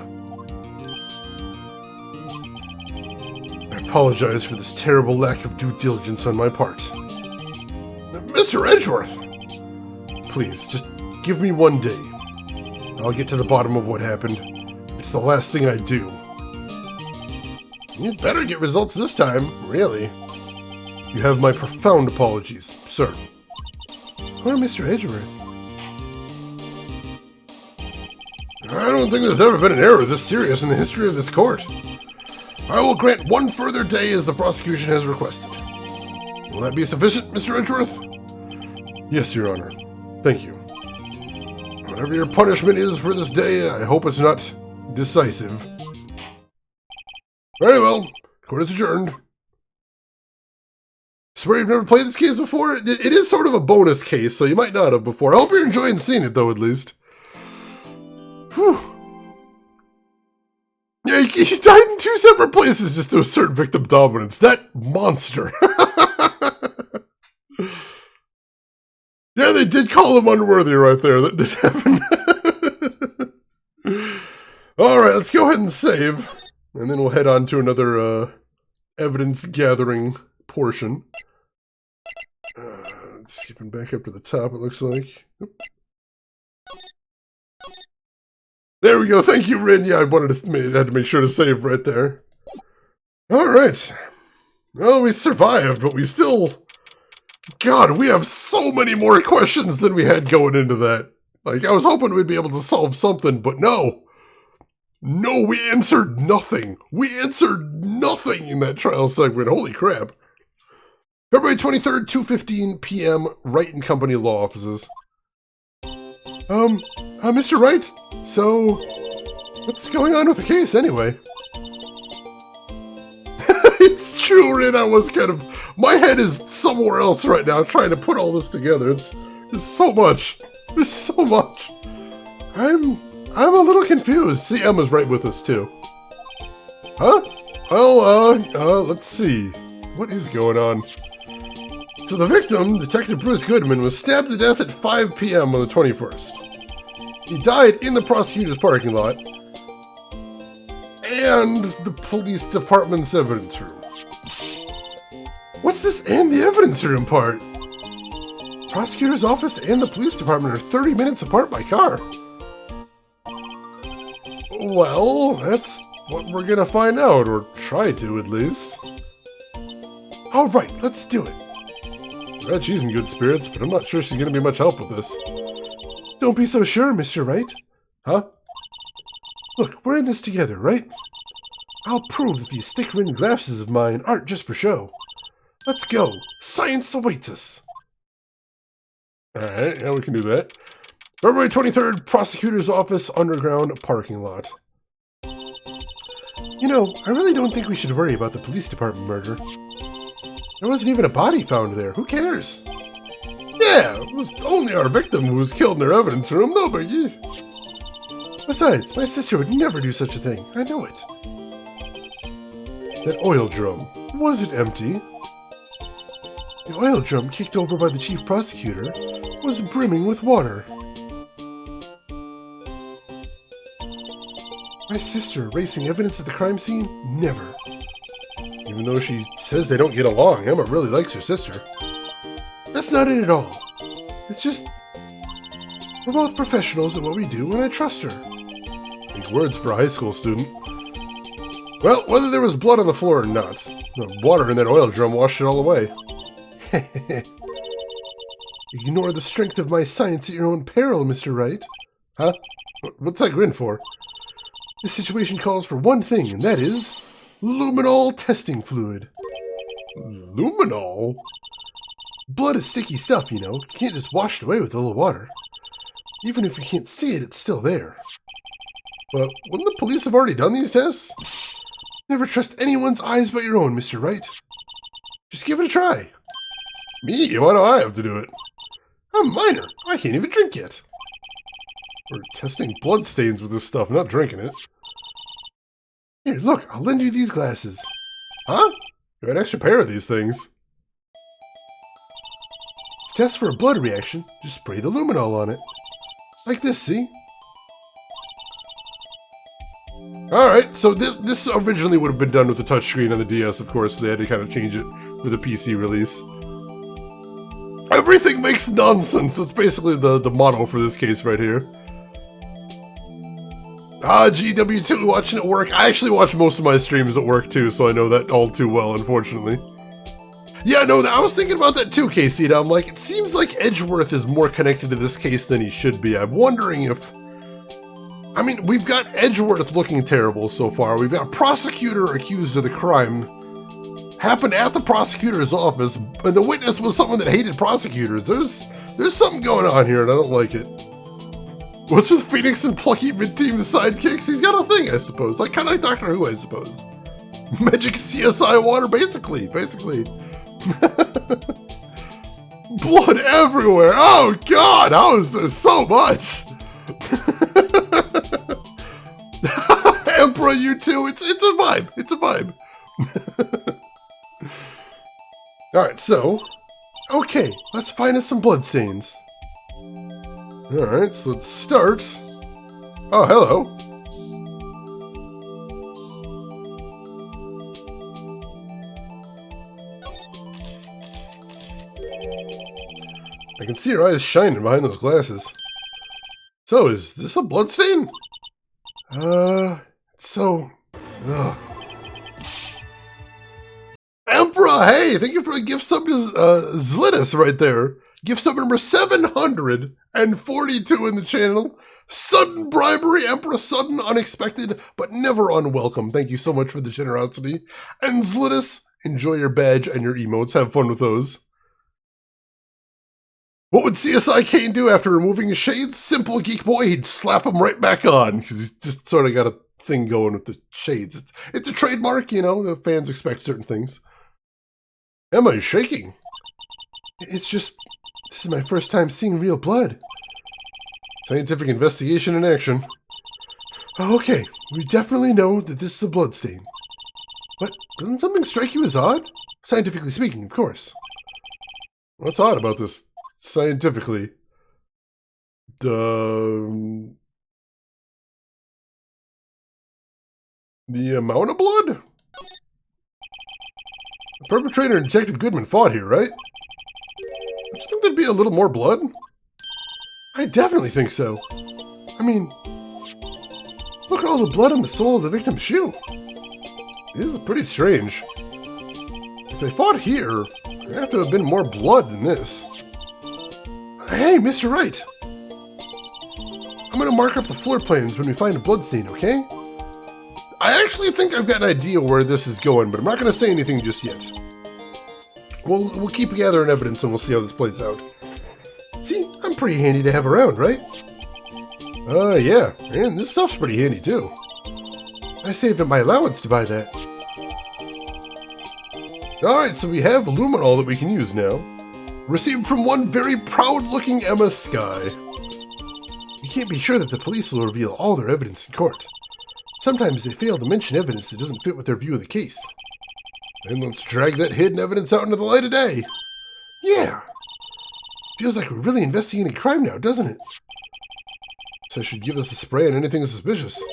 I apologize for this terrible lack of due diligence on my part. Mr. Edgeworth! Please, just give me one day. I'll get to the bottom of what happened. It's the last thing I do. You'd better get results this time, really. You have my profound apologies, sir. Poor Mr. Edgeworth. I don't think there's ever been an error this serious in the history of this court. I will grant one further day as the prosecution has requested. Will that be sufficient, Mr. Edgeworth? Yes, Your Honor. Thank you. Whatever your punishment is for this day, I hope it's not decisive. Very well. Court is adjourned. Swear you've never played this case before? It is sort of a bonus case, so you might not have before. I hope you're enjoying seeing it, though, at least. Whew. Yeah, he died in two separate places just to assert victim dominance. That monster. Yeah, they did call him unworthy right there. That did happen. Alright, let's go ahead and save. And then we'll head on to another evidence gathering portion. Skipping back up to the top, it looks like. Oop. There we go. Thank you, Rin. Yeah, I had to make sure to save right there. Alright. Well, we survived, but we still... God, we have so many more questions than we had going into that. Like, I was hoping we'd be able to solve something, but no. No, we answered nothing. We answered nothing in that trial segment. Holy crap. February 23rd, 2:15 p.m., Wright and Company Law Offices. Mr. Wright, so what's going on with the case anyway? It's true, Rin, I was kind of... My head is somewhere else right now trying to put all this together. There's so much. There's so much. I'm a little confused. See, Emma's right with us, too. Huh? Well, let's see. What is going on? So the victim, Detective Bruce Goodman, was stabbed to death at 5 p.m. on the 21st. He died in the prosecutor's parking lot and the police department's evidence room. What's this "and the evidence room" part? Prosecutor's office and the police department are 30 minutes apart by car. Well, that's what we're gonna find out, or try to at least. Alright, let's do it. Well, she's in good spirits, but I'm not sure she's gonna be much help with this. Don't be so sure, Mr. Wright. Huh? Look, we're in this together, right? I'll prove that these thick-rimmed glasses of mine aren't just for show. Let's go. Science awaits us. Alright, yeah, we can do that. February 23rd, Prosecutor's Office Underground Parking Lot. You know, I really don't think we should worry about the police department murder. There wasn't even a body found there. Who cares? Yeah, it was only our victim who was killed in their evidence room. No biggie. Besides, my sister would never do such a thing. I know it. That oil drum. Was it empty? The oil drum kicked over by the chief prosecutor was brimming with water. My sister erasing evidence at the crime scene? Never. Even though she says they don't get along, Emma really likes her sister. That's not it at all. It's just, we're both professionals at what we do, and I trust her. Big words for a high school student. Well, whether there was blood on the floor or not, the water in that oil drum washed it all away. Ignore the strength of my science at your own peril, Mr. Wright. Huh? What's that grin for? This situation calls for one thing, and that is luminol testing fluid. Luminol? Blood is sticky stuff, you know. You can't just wash it away with a little water. Even if you can't see it, it's still there. But wouldn't the police have already done these tests? Never trust anyone's eyes but your own, Mr. Wright. Just give it a try. Me? Why do I have to do it? I'm a minor. I can't even drink yet. We're testing blood stains with this stuff, not drinking it. Here, look, I'll lend you these glasses. Huh? You had an extra pair of these things. test for a blood reaction, just spray the luminol on it. Like this, see? Alright, so this originally would have been done with the touchscreen on the DS, of course. They had to kind of change it for the PC release. Everything makes nonsense. That's basically the motto for this case right here. GW2 watching at work. I actually watch most of my streams at work too, so I know that all too well, unfortunately. Yeah, no, I was thinking about that too, Casey. I'm like, it seems like Edgeworth is more connected to this case than he should be. I'm wondering if... I mean, we've got Edgeworth looking terrible so far. We've got a prosecutor accused of the crime. Happened at the prosecutor's office, and the witness was someone that hated prosecutors. There's something going on here, and I don't like it. What's with Phoenix and plucky mid-team sidekicks? He's got a thing, I suppose. Like, kind of like Doctor Who, I suppose. Magic CSI water, basically. Blood everywhere. Oh, God. How is there so much? Emperor, you too. It's a vibe. It's a vibe. Alright, so... Okay, let's find us some bloodstains. Alright, so let's start. Oh, hello. I can see her eyes shining behind those glasses. So, is this a bloodstain? So... Ugh. Emperor, hey, thank you for the gift sub to Zlitus right there. Gift sub number 742 in the channel. Sudden bribery, Emperor, sudden, unexpected, but never unwelcome. Thank you so much for the generosity. And Zlitus, enjoy your badge and your emotes. Have fun with those. What would CSI Kane do after removing his shades? Simple, geek boy, he'd slap them right back on, because he's just sort of got a thing going with the shades. It's a trademark, you know, the fans expect certain things. Emma is shaking. It's just, this is my first time seeing real blood. Scientific investigation in action. Oh, okay, we definitely know that this is a bloodstain. But doesn't something strike you as odd? Scientifically speaking, of course. What's odd about this? Scientifically. The amount of blood? The perpetrator and Detective Goodman fought here, right? Don't you think there'd be a little more blood? I definitely think so. I mean, look at all the blood on the sole of the victim's shoe. This is pretty strange. If they fought here, there have to have been more blood than this. Hey, Mr. Wright! I'm gonna mark up the floor plans when we find a bloodstain, okay? I actually think I've got an idea where this is going, but I'm not gonna say anything just yet. We'll keep gathering evidence and we'll see how this plays out. See, I'm pretty handy to have around, right? Yeah, and this stuff's pretty handy too. I saved up my allowance to buy that. Alright, so we have luminol that we can use now. Received from one very proud-looking Emma Skye. You can't be sure that the police will reveal all their evidence in court. Sometimes they fail to mention evidence that doesn't fit with their view of the case. And let's drag that hidden evidence out into the light of day. Yeah. Feels like we're really investigating crime now, doesn't it? So I should give us a spray on anything suspicious.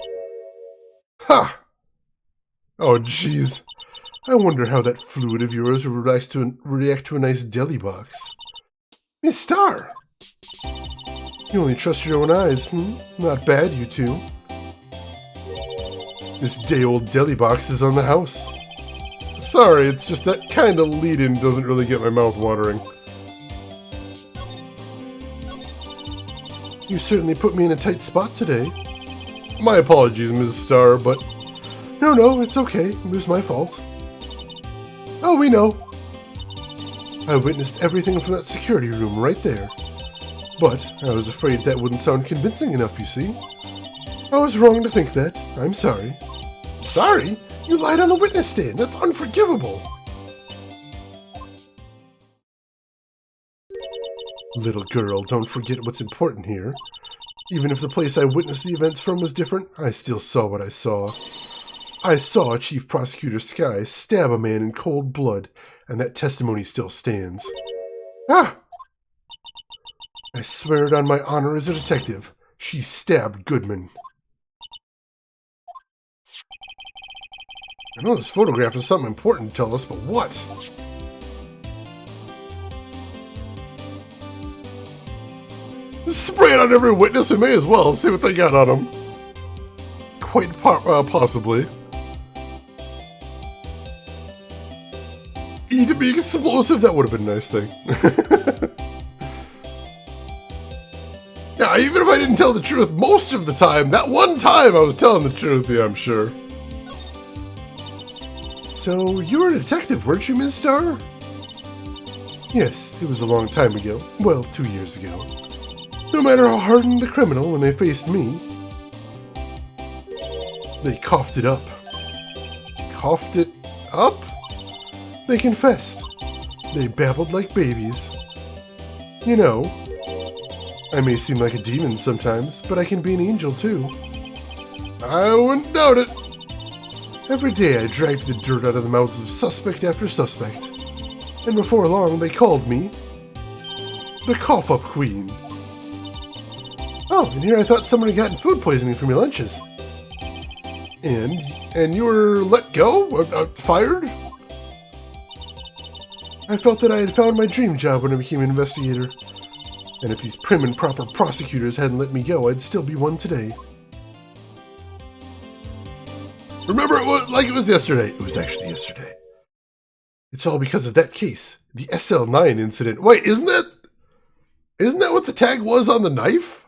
Ha! Oh, jeez. I wonder how that fluid of yours will react to a nice deli box. Miss Star! You only trust your own eyes, hmm? Not bad, you two. This day-old deli box is on the house. Sorry, it's just that kind of lead-in doesn't really get my mouth watering. You certainly put me in a tight spot today. My apologies, Ms. Starr, but... No, it's okay. It was my fault. Oh, we know. I witnessed everything from that security room right there. But I was afraid that wouldn't sound convincing enough, you see. I was wrong to think that. I'm sorry. Sorry? You lied on the witness stand. That's unforgivable. Little girl, don't forget what's important here. Even if the place I witnessed the events from was different, I still saw what I saw. I saw Chief Prosecutor Skye stab a man in cold blood, and that testimony still stands. Ah! I swear it on my honor as a detective. She stabbed Goodman. I know this photograph is something important to tell us, but what? Spray it on every witness. We may as well see what they got on them. Quite possibly. E to be explosive. That would have been a nice thing. Yeah, even if I didn't tell the truth most of the time, that one time I was telling the truth, yeah, I'm sure. So, you were a detective, weren't you, Ms. Starr? Yes, it was a long time ago. Well, 2 years ago. No matter how hardened the criminal when they faced me, they coughed it up. Coughed it up? They confessed. They babbled like babies. You know, I may seem like a demon sometimes, but I can be an angel too. I wouldn't doubt it. Every day I dragged the dirt out of the mouths of suspect after suspect. And before long they called me the Cough-Up Queen. Oh, and here I thought someone had gotten food poisoning from your lunches. And you were let go? Fired? I felt that I had found my dream job when I became an investigator. And if these prim and proper prosecutors hadn't let me go, I'd still be one today. Remember it was like it was yesterday. It was actually yesterday. It's all because of that case. The SL9 incident. Wait, isn't that what the tag was on the knife?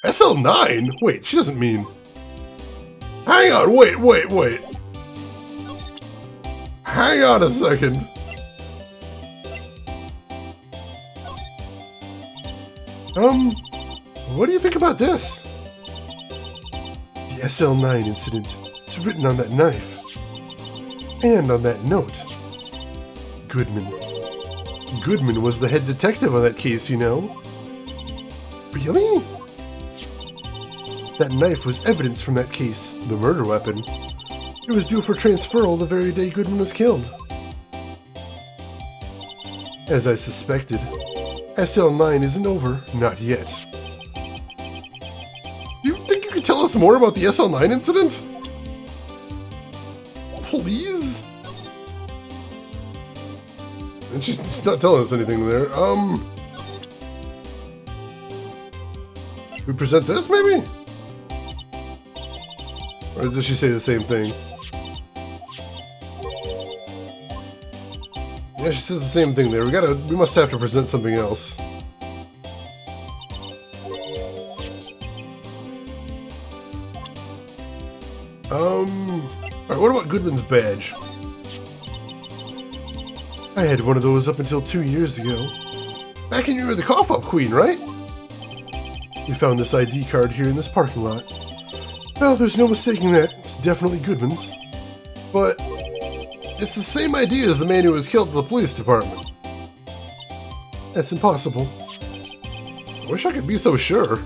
SL9? Wait, she doesn't mean... Hang on, wait. Hang on a second. What do you think about this? The SL9 incident. It's written on that knife. And on that note. Goodman was the head detective on that case, you know. Really? That knife was evidence from that case, the murder weapon. It was due for transferal the very day Goodman was killed. As I suspected, SL9 isn't over, not yet. You think you could tell us more about the SL9 incident? Please? And she's not telling us anything there. We present this, maybe? Or does she say the same thing? Yeah, she says the same thing there. We must have to present something else. Alright, what about Goodman's badge? I had one of those up until 2 years ago. Back when you were the Cough-Up Queen, right? We found this ID card here in this parking lot. Well, there's no mistaking that. It's definitely Goodman's. But it's the same ID as the man who was killed at the police department. That's impossible. I wish I could be so sure.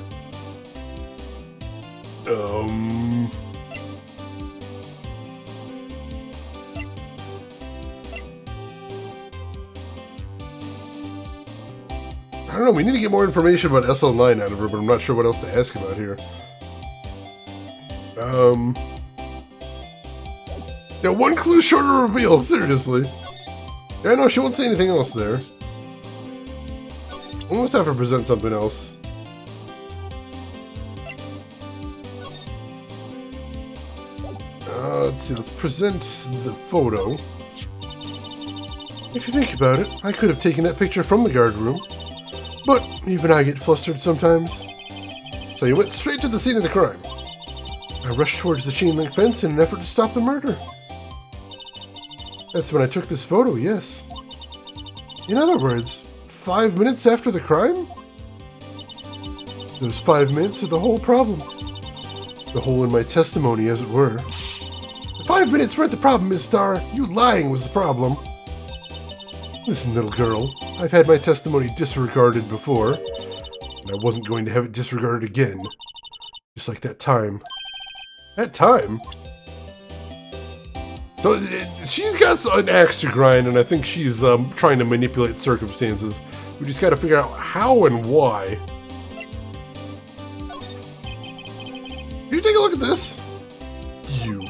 I don't know, we need to get more information about SL9 out of her, but I'm not sure what else to ask about here. Yeah, one clue short of reveal, seriously. Yeah, no, she won't say anything else there. We must have to present something else. Let's see, let's present the photo. If you think about it, I could have taken that picture from the guard room. But even I get flustered sometimes. So you went straight to the scene of the crime. I rushed towards the chain link fence in an effort to stop the murder. That's when I took this photo, yes. In other words, 5 minutes after the crime? Those 5 minutes are the whole problem. The hole in my testimony, as it were. The 5 minutes weren't the problem, Miss Starr. You lying was the problem. Listen, little girl, I've had my testimony disregarded before, and I wasn't going to have it disregarded again. Just like that time. That time? So she's got an axe to grind, and I think she's trying to manipulate circumstances. We just got to figure out how and why. Can you take a look at this? You.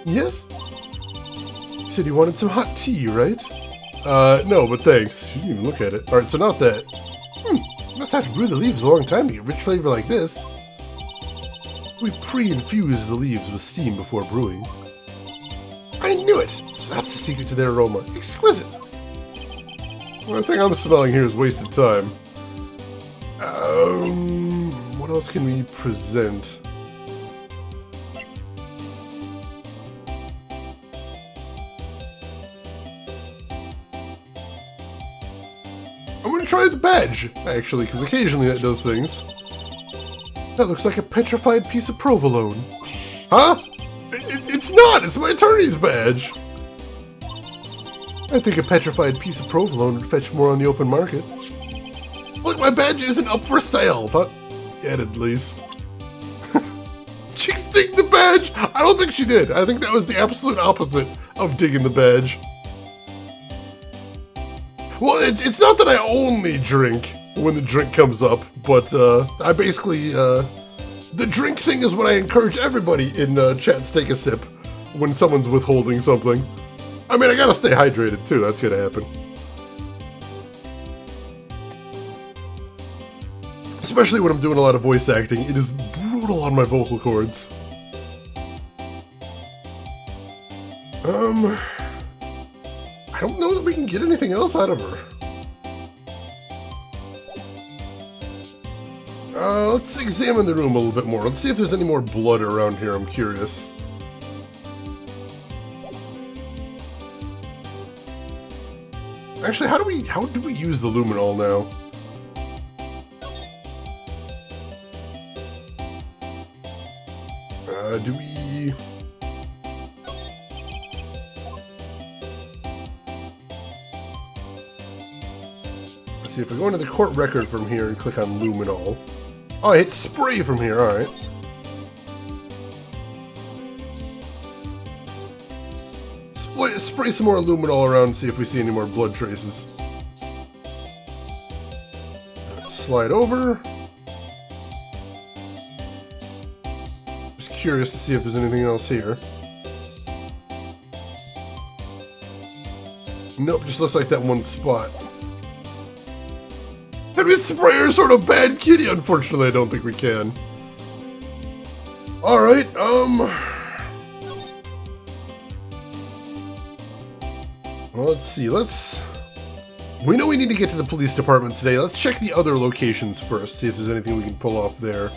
Yes? You said you wanted some hot tea, right? No, but thanks. She didn't even look at it. Alright, so not that. Must have to brew the leaves a long time to get rich flavor like this. We pre-infuse the leaves with steam before brewing. I knew it! So that's the secret to their aroma. Exquisite! The only thing I'm smelling here is wasted time. What else can we present? I'm gonna try the badge, actually, because occasionally that does things. That looks like a petrified piece of provolone. Huh? It's not! It's my attorney's badge! I think a petrified piece of provolone would fetch more on the open market. Look, my badge isn't up for sale! Not yet, at least. Chicks dig the badge! I don't think she did. I think that was the absolute opposite of digging the badge. Well, it's not that I only drink when the drink comes up, but I basically, the drink thing is what I encourage everybody in chat to take a sip when someone's withholding something. I mean, I gotta stay hydrated too, that's gonna happen. Especially when I'm doing a lot of voice acting, it is brutal on my vocal cords. I don't know that we can get anything else out of her. Let's examine the room a little bit more. Let's see if there's any more blood around here, I'm curious. Actually, how do we use the luminol now? Do we... Let's see, if I go into the court record from here and click on luminol. Oh, I hit spray from here, alright. Spray some more luminol around and see if we see any more blood traces. Let's slide over. Just curious to see if there's anything else here. Nope, just looks like that one spot. Can we spray her sort of bad kitty? Unfortunately, I don't think we can. Alright, well, let's see, we know we need to get to the police department today. Let's check the other locations first, see if there's anything we can pull off there.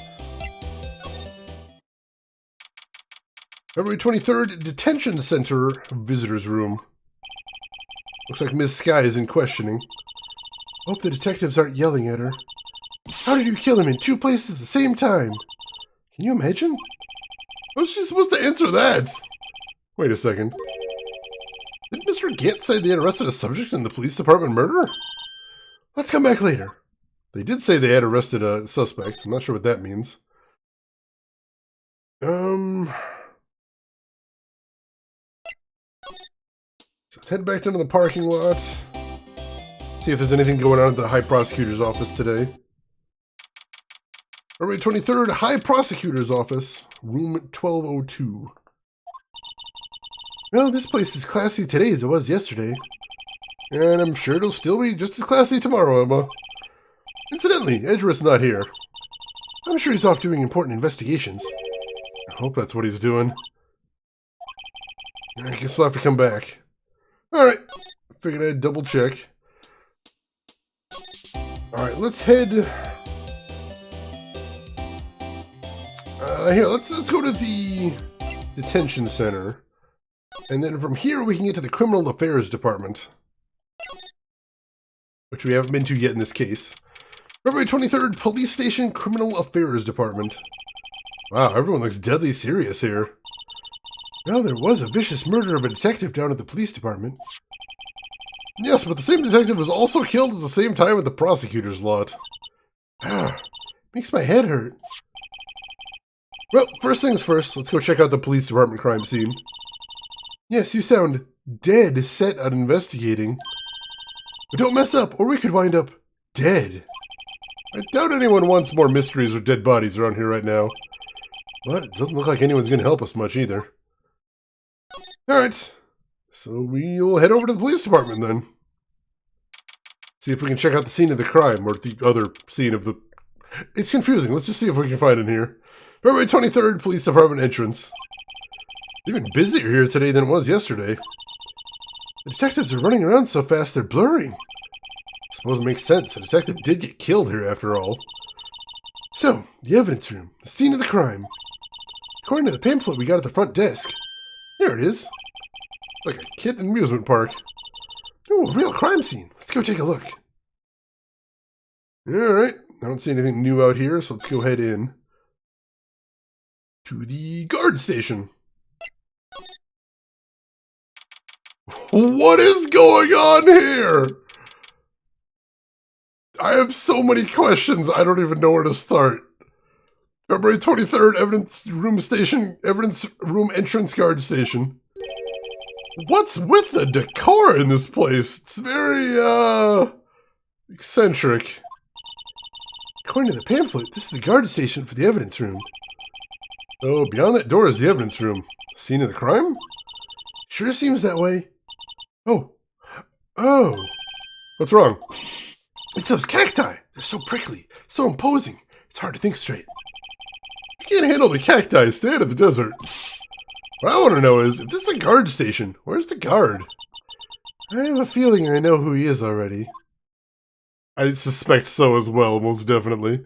February 23rd, Detention Center Visitors Room. Looks like Ms. Sky is in questioning. Hope the detectives aren't yelling at her. How did you kill him in 2 places at the same time? Can you imagine? How was she supposed to answer that? Wait a second. Didn't Mr. Gant say they had arrested a subject in the police department murder? Let's come back later. They did say they had arrested a suspect. I'm not sure what that means. So let's head back down to the parking lot. See if there's anything going on at the High Prosecutor's office today. February 23rd, High Prosecutor's office, room 1202. Well, this place is classy today as it was yesterday. And I'm sure it'll still be just as classy tomorrow, Emma. Incidentally, Edgeworth's not here. I'm sure he's off doing important investigations. I hope that's what he's doing. I guess we'll have to come back. Alright, figured I'd double check. Alright, let's head... here, let's go to the detention center. And then from here we can get to the Criminal Affairs Department. Which we haven't been to yet in this case. February 23rd, Police Station Criminal Affairs Department. Wow, everyone looks deadly serious here. Well, there was a vicious murder of a detective down at the police department. Yes, but the same detective was also killed at the same time at the prosecutor's lot. Makes my head hurt. Well, first things first, let's go check out the police department crime scene. Yes, you sound dead set on investigating. But don't mess up, or we could wind up dead. I doubt anyone wants more mysteries or dead bodies around here right now. But it doesn't look like anyone's going to help us much either. Alright, so we'll head over to the police department then. See if we can check out the scene of the crime, or the other scene of the... It's confusing, let's just see if we can find it here. February 23rd, police department entrance. Even busier here today than it was yesterday. The detectives are running around so fast they're blurring. Suppose it makes sense, a detective did get killed here after all. So, the evidence room, the scene of the crime. According to the pamphlet we got at the front desk. There it is. Like a kid amusement park. Ooh, a real crime scene. Let's go take a look. Alright, I don't see anything new out here, so let's go head in to the guard station. What is going on here? I have so many questions, I don't even know where to start. February 23rd, evidence room entrance guard station. What's with the decor in this place? It's very, eccentric. According to the pamphlet, this is the guard station for the evidence room. Oh, beyond that door is the evidence room. Scene of the crime? Sure seems that way. Oh. What's wrong? It's those cacti. They're so prickly, so imposing. It's hard to think straight. You can't handle the cacti. Stay out of the desert. What I want to know is, if this is a guard station, where's the guard? I have a feeling I know who he is already. I suspect so as well, most definitely.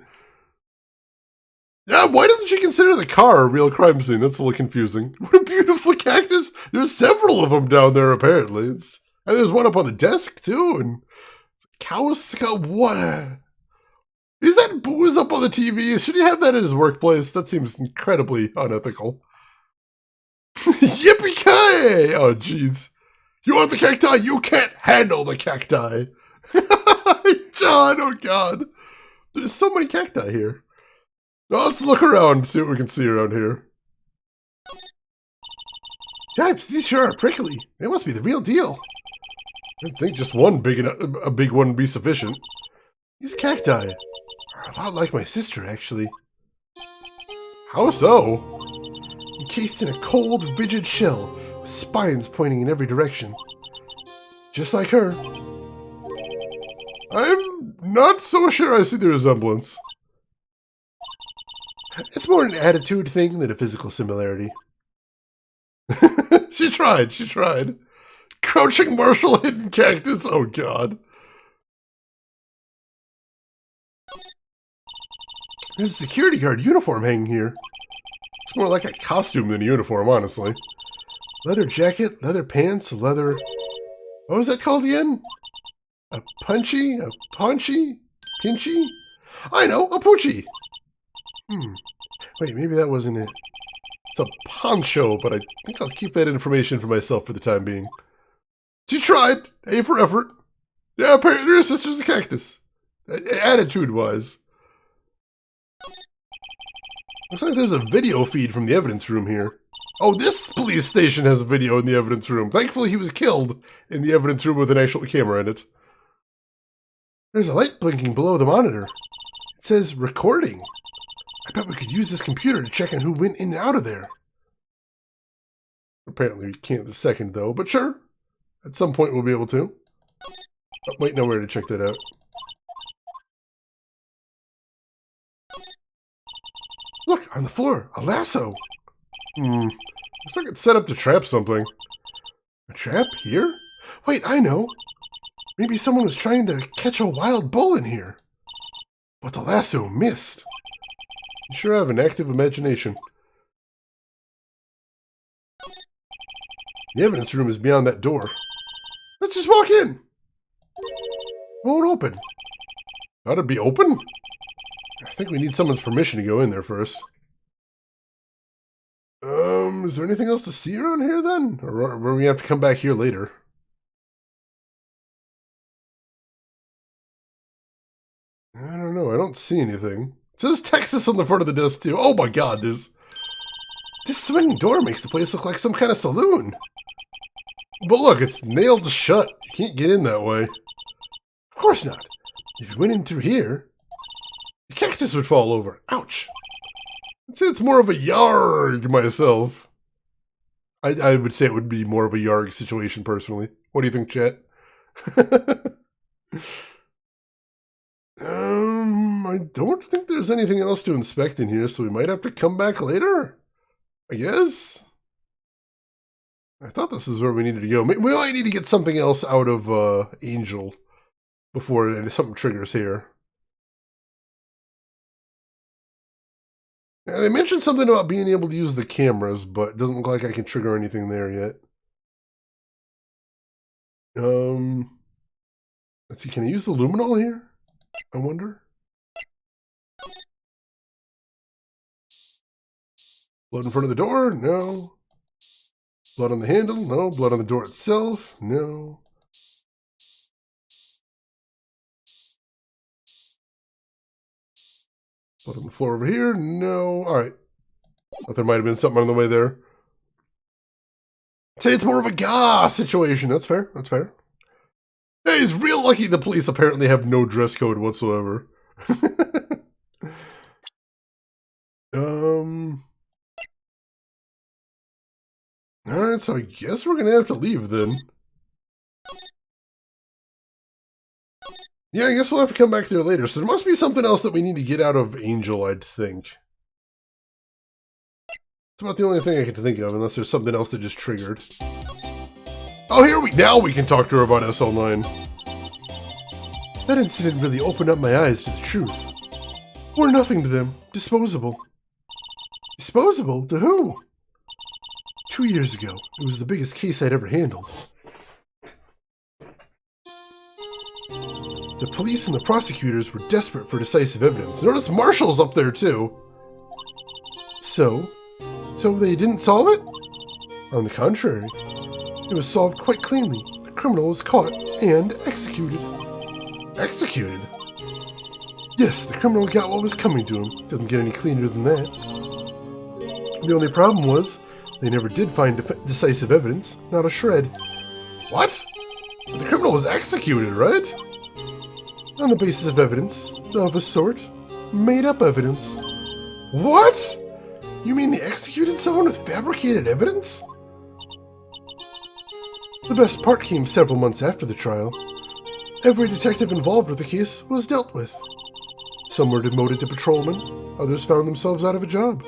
Yeah, why doesn't she consider the car a real crime scene? That's a little confusing. What a beautiful cactus. There's several of them down there, apparently. And there's one up on the desk, too. And cows, what? Is that booze up on the TV? Should he have that in his workplace? That seems incredibly unethical. Yippee-ki-yay! Oh, jeez. You want the cacti? You can't handle the cacti. John, oh God. There's so many cacti here. Well, let's look around, see what we can see around here. Yipes, these sure are prickly. They must be the real deal. I don't think just one a big one would be sufficient. These cacti are a lot like my sister, actually. How so? Encased in a cold, rigid shell, with spines pointing in every direction. Just like her. I'm not so sure I see the resemblance. It's more an attitude thing than a physical similarity. She tried. Crouching Marshall hidden cactus, oh God. There's a security guard uniform hanging here. It's more like a costume than a uniform, honestly. Leather jacket, leather pants, leather... What was that called again? A punchy? A paunchy? Pinchy? I know, a poochie! Wait, maybe that wasn't it. It's a poncho, but I think I'll keep that information for myself for the time being. She tried! A for effort. Yeah, apparently her sister's a cactus. Attitude-wise. Looks like there's a video feed from the evidence room here. Oh, this police station has a video in the evidence room. Thankfully, he was killed in the evidence room with an actual camera in it. There's a light blinking below the monitor. It says recording. I bet we could use this computer to check on who went in and out of there. Apparently we can't this second, though, but sure. At some point we'll be able to. Oh, wait, nowhere to check that out. Look, on the floor, a lasso. Looks like it's set up to trap something. A trap? Here? Wait, I know. Maybe someone was trying to catch a wild bull in here. But the lasso missed. You sure have an active imagination. The evidence room is beyond that door. Let's just walk in. Won't open. Ought to be open? I think we need someone's permission to go in there first. Is there anything else to see around here then? Or will we have to come back here later? I don't know, I don't see anything. It says Texas on the front of the desk too. Oh my God, this swinging door makes the place look like some kind of saloon. But look, it's nailed shut. You can't get in that way. Of course not. If you went in through here, the cactus would fall over. Ouch. I'd say it's more of a yarg myself. I would say it would be more of a yarg situation personally. What do you think, chat? I don't think there's anything else to inspect in here, so we might have to come back later, I guess. I thought this is where we needed to go. We might need to get something else out of Angel before something triggers here. Now, they mentioned something about being able to use the cameras, but it doesn't look like I can trigger anything there yet. Let's see, can I use the luminol here? I wonder. Blood in front of the door? No. Blood on the handle? No. Blood on the door itself? No. Blood on the floor over here? No. Alright. Thought there might have been something on the way there. Say it's more of a gah situation. That's fair. That's fair. Hey, he's real lucky the police apparently have no dress code whatsoever. Alright, so I guess we're gonna have to leave then. Yeah, I guess we'll have to come back there later. So there must be something else that we need to get out of Angel, I'd think. It's about the only thing I can think of, unless there's something else that just triggered. Oh, now we can talk to her about SL9. That incident really opened up my eyes to the truth. We're nothing to them. Disposable. Disposable? To who? 2 years ago, it was the biggest case I'd ever handled. The police and the prosecutors were desperate for decisive evidence. Notice Marshall's up there, too. So they didn't solve it? On the contrary, it was solved quite cleanly. The criminal was caught and executed. Executed? Yes, the criminal got what was coming to him. Doesn't get any cleaner than that. The only problem was, they never did find decisive evidence, not a shred. What? The criminal was executed, right? On the basis of evidence, of a sort. Made-up evidence. What? You mean they executed someone with fabricated evidence? The best part came several months after the trial. Every detective involved with the case was dealt with. Some were demoted to patrolmen, others found themselves out of a job.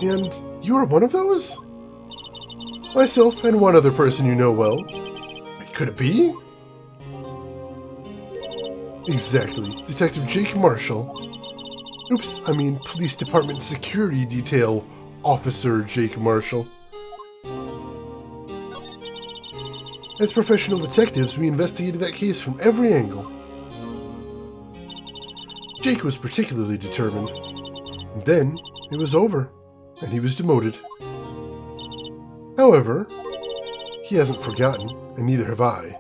And you are one of those? Myself and one other person you know well. Could it be? Exactly. Detective Jake Marshall. Oops, I mean Police Department Security Detail Officer Jake Marshall. As professional detectives, we investigated that case from every angle. Jake was particularly determined. And then, it was over, and he was demoted. However, he hasn't forgotten, and neither have I.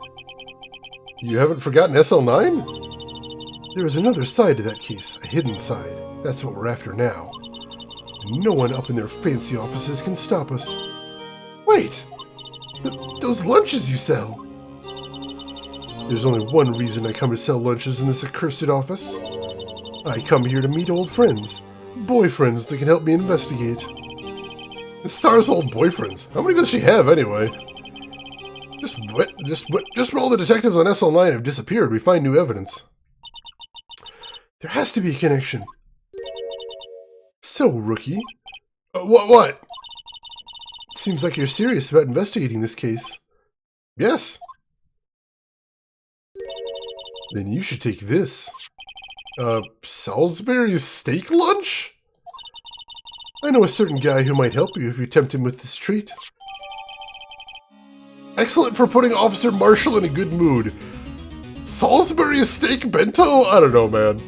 You haven't forgotten SL9? There is another side to that case, a hidden side. That's what we're after now. And no one up in their fancy offices can stop us. Wait! Those lunches you sell! There's only one reason I come to sell lunches in this accursed office. I come here to meet old friends. Boyfriends that can help me investigate. Star's old boyfriends. How many does she have, anyway? Just when all the detectives on SL9 have disappeared, we find new evidence. There has to be a connection. So, Rookie. What? Seems like you're serious about investigating this case. Yes. Then you should take this. Salisbury steak lunch? I know a certain guy who might help you if you tempt him with this treat. Excellent for putting Officer Marshall in a good mood. Salisbury steak bento? I don't know, man.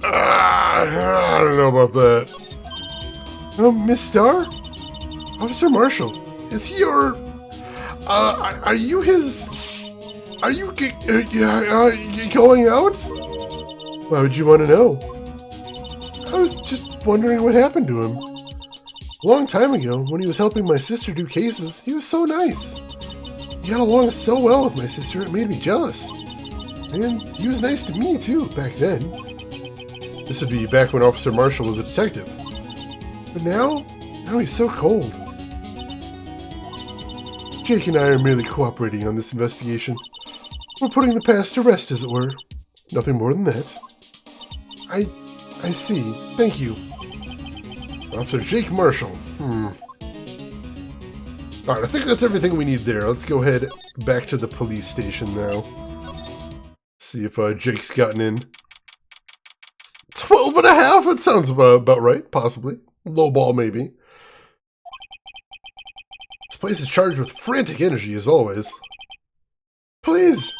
I don't know about that. Miss Starr? Officer Marshall, is he your... are you his... Are you going out? Why would you want to know? I was just wondering what happened to him. A long time ago, when he was helping my sister do cases, he was so nice. got along so well with my sister, it made me jealous. And he was nice to me, too, back then. This would be back when Officer Marshall was a detective. But now he's so cold. Jake and I are merely cooperating on this investigation. We're putting the past to rest, as it were. Nothing more than that. I see. Thank you. Officer Jake Marshall. Alright, I think that's everything we need there. Let's go ahead back to the police station now. See if Jake's gotten in. 12 and a half? That sounds about right, possibly. Low ball, maybe. This place is charged with frantic energy, as always. Please.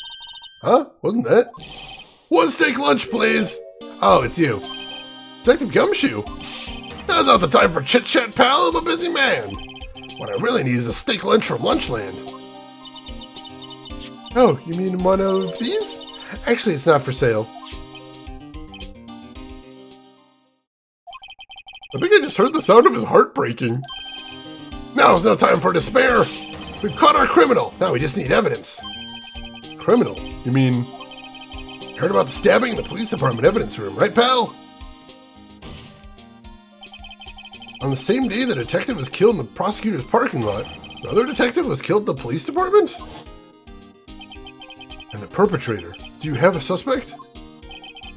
Huh? Wasn't that? One steak lunch, please. Oh, it's you. Detective Gumshoe. Now's not the time for chit-chat, pal. I'm a busy man. What I really need is a steak lunch from Lunchland. Oh, you mean one of these? Actually, it's not for sale. I think I just heard the sound of his heart breaking. Now's no time for despair. We've caught our criminal. Now we just need evidence. Criminal? You mean... Heard about the stabbing in the police department evidence room, right, pal? On the same day the detective was killed in the prosecutor's parking lot, another detective was killed in the police department? And the perpetrator. Do you have a suspect?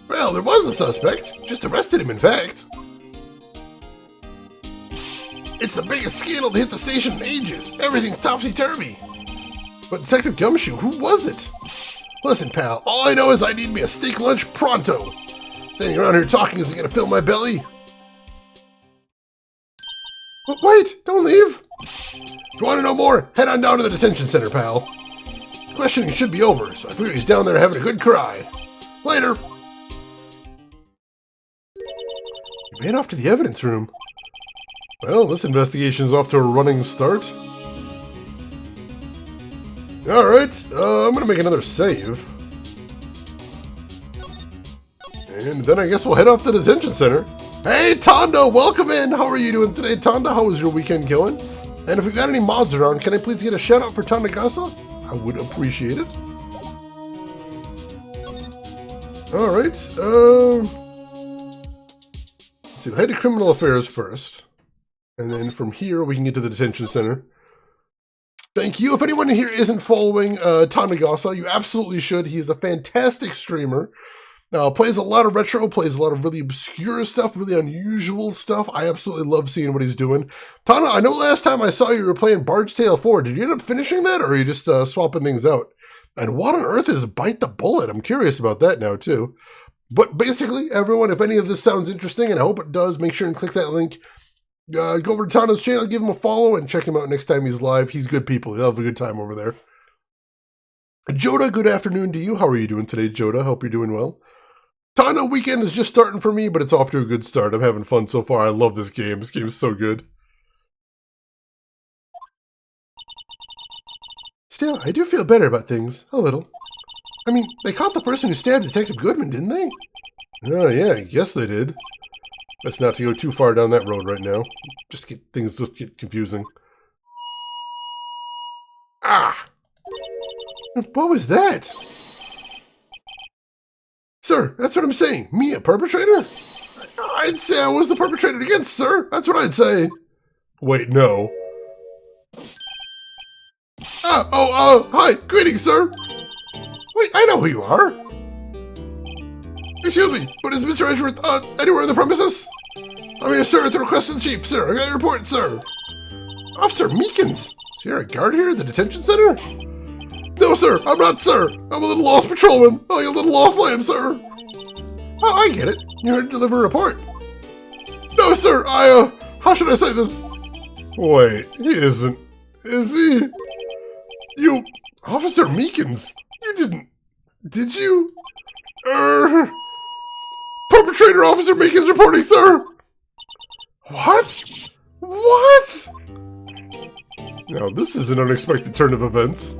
Well, there was a suspect. Just arrested him, in fact. It's the biggest scandal to hit the station in ages. Everything's topsy-turvy. But Detective Gumshoe, who was it? Listen, pal, all I know is I need me a steak lunch pronto. Standing around here talking isn't going to fill my belly. But wait, don't leave. If you want to know more, head on down to the detention center, pal. Questioning should be over, so I figure he's down there having a good cry. Later. He ran off to the evidence room. Well, this investigation's off to a running start. Alright, I'm gonna make another save. And then I guess we'll head off to the detention center. Hey, Tonda, welcome in! How are you doing today, Tonda? How was your weekend going? And if we've got any mods around, can I please get a shout out for Tandagasa? I would appreciate it. Alright, let's see, we'll head to criminal affairs first. And then from here, we can get to the detention center. Thank you. If anyone here isn't following Tandagasa, you absolutely should. He's a fantastic streamer. Plays a lot of retro, plays a lot of really obscure stuff, really unusual stuff. I absolutely love seeing what he's doing. Tana, I know last time I saw you were playing Bard's Tale 4. Did you end up finishing that, or are you just swapping things out? And what on earth is Bite the Bullet? I'm curious about that now, too. But basically, everyone, if any of this sounds interesting, and I hope it does, make sure and click that link. Go over to Tana's channel, give him a follow, and check him out next time he's live. He's good people. He'll have a good time over there. Joda, good afternoon to you. How are you doing today, Joda? Hope you're doing well. Tana, weekend is just starting for me, but it's off to a good start. I'm having fun so far. I love this game. This game is so good. Still, I do feel better about things. A little. I mean, they caught the person who stabbed Detective Goodman, didn't they? Oh, yeah, I guess they did. Best not to go too far down that road right now. Things just get confusing. Ah! What was that? Sir, that's what I'm saying. Me, a perpetrator? I'd say I was the perpetrator against, sir. That's what I'd say. Wait, no. Hi. Greetings, sir. Wait, I know who you are. Excuse me, but is Mr. Edgeworth, anywhere in the premises? I'm here, sir, at the request of the chief, sir. I got your report, sir. Officer Meekins. Is there a guard here at the detention center? No, sir, I'm not, sir. I'm a little lost patrolman. A little lost lamb, sir. Oh, I get it. You're here to deliver a report. No, sir, how should I say this? Wait, he isn't. Is he? You, Officer Meekins, you did you? Perpetrator Officer Meekins reporting, sir. What? What? Now, this is an unexpected turn of events.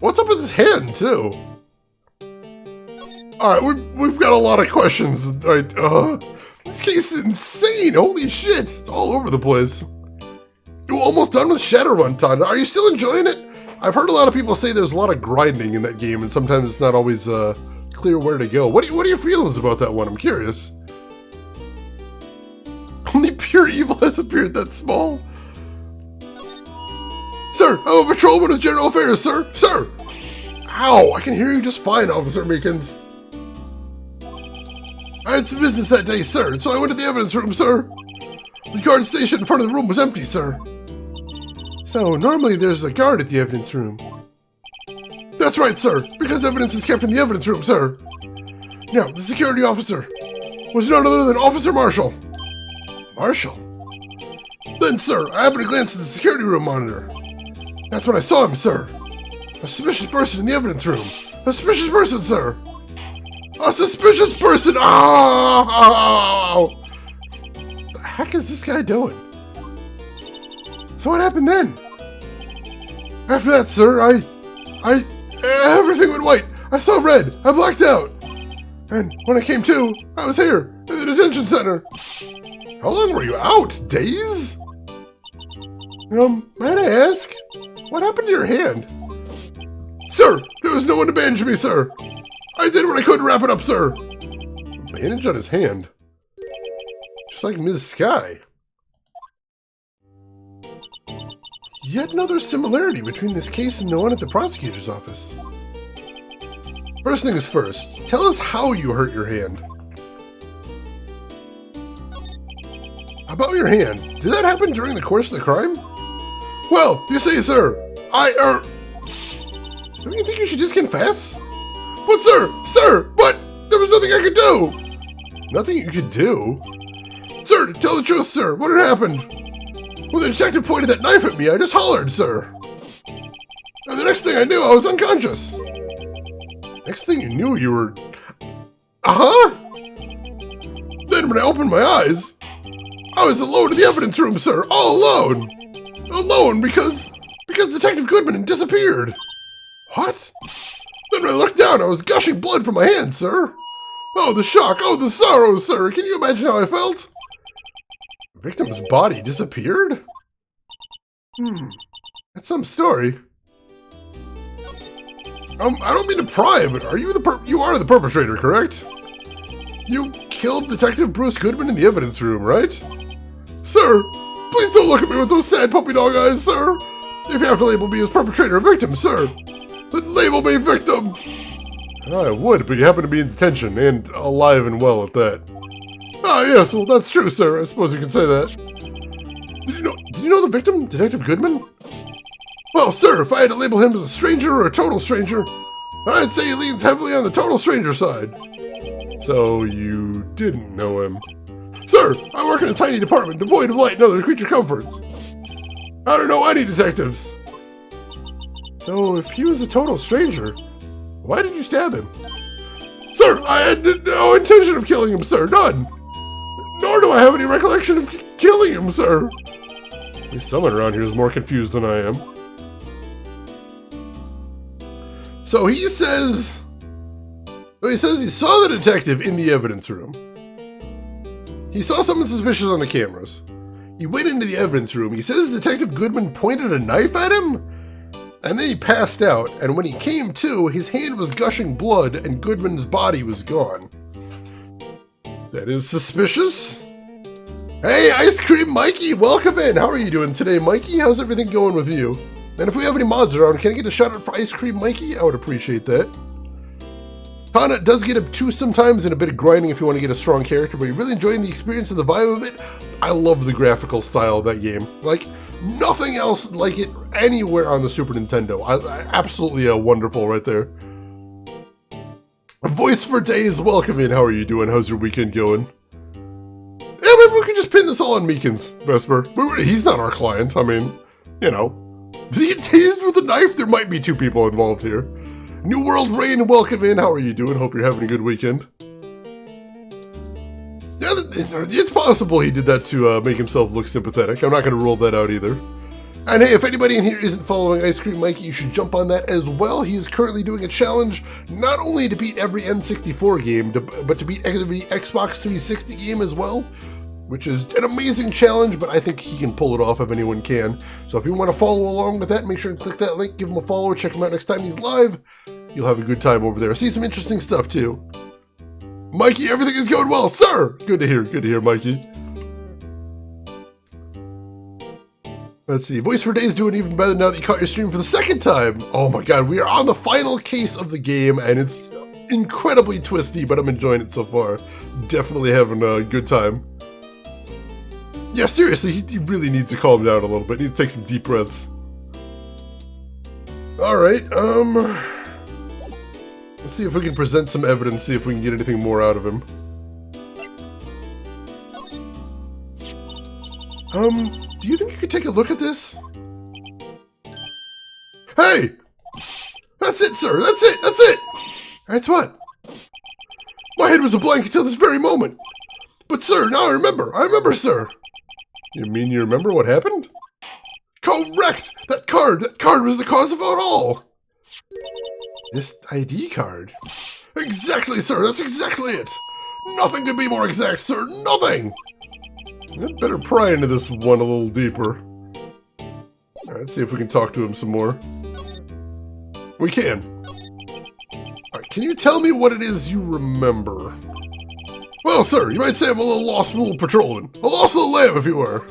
What's up with his hand, too? Alright, we've got a lot of questions. Alright, this case is insane. Holy shit. It's all over the place. You almost done with Shadowrun, Todd. Are you still enjoying it? I've heard a lot of people say there's a lot of grinding in that game, and sometimes it's not always clear where to go. What are your feelings about that one? I'm curious. Only pure evil has appeared that small. Sir, I'm a patrolman of General Affairs, sir! Sir! Ow, I can hear you just fine, Officer Meekins. I had some business that day, sir, so I went to the evidence room, sir. The guard station in front of the room was empty, sir. So, normally there's a guard at the evidence room. That's right, sir, because evidence is kept in the evidence room, sir. Now, the security officer was none other than Officer Marshall. Marshall? Then, sir, I happened to glance at the security room monitor. That's when I saw him, sir. A suspicious person in the evidence room. A suspicious person, sir. A suspicious person! Oh! What the heck is this guy doing? So what happened then? After that, sir, everything went white. I saw red. I blacked out. And when I came to, I was here, in the detention center. How long were you out? Days? Might I ask? What happened to your hand? Sir, there was no one to bandage me, sir. I did what I could to wrap it up, sir. Bandage on his hand. Just like Ms. Sky. Yet another similarity between this case and the one at the prosecutor's office. First things first, tell us how you hurt your hand. About your hand, did that happen during the course of the crime? Well, you say, sir, don't you think you should just confess? But sir, but there was nothing I could do. Nothing you could do? Sir, tell the truth, sir, what had happened? When the detective pointed that knife at me, I just hollered, sir. And the next thing I knew, I was unconscious. Next thing you knew, you were... Uh-huh? Then when I opened my eyes, I was alone in the evidence room, sir, all alone. Alone because Detective Goodman had disappeared. What? Then when I looked down, I was gushing blood from my hand, sir. Oh, the shock, oh, the sorrow, sir. Can you imagine how I felt? The victim's body disappeared? That's some story. I don't mean to pry, but are you you are the perpetrator, correct? You killed Detective Bruce Goodman in the evidence room, right? Sir, please don't look at me with those sad puppy dog eyes, sir. If you have to label me as perpetrator or victim, sir, then label me victim. I would, but you happen to be in detention, and alive and well at that. Ah, yes, well, that's true, sir. I suppose you can say that. Did you know the victim, Detective Goodman? Well, sir, if I had to label him as a stranger or a total stranger, I'd say he leans heavily on the total stranger side. So you didn't know him. Sir, I work in a tiny department devoid of light and other creature comforts. I don't know any detectives. So if he was a total stranger, why did you stab him? Sir, I had no intention of killing him, sir, none. Nor do I have any recollection of killing him, sir. At least someone around here is more confused than I am. So he says he saw the detective in the evidence room. He saw something suspicious on the cameras. He went into the evidence room. He says Detective Goodman pointed a knife at him, and then he passed out, and when he came to, his hand was gushing blood and Goodman's body was gone. That is suspicious. Hey, Ice Cream Mikey, welcome in. How are you doing today, Mikey? How's everything going with you? And if we have any mods around, can I get a shout out for Ice Cream Mikey? I would appreciate that. Pana does get obtuse sometimes and a bit of grinding if you want to get a strong character, but you're really enjoying the experience and the vibe of it. I love the graphical style of that game. Like, nothing else like it anywhere on the Super Nintendo. Absolutely wonderful right there. Voice for Days, welcome in. How are you doing? How's your weekend going? Yeah, maybe we can just pin this all on Meekins, Vesper. He's not our client. I mean, you know. Did he get tased with a knife? There might be two people involved here. New World Rain, welcome in. How are you doing? Hope you're having a good weekend. Yeah, it's possible he did that to make himself look sympathetic. I'm not going to rule that out either. And hey, if anybody in here isn't following Ice Cream Mikey, you should jump on that as well. He's currently doing a challenge not only to beat every N64 game, but to beat every Xbox 360 game as well. which is an amazing challenge, but I think he can pull it off if anyone can. So if you want to follow along with that, make sure and click that link, give him a follow, check him out next time he's live. You'll have a good time over there. I see some interesting stuff too. Mikey, everything is going well, sir! Good to hear, Mikey. Let's see, Voice for Days doing even better now that you caught your stream for the second time. Oh my god, we are on the final case of the game, and it's incredibly twisty, but I'm enjoying it so far. Definitely having a good time. Yeah, seriously, he really needs to calm down a little bit. He needs to take some deep breaths. Alright, let's see if we can present some evidence, see if we can get anything more out of him. Do you think you could take a look at this? Hey! That's it, sir! That's it! That's it! That's what? My head was a blank until this very moment. But sir, now I remember, sir. You mean you remember what happened? Correct! That card was the cause of it all! This ID card? Exactly, sir, that's exactly it! Nothing could be more exact, sir, nothing! I'd better pry into this one a little deeper. Alright, let's see if we can talk to him some more. We can. Alright, can you tell me what it is you remember? Well, sir, you might say I'm a little lost little patrolman. A lost little lamb, if you were.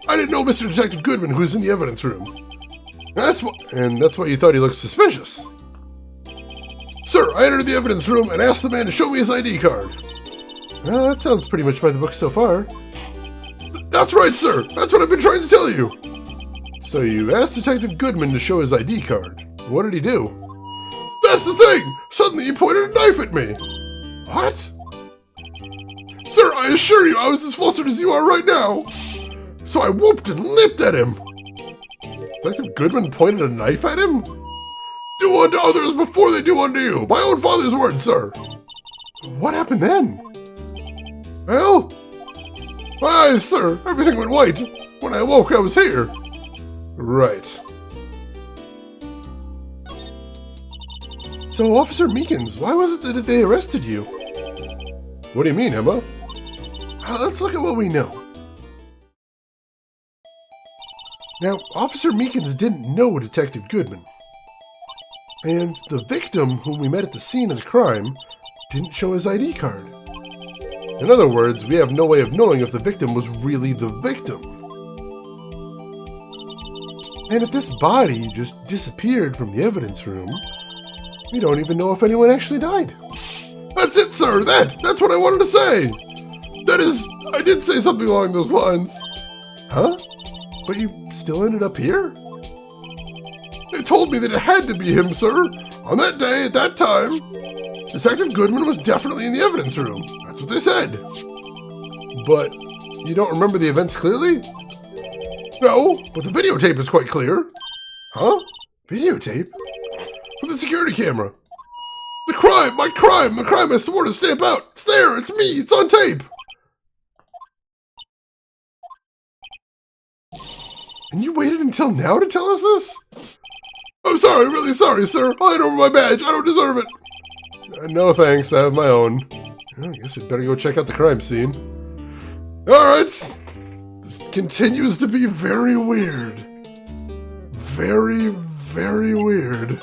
I didn't know Mr. Detective Goodman, who's in the evidence room. That's why you thought he looked suspicious. Sir, I entered the evidence room and asked the man to show me his ID card. Well, that sounds pretty much by the book so far. That's right, sir! That's what I've been trying to tell you! So you asked Detective Goodman to show his ID card. What did he do? That's the thing! Suddenly he pointed a knife at me! What? Sir, I assure you I was as flustered as you are right now! So I whooped and leaped at him! Detective Goodman pointed a knife at him? Do unto others before they do unto you! My own father's word, sir! What happened then? Well, my eyes, sir, everything went white. When I awoke, I was here. Right. So, Officer Meekins, why was it that they arrested you? What do you mean, Emma? Let's look at what we know. Now, Officer Meekins didn't know Detective Goodman. And the victim, whom we met at the scene of the crime, didn't show his ID card. In other words, we have no way of knowing if the victim was really the victim. And if this body just disappeared from the evidence room, we don't even know if anyone actually died. That's it, sir! That's what I wanted to say! That is, I did say something along those lines. Huh? But you still ended up here? They told me that it had to be him, sir. On that day, at that time, Detective Goodman was definitely in the evidence room. That's what they said. But you don't remember the events clearly? No, but the videotape is quite clear. Huh? Videotape? From the security camera. The crime! My crime! The crime I swore to stamp out! It's there! It's me! It's on tape! And you waited until now to tell us this? I'm sorry, really sorry, sir. I'll hand over my badge. I don't deserve it. No thanks, I have my own. Well, I guess I'd better go check out the crime scene. Alright. This continues to be very weird. Very, very weird.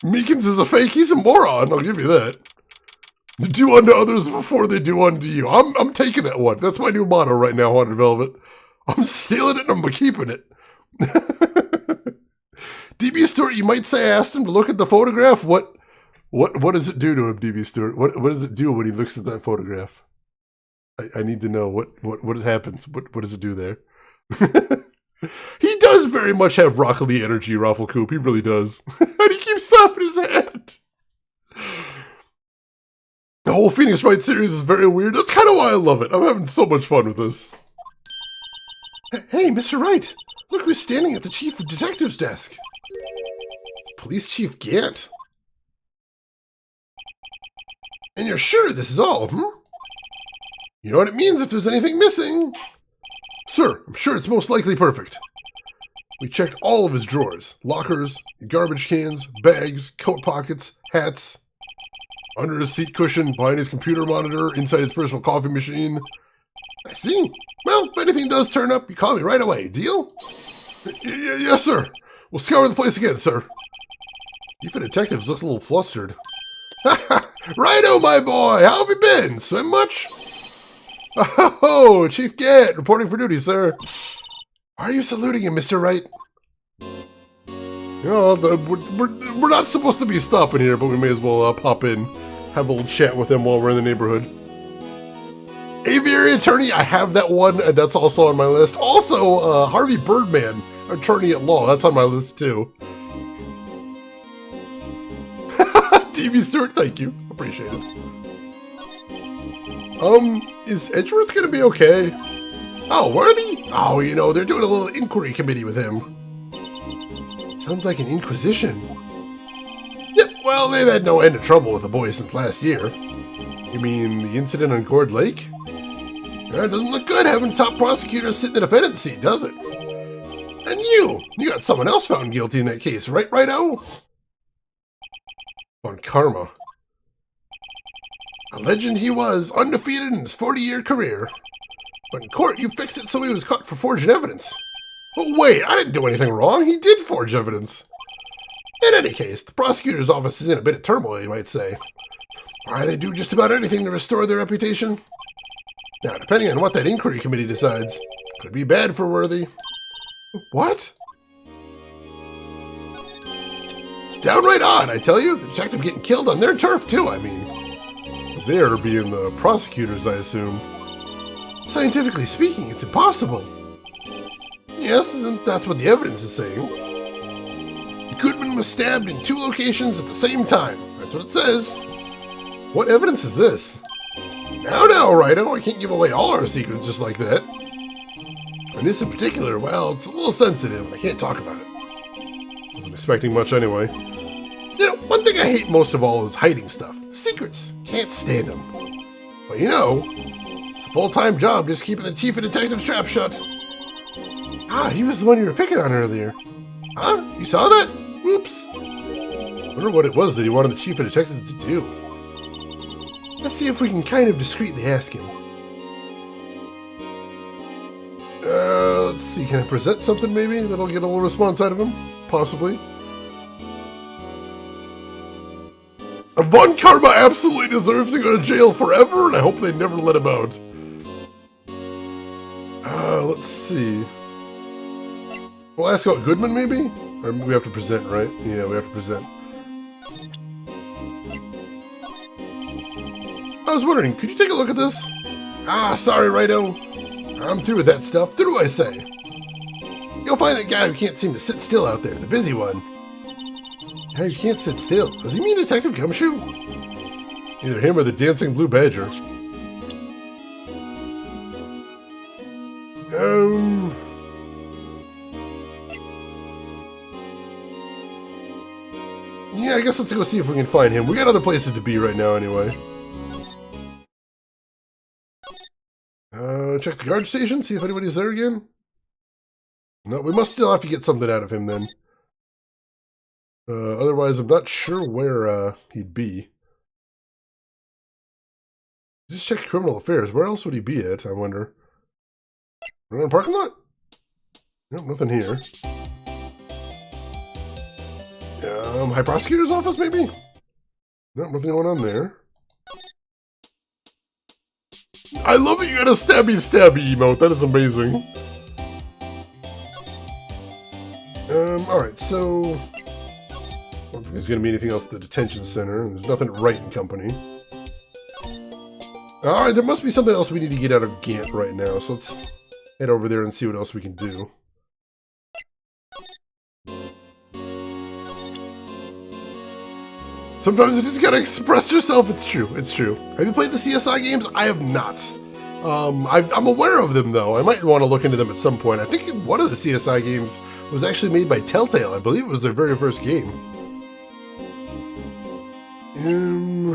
Meekins is a fake. He's a moron, I'll give you that. Do unto others before they do unto you. I'm taking that one. That's my new motto right now, Haunted Velvet. I'm stealing it and I'm keeping it. DB Stewart, you might say I asked him to look at the photograph. What does it do to him, DB Stewart? What does it do when he looks at that photograph? I need to know what happens. What does it do there? He does very much have Rocket League energy, Raffle Coop. He really does. And he keeps slapping his hand. The whole Phoenix Wright series is very weird. That's kind of why I love it. I'm having so much fun with this. Hey, Mr. Wright. Look who's standing at the Chief of Detectives desk. Police Chief Gant. And you're sure this is all, You know what it means if there's anything missing. Sir, I'm sure it's most likely perfect. We checked all of his drawers, lockers, garbage cans, bags, coat pockets, hats. Under his seat cushion, behind his computer monitor, inside his personal coffee machine. I see. Well, if anything does turn up, you call me right away. Deal? Yes, sir. We'll scour the place again, sir. Even detectives look a little flustered. Righto, my boy. How have you been? Swim much? Oh, Chief Gant, reporting for duty, sir. Why are you saluting him, Mr. Wright? You know, we're not supposed to be stopping here, but we may as well pop in, have a little chat with him while we're in the neighborhood. Aviary attorney, I have that one, and that's also on my list. Also, Harvey Birdman, attorney at law, that's on my list too. TV Stewart, thank you, appreciate it. Is Edgeworth gonna be okay? Oh, Worthy? Oh, you know, they're doing a little inquiry committee with him. Sounds like an inquisition. Yep, well, they've had no end of trouble with the boys since last year. You mean the incident on Gourd Lake? It doesn't look good having top prosecutors sit in the defendant's seat, does it? And you got someone else found guilty in that case, right, Righto? On Karma. A legend he was, undefeated in his 40-year career. But in court, you fixed it so he was caught for forging evidence. But wait, I didn't do anything wrong. He did forge evidence. In any case, the prosecutor's office is in a bit of turmoil, you might say. Why, they do just about anything to restore their reputation. Now, depending on what that inquiry committee decides, could be bad for Worthy. What? It's downright odd, I tell you. The detective getting killed on their turf, too, I mean. They're being the prosecutors, I assume. Scientifically speaking, it's impossible. Yes, that's what the evidence is saying. Goodman was stabbed in 2 locations at the same time. That's what it says. What evidence is this? Now, Righto, I can't give away all our secrets just like that. And this in particular, well, it's a little sensitive. I can't talk about it. Wasn't expecting much anyway. You know, one thing I hate most of all is hiding stuff. Secrets. Can't stand them. But you know, it's a full-time job just keeping the chief of detectives trap shut. Ah, he was the one you were picking on earlier. Huh? You saw that? Oops. Wonder what it was that he wanted the chief of detectives to do. Let's see if we can kind of discreetly ask him. Let's see, can I present something maybe that'll get a little response out of him? Possibly. Von Karma absolutely deserves to go to jail forever, and I hope they never let him out. Let's see. We'll ask about Goodman, maybe? Or we have to present, right? Yeah, we have to present. I was wondering, could you take a look at this? Ah, sorry, Righto. I'm through with that stuff. Through, I say. You'll find that guy who can't seem to sit still out there, the busy one. Guy who can't sit still. Does he mean Detective Gumshoe? Either him or the Dancing Blue Badger. Yeah, I guess let's go see if we can find him. We got other places to be right now anyway. Check the guard station, see if anybody's there again. No, we must still have to get something out of him then. Otherwise, I'm not sure where he'd be. Just check criminal affairs. Where else would he be at, I wonder? Around the parking lot? Nope, nothing here. High prosecutor's office, maybe? Nope, nothing going on there. I love that you got a stabby emote. That is amazing. Alright, so... I don't think there's going to be anything else at the detention center. There's nothing at Wright and Company. Alright, there must be something else we need to get out of Gant right now, so let's head over there and see what else we can do. Sometimes you just gotta express yourself. It's true. It's true. Have you played the CSI games? I have not. I'm aware of them, though. I might want to look into them at some point. I think one of the CSI games was actually made by Telltale. I believe it was their very first game. Can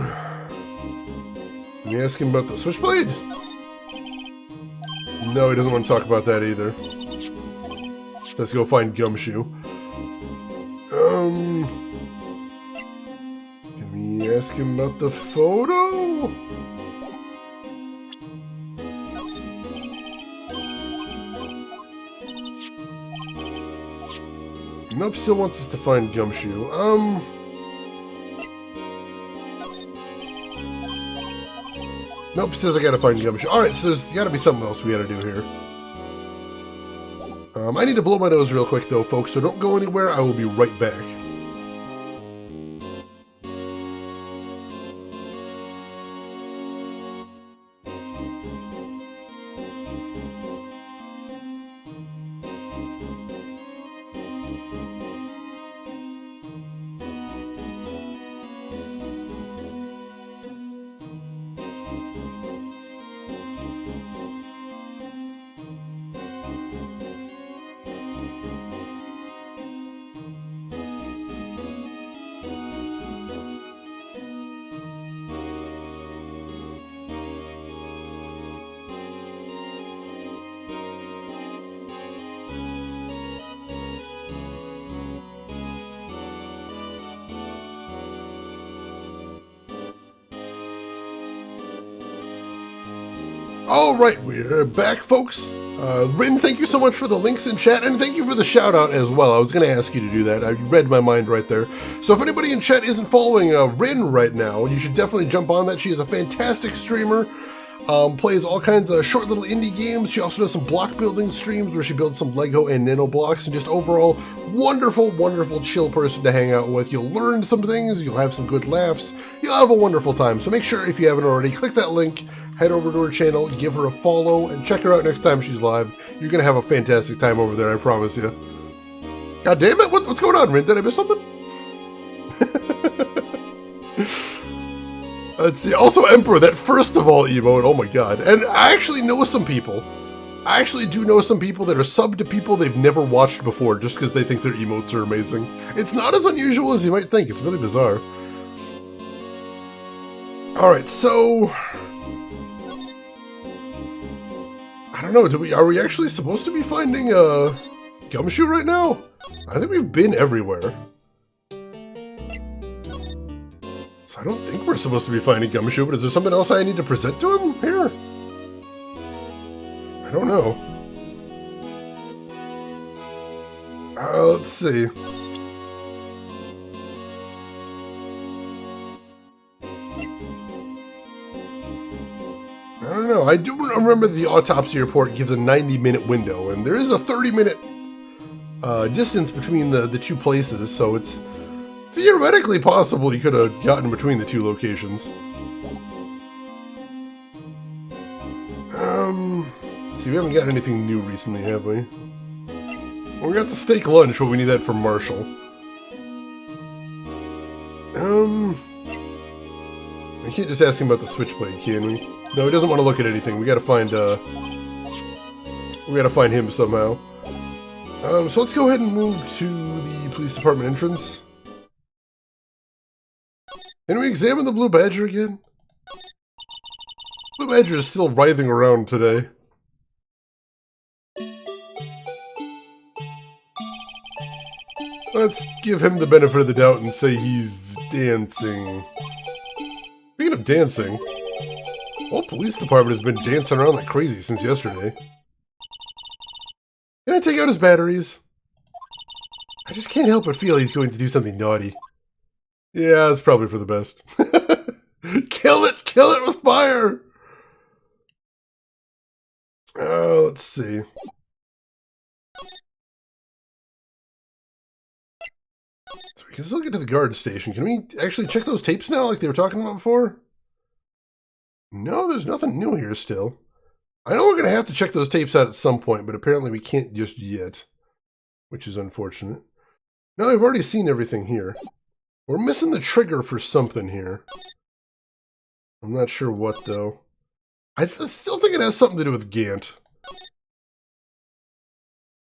you ask him about the Switchblade? No, he doesn't want to talk about that either. Let's go find Gumshoe. Can we ask him about the photo? Nope, still wants us to find Gumshoe. Nope, says I gotta find Gumshoe. Alright, so there's gotta be something else we gotta do here. I need to blow my nose real quick though, folks, so don't go anywhere. I will be right back. Alright, we're back, folks. Rin, thank you so much for the links in chat, and thank you for the shout-out as well. I was going to ask you to do that. I read my mind right there. So if anybody in chat isn't following Rin right now, you should definitely jump on that. She is a fantastic streamer. Plays all kinds of short little indie games. She also does some block building streams where she builds some Lego and nano blocks, and just overall wonderful, wonderful chill person to hang out with. You'll learn some things, you'll have some good laughs, you'll have a wonderful time. So make sure, if you haven't already, click that link, head over to her channel, give her a follow, and check her out next time she's live. You're going to have a fantastic time over there, I promise you. God damn it, what's going on, Rin? Did I miss something? Let's see. Also, Emperor, that first of all emote, oh my god. And I actually know some people. I actually do know some people that are subbed to people they've never watched before just because they think their emotes are amazing. It's not as unusual as you might think. It's really bizarre. Alright, so... I don't know, are we actually supposed to be finding Gumshoe right now? I think we've been everywhere. So I don't think we're supposed to be finding Gumshoe, but is there something else I need to present to him here? I don't know. Let's see. I don't know. I do remember the autopsy report gives a 90-minute window, and there is a 30-minute distance between the two places, so it's theoretically possible you could have gotten between the two locations. See, we haven't got anything new recently, have we? Well, we got the steak lunch, but we need that for Marshall. We can't just ask him about the switchblade, can we? No, he doesn't want to look at anything. We gotta find him somehow. So let's go ahead and move to the police department entrance. Can we examine the Blue Badger again? Blue Badger is still writhing around today. Let's give him the benefit of the doubt and say he's dancing. Speaking of dancing, the whole police department has been dancing around like crazy since yesterday. Can I take out his batteries? I just can't help but feel he's going to do something naughty. Yeah, it's probably for the best. Kill it with fire! Let's see. So we can still get to the guard station. Can we actually check those tapes now like they were talking about before? No, there's nothing new here still. I know we're going to have to check those tapes out at some point, but apparently we can't just yet, which is unfortunate. No, I've already seen everything here. We're missing the trigger for something here. I'm not sure what, though. I still think it has something to do with Gant.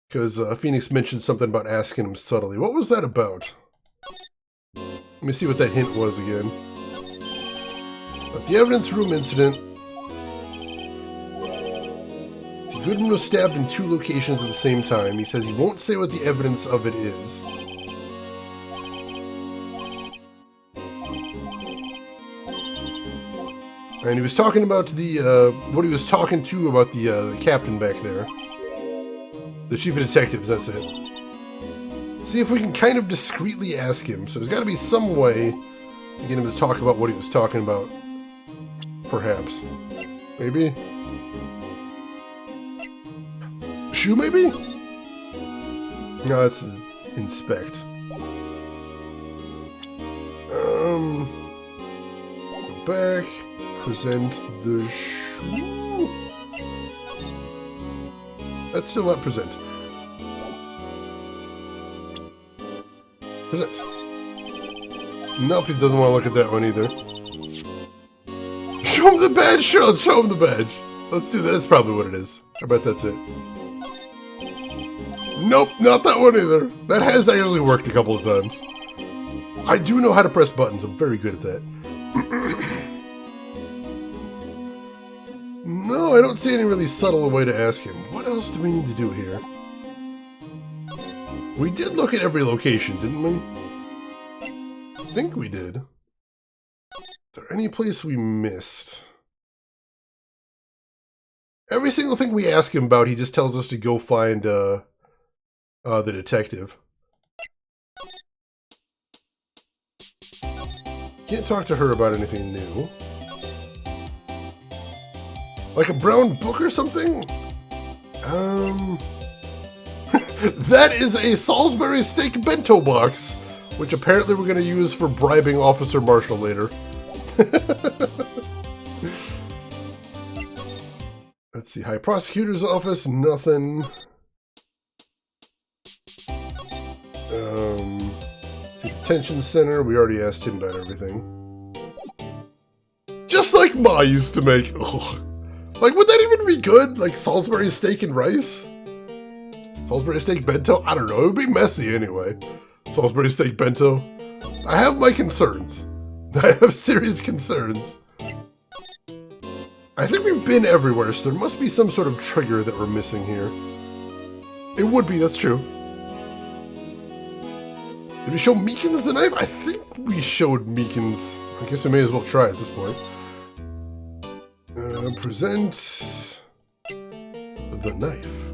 Because Phoenix mentioned something about asking him subtly. What was that about? Let me see what that hint was again. But the evidence room incident. Goodman was stabbed in 2 locations at the same time. He says he won't say what the evidence of it is. And he was talking about the, what he was talking to about the captain back there. The chief of detectives, that's it. See if we can kind of discreetly ask him. So there's got to be some way to get him to talk about what he was talking about. Perhaps. Maybe? Shoe, maybe? No, it's inspect. Back. Present the shoe. That's still not present. Present. Nope, he doesn't want to look at that one either. Show him the badge! Show him the badge! Let's do that. That's probably what it is. I bet that's it. Nope, not that one either. That has actually worked a couple of times. I do know how to press buttons. I'm very good at that. No, I don't see any really subtle way to ask him. What else do we need to do here? We did look at every location, didn't we? I think we did. Is there any place we missed? Every single thing we ask him about, he just tells us to go find the detective. Can't talk to her about anything new. Like a brown book or something? That is a Salisbury steak bento box, which apparently we're going to use for bribing Officer Marshall later. Let's see, High Prosecutor's Office, nothing. Detention Center, we already asked him about everything. Just like Ma used to make. Ugh. Like, would that even be good? Like Salisbury steak and rice? Salisbury steak bento? I don't know. It would be messy anyway. Salisbury steak bento. I have my concerns. I have serious concerns. I think we've been everywhere, so there must be some sort of trigger that we're missing here. It would be, that's true. Did we show Meekins the knife? I think we showed Meekins. I guess we may as well try at this point. Present the knife.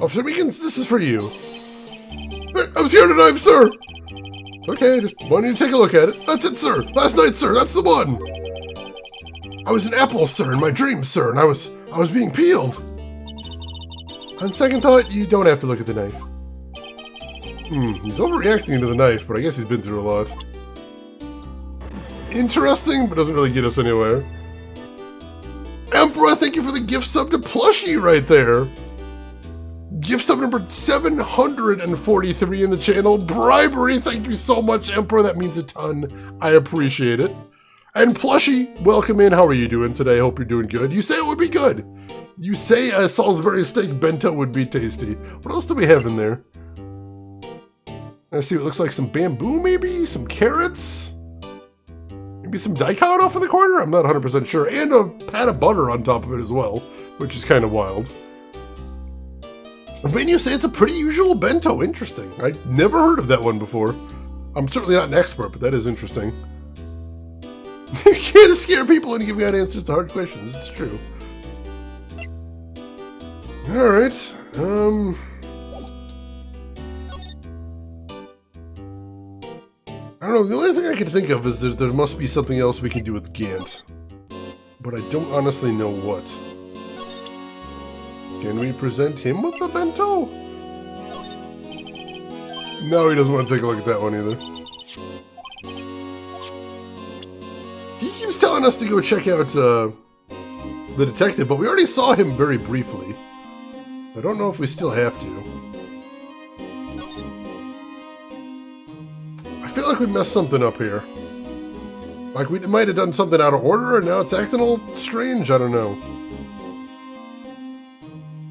Officer Meekins, this is for you. I was here to knife, sir. Okay, just wanted you to take a look at it. That's it, sir. Last night, sir. That's the one. I was an apple, sir, in my dreams, sir, and I was being peeled. On second thought, you don't have to look at the knife. He's overreacting to the knife, but I guess he's been through a lot. Interesting, but doesn't really get us anywhere. Emperor, thank you for the gift sub to Plushie right there. Gift sub number 743 in the channel. Bribery, thank you so much, Emperor. That means a ton. I appreciate it. And Plushie, welcome in. How are you doing today? Hope you're doing good. You say it would be good. You say a Salisbury steak bento would be tasty. What else do we have in there? Let's see, it looks like some bamboo, maybe? Some carrots? Maybe some daikon off in the corner? I'm not 100% sure. And a pat of butter on top of it as well, which is kind of wild. But you say it's a pretty usual bento. Interesting. I've never heard of that one before. I'm certainly not an expert, but that is interesting. You can't scare people into giving out answers to hard questions. This is true. Alright. I don't know, the only thing I can think of is there must be something else we can do with Gant. But I don't honestly know what. Can we present him with the bento? No, he doesn't want to take a look at that one either. He keeps telling us to go check out the detective, but we already saw him very briefly. I don't know if we still have to. I feel like we messed something up here. Like we might have done something out of order and now it's acting all strange, I don't know.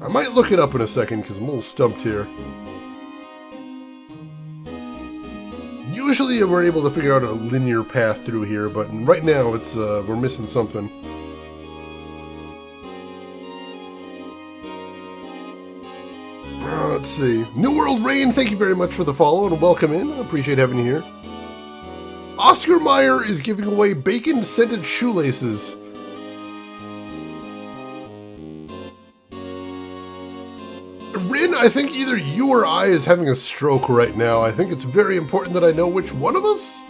I might look it up in a second because I'm a little stumped here. Usually we're able to figure out a linear path through here, but right now it's we're missing something. Let's see. New World Rain, thank you very much for the follow and welcome in. I appreciate having you here. Oscar Mayer is giving away bacon-scented shoelaces. Rin, I think either you or I is having a stroke right now. I think it's very important that I know which one of us.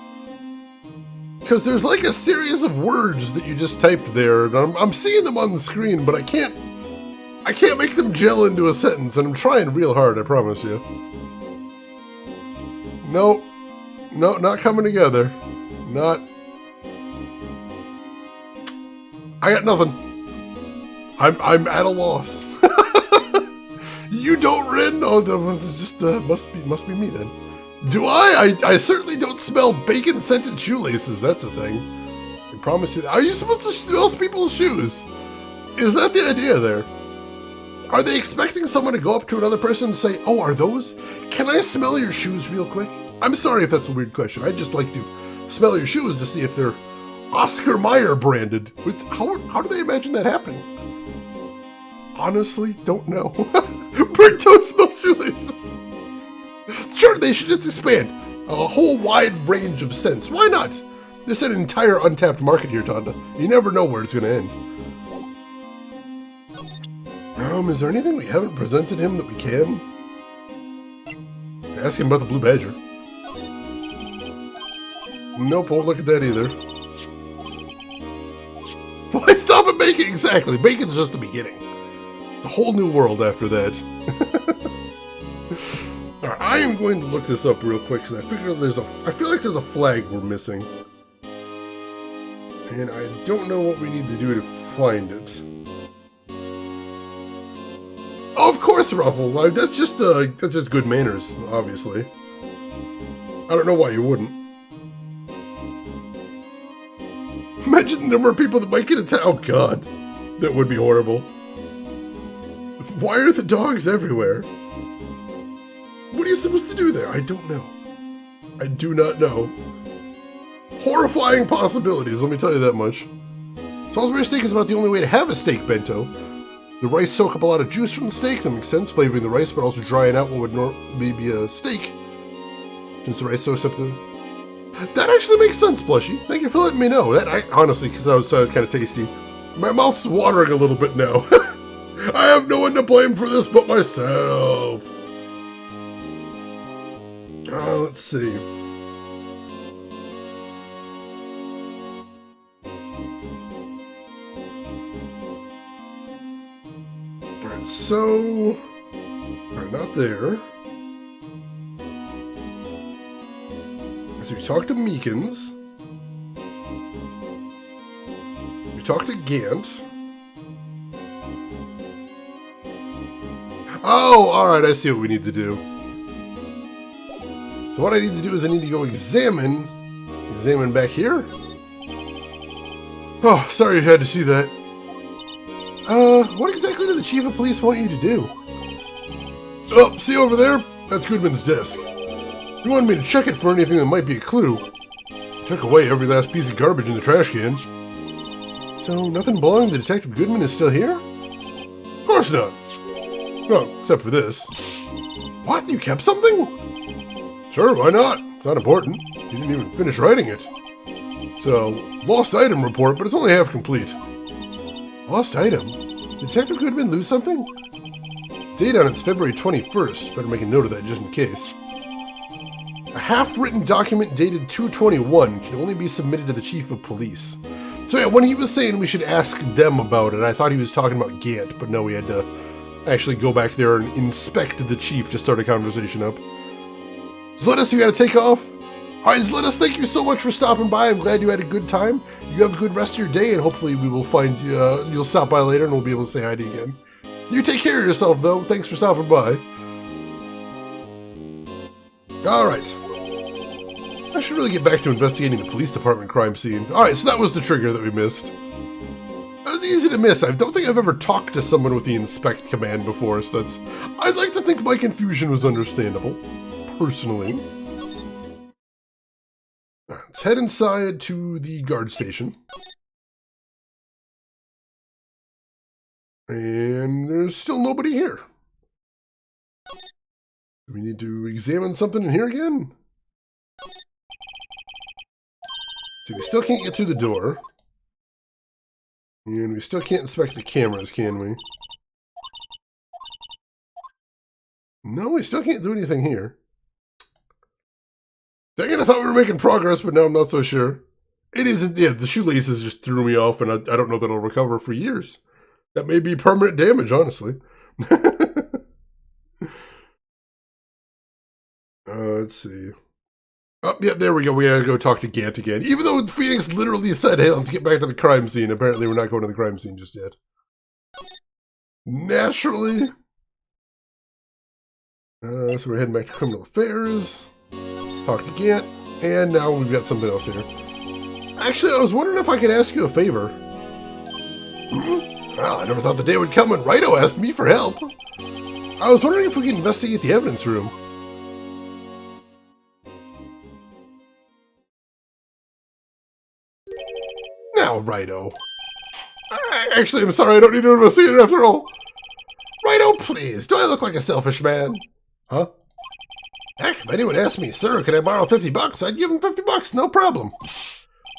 Because there's like a series of words that you just typed there, and I'm seeing them on the screen, but I can't make them gel into a sentence, and I'm trying real hard, I promise you. No, not coming together. Not. I got nothing. I'm at a loss. You don't, Rin? Oh, it's just must be me then. Do I? I certainly don't smell bacon-scented shoelaces. That's a thing. I promise you. Are you supposed to smell people's shoes? Is that the idea there? Are they expecting someone to go up to another person and say, "Oh, are those? Can I smell your shoes real quick?" I'm sorry if that's a weird question. I'd just like to smell your shoes to see if they're Oscar Mayer branded. How do they imagine that happening? Honestly, don't know. Bird don't smell shoelaces. Sure, they should just expand a whole wide range of scents. Why not? There's an entire untapped market here, Tonda. You never know where it's going to end. Is there anything we haven't presented him that we can? Ask him about the blue badger. Nope, won't look at that either. Why stop at bacon? Exactly. Bacon's just the beginning. A whole new world after that. Alright, I am going to look this up real quick because I feel like there's a flag we're missing. And I don't know what we need to do to find it. Oh, of course, Ruffle. That's just good manners, obviously. I don't know why you wouldn't. Imagine the number of people that might get attacked. Oh god, that would be horrible. Why are the dogs everywhere? What are you supposed to do there? I don't know. I do not know. Horrifying possibilities, let me tell you that much. Salisbury steak is about the only way to have a steak bento. The rice soak up a lot of juice from the steak. That makes sense, flavoring the rice, but also drying out what would normally be a steak. Since the rice soaks up the... That actually makes sense, Plushy. Thank you for letting me know. Honestly, because I was kind of tasty. My mouth's watering a little bit now. I have no one to blame for this but myself. Let's see. Alright, so... Alright, not there. So we talked to Meekins. We talked to Gant. Oh, alright, I see what we need to do. So what I need to do is I need to go examine back here. Oh, sorry you had to see that. What exactly did the Chief of Police want you to do? Oh, see over there? That's Goodman's desk. He wanted me to check it for anything that might be a clue. Took away every last piece of garbage in the trash can. So, nothing belonging to Detective Goodman is still here? Of course not. Well, except for this. What? You kept something? Sure, why not? It's not important. You didn't even finish writing it. It's a lost item report, but it's only half complete. Lost item? Did Detective Goodman lose something? Date on it's February 21st. Better make a note of that just in case. A half-written document dated 2/21 can only be submitted to the Chief of Police. So yeah, when he was saying we should ask them about it, I thought he was talking about Gant, but no, we had to actually go back there and inspect the Chief to start a conversation up. Zletus, you gotta take off? Alright, Zletus, thank you so much for stopping by. I'm glad you had a good time. You have a good rest of your day, and hopefully we will find you, you'll stop by later and we'll be able to say hi to you again. You take care of yourself, though. Thanks for stopping by. Alright. I should really get back to investigating the police department crime scene. Alright, so that was the trigger that we missed. That was easy to miss. I don't think I've ever talked to someone with the inspect command before, so that's... I'd like to think my confusion was understandable. Personally. Let's head inside to the guard station. And there's still nobody here. Do we need to examine something in here again? So we still can't get through the door. And we still can't inspect the cameras, can we? No, we still can't do anything here. Dang it, I thought we were making progress, but now I'm not so sure. It isn't, yeah, the shoelaces just threw me off, and I don't know that it'll recover for years. That may be permanent damage, honestly. Let's see. Oh, yeah, there we go. We gotta go talk to Gant again. Even though Phoenix literally said, hey, let's get back to the crime scene. Apparently, we're not going to the crime scene just yet. Naturally. So we're heading back to Criminal Affairs. Talk to Gant. And now we've got something else here. Actually, I was wondering if I could ask you a favor. Well, I never thought the day would come when Wright asked me for help. I was wondering if we could investigate the evidence room. Now, Righto. Actually, I'm sorry, I don't need to investigate it after all. Righto, please, do I look like a selfish man? Huh? Heck, if anyone asked me, sir, can I borrow $50? I'd give him $50, no problem.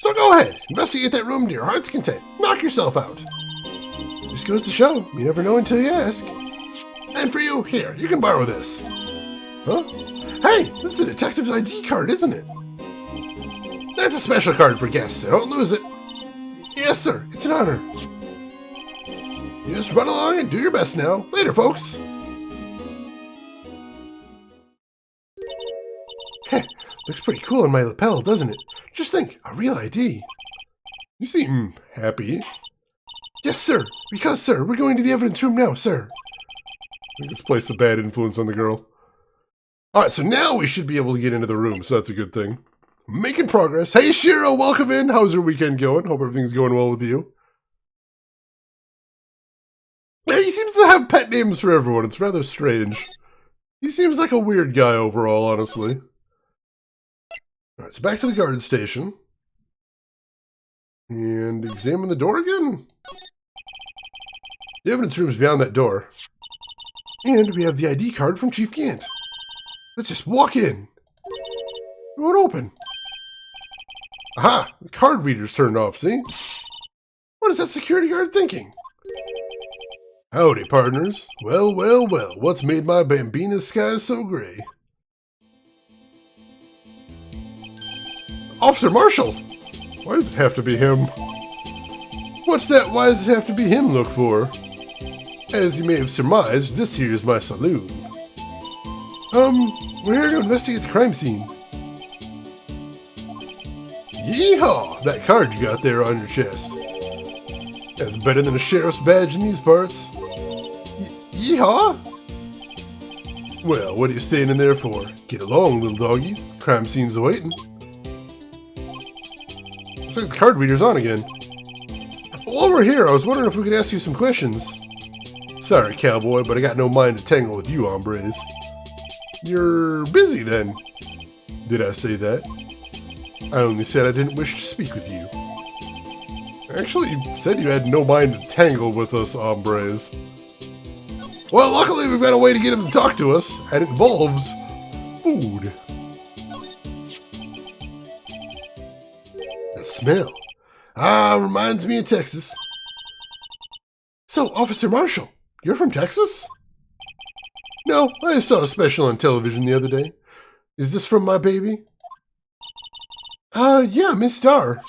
So go ahead, investigate that room to your heart's content. Knock yourself out. Just goes to show, you never know until you ask. And for you, here, you can borrow this. Huh? Hey, this is a detective's ID card, isn't it? That's a special card for guests, so don't lose it. Yes, sir, it's an honor. You just run along and do your best now. Later, folks. Heh, looks pretty cool on my lapel, doesn't it? Just think, a real ID. You seem happy. Yes, sir. Because, sir, we're going to the evidence room now, sir. I think this placed a bad influence on the girl. Alright, so now we should be able to get into the room, so that's a good thing. Making progress. Hey, Shiro, welcome in. How's your weekend going? Hope everything's going well with you. Yeah, he seems to have pet names for everyone. It's rather strange. He seems like a weird guy overall, honestly. Alright, so back to the guard station. And examine the door again. The evidence room is beyond that door. And we have the ID card from Chief Gant. Let's just walk in. It won't open. Aha! The card reader's turned off, see? What is that security guard thinking? Howdy, partners. Well, well, well. What's made my Bambina's sky so gray? Officer Marshall! Why does it have to be him? What's that why does it have to be him look for? As you may have surmised, this here is my saloon. We're here to investigate the crime scene. Yeehaw! That card you got there on your chest. That's better than a sheriff's badge in these parts. Yeehaw! Well, what are you standing there for? Get along, little doggies. Crime scene's awaiting. Looks like the card reader's on again. While we're here, I was wondering if we could ask you some questions. Sorry, cowboy, but I got no mind to tangle with you hombres. You're busy, then. Did I say that? I only said I didn't wish to speak with you. Actually, you said you had no mind to tangle with us hombres. Well, luckily we've got a way to get him to talk to us, and it involves food. The smell. Ah, reminds me of Texas. So, Officer Marshall, you're from Texas? No, I saw a special on television the other day. Is this from my baby? Yeah, Miss Starr.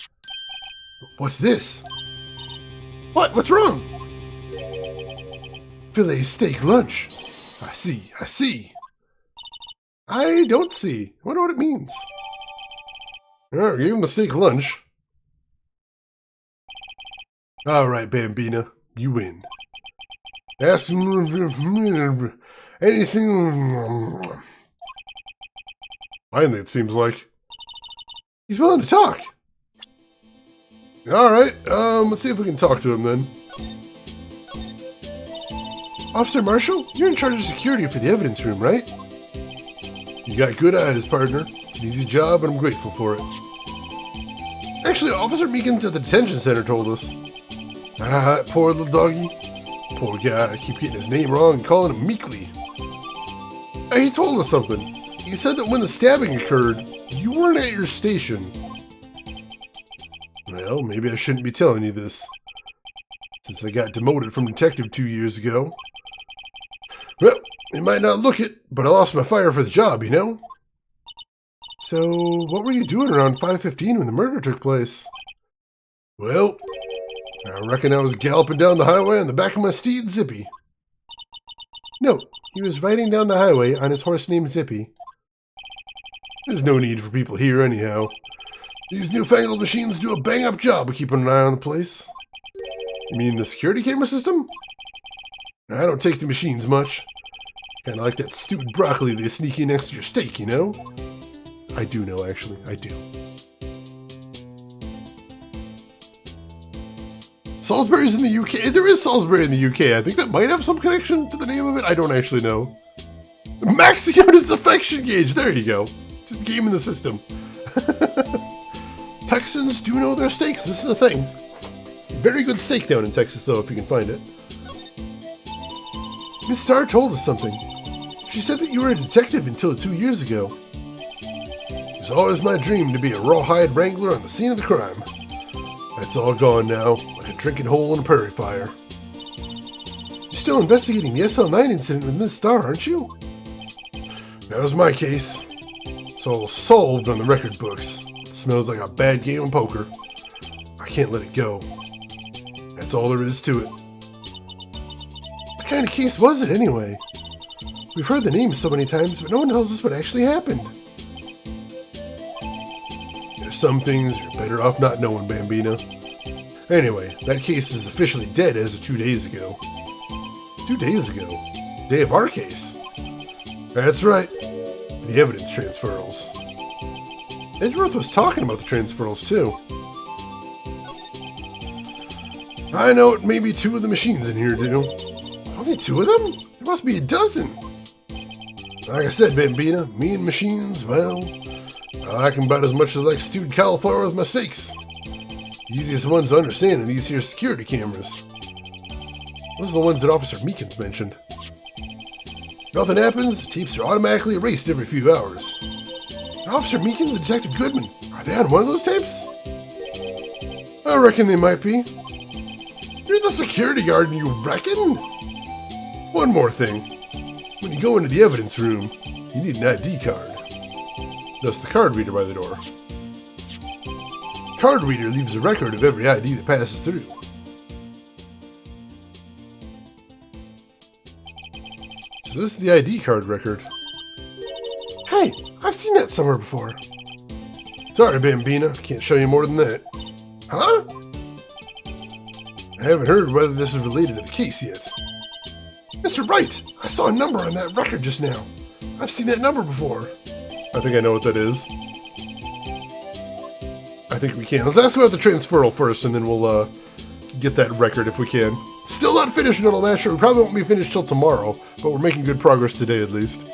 What's this? What's wrong? Filet steak lunch. I see. I don't see. I wonder what it means. Alright, give him a steak lunch. Alright, Bambina, you win. Ask him anything. Finally, it seems like. He's willing to talk. Alright, let's see if we can talk to him then. Officer Marshall, you're in charge of security for the evidence room, right? You got good eyes, partner. It's an easy job, and I'm grateful for it. Actually, Officer Meekins at the detention center told us. Ah, that poor little doggy. Poor guy, I keep getting his name wrong and calling him Meekly. He told us something. He said that when the stabbing occurred, you weren't at your station. Well, maybe I shouldn't be telling you this, since I got demoted from detective 2 years ago. Well, you might not look it, but I lost my fire for the job, you know? So, what were you doing around 5:15 when the murder took place? Well, I reckon I was galloping down the highway on the back of my steed, Zippy. No, he was riding down the highway on his horse named Zippy. There's no need for people here anyhow. These newfangled machines do a bang-up job of keeping an eye on the place. You mean the security camera system? I don't take the machines much. Kinda like that stupid broccoli they sneak in next to your steak, you know? I do know, actually. I do. Salisbury's in the UK. There is Salisbury in the UK. I think that might have some connection to the name of it. I don't actually know. Maximum disaffection gauge. There you go. Just game in the system. Texans do know their steaks. This is a thing. Very good steak down in Texas, though, if you can find it. Miss Starr told us something. She said that you were a detective until 2 years ago. It was always my dream to be a rawhide wrangler on the scene of the crime. That's all gone now, like a drinking hole in a prairie fire. You're still investigating the SL9 incident with Miss Starr, aren't you? That was my case. It's all solved on the record books. Smells like a bad game of poker. I can't let it go. That's all there is to it. What kind of case was it, anyway? We've heard the name so many times, but no one tells us what actually happened. There's some things you're better off not knowing, Bambina. Anyway, that case is officially dead as of 2 days ago. 2 days ago? Day of our case? That's right. The evidence transferals. Edgeworth was talking about the transferals, too. I know it may be 2 of the machines in here do. Only 2 of them? There must be a dozen. Like I said, Bambina, me and machines, well, I like them about as much as I like stewed cauliflower with my steaks. The easiest ones to understand are these here security cameras. Those are the ones that Officer Meekins mentioned. Nothing happens, tapes are automatically erased every few hours. Officer Meekins and Detective Goodman, are they on one of those tapes? I reckon they might be. You're the security guard and you reckon? One more thing. When you go into the evidence room, you need an ID card. Thus the card reader by the door. Card reader leaves a record of every ID that passes through. So this is the ID card record. Hey, I've seen that somewhere before. Sorry, Bambina, can't show you more than that. Huh? I haven't heard whether this is related to the case yet. Mr. Wright, I saw a number on that record just now. I've seen that number before. I think I know what that is. I think we can. Let's ask about the transferal first, and then we'll get that record if we can. Still not finished until I'm sure. We probably won't be finished till tomorrow, but we're making good progress today at least.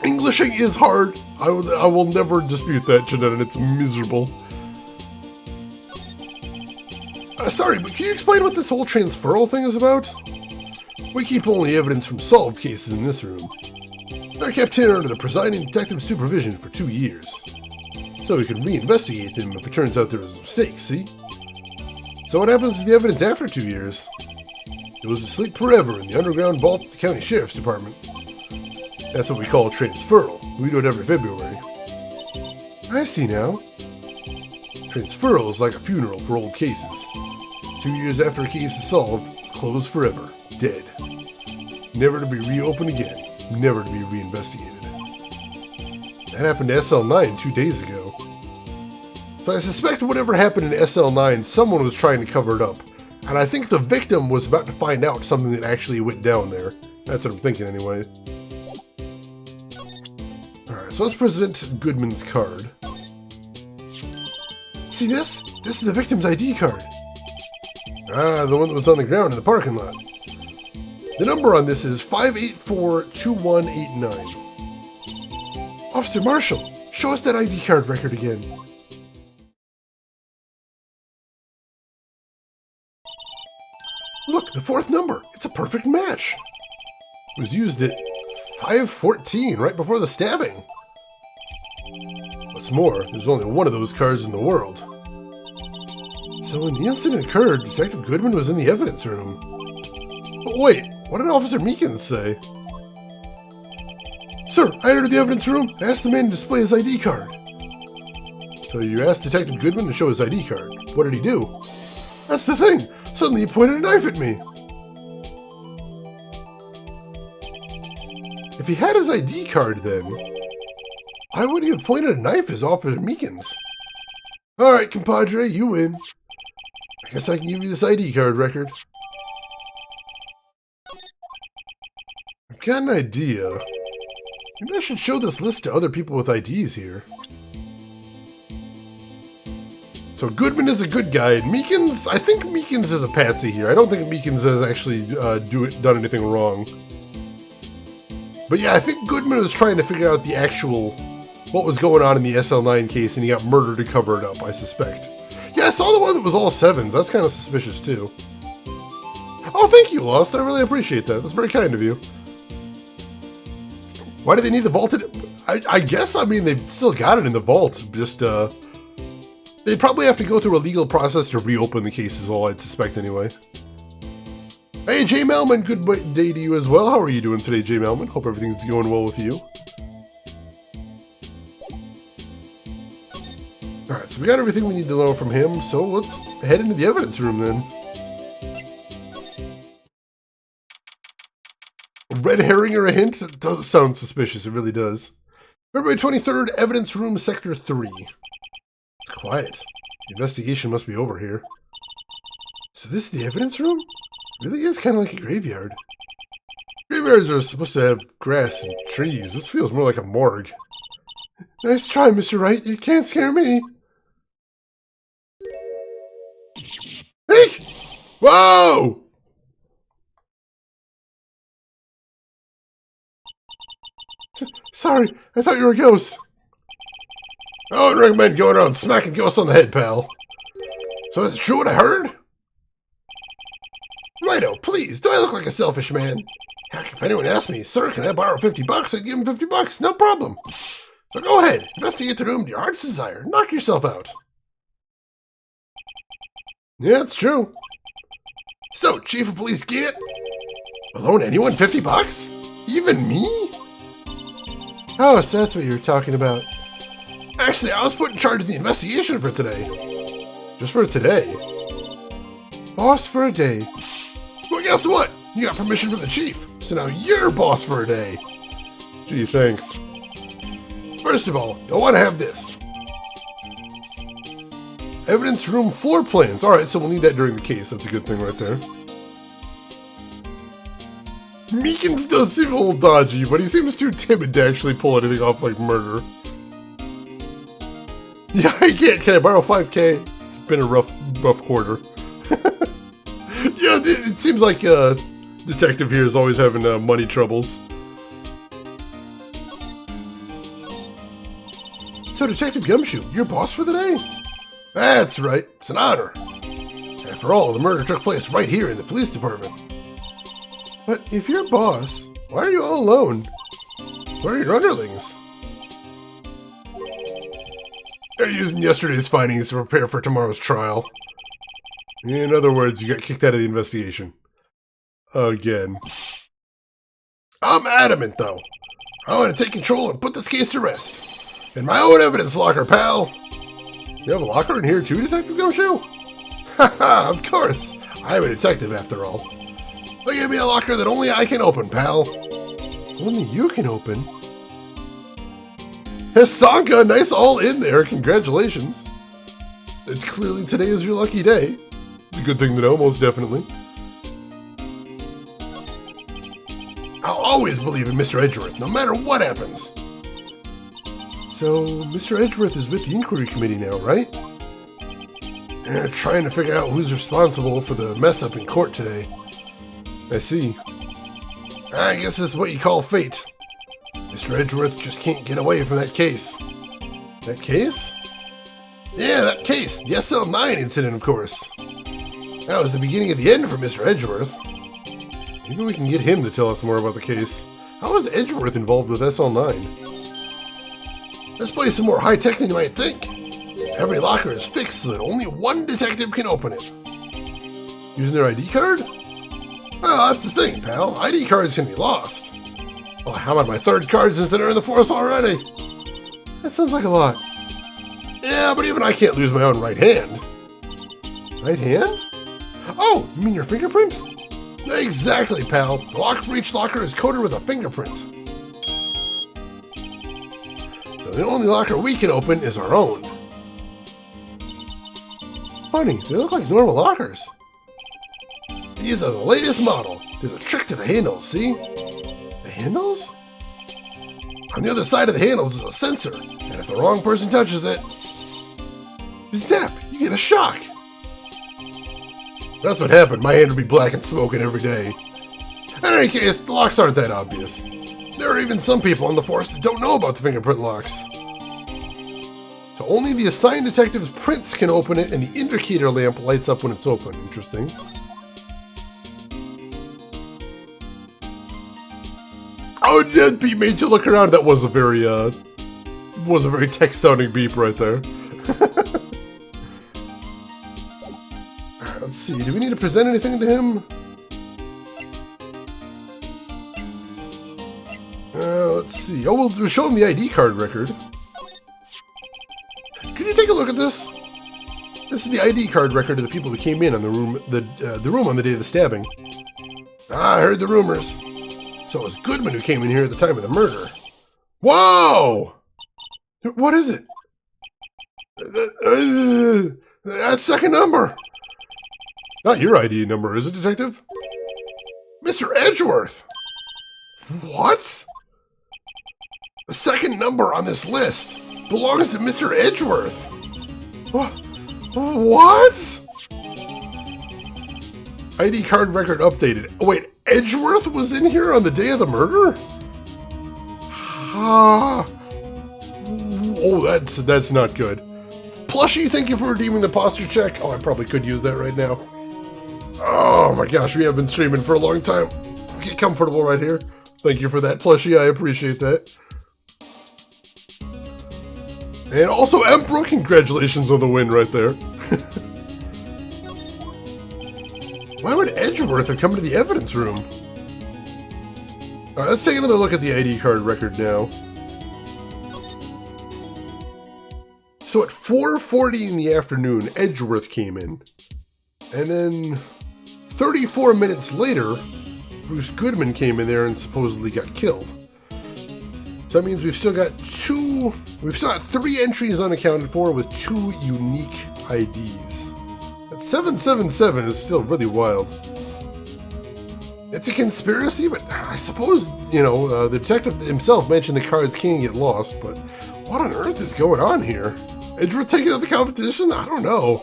Englishing is hard. I will never dispute that, Jeanette. It's miserable. Sorry, but can you explain what this whole transferal thing is about? We keep only evidence from solved cases in this room. They're kept here under the presiding detective's supervision for 2 years. So we can reinvestigate them if it turns out there was a mistake, see? So what happens to the evidence after 2 years? It was asleep forever in the underground vault of the county sheriff's department. That's what we call a transferal. We do it every February. I see now. Transferal is like a funeral for old cases. 2 years after a case is solved, closed forever, dead. Never to be reopened again, never to be reinvestigated. That happened to SL9 2 days ago. So I suspect whatever happened in SL9, someone was trying to cover it up. And I think the victim was about to find out something that actually went down there. That's what I'm thinking anyway. Alright, so let's present Goodman's card. See this? This is the victim's ID card. Ah, the one that was on the ground in the parking lot. The number on this is 5842189. Officer Marshall, show us that ID card record again. Look, the 4th number. It's a perfect match. It was used at 5:14, right before the stabbing. What's more, there's only one of those cards in the world. So when the incident occurred, Detective Goodman was in the evidence room. But wait, what did Officer Meekins say? Sir, I entered the evidence room and asked the man to display his ID card. So you asked Detective Goodman to show his ID card. What did he do? That's the thing. Suddenly he pointed a knife at me. If he had his ID card then, why would he have pointed a knife at Officer Meekins? Alright, compadre, you win. I guess I can give you this ID card record. I've got an idea. Maybe I should show this list to other people with IDs here. So Goodman is a good guy, and Meekins, I think Meekins is a patsy here. I don't think Meekins has actually done anything wrong. But yeah, I think Goodman was trying to figure out the actual, what was going on in the SL9 case, and he got murdered to cover it up, I suspect. Yeah, I saw the one that was all 7s. That's kind of suspicious, too. Oh, thank you, Lost. I really appreciate that. That's very kind of you. Why do they need the vaulted? I guess, I mean, they've still got it in the vault. Just, they'd probably have to go through a legal process to reopen the case is all I'd suspect anyway. Hey, J. Melman, good day to you as well. How are you doing today, J. Melman? Hope everything's going well with you. Alright, so we got everything we need to know from him, so let's head into the evidence room then. A red herring or a hint? It does sound suspicious, it really does. February 23rd, evidence room, sector 3. It's quiet. The investigation must be over here. So this is the evidence room? It really is kind of like a graveyard. Graveyards are supposed to have grass and trees. This feels more like a morgue. Nice try, Mr. Wright. You can't scare me. Eek! Whoa! Sorry, I thought you were a ghost. I wouldn't recommend going around smacking ghosts on the head, pal. So is it true what I heard? Righto, please, do I look like a selfish man? Heck, if anyone asked me, sir, can I borrow $50? I'd give him $50, no problem. So go ahead, investigate the room to your heart's desire. Knock yourself out. Yeah, it's true. So, Chief of Police Gant? Loan anyone $50? Even me? Oh, so that's what you were talking about. Actually, I was put in charge of the investigation for today. Just for today? Boss for a day. Well, guess what? You got permission from the chief, so now you're boss for a day. Gee, thanks. First of all, I want to have this. Evidence room floor plans. Alright, so we'll need that during the case. That's a good thing right there. Meekins does seem a little dodgy, but he seems too timid to actually pull anything off like murder. Yeah, I can't. Can I borrow 5K? It's been a rough quarter. Yeah, it seems like Detective here is always having money troubles. So, Detective Gumshoe, you're boss for the day? That's right. It's an honor. After all, the murder took place right here in the police department. But if you're boss, why are you all alone? Where are your underlings? They're using yesterday's findings to prepare for tomorrow's trial. In other words, you got kicked out of the investigation. Again. I'm adamant, though. I want to take control and put this case to rest. In my own evidence locker, pal. You have a locker in here too, Detective Gumshoe? Haha, of course. I'm a detective after all. But give me a locker that only I can open, pal. Only you can open? Hisanka, nice all in there. Congratulations. It's clearly today is your lucky day. It's a good thing to know, most definitely. I'll always believe in Mr. Edgeworth, no matter what happens. So, Mr. Edgeworth is with the inquiry committee now, right? They're trying to figure out who's responsible for the mess up in court today. I see. I guess this is what you call fate. Mr. Edgeworth just can't get away from that case. That case? Yeah, that case. The SL9 incident, of course. That was the beginning of the end for Mr. Edgeworth. Maybe we can get him to tell us more about the case. How is Edgeworth involved with SL9? This place is more high-tech than you might think. Every locker is fixed so that only one detective can open it. Using their ID card? Well, that's the thing, pal. ID cards can be lost. Oh, how about my third card since they're in the force already? That sounds like a lot. Yeah, but even I can't lose my own right hand. Right hand? Oh, you mean your fingerprint? Exactly, pal. The lock for each locker is coated with a fingerprint. So the only locker we can open is our own. Funny, they look like normal lockers. These are the latest model. There's a trick to the handles, see? The handles? On the other side of the handles is a sensor, and if the wrong person touches it, zap, you get a shock. That's what happened. My hand would be black and smoking every day. In any case, the locks aren't that obvious. There are even some people on the force that don't know about the fingerprint locks. So only the assigned detective's prints can open it, and the indicator lamp lights up when it's open. Interesting. Oh, that beep made you look around. That was a very tech-sounding beep right there. Alright, let's see. Do we need to present anything to him? Let's see. Oh, we'll show him the ID card record. Could you take a look at this? This is the ID card record of the people that came in on the room on the day of the stabbing. I heard the rumors. So it was Goodman who came in here at the time of the murder. Whoa! What is it? That second number. Not your ID number, is it, Detective? Mr. Edgeworth! What? The second number on this list belongs to Mr. Edgeworth. What? ID card record updated. Oh, wait, Edgeworth was in here on the day of the murder? Oh, that's not good. Plushie, thank you for redeeming the posture check. Oh, I probably could use that right now. Oh my gosh, we have been streaming for a long time. Get comfortable right here. Thank you for that, Plushie. I appreciate that. And also, Emperor, congratulations on the win right there. Why would Edgeworth have come to the evidence room? Alright, let's take another look at the ID card record now. So at 4:40 in the afternoon, Edgeworth came in. And then 34 minutes later, Bruce Goodman came in there and supposedly got killed. So that means we've still got 3 entries unaccounted for with 2 unique IDs. That 777 is still really wild. It's a conspiracy, but I suppose, the detective himself mentioned the cards can't get lost, but what on earth is going on here? Edgeworth taking out the competition? I don't know.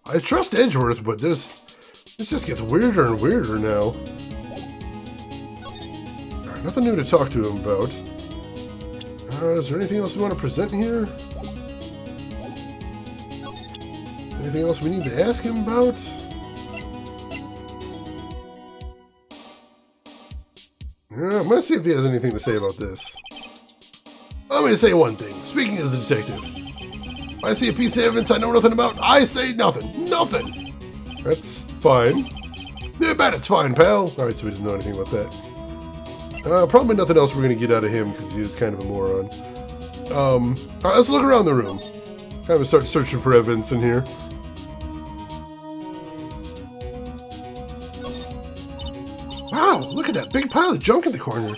I trust Edgeworth, but this just gets weirder and weirder now. Alright, nothing new to talk to him about. Is there anything else we want to present here? Anything else we need to ask him about? I'm going to see if he has anything to say about this. Let me say one thing. Speaking as a detective, if I see a piece of evidence I know nothing about, I say nothing. Nothing! That's fine. Yeah, bet it's fine, pal. Alright, so he doesn't know anything about that. Probably nothing else we're going to get out of him because he is kind of a moron. Alright, let's look around the room. Kind of start searching for evidence in here. Wow, look at that big pile of junk in the corner.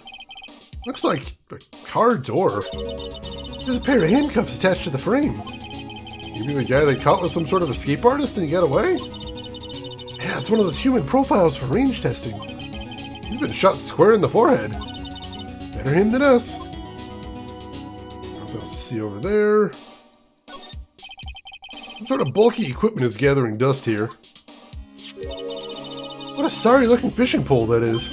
Looks like a car door. There's a pair of handcuffs attached to the frame. Maybe the guy they caught was some sort of escape artist and he got away? Yeah, it's one of those human profiles for range testing. He's been shot square in the forehead. Better him than us. Nothing else to see over there. Some sort of bulky equipment is gathering dust here. What a sorry-looking fishing pole that is.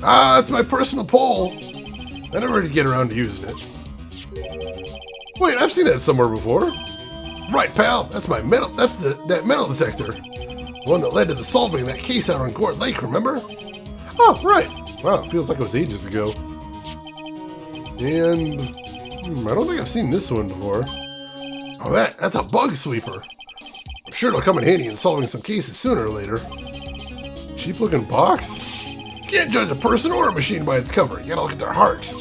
Ah, it's my personal pole. I never did get around to using it. Wait, I've seen that somewhere before. Right, pal. That's my metal. That's that metal detector. The one that led to the solving of that case out on Gourd Lake, remember? Oh, right. Wow, it feels like it was ages ago. And I don't think I've seen this one before. Oh, that's a bug sweeper. I'm sure it'll come in handy in solving some cases sooner or later. Cheap looking box? Can't judge a person or a machine by its cover. You gotta look at their heart.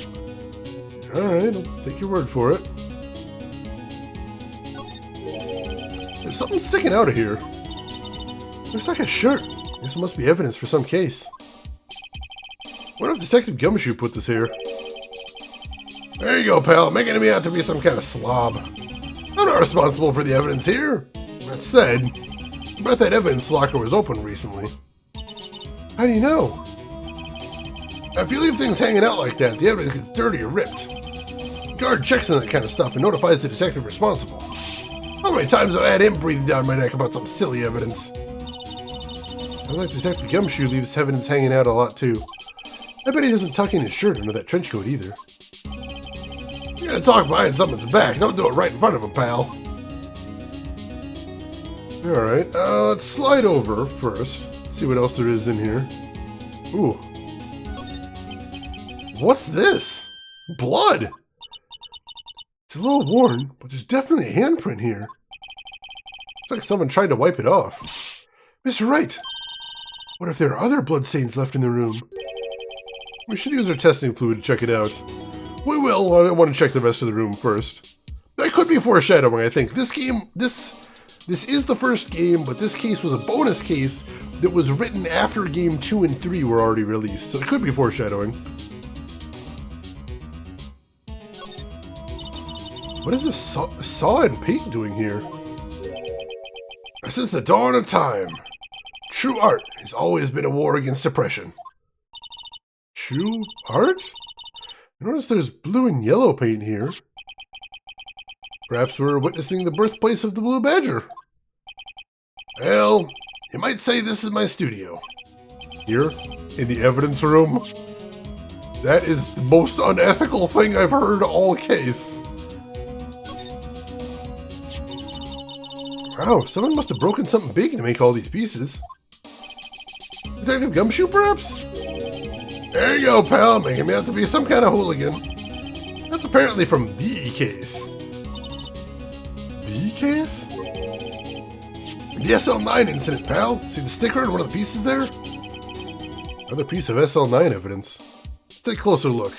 Alright, I'll take your word for it. There's something sticking out of here. Looks like a shirt. Guess it must be evidence for some case. Wonder if Detective Gumshoe put this here. There you go, pal. Making me out to be some kind of slob. I'm not responsible for the evidence here. That said, I bet that evidence locker was open recently. How do you know? If you leave things hanging out like that, the evidence gets dirty or ripped. The guard checks on that kind of stuff and notifies the detective responsible. How many times have I had him breathing down my neck about some silly evidence? I like Detective Gumshoe leaves evidence hanging out a lot too. I bet he doesn't tuck in his shirt under that trench coat either. You gotta talk behind someone's back, don't do it right in front of him, pal. Alright, let's slide over first. See what else there is in here. Ooh. What's this? Blood! It's a little worn, but there's definitely a handprint here. Looks like someone tried to wipe it off. Mr. Wright! What if there are other bloodstains left in the room? We should use our testing fluid to check it out. We will. I want to check the rest of the room first. That could be foreshadowing, I think. This is the first game, but this case was a bonus case that was written after game 2 and 3 were already released, so it could be foreshadowing. What is this saw and paint doing here? Since the dawn of time, true art has always been a war against suppression. True art? Notice there's blue and yellow paint here. Perhaps we're witnessing the birthplace of the Blue Badger. Well, you might say this is my studio. Here, in the evidence room. That is the most unethical thing I've heard all case. Wow, someone must have broken something big to make all these pieces. Detective Gumshoe, perhaps? There you go, pal, making me out to be some kind of hooligan. That's apparently from the case. The case? The SL9 incident, pal. See the sticker and one of the pieces there? Another piece of SL9 evidence. Let's take a closer look.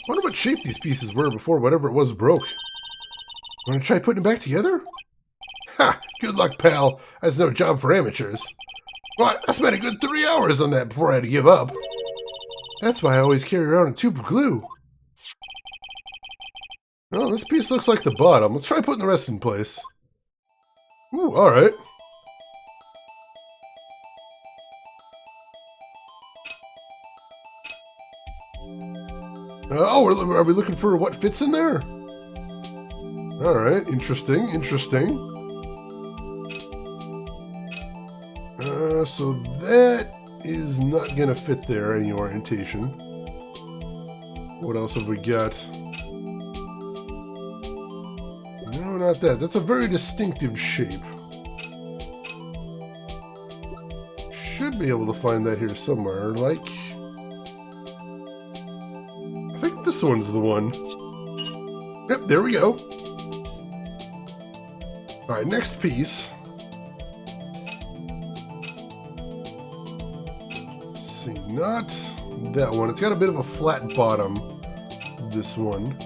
Wonder what shape these pieces were before whatever it was broke. Want to try putting it back together? Ha! Good luck, pal. That's no job for amateurs. Well, I spent a good 3 hours on that before I had to give up. That's why I always carry around a tube of glue. Well, this piece looks like the bottom. Let's try putting the rest in place. Ooh, alright. Are we looking for what fits in there? Alright, interesting, interesting. So that is not going to fit there, any orientation. What else have we got? No, not that. That's a very distinctive shape. Should be able to find that here somewhere, like... I think this one's the one. Yep, there we go. Alright, next piece. Let's see, not that one. It's got a bit of a flat bottom, this one.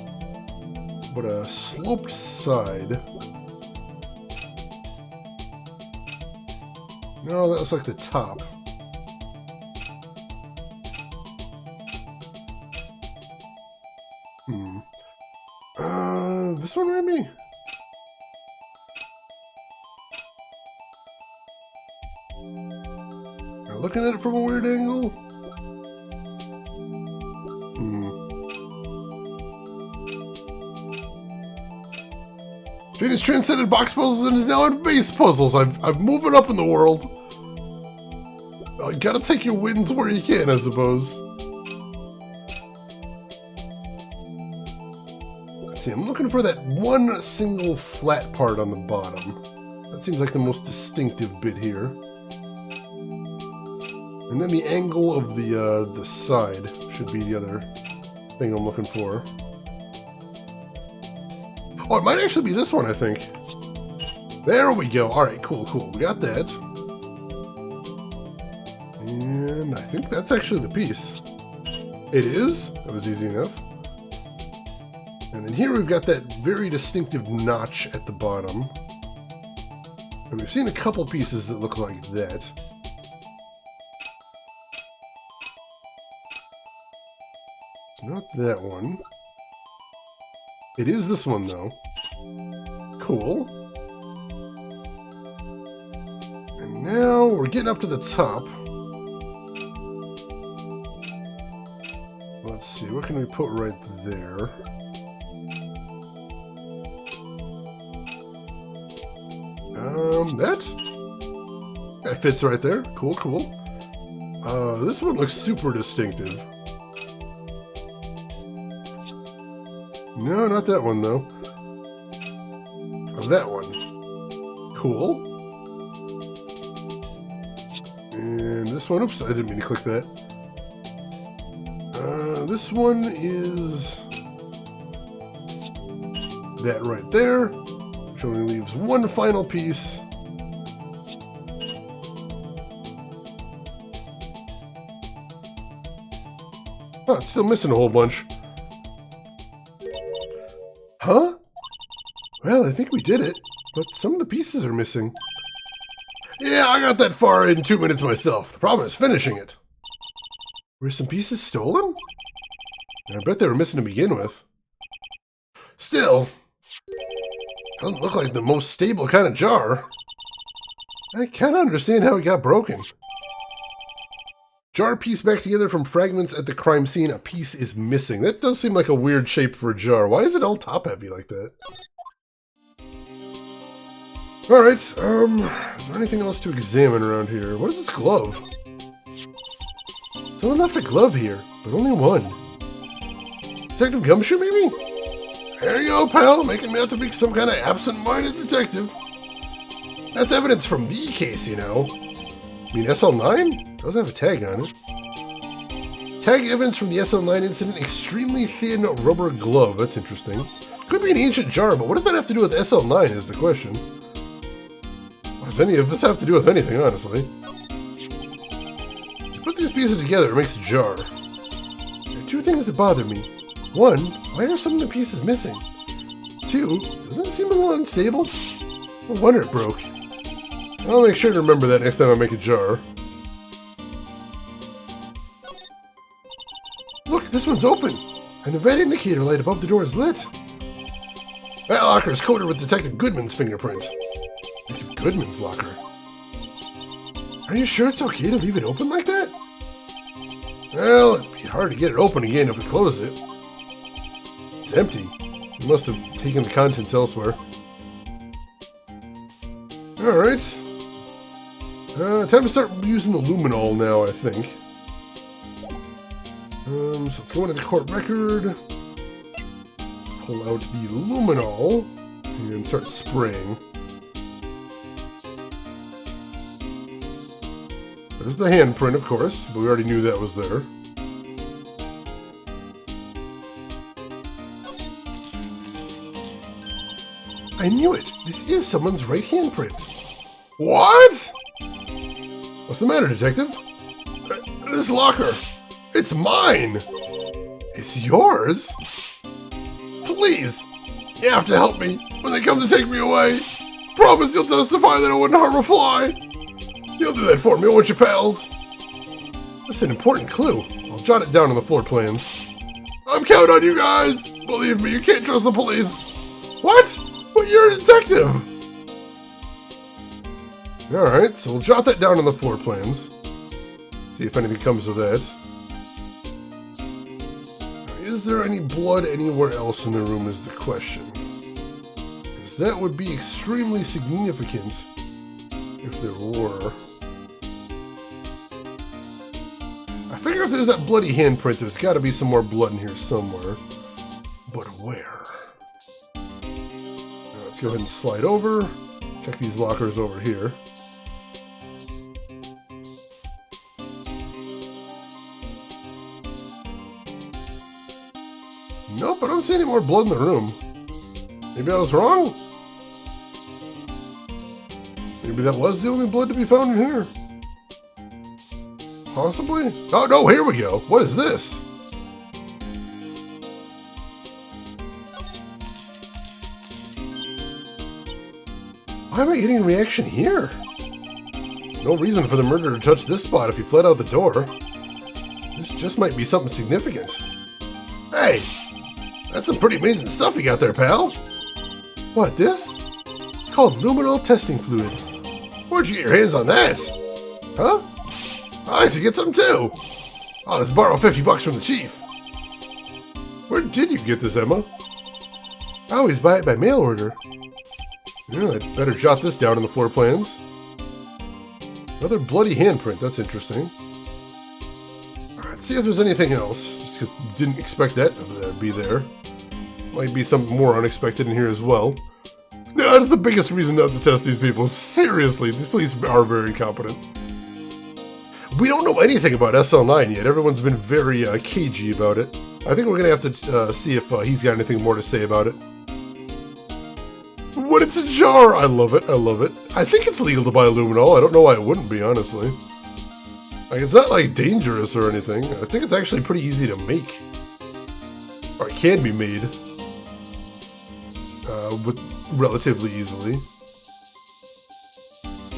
But a sloped side. No, that looks like the top. This one maybe? Looking at it from a weird angle? Jane has transcended box puzzles and is now in base puzzles. I've moved it up in the world. You gotta take your wins where you can, I suppose. Let's see, I'm looking for that one single flat part on the bottom. That seems like the most distinctive bit here. And then the angle of the side should be the other thing I'm looking for. Oh, it might actually be this one, I think. There we go. All right, cool, cool. We got that. And I think that's actually the piece. It is. That was easy enough. And then here we've got that very distinctive notch at the bottom. And we've seen a couple pieces that look like that. It's not that one. It is this one, though. Cool. And now we're getting up to the top. Let's see, what can we put right there? That fits right there. Cool, cool. This one looks super distinctive. No, not that one, though. Oh, that one. Cool. And this one, oops, I didn't mean to click that. This one is that right there, which only leaves one final piece. Oh, it's still missing a whole bunch. Huh? Well, I think we did it, but some of the pieces are missing. Yeah, I got that far in 2 minutes myself. The problem is finishing it. Were some pieces stolen? I bet they were missing to begin with. Still, doesn't look like the most stable kind of jar. I can't understand how it got broken. Jar piece back together from fragments at the crime scene. A piece is missing. That does seem like a weird shape for a jar. Why is it all top-heavy like that? Alright, is there anything else to examine around here? What is this glove? Someone left a glove here, but only one. Detective Gumshoe, maybe? There you go, pal, making me out to be some kind of absent-minded detective. That's evidence from the case, you know. I mean, SL9? Doesn't have a tag on it. Tag evidence from the SL9 incident, extremely thin rubber glove. That's interesting. Could be an ancient jar, but what does that have to do with SL9 is the question. What does any of this have to do with anything, honestly? Put these pieces together, it makes a jar. There are two things that bother me. One, why are some of the pieces missing? Two, doesn't it seem a little unstable? No wonder it broke. I'll make sure to remember that next time I make a jar. Look, this one's open, and the red indicator light above the door is lit. That locker is coated with Detective Goodman's fingerprint. Detective Goodman's locker. Are you sure it's okay to leave it open like that? Well, it'd be hard to get it open again if we close it. It's empty. We must have taken the contents elsewhere. Alright. Time to start using the luminol now, I think. So let's go into the court record. Pull out the luminol and start spraying. There's the handprint, of course, but we already knew that was there. I knew it! This is someone's right handprint. What? What's the matter, Detective? This locker. It's mine! It's yours? Please! You have to help me when they come to take me away. Promise you'll testify that I wouldn't harm a fly. You'll do that for me, won't you, pals? That's an important clue. I'll jot it down on the floor plans. I'm counting on you guys! Believe me, you can't trust the police. What? But you're a detective! Alright, so we'll jot that down on the floor plans. See if anything comes of that. Is there any blood anywhere else in the room is the question. Because that would be extremely significant if there were. I figure if there's that bloody handprint, there's got to be some more blood in here somewhere. But where? Now, let's go ahead and slide over. Check these lockers over here. Nope, I don't see any more blood in the room. Maybe I was wrong? Maybe that was the only blood to be found in here? Possibly? Oh no, here we go. What is this? Why am I getting a reaction here? No reason for the murderer to touch this spot if he fled out the door. This just might be something significant. Hey! That's some pretty amazing stuff you got there, pal. What, this? It's called luminol testing fluid. Where'd you get your hands on that? Huh? I'd like to get some too. Oh, let's borrow $50 from the chief. Where did you get this, Emma? I always buy it by mail order. Yeah, I'd better jot this down in the floor plans. Another bloody handprint, that's interesting. Alright, see if there's anything else. Just because didn't expect that to be there. Might be something more unexpected in here as well. No, that's the biggest reason not to test these people. Seriously, these police are very incompetent. We don't know anything about SL9 yet. Everyone's been very cagey about it. I think we're going to have to see if he's got anything more to say about it. What, it's a jar! I love it, I love it. I think it's legal to buy luminol. I don't know why it wouldn't be, honestly. Like, it's not, like, dangerous or anything. I think it's actually pretty easy to make. Or it can be made. Relatively easily.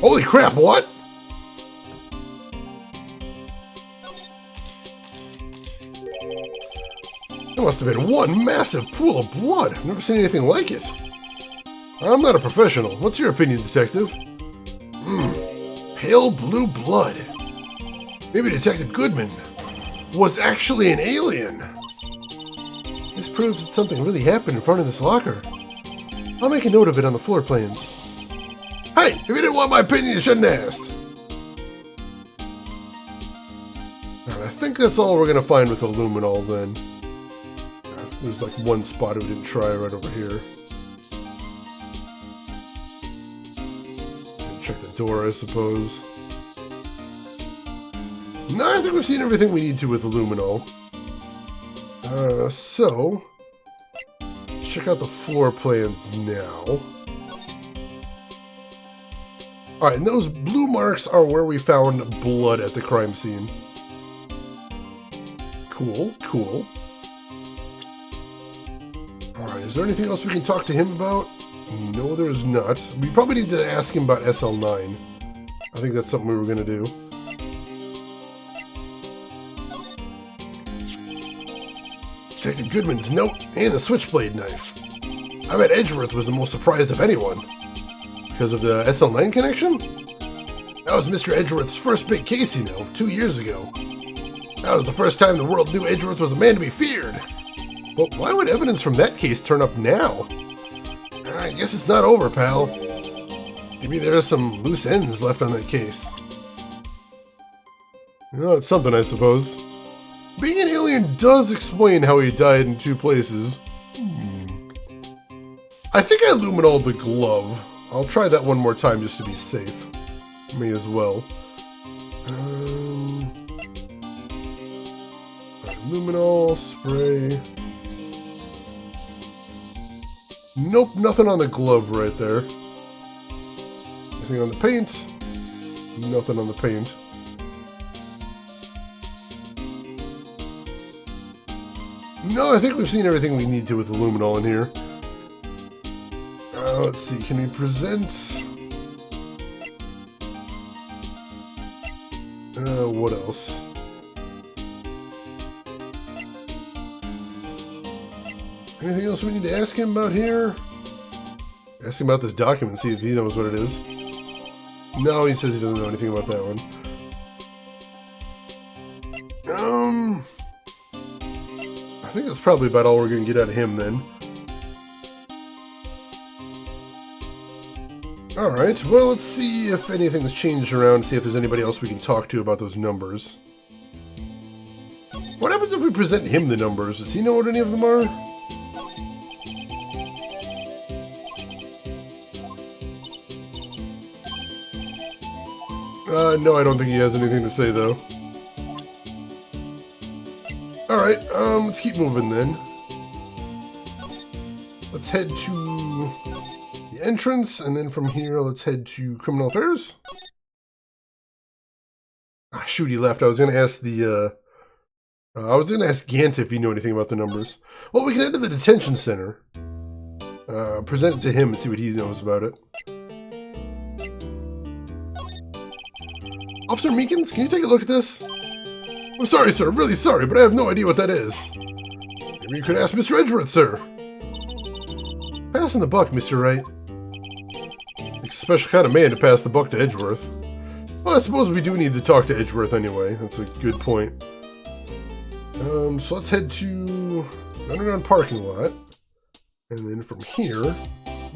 Holy crap, what? There must have been one massive pool of blood. I've never seen anything like it. I'm not a professional. What's your opinion, detective? Pale blue blood. Maybe Detective Goodman was actually an alien. This proves that something really happened in front of this locker. I'll make a note of it on the floor plans. Hey, if you didn't want my opinion, you shouldn't have asked. Alright, I think that's all we're going to find with luminol then. There's like one spot we didn't try right over here. Check the door, I suppose. No, I think we've seen everything we need to with luminol. So... check out the floor plans now. Alright, and those blue marks are where we found blood at the crime scene. Cool, cool. Alright, is there anything else we can talk to him about? No, there's not. We probably need to ask him about SL9. I think that's something we were going to do. Detective Goodman's note and the switchblade knife. I bet Edgeworth was the most surprised of anyone. Because of the SL9 connection? That was Mr. Edgeworth's first big case, you know, 2 years ago. That was the first time the world knew Edgeworth was a man to be feared. But why would evidence from that case turn up now? I guess it's not over, pal. Maybe there are some loose ends left on that case. Well, it's something, I suppose. Being an alien does explain how he died in 2 places. I think I luminoled the glove. I'll try that one more time just to be safe. Me as well. Luminol, spray. Nope, nothing on the glove right there. Nothing on the paint. Nothing on the paint. No, I think we've seen everything we need to with the luminol in here. Let's see, can we present... what else? Anything else we need to ask him about here? Ask him about this document, see if he knows what it is. No, he says he doesn't know anything about that one. I think that's probably about all we're going to get out of him then. Alright, well, let's see if anything has changed around, see if there's anybody else we can talk to about those numbers. What happens if we present him the numbers? Does he know what any of them are? No, I don't think he has anything to say, though. Alright, let's keep moving then. Let's head to the entrance, and then from here, let's head to Criminal Affairs. Ah, shoot, he left. I was going to ask Gant if he knew anything about the numbers. Well, we can head to the detention center. Present it to him and see what he knows about it. Officer Meekins, can you take a look at this? I'm sorry, sir. Really sorry, but I have no idea what that is. Maybe you could ask Mr. Edgeworth, sir. Passing the buck, Mr. Wright. It's a special kind of man to pass the buck to Edgeworth. Well, I suppose we do need to talk to Edgeworth anyway. That's a good point. So let's head to the underground parking lot. And then from here,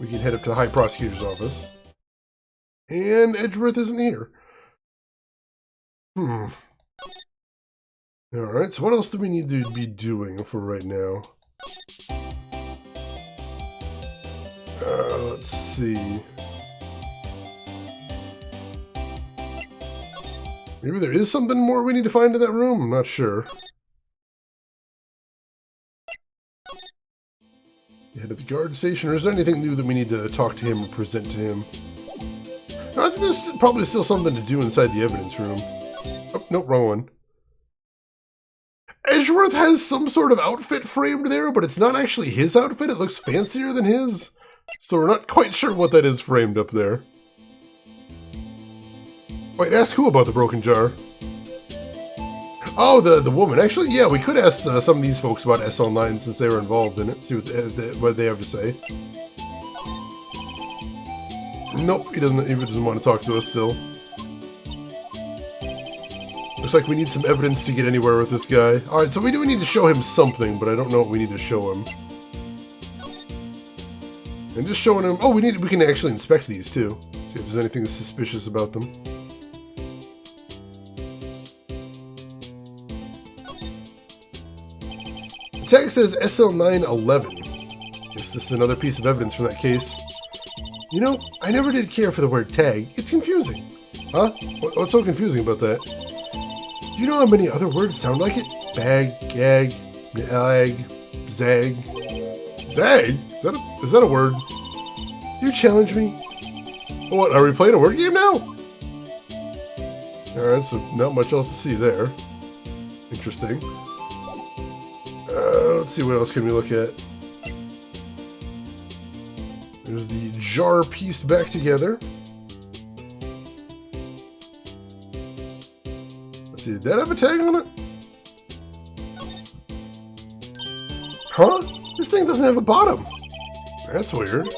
we can head up to the High Prosecutor's office. And Edgeworth isn't here. Alright, so what else do we need to be doing for right now? Let's see. Maybe there is something more we need to find in that room? I'm not sure. Head to the guard station, or is there anything new that we need to talk to him or present to him? No, I think there's probably still something to do inside the evidence room. Oh, nope, wrong one. Edgeworth has some sort of outfit framed there, but it's not actually his outfit. It looks fancier than his. So we're not quite sure what that is framed up there. Wait, ask who about the broken jar? Oh, the woman. Actually, yeah, we could ask some of these folks about SL9 since they were involved in it. See what they have to say. Nope, he doesn't want to talk to us still. Looks like we need some evidence to get anywhere with this guy. Alright, so we do need to show him something, but I don't know what we need to show him. And just showing him... Oh, we can actually inspect these too. See if there's anything suspicious about them. The tag says SL911. Guess this is another piece of evidence from that case. You know, I never did care for the word tag. It's confusing. Huh? What's so confusing about that? Do you know how many other words sound like it? Bag, gag, ag, zag. Zag? Is that a word? You challenge me? What, are we playing a word game now? Alright, so not much else to see there. Interesting. Let's see, what else can we look at? There's the jar pieced back together. Let's see, did that have a tag on it? Huh? This thing doesn't have a bottom. That's weird.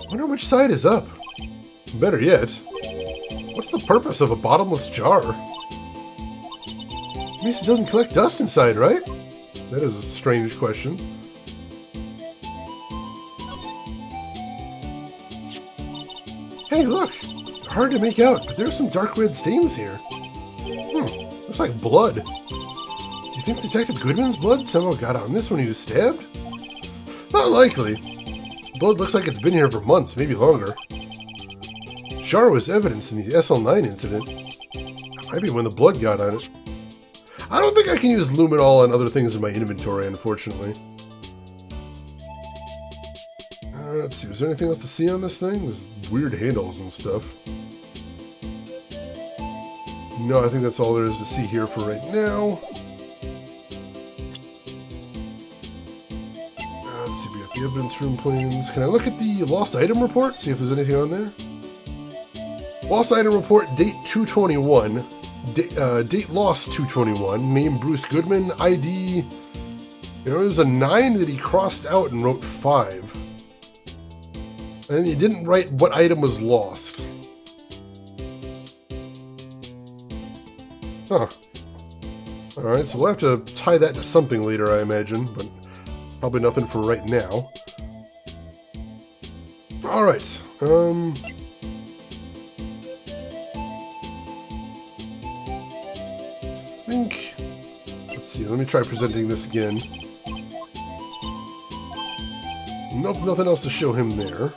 Wonder which side is up. Better yet, what's the purpose of a bottomless jar? At least it doesn't collect dust inside, right? That is a strange question. Hey, look! They're hard to make out, but there's some dark red stains here. Looks like blood. Do you think Detective Goodman's blood somehow got on this when he was stabbed? Not likely. This blood looks like it's been here for months, maybe longer. Jar was evidence in the SL9 incident. Might be when the blood got on it. I don't think I can use luminol on other things in my inventory, unfortunately. Let's see, was there anything else to see on this thing? There's weird handles and stuff. No, I think that's all there is to see here for right now. Let's see, we got the evidence room plans. Can I look at the lost item report? See if there's anything on there? Lost item report, date 221. Date lost 221. Name Bruce Goodman. ID. There's a 9 that he crossed out and wrote 5. And he didn't write what item was lost. Huh. Alright, so we'll have to tie that to something later, I imagine, but probably nothing for right now. Alright, let's see, let me try presenting this again. Nope, nothing else to show him there.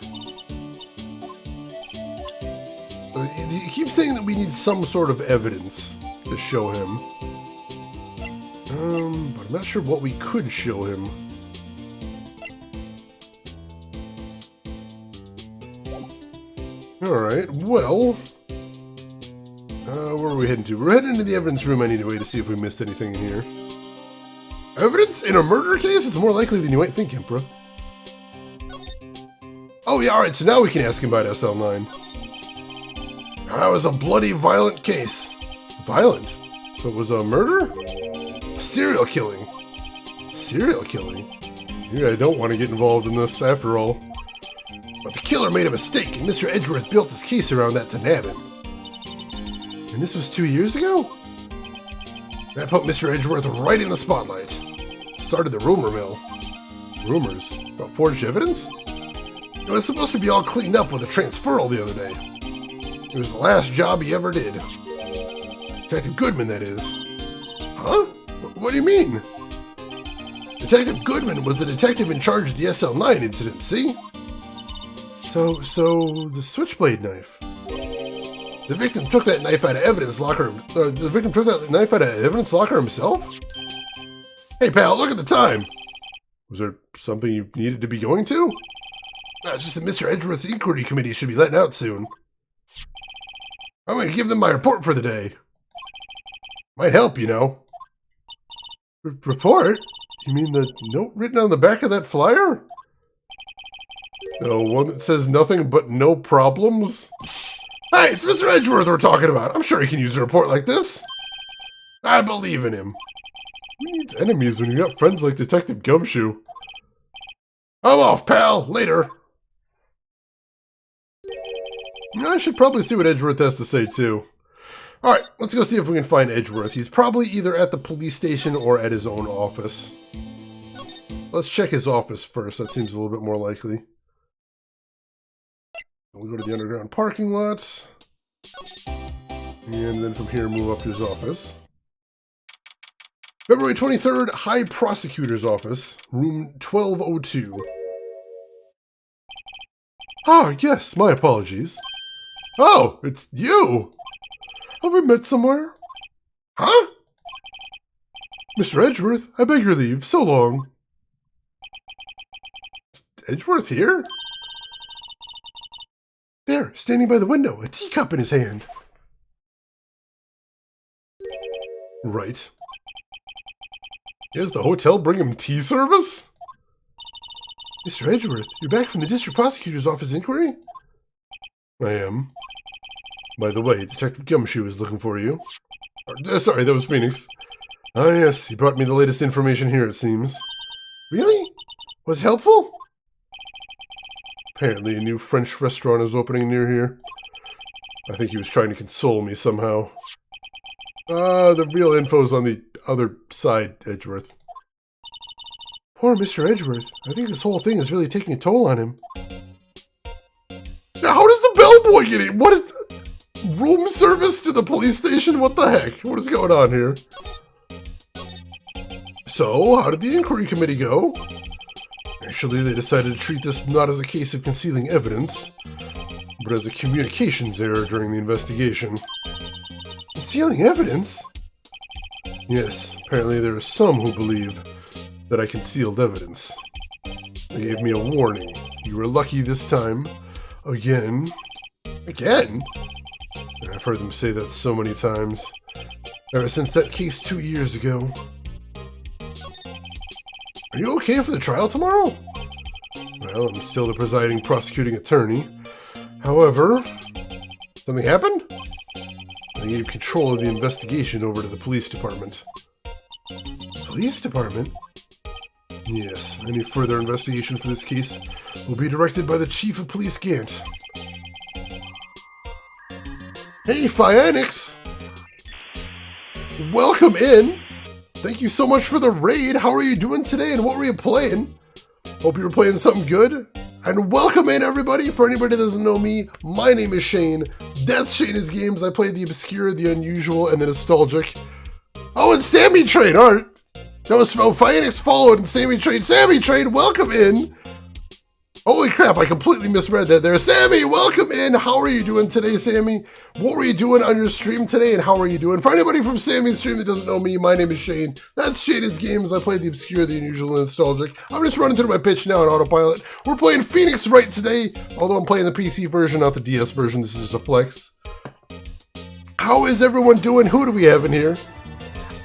He keeps saying that we need some sort of evidence to show him. But I'm not sure what we could show him. Alright, well... where are we heading to? We're heading into the evidence room anyway to see if we missed anything in here. Evidence in a murder case is more likely than you might think, Emperor. Oh yeah, alright, so now we can ask him about SL9. That was a bloody, violent case. Violent? So it was a murder? Serial killing. Serial killing? Maybe I don't want to get involved in this after all. But the killer made a mistake, and Mr. Edgeworth built his case around that to nab him. And this was 2 years ago? That put Mr. Edgeworth right in the spotlight. Started the rumor mill. Rumors? About forged evidence? It was supposed to be all cleaned up with a transferal the other day. It was the last job he ever did. Detective Goodman, that is. Huh? What do you mean? Detective Goodman was the detective in charge of the SL9 incident, see? So the switchblade knife. The victim took that knife out of evidence locker. The victim took that knife out of evidence locker himself? Hey, pal, look at the time. Was there something you needed to be going to? No, it's just that Mr. Edgeworth's inquiry committee should be letting out soon. I'm going to give them my report for the day. Might help, you know. Report? You mean the note written on the back of that flyer? No, one that says nothing but no problems? Hey, it's Mr. Edgeworth we're talking about. I'm sure he can use a report like this. I believe in him. Who needs enemies when you got friends like Detective Gumshoe? I'm off, pal. Later. I should probably see what Edgeworth has to say, too. Alright, let's go see if we can find Edgeworth. He's probably either at the police station or at his own office. Let's check his office first. That seems a little bit more likely. We'll go to the underground parking lot. And then from here, move up to his office. February 23rd, High Prosecutor's Office, room 1202. Ah, yes, my apologies. Oh, it's you! Have we met somewhere? Huh? Mr. Edgeworth, I beg your leave, so long. Is Edgeworth here? There, standing by the window, a teacup in his hand. Right. Is the hotel bring him tea service? Mr. Edgeworth, you're back from the district prosecutor's office inquiry? I am. By the way, Detective Gumshoe is looking for you. Sorry, that was Phoenix. Ah, yes, he brought me the latest information here, it seems. Really? Was it helpful? Apparently a new French restaurant is opening near here. I think he was trying to console me somehow. The real info's on the other side, Edgeworth. Poor Mr. Edgeworth. I think this whole thing is really taking a toll on him. Now, how does the bellboy get in? What is... room service to the police station? What the heck? What is going on here? So, how did the inquiry committee go? Actually, they decided to treat this not as a case of concealing evidence, but as a communications error during the investigation. Concealing evidence? Yes, apparently there are some who believe that I concealed evidence. They gave me a warning. You were lucky this time. Again. Again? I've heard them say that so many times. Ever since that case 2 years ago. Are you okay for the trial tomorrow? Well, I'm still the presiding prosecuting attorney. However, something happened? I gave control of the investigation over to the police department. Police department? Yes, any further investigation for this case will be directed by the Chief of Police Gant. Hey, Phoenix! Welcome in! Thank you so much for the raid. How are you doing today and what were you playing? Hope you were playing something good. And welcome in, everybody. For anybody that doesn't know me, my name is Shane. That's Shane's Games. I play the obscure, the unusual, and the nostalgic. Oh, and Sammy Trade. All right. That was Phoenix followed and Sammy Trade. Sammy Trade, welcome in. Holy crap, I completely misread that there. Sammy, welcome in. How are you doing today, Sammy? What were you doing on your stream today, and how are you doing? For anybody from Sammy's stream that doesn't know me, my name is Shane. That's Shane's Games. I play the obscure, the unusual, and nostalgic. I'm just running through my pitch now on autopilot. We're playing Phoenix Wright today, although I'm playing the PC version, not the DS version. This is just a flex. How is everyone doing? Who do we have in here?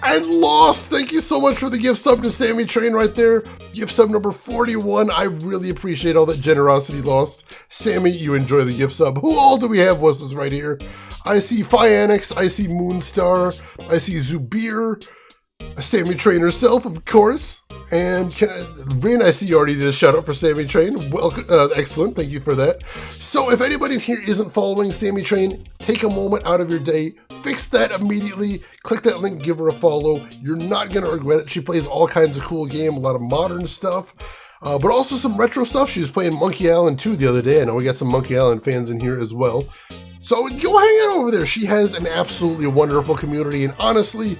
And Lost, thank you so much for the gift sub to Sammy Train right there. Gift sub number 41. I really appreciate all that generosity, Lost. Sammy, you enjoy the gift sub. Who all do we have with us right here? I see Phyanics, I see Moonstar, I see Zubir, Sammy Train herself, of course. And Rin, I see you already did a shout out for Sammy Train. Welcome, excellent, thank you for that. So if anybody here isn't following Sammy Train, take a moment out of your day, fix that immediately, click that link, give her a follow. You're not gonna regret it. She plays all kinds of cool game, a lot of modern stuff, but also some retro stuff. She was playing Monkey Island 2 the other day. I know we got some Monkey Island fans in here as well. So go hang out over there. She has an absolutely wonderful community, and honestly,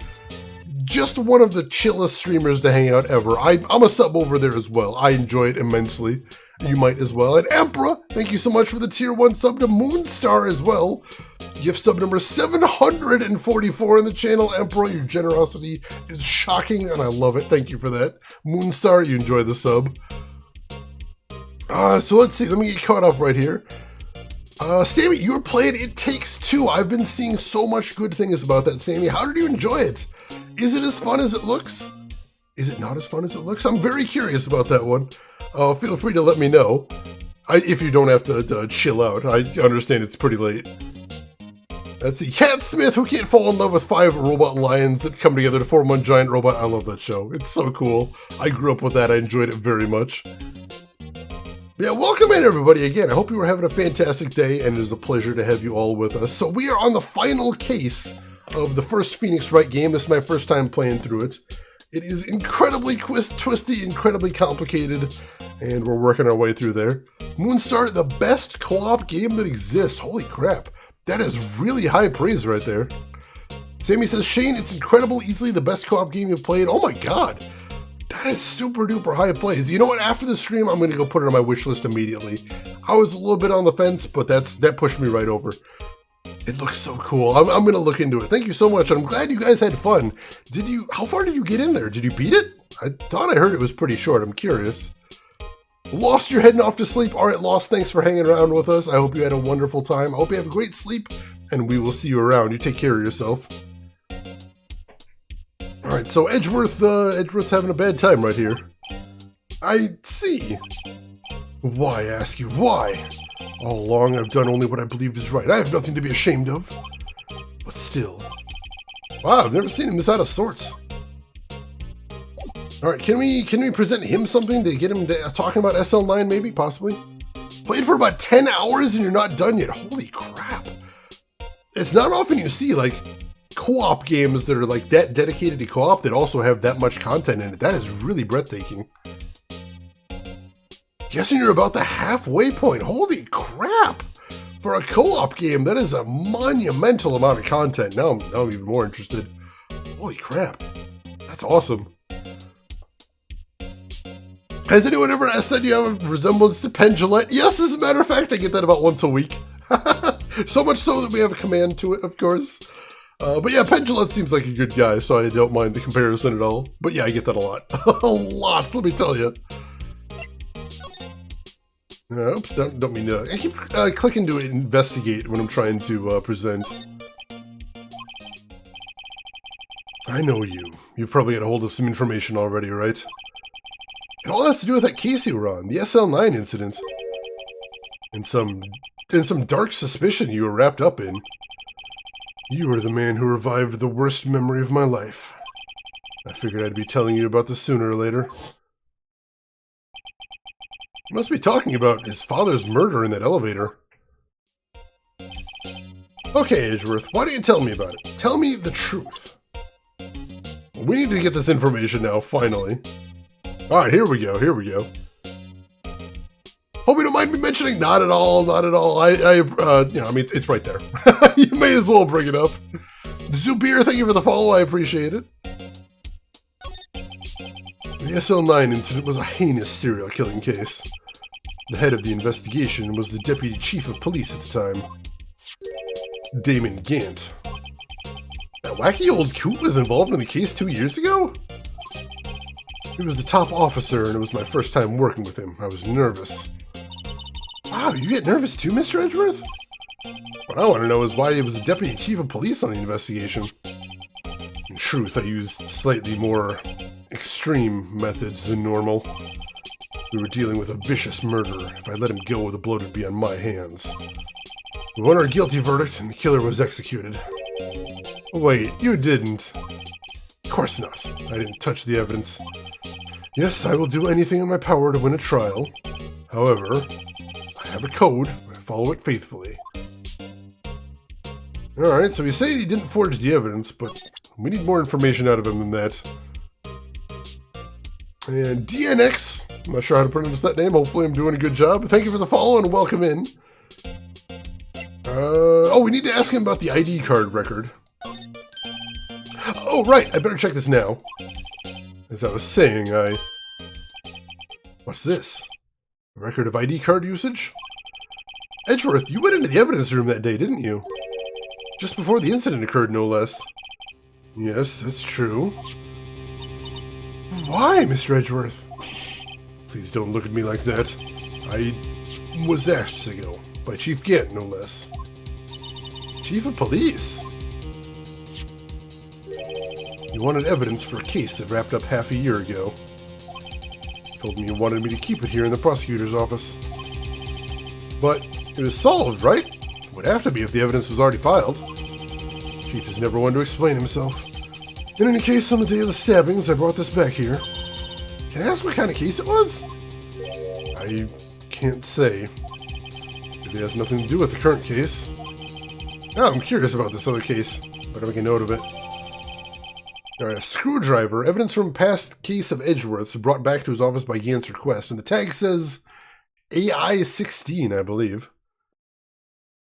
just one of the chillest streamers to hang out ever. I'm a sub over there as well. I enjoy it immensely. You might as well. And Emperor, thank you so much for the tier 1 sub to Moonstar as well. Gift sub number 744 in the channel. Emperor, your generosity is shocking and I love it. Thank you for that. Moonstar, you enjoy the sub. So let's see. Let me get caught up right here. Sammy, you were playing It Takes Two. I've been seeing so much good things about that, Sammy. How did you enjoy it? Is it as fun as it looks? Is it not as fun as it looks? I'm very curious about that one. Feel free to let me know. If you don't have to chill out. I understand it's pretty late. Let's see. Cat Smith, who can't fall in love with 5 robot lions that come together to form one giant robot. I love that show. It's so cool. I grew up with that. I enjoyed it very much. Yeah, welcome in everybody again. I hope you were having a fantastic day, and it is a pleasure to have you all with us. So we are on the final case of the first Phoenix Wright game. This is my first time playing through it. It is incredibly twisty, incredibly complicated, and we're working our way through there. Moonstar, the best co-op game that exists. Holy crap. That is really high praise right there. Sammy says, Shane, it's incredible, easily the best co-op game you've played. Oh my god. That is super duper high praise. You know what? After the stream, I'm going to go put it on my wish list immediately. I was a little bit on the fence, but that pushed me right over. It looks so cool. I'm going to look into it. Thank you so much. I'm glad you guys had fun. How far did you get in there? Did you beat it? I thought I heard it was pretty short. I'm curious. Lost, you're heading off to sleep. All right, Lost, thanks for hanging around with us. I hope you had a wonderful time. I hope you have a great sleep, and we will see you around. You take care of yourself. All right, so Edgeworth's having a bad time right here. I see. Why, I ask you, why? All along, I've done only what I believed is right. I have nothing to be ashamed of. But still. Wow, I've never seen him this out of sorts. All right, can we present him something to get him talking about SL9 maybe, possibly? Played for about 10 hours and you're not done yet. Holy crap. It's not often you see, like, co-op games that are like that dedicated to co-op that also have that much content in it. That is really breathtaking. Guessing you're about the halfway point. Holy crap! For a co-op game, that is a monumental amount of content. Now I'm even more interested. Holy crap. That's awesome. Has anyone ever said you have a resemblance to Pendulette? Yes, as a matter of fact, I get that about once a week. So much so that we have a command to it, of course. But yeah, Pendulette seems like a good guy, so I don't mind the comparison at all. But yeah, I get that a lot. A lot, let me tell you. Oops, don't mean to. I keep clicking to investigate when I'm trying to present. I know you. You've probably got a hold of some information already, right? It all has to do with that case you were on, the SL9 incident. And some dark suspicion you were wrapped up in. You are the man who revived the worst memory of my life. I figured I'd be telling you about this sooner or later. You must be talking about his father's murder in that elevator. Okay, Edgeworth, why don't you tell me about it? Tell me the truth. We need to get this information now, finally. Alright, here we go. Hope you don't mind me mentioning. Not at all. I mean, it's right there. You may as well bring it up. Zubir, thank you for the follow. I appreciate it. The SL9 incident was a heinous serial killing case. The head of the investigation was the deputy chief of police at the time, Damon Gant. That wacky old coot was involved in the case 2 years ago? He was the top officer, and it was my first time working with him. I was nervous. Wow, you get nervous too, Mr. Edgeworth? What I want to know is why he was the deputy chief of police on the investigation. In truth, I used slightly more extreme methods than normal. We were dealing with a vicious murderer. If I let him go, the blood would be on my hands. We won our guilty verdict, and the killer was executed. Wait, you didn't? Of course not. I didn't touch the evidence. Yes, I will do anything in my power to win a trial. However, I have a code. I follow it faithfully. Alright, so he's saying he didn't forge the evidence, but we need more information out of him than that. And DNX, I'm not sure how to pronounce that name. Hopefully I'm doing a good job. Thank you for the follow and welcome in. Oh, we need to ask him about the ID card record. Oh, right, I better check this now. As I was saying, What's this? A record of ID card usage? Edgeworth, you went into the evidence room that day, didn't you? Just before the incident occurred, no less. Yes, that's true. Why, Mr. Edgeworth? Please don't look at me like that. I was asked to go. By Chief Gant, no less. Chief of Police? You wanted evidence for a case that wrapped up half a year ago. Told me you wanted me to keep it here in the prosecutor's office. But it was solved, right? Would have to be if the evidence was already filed. Chief is never one to explain himself. In any case, on the day of the stabbings, I brought this back here. Can I ask what kind of case it was? I can't say. Maybe it has nothing to do with the current case. Oh, I'm curious about this other case. Better make a note of it. Alright, a screwdriver. Evidence from past case of Edgeworth's brought back to his office by Gant's request. And the tag says AI-16, I believe.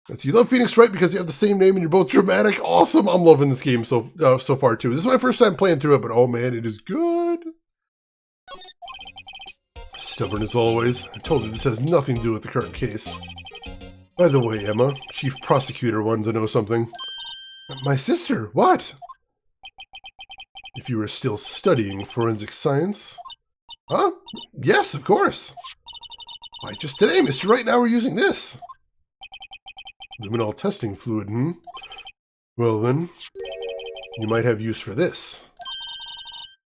So you love Phoenix Wright because you have the same name and you're both dramatic. Awesome. I'm loving this game so far too. This is my first time playing through it, but oh man, it is good. Stubborn as always. I told you this has nothing to do with the current case. By the way, Emma, Chief Prosecutor wanted to know something. My sister? What? If you were still studying forensic science? Huh? Yes, of course. Why, just today, Mr. Wright and I were using this. Luminol testing fluid, Well then, you might have use for this.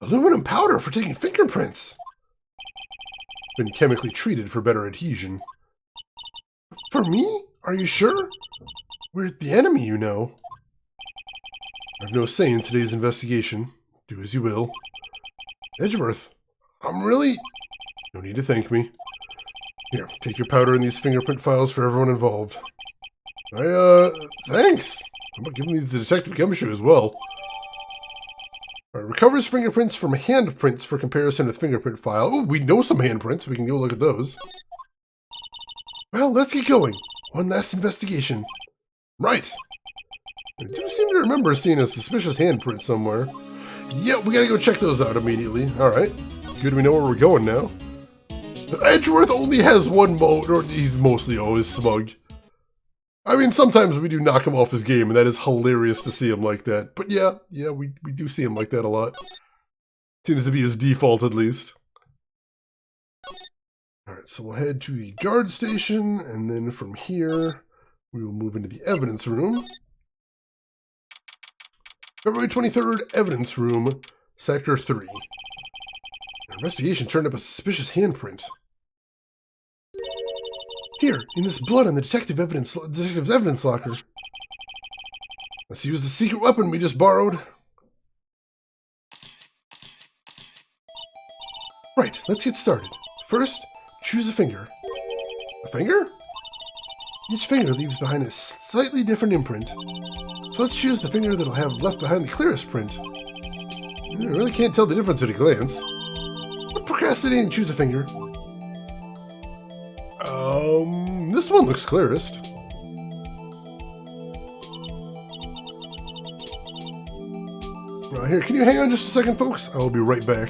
Aluminum powder for taking fingerprints. Been chemically treated for better adhesion. For me? Are you sure? We're the enemy, you know. I've no say in today's investigation. Do as you will. Edgeworth, I'm really... No need to thank me. Here, take your powder and these fingerprint files for everyone involved. Thanks. How about giving these to Detective Gumshoe as well? Alright, recovers fingerprints from handprints for comparison with fingerprint file. Oh, we know some handprints. We can go look at those. Well, let's get going. One last investigation. Right. I do seem to remember seeing a suspicious handprint somewhere. Yeah, we gotta go check those out immediately. Alright. Good, we know where we're going now. Edgeworth only has one mode, or he's mostly always smug. I mean, sometimes we do knock him off his game, and that is hilarious to see him like that. But yeah, we do see him like that a lot. Seems to be his default, at least. Alright, so we'll head to the guard station, and then from here, we will move into the evidence room. February 23rd, evidence room, Sector 3. Our investigation turned up a suspicious handprint. Here, in this blood on the detective's evidence locker. Let's use the secret weapon we just borrowed. Right, let's get started. First, choose a finger. A finger? Each finger leaves behind a slightly different imprint. So let's choose the finger that'll have left behind the clearest print. I really can't tell the difference at a glance. But procrastinating and choose a finger. This one looks clearest. Here, can you hang on just a second, folks? I will be right back.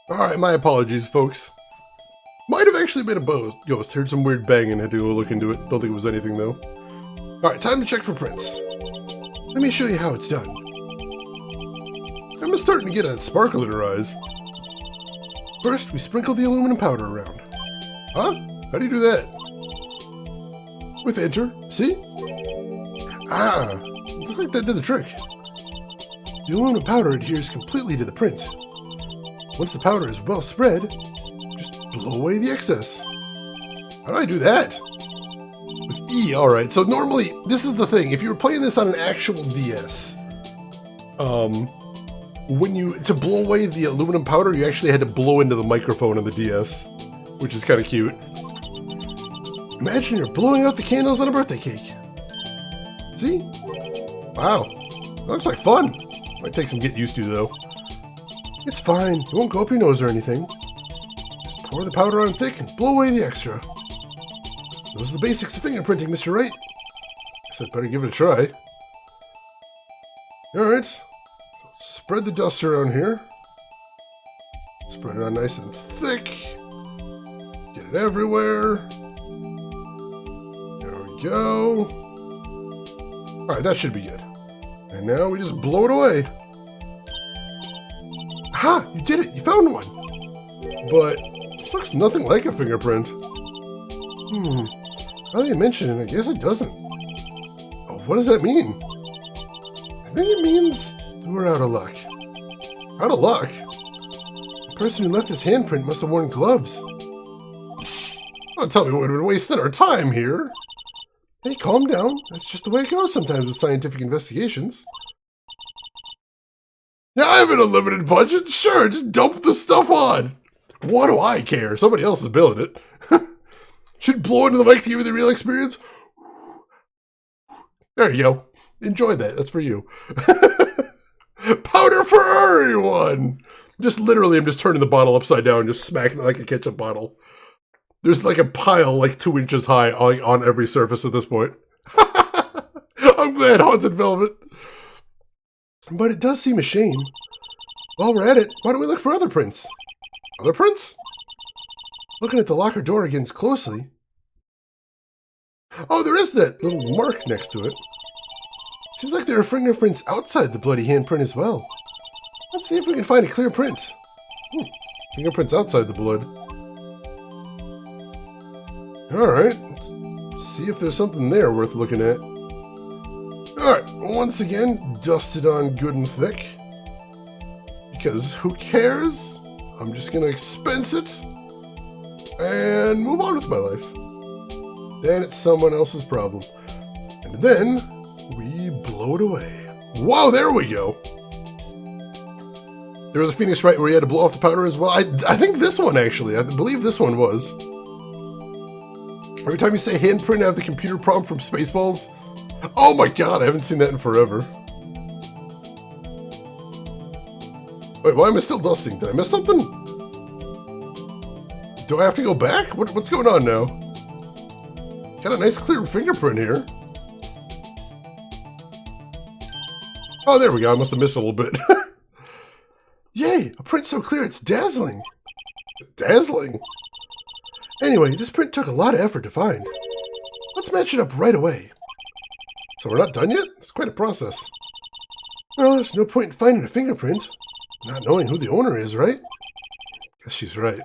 Alright, my apologies, folks. Might have actually been a ghost. Heard some weird banging. Had to go look into it. Don't think it was anything, though. Alright, time to check for prints. Let me show you how it's done. I'm starting to get a sparkle in her eyes. First, we sprinkle the aluminum powder around. Huh? How do you do that? With enter. See? Ah, looks like that did the trick. The aluminum powder adheres completely to the print. Once the powder is well spread, just blow away the excess. How do I do that? With E, alright. So normally, this is the thing. If you were playing this on an actual DS, to blow away the aluminum powder, you actually had to blow into the microphone of the DS, which is kind of cute. Imagine you're blowing out the candles on a birthday cake. See? Wow. That looks like fun. Might take some getting used to, though. It's fine. It won't go up your nose or anything. Just pour the powder on thick and blow away the extra. Those are the basics of fingerprinting, Mr. Wright. Guess I'd better give it a try. Alright. Spread the dust around here. Spread it on nice and thick. Get it everywhere. There we go. Alright, that should be good. And now we just blow it away. Aha! You did it! You found one! But this looks nothing like a fingerprint. Now that you mention it, I guess it doesn't. Oh, what does that mean? I think it means we're out of luck. Out of luck? The person who left his handprint must have worn gloves. Don't tell me we would have been wasting our time here. Hey, calm down. That's just the way it goes sometimes with scientific investigations. Yeah, I have an unlimited budget. Sure, just dump the stuff on. What do I care? Somebody else is building it. Should blow into the mic to give you the real experience. There you go. Enjoy that. That's for you. Powder for everyone. Just literally, I'm just turning the bottle upside down and just smacking it like a ketchup bottle. There's like a pile like 2 inches high on every surface at this point. I'm glad, Haunted Velvet. But it does seem a shame. While we're at it, why don't we look for other prints? Other prints? Looking at the locker door again closely. Oh, there is that little mark next to it. Seems like there are fingerprints outside the bloody handprint as well. Let's see if we can find a clear print. Fingerprints outside the blood. Alright, let's see if there's something there worth looking at. Alright, once again, dust it on good and thick. Because who cares? I'm just going to expense it and move on with my life. Then it's someone else's problem. And then we blow it away. Wow, there we go. There was a Phoenix Wright where he had to blow off the powder as well. I think this one, actually. I believe this one was. Every time you say handprint, I have the computer prompt from Spaceballs. Oh my god, I haven't seen that in forever. Wait, why am I still dusting? Did I miss something? Do I have to go back? What's going on now? Got a nice clear fingerprint here. Oh, there we go. I must have missed a little bit. Yay! A print so clear it's dazzling. Dazzling? Anyway, this print took a lot of effort to find. Let's match it up right away. So we're not done yet? It's quite a process. Well, there's no point in finding a fingerprint. Not knowing who the owner is, right? Guess she's right.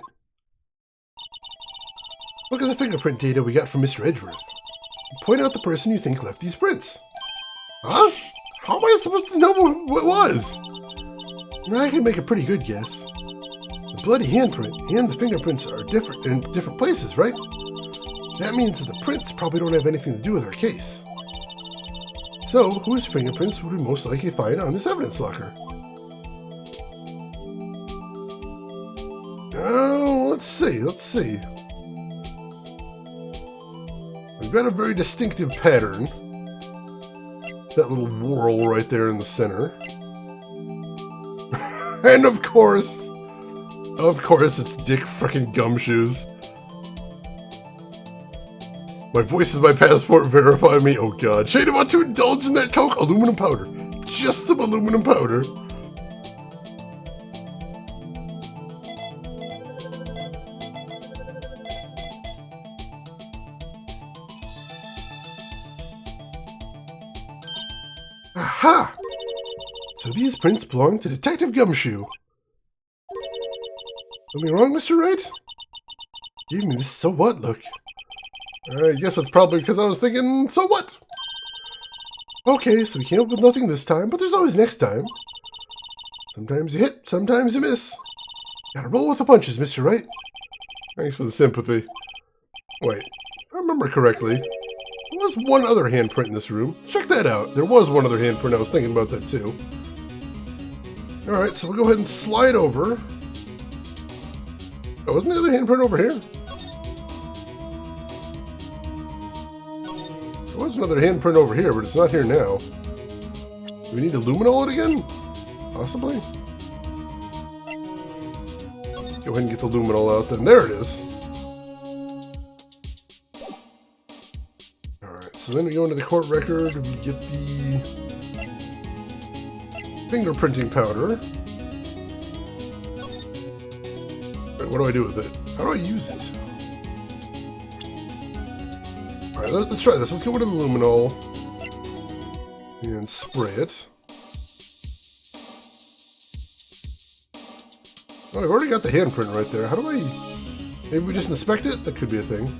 Look at the fingerprint data we got from Mr. Edgeworth. Point out the person you think left these prints. Huh? How am I supposed to know who it was? I can make a pretty good guess. The bloody handprint and the fingerprints are different in different places, right? That means that the prints probably don't have anything to do with our case. So, whose fingerprints would we most likely find on this evidence locker? Oh, let's see. We've got a very distinctive pattern. That little whorl right there in the center. And of course, it's Dick frickin' Gumshoes. My voice is my passport, verify me. Oh god. Shane, about to indulge in that Coke? Aluminum powder. Just some aluminum powder. Aha! So these prints belong to Detective Gumshoe. Am I wrong, Mr. Wright? Give me this so what look. I guess that's probably because I was thinking, so what? Okay, so we came up with nothing this time, but there's always next time. Sometimes you hit, sometimes you miss. Gotta roll with the punches, Mr. Wright. Thanks for the sympathy. Wait, if I remember correctly, there was one other handprint in this room. Check that out. There was one other handprint. I was thinking about that too. Alright, so we'll go ahead and slide over. Oh, wasn't the other handprint over here? There was another handprint over here, but it's not here now. Do we need to luminol it again? Possibly. Go ahead and get the luminol out then. There it is. Alright, so then we go into the court record, we get the fingerprinting powder. Wait, what do I do with it? How do I use it? Alright, let's try this. Let's go into the luminol and spray it. Oh, I've already got the handprint right there. How do I... Maybe we just inspect it? That could be a thing.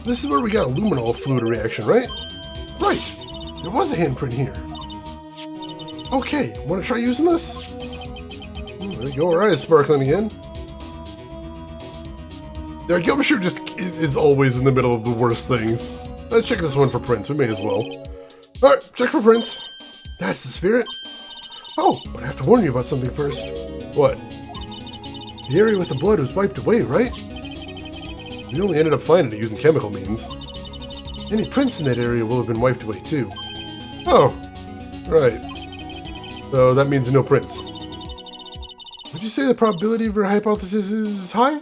This is where we got a luminol fluid reaction, right? Right! There was a handprint here. Okay, want to try using this? There you go, our eyes sparkling again. Yeah, Gumshoe just is always in the middle of the worst things. Let's check this one for prints, we may as well. Alright, check for prints. That's the spirit. Oh, but I have to warn you about something first. What? The area with the blood was wiped away, right? We only ended up finding it using chemical means. Any prints in that area will have been wiped away too. Oh, right. So that means no prints. Would you say the probability of your hypothesis is high?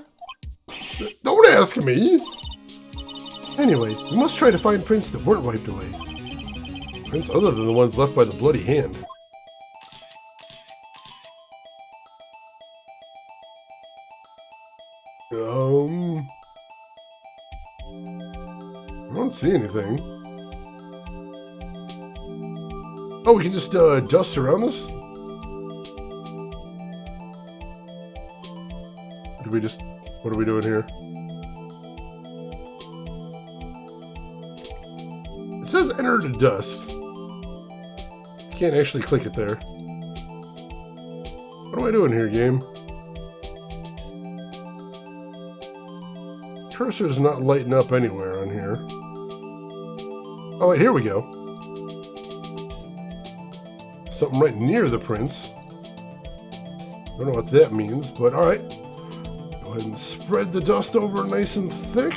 Don't ask me! Anyway, we must try to find prints that weren't wiped away. Prints other than the ones left by the bloody hand. I don't see anything. Oh, we can just dust around this? What are we doing here? It says enter to dust. Can't actually click it there. What am I doing here, game? Cursor's not lighting up anywhere on here. Oh wait, here we go. Something right near the prints. Don't know what that means, but alright. Go ahead and spread the dust over nice and thick.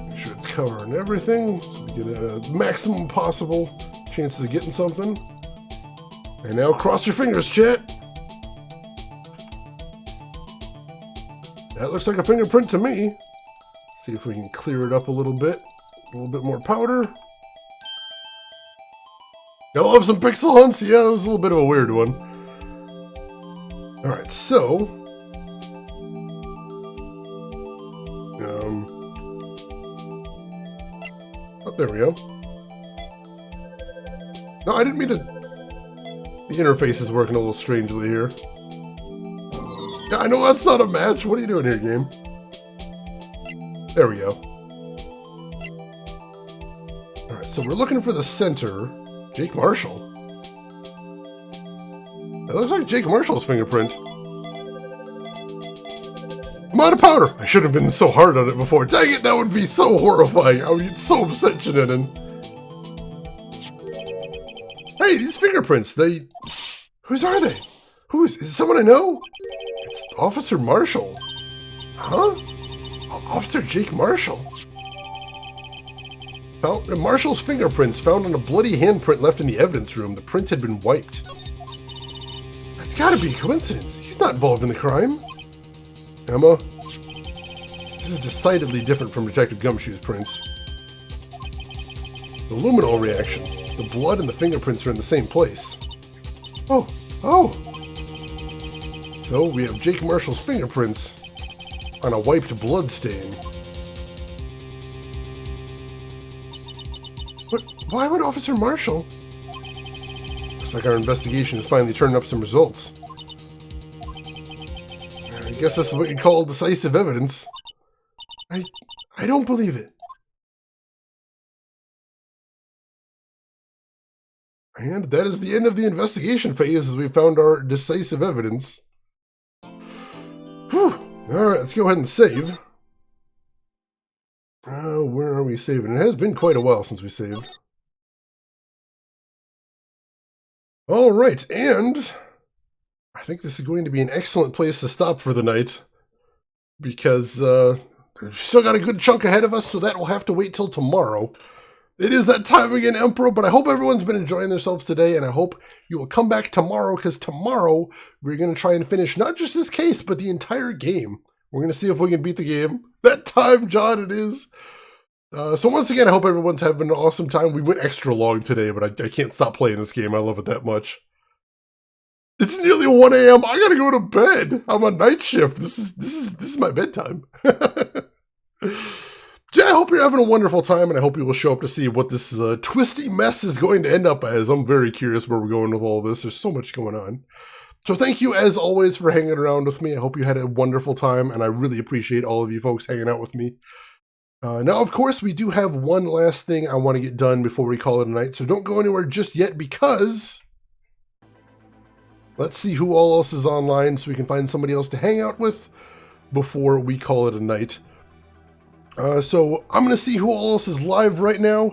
Make sure it's covering everything so we get a maximum possible chances of getting something. And now cross your fingers, chat. That looks like a fingerprint to me. See if we can clear it up a little bit. A little bit more powder. Gotta love some pixel hunts. Yeah, it was a little bit of a weird one. Alright, so... Oh, there we go. No, I didn't mean to... The interface is working a little strangely here. Yeah, I know that's not a match. What are you doing here, game? There we go. Alright, so we're looking for the center. Jake Marshall. That looks like Jake Marshall's fingerprint. I'm out of powder! I should have been so hard on it before. Dang it, that would be so horrifying. I would get so upset, Shannon. Hey, these fingerprints, they... Whose are they? Is it someone I know? It's Officer Marshall. Huh? Officer Jake Marshall. Marshall's fingerprints found on a bloody handprint left in the evidence room. The print had been wiped. That's gotta be a coincidence. He's not involved in the crime. Emma? This is decidedly different from Detective Gumshoe's prints. The luminol reaction. The blood and the fingerprints are in the same place. Oh! So we have Jake Marshall's fingerprints on a wiped blood stain. But why would Officer Marshall? Looks like our investigation is finally turning up some results. I guess this is what you'd call decisive evidence. I don't believe it. And that is the end of the investigation phase as we found our decisive evidence. Whew. Alright, let's go ahead and save. Where are we saving? It has been quite a while since we saved. Alright, and I think this is going to be an excellent place to stop for the night. Because we've still got a good chunk ahead of us, so that will have to wait till tomorrow. It is that time again, Emperor, but I hope everyone's been enjoying themselves today, and I hope you will come back tomorrow, because tomorrow we're going to try and finish not just this case, but the entire game. We're going to see if we can beat the game. That time, John, it is. So once again, I hope everyone's having an awesome time. We went extra long today, but I can't stop playing this game. I love it that much. It's nearly 1 a.m. I gotta go to bed. I'm on night shift. This is my bedtime. Yeah, I hope you're having a wonderful time, and I hope you will show up to see what this twisty mess is going to end up as. I'm very curious where we're going with all this. There's so much going on. So thank you, as always, for hanging around with me. I hope you had a wonderful time, and I really appreciate all of you folks hanging out with me. Now, of course, we do have one last thing I want to get done before we call it a night, so don't go anywhere just yet, because let's see who all else is online so we can find somebody else to hang out with before we call it a night. So I'm going to see who all else is live right now.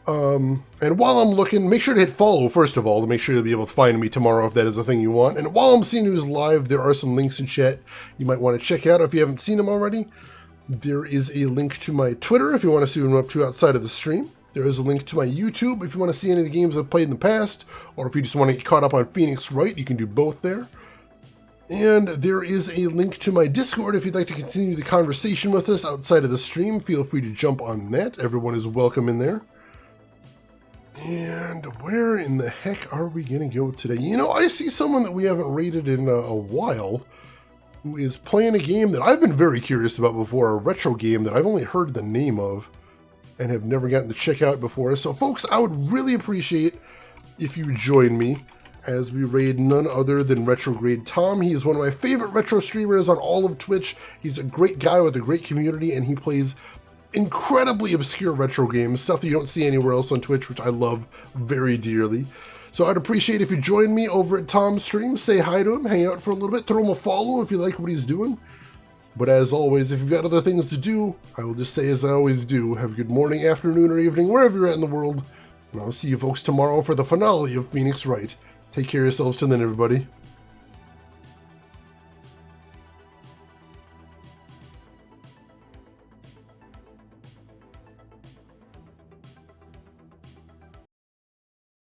And while I'm looking, make sure to hit follow, first of all, to make sure you'll be able to find me tomorrow if that is a thing you want. And while I'm seeing who's live, there are some links in chat you might want to check out if you haven't seen them already. There is a link to my Twitter if you want to see what I'm up to outside of the stream. There is a link to my YouTube if you want to see any of the games I've played in the past, or if you just want to get caught up on Phoenix Wright, you can do both there. And there is a link to my Discord if you'd like to continue the conversation with us outside of the stream. Feel free to jump on that. Everyone is welcome in there. And where in the heck are we going to go today? You know, I see someone that we haven't rated in a while who is playing a game that I've been very curious about before, a retro game that I've only heard the name of and have never gotten to check out before. So folks, I would really appreciate if you join me as we raid none other than Retrograde Tom. He is one of my favorite retro streamers on all of Twitch. He's a great guy with a great community, and he plays incredibly obscure retro games, stuff that you don't see anywhere else on Twitch, which I love very dearly. So I'd appreciate if you join me over at Tom's stream, say hi to him, hang out for a little bit, throw him a follow if you like what he's doing. But as always, if you've got other things to do, I will just say as I always do, have a good morning, afternoon, or evening, wherever you're at in the world. And I'll see you folks tomorrow for the finale of Phoenix Wright. Take care of yourselves till then, everybody.